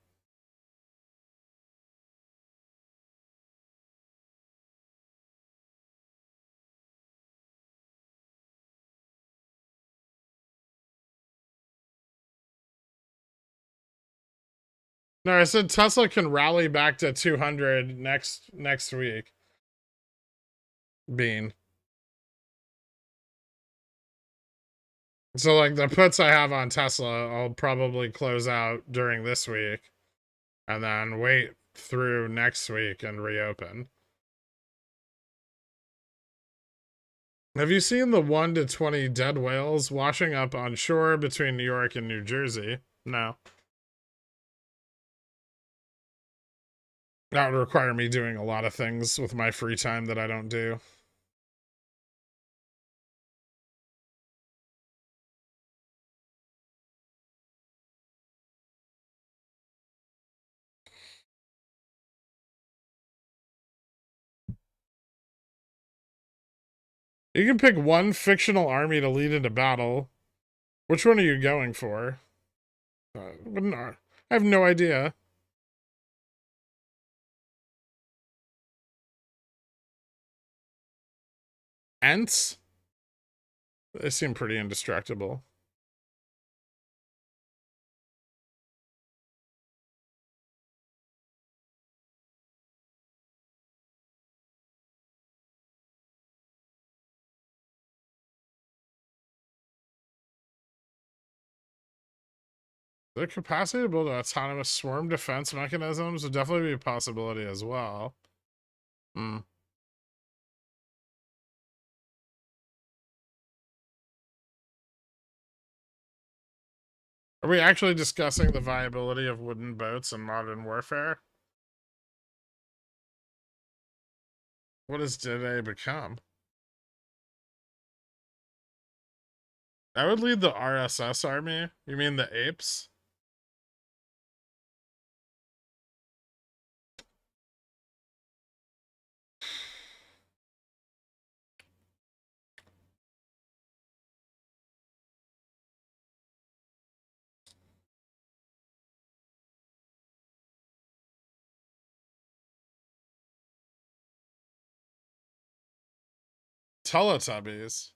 No, I said Tesla can rally back to 200 next week. Bean. So like the puts I have on Tesla, I'll probably close out during this week and then wait through next week and reopen. Have you seen the 1 to 20 dead whales washing up on shore between New York and New Jersey? No. That would require me doing a lot of things with my free time that I don't do. You can pick one fictional army to lead into battle. Which one are you going for? I have no idea. Ents? They seem pretty indestructible. The capacity to build autonomous swarm defense mechanisms would definitely be a possibility as well. Hmm. Are we actually discussing the viability of wooden boats in modern warfare? What does today become? I would lead the RSS army. You mean the apes? Teletubbies.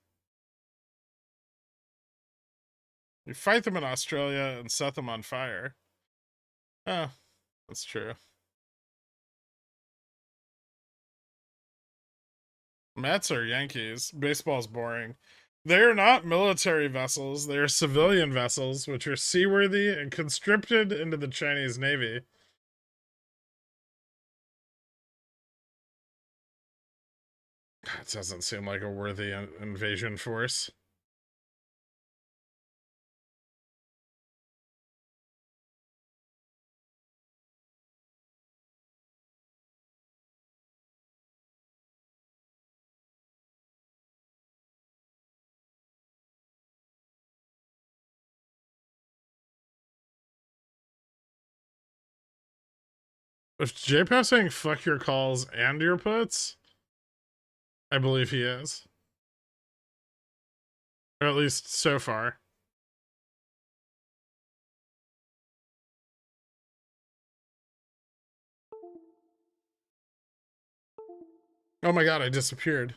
You fight them in Australia and set them on fire. Oh, that's true. Mets are Yankees. Baseball's boring. They're not military vessels. They are civilian vessels, which are seaworthy and conscripted into the Chinese Navy. It doesn't seem like a worthy invasion force. If JPA's saying fuck your calls and your puts, I believe he is. Or at least so far. Oh my god, I disappeared.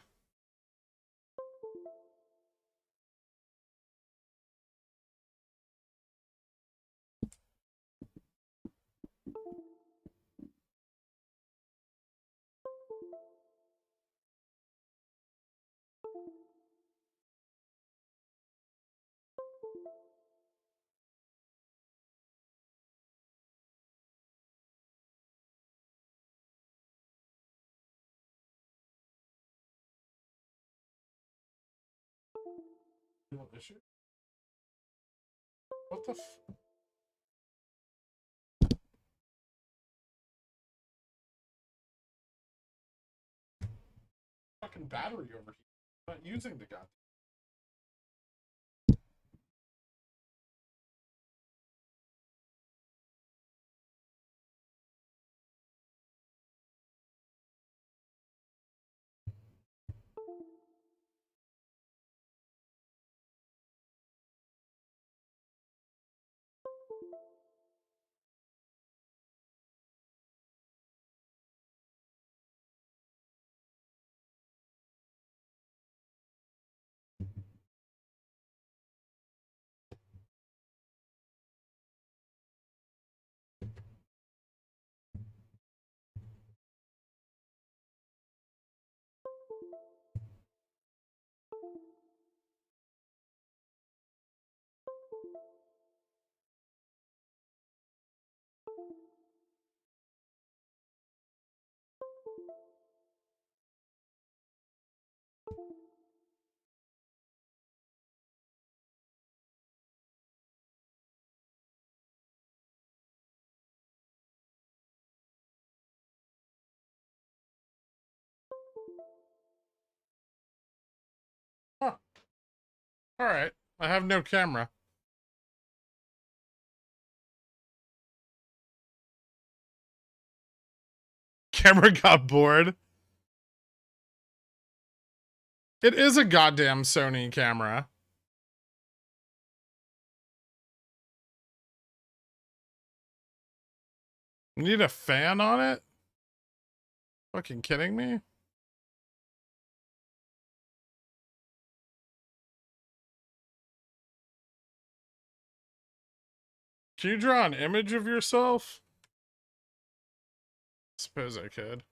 What the fucking battery over here? I'm not using the goddamn. Huh. Alright. I have no camera. Camera got bored. It is a goddamn Sony camera. Need a fan on it? Fucking kidding me? Can you draw an image of yourself? Suppose I could.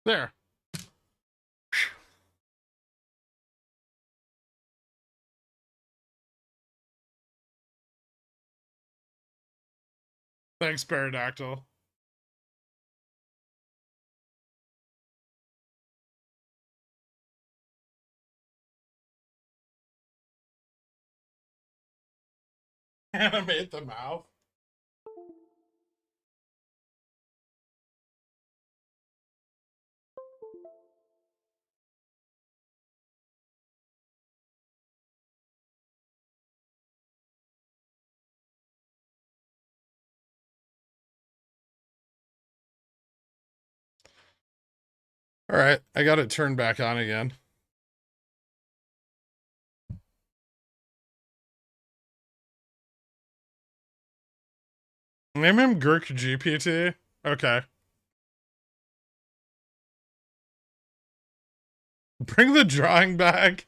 There. Thanks, Pterodactyl. Animate the mouth. All right, I got it turned back on again. Name him Gherk GPT. Okay. Bring the drawing back.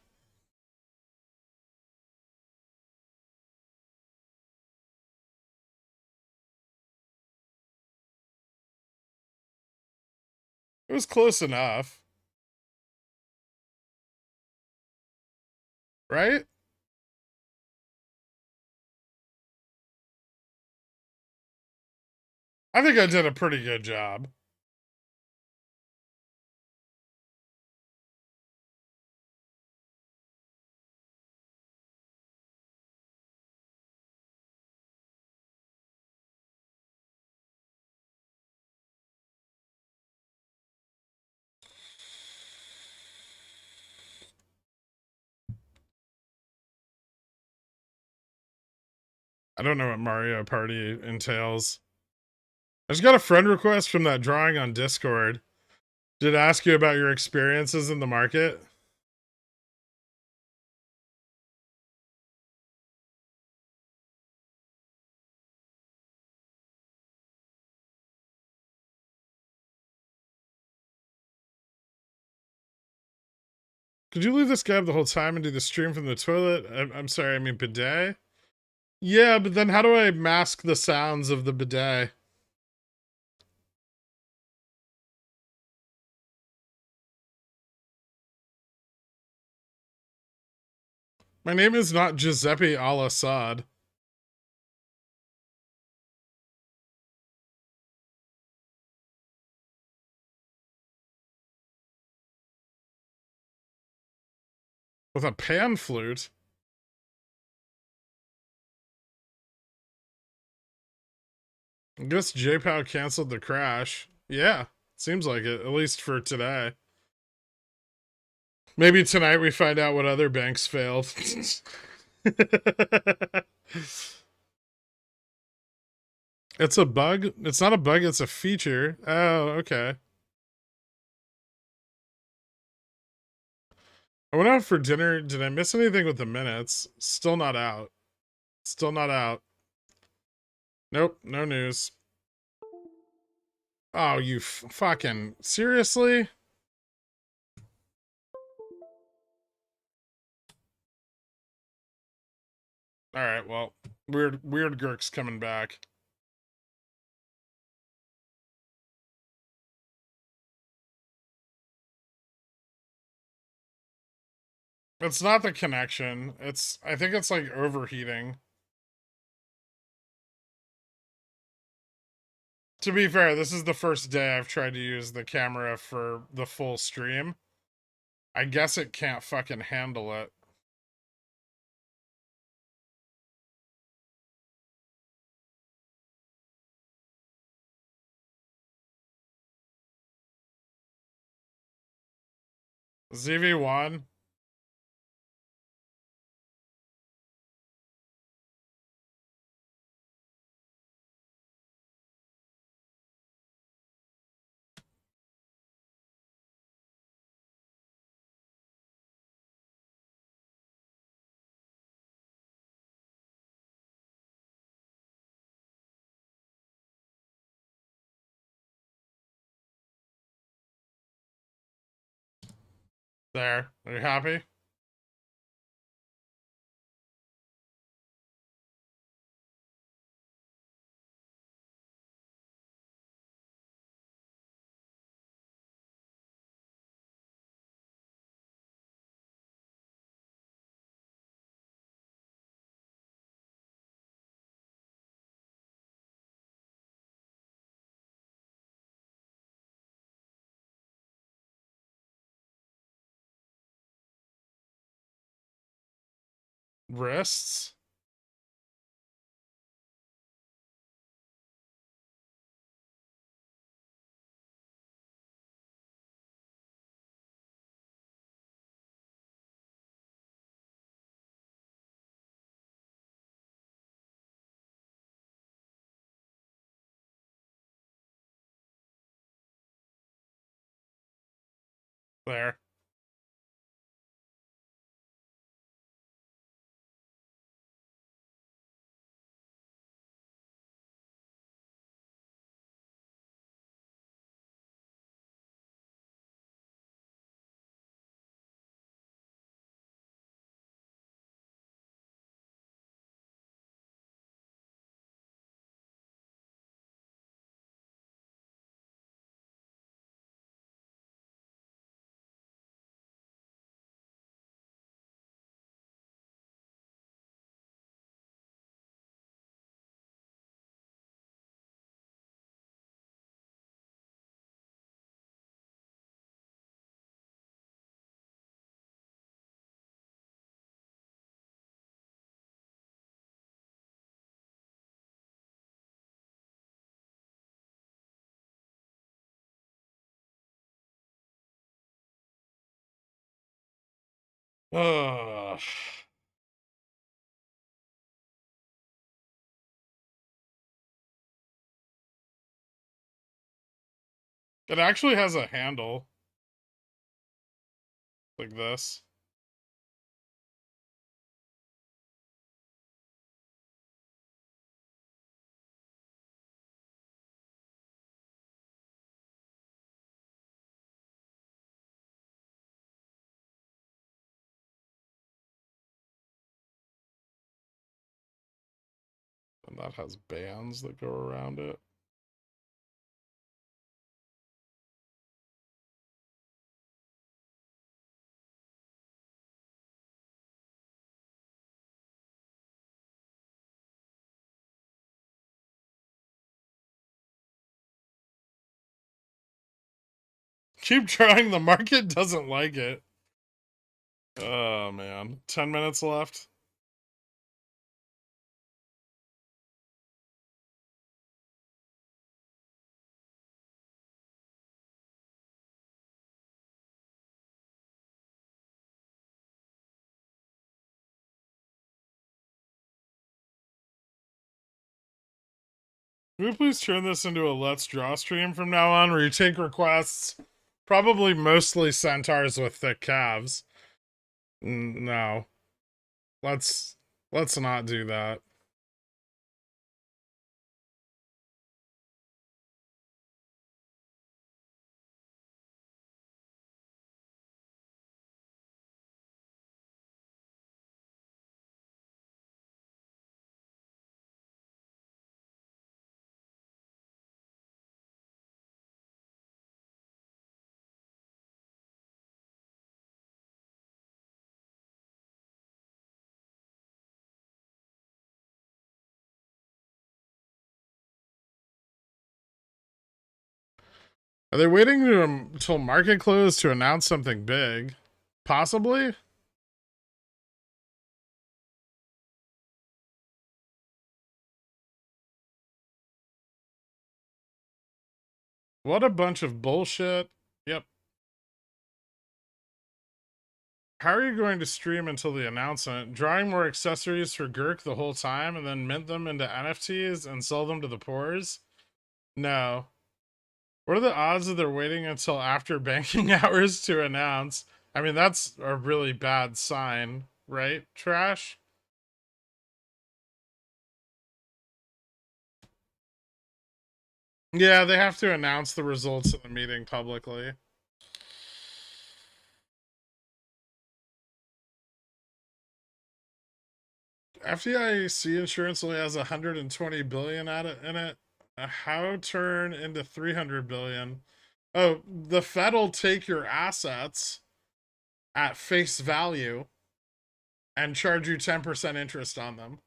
It was close enough. Right? I think I did a pretty good job. I don't know what Mario Party entails. I just got a friend request from that drawing on Discord. Did it ask you about your experiences in the market? Could you leave this guy up the whole time and do the stream from the toilet? I'm sorry, I mean bidet? Yeah, but then how do I mask the sounds of the bidet? My name is not Giuseppe Al-Assad. With a pan flute? I guess JPOW canceled the crash. Yeah, seems like it, at least for today. Maybe tonight we find out what other banks failed. It's a bug? It's not a bug, it's a feature. Oh, okay. I went out for dinner. Did I miss anything with the minutes? Still not out. Still not out. Nope, no news. Oh, you fucking... Seriously? Alright, well, weird Gurk's coming back. It's not the connection. I think it's like overheating. To be fair, this is the first day I've tried to use the camera for the full stream. I guess it can't fucking handle it. ZV1? There. Are you happy? Wrists? There. Ugh. It actually has a handle. Like this. And that has bands that go around it. Keep trying, the market doesn't like it. Oh man. 10 minutes left. Can we please turn this into a Let's Draw stream from now on, where you take requests, probably mostly centaurs with thick calves? No. Let's not do that. Are they waiting until market close to announce something big? Possibly? What a bunch of bullshit. Yep. How are you going to stream until the announcement? Drawing more accessories for Gherk the whole time and then mint them into NFTs and sell them to the poors? No. What are the odds that they're waiting until after banking hours to announce? I mean, that's a really bad sign, right, Trash? Yeah, they have to announce the results of the meeting publicly. FDIC insurance only has 120 billion in it. How turn into 300 billion? Oh, the Fed will take your assets at face value and charge you 10% interest on them.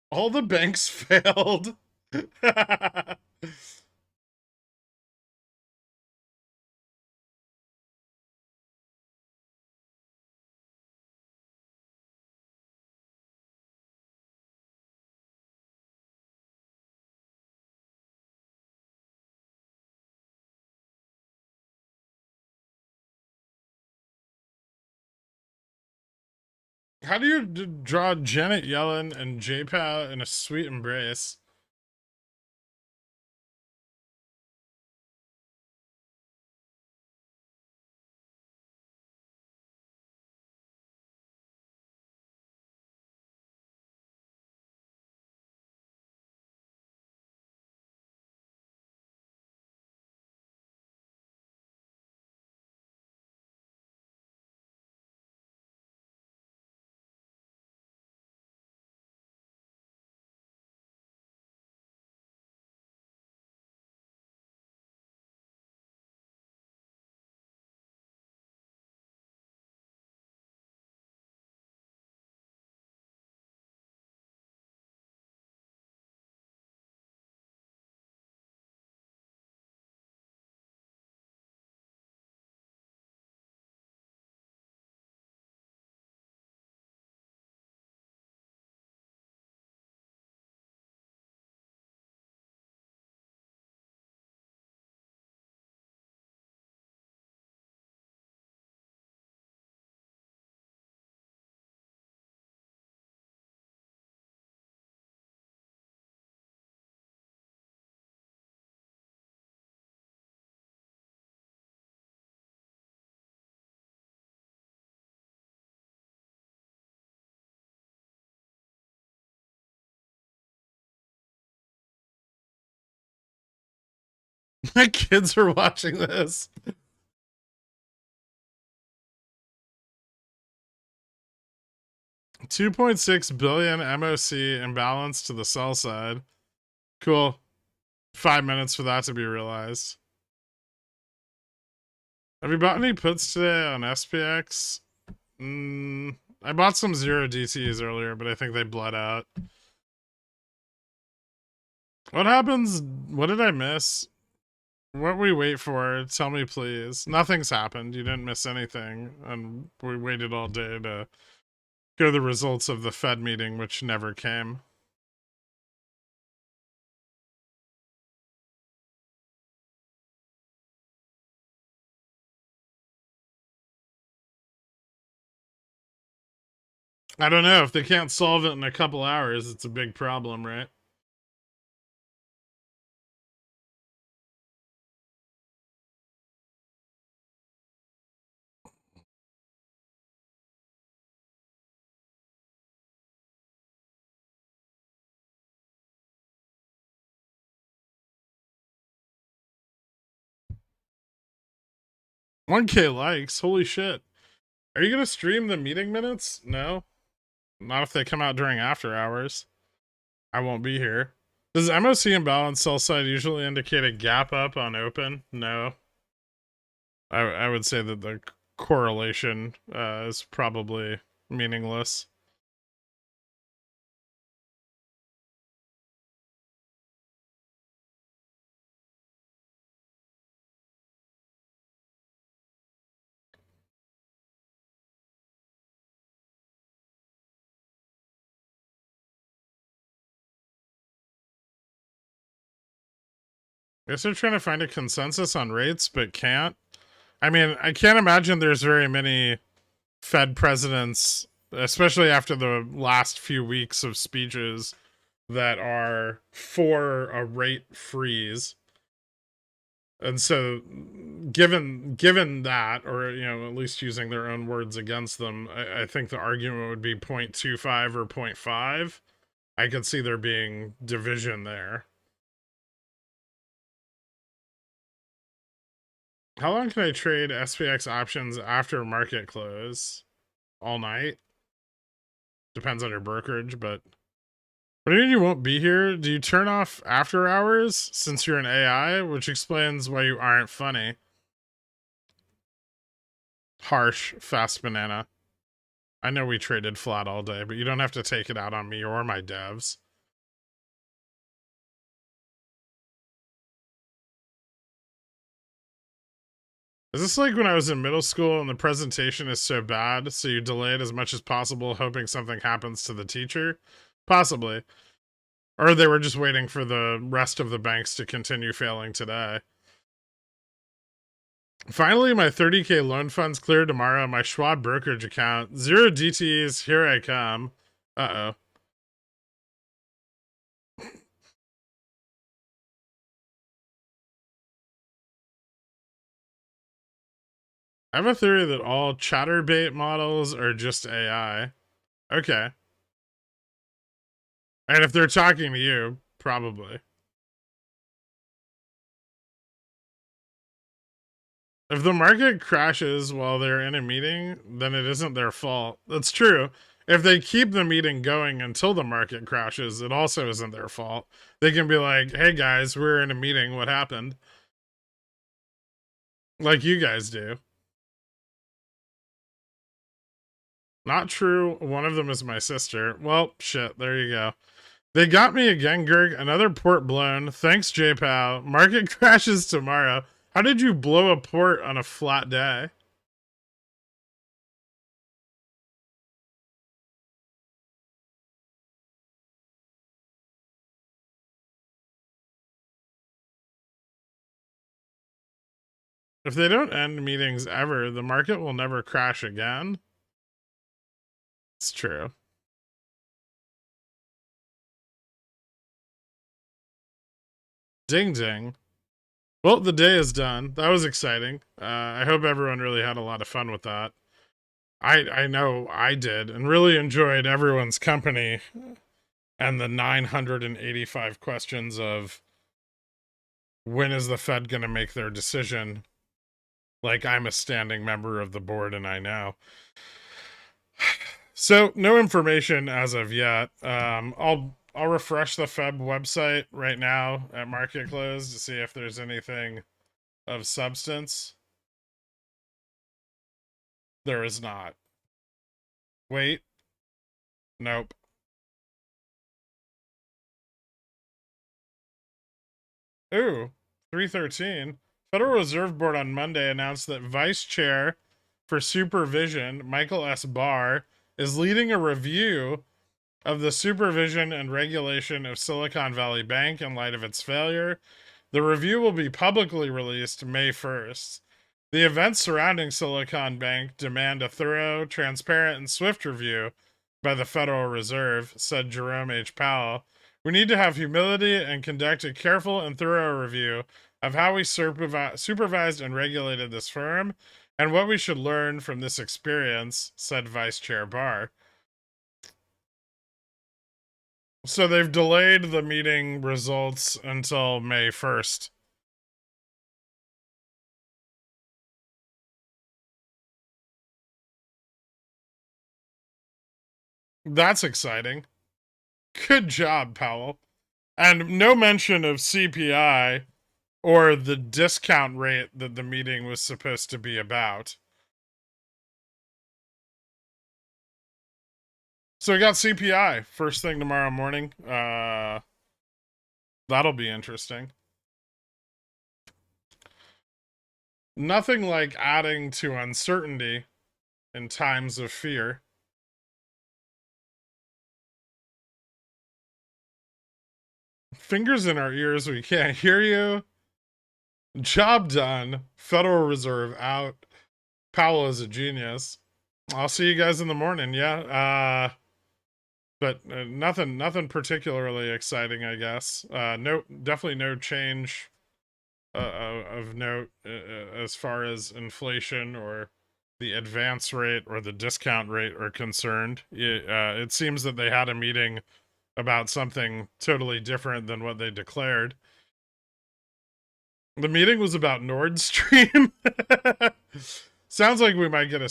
All the banks failed. How do you draw Janet Yellen and J-Pow in a sweet embrace? My kids are watching this. $2.6 billion MOC imbalance to the sell side. Cool. 5 minutes for that to be realized. Have you bought any puts today on SPX? I bought some 0 DTs earlier, but I think they bled out. What happens? What did I miss? What we wait for? Tell me, please. Nothing's happened. You didn't miss anything. And we waited all day to go the results of the Fed meeting, which never came. I don't know. If they can't solve it in a couple hours, it's a big problem, right? $1K likes. Holy shit. Are you going to stream the meeting minutes? No. Not if they come out during after hours. I won't be here. Does MOC imbalance sell side usually indicate a gap up on open? No. I would say that the correlation is probably meaningless. I guess they're trying to find a consensus on rates, but can't. I mean, I can't imagine there's very many Fed presidents, especially after the last few weeks of speeches, that are for a rate freeze. And so given that, or at least using their own words against them, I think the argument would be 0.25 or 0.5. I could see there being division there. How long can I trade SPX options after market close? All night? Depends on your brokerage, but what do you mean you won't be here? Do you turn off after hours since you're an AI? Which explains why you aren't funny. Harsh, fast banana. I know we traded flat all day, but you don't have to take it out on me or my devs. Is this like when I was in middle school and the presentation is so bad, so you delay it as much as possible, hoping something happens to the teacher? Possibly. Or they were just waiting for the rest of the banks to continue failing today. Finally, my 30K loan funds clear tomorrow. My Schwab brokerage account. 0 DTEs. Here I come. Uh-oh. I have a theory that all chatterbait models are just AI. Okay. And if they're talking to you, probably. If the market crashes while they're in a meeting, then it isn't their fault. That's true. If they keep the meeting going until the market crashes, it also isn't their fault. They can be like, hey guys, we're in a meeting. What happened? Like you guys do. Not true. One of them is my sister. Well, shit. There you go. They got me again, Gerg. Another port blown. Thanks, JPal. Market crashes tomorrow. How did you blow a port on a flat day? If they don't end meetings ever, the market will never crash again. It's true. Ding ding. Well, the day is done. That was exciting. I hope everyone really had a lot of fun with that. I know I did, and really enjoyed everyone's company and the 985 questions of when is the Fed going to make their decision? Like I'm a standing member of the board and I know. So no information as of yet. I'll refresh the Fed website right now at market close to see if there's anything of substance. There is not. Wait. Nope. Ooh, 313. Federal Reserve Board on Monday announced that Vice Chair for Supervision, Michael S. Barr, is leading a review of the supervision and regulation of Silicon Valley Bank in light of its failure. The review will be publicly released May 1st. The events surrounding Silicon Bank demand a thorough, transparent, and swift review by the Federal Reserve, said Jerome H. Powell. We need to have humility and conduct a careful and thorough review of how we supervised and regulated this firm and what we should learn from this experience, said Vice Chair Barr. So they've delayed the meeting results until May 1st. That's exciting. Good job, Powell. And no mention of CPI or the discount rate that the meeting was supposed to be about. So we got CPI first thing tomorrow morning. That'll be interesting. Nothing like adding to uncertainty in times of fear. Fingers in our ears, we can't hear you. Job done. Federal Reserve out. Powell is a genius. I'll see you guys in the morning. Yeah. But nothing particularly exciting, I guess. Definitely no change of note as far as inflation or the advance rate or the discount rate are concerned. It seems that they had a meeting about something totally different than what they declared. The meeting was about Nord Stream. Sounds like we might get a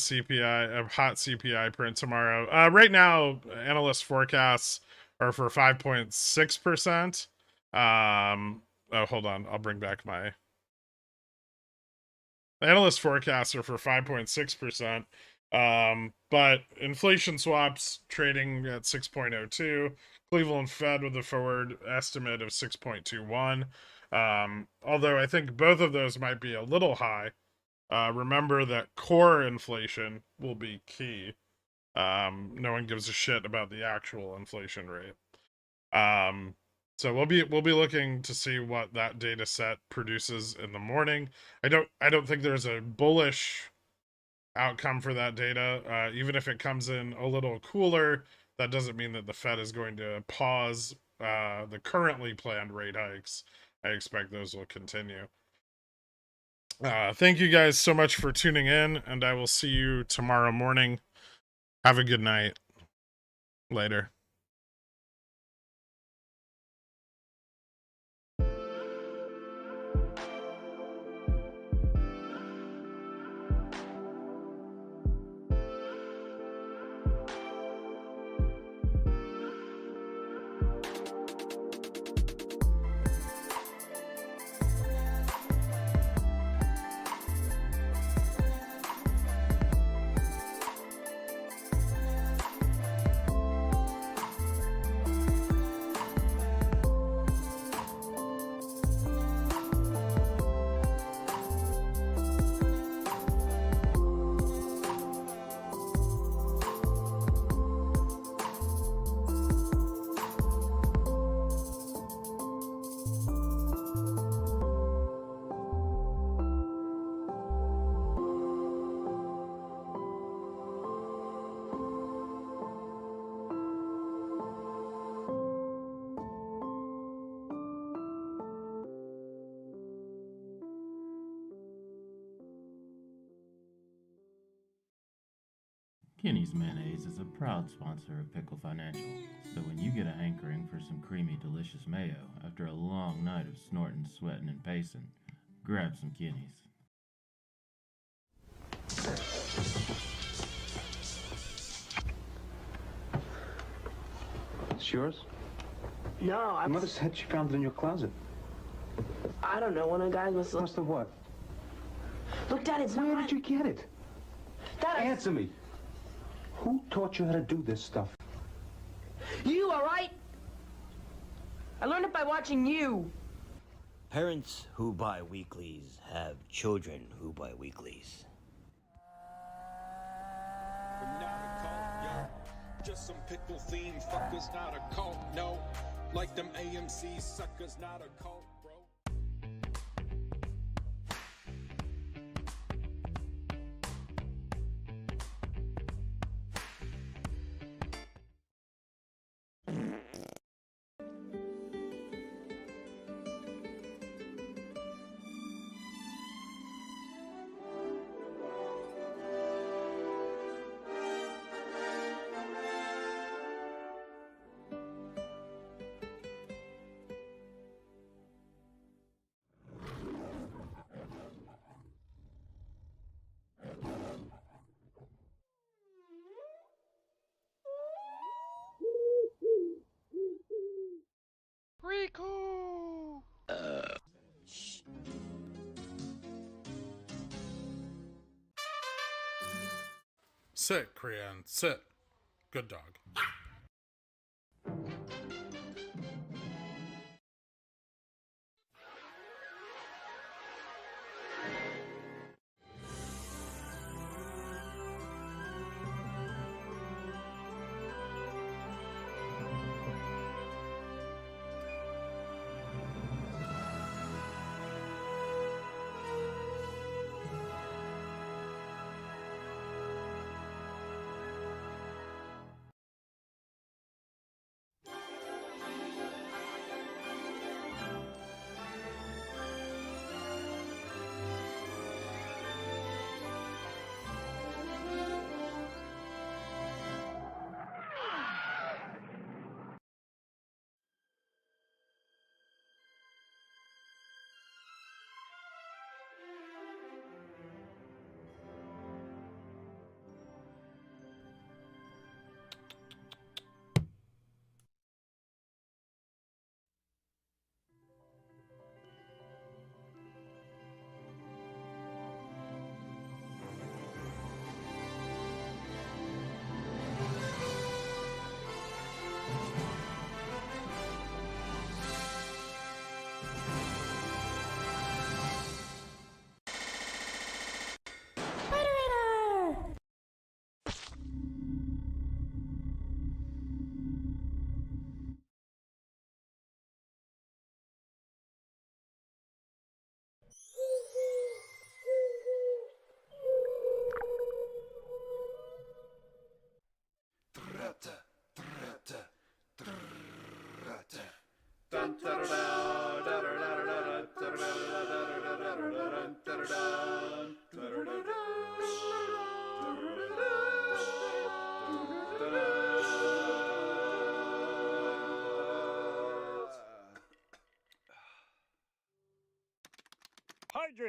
hot CPI print tomorrow. Right now, analyst forecasts are for 5.6%. Oh, hold on. I'll bring back my analyst forecasts are for 5.6%. But inflation swaps trading at 6.02. Cleveland Fed with a forward estimate of 6.21. Although I think both of those might be a little high. Remember that core inflation will be key. No one gives a shit about the actual inflation rate. So we'll be looking to see what that data set produces in the morning. I don't think there's a bullish outcome for that data. Even if it comes in a little cooler, that doesn't mean that the Fed is going to pause the currently planned rate hikes. I expect those will continue. Thank you guys so much for tuning in, and I will see you tomorrow morning. Have a good night. Later. Kenny's Mayonnaise is a proud sponsor of Pickle Financial, so when you get a hankering for some creamy, delicious mayo after a long night of snorting, sweating, and pacing, grab some Kenny's. It's yours? No, Your mother said she found it in your closet. I don't know. One of the guys must Must have what? Look, Dad, it's Where not. did you get it? Dad, Answer me. Who taught you how to do this stuff? You, all right? I learned it by watching you. Parents who buy weeklies have children who buy weeklies. We're not a cult, yo. Just some pickle fiend fuckers, not a cult, no. Like them AMC suckers, not a cult. Rico! Sit, Krian, sit. Good dog.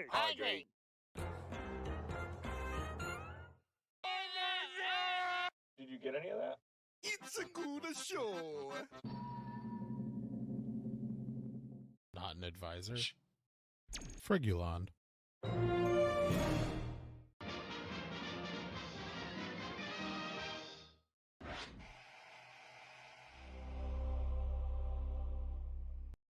Hydrate! Did you get any of that? It's a good show! Not an advisor. Frigulon.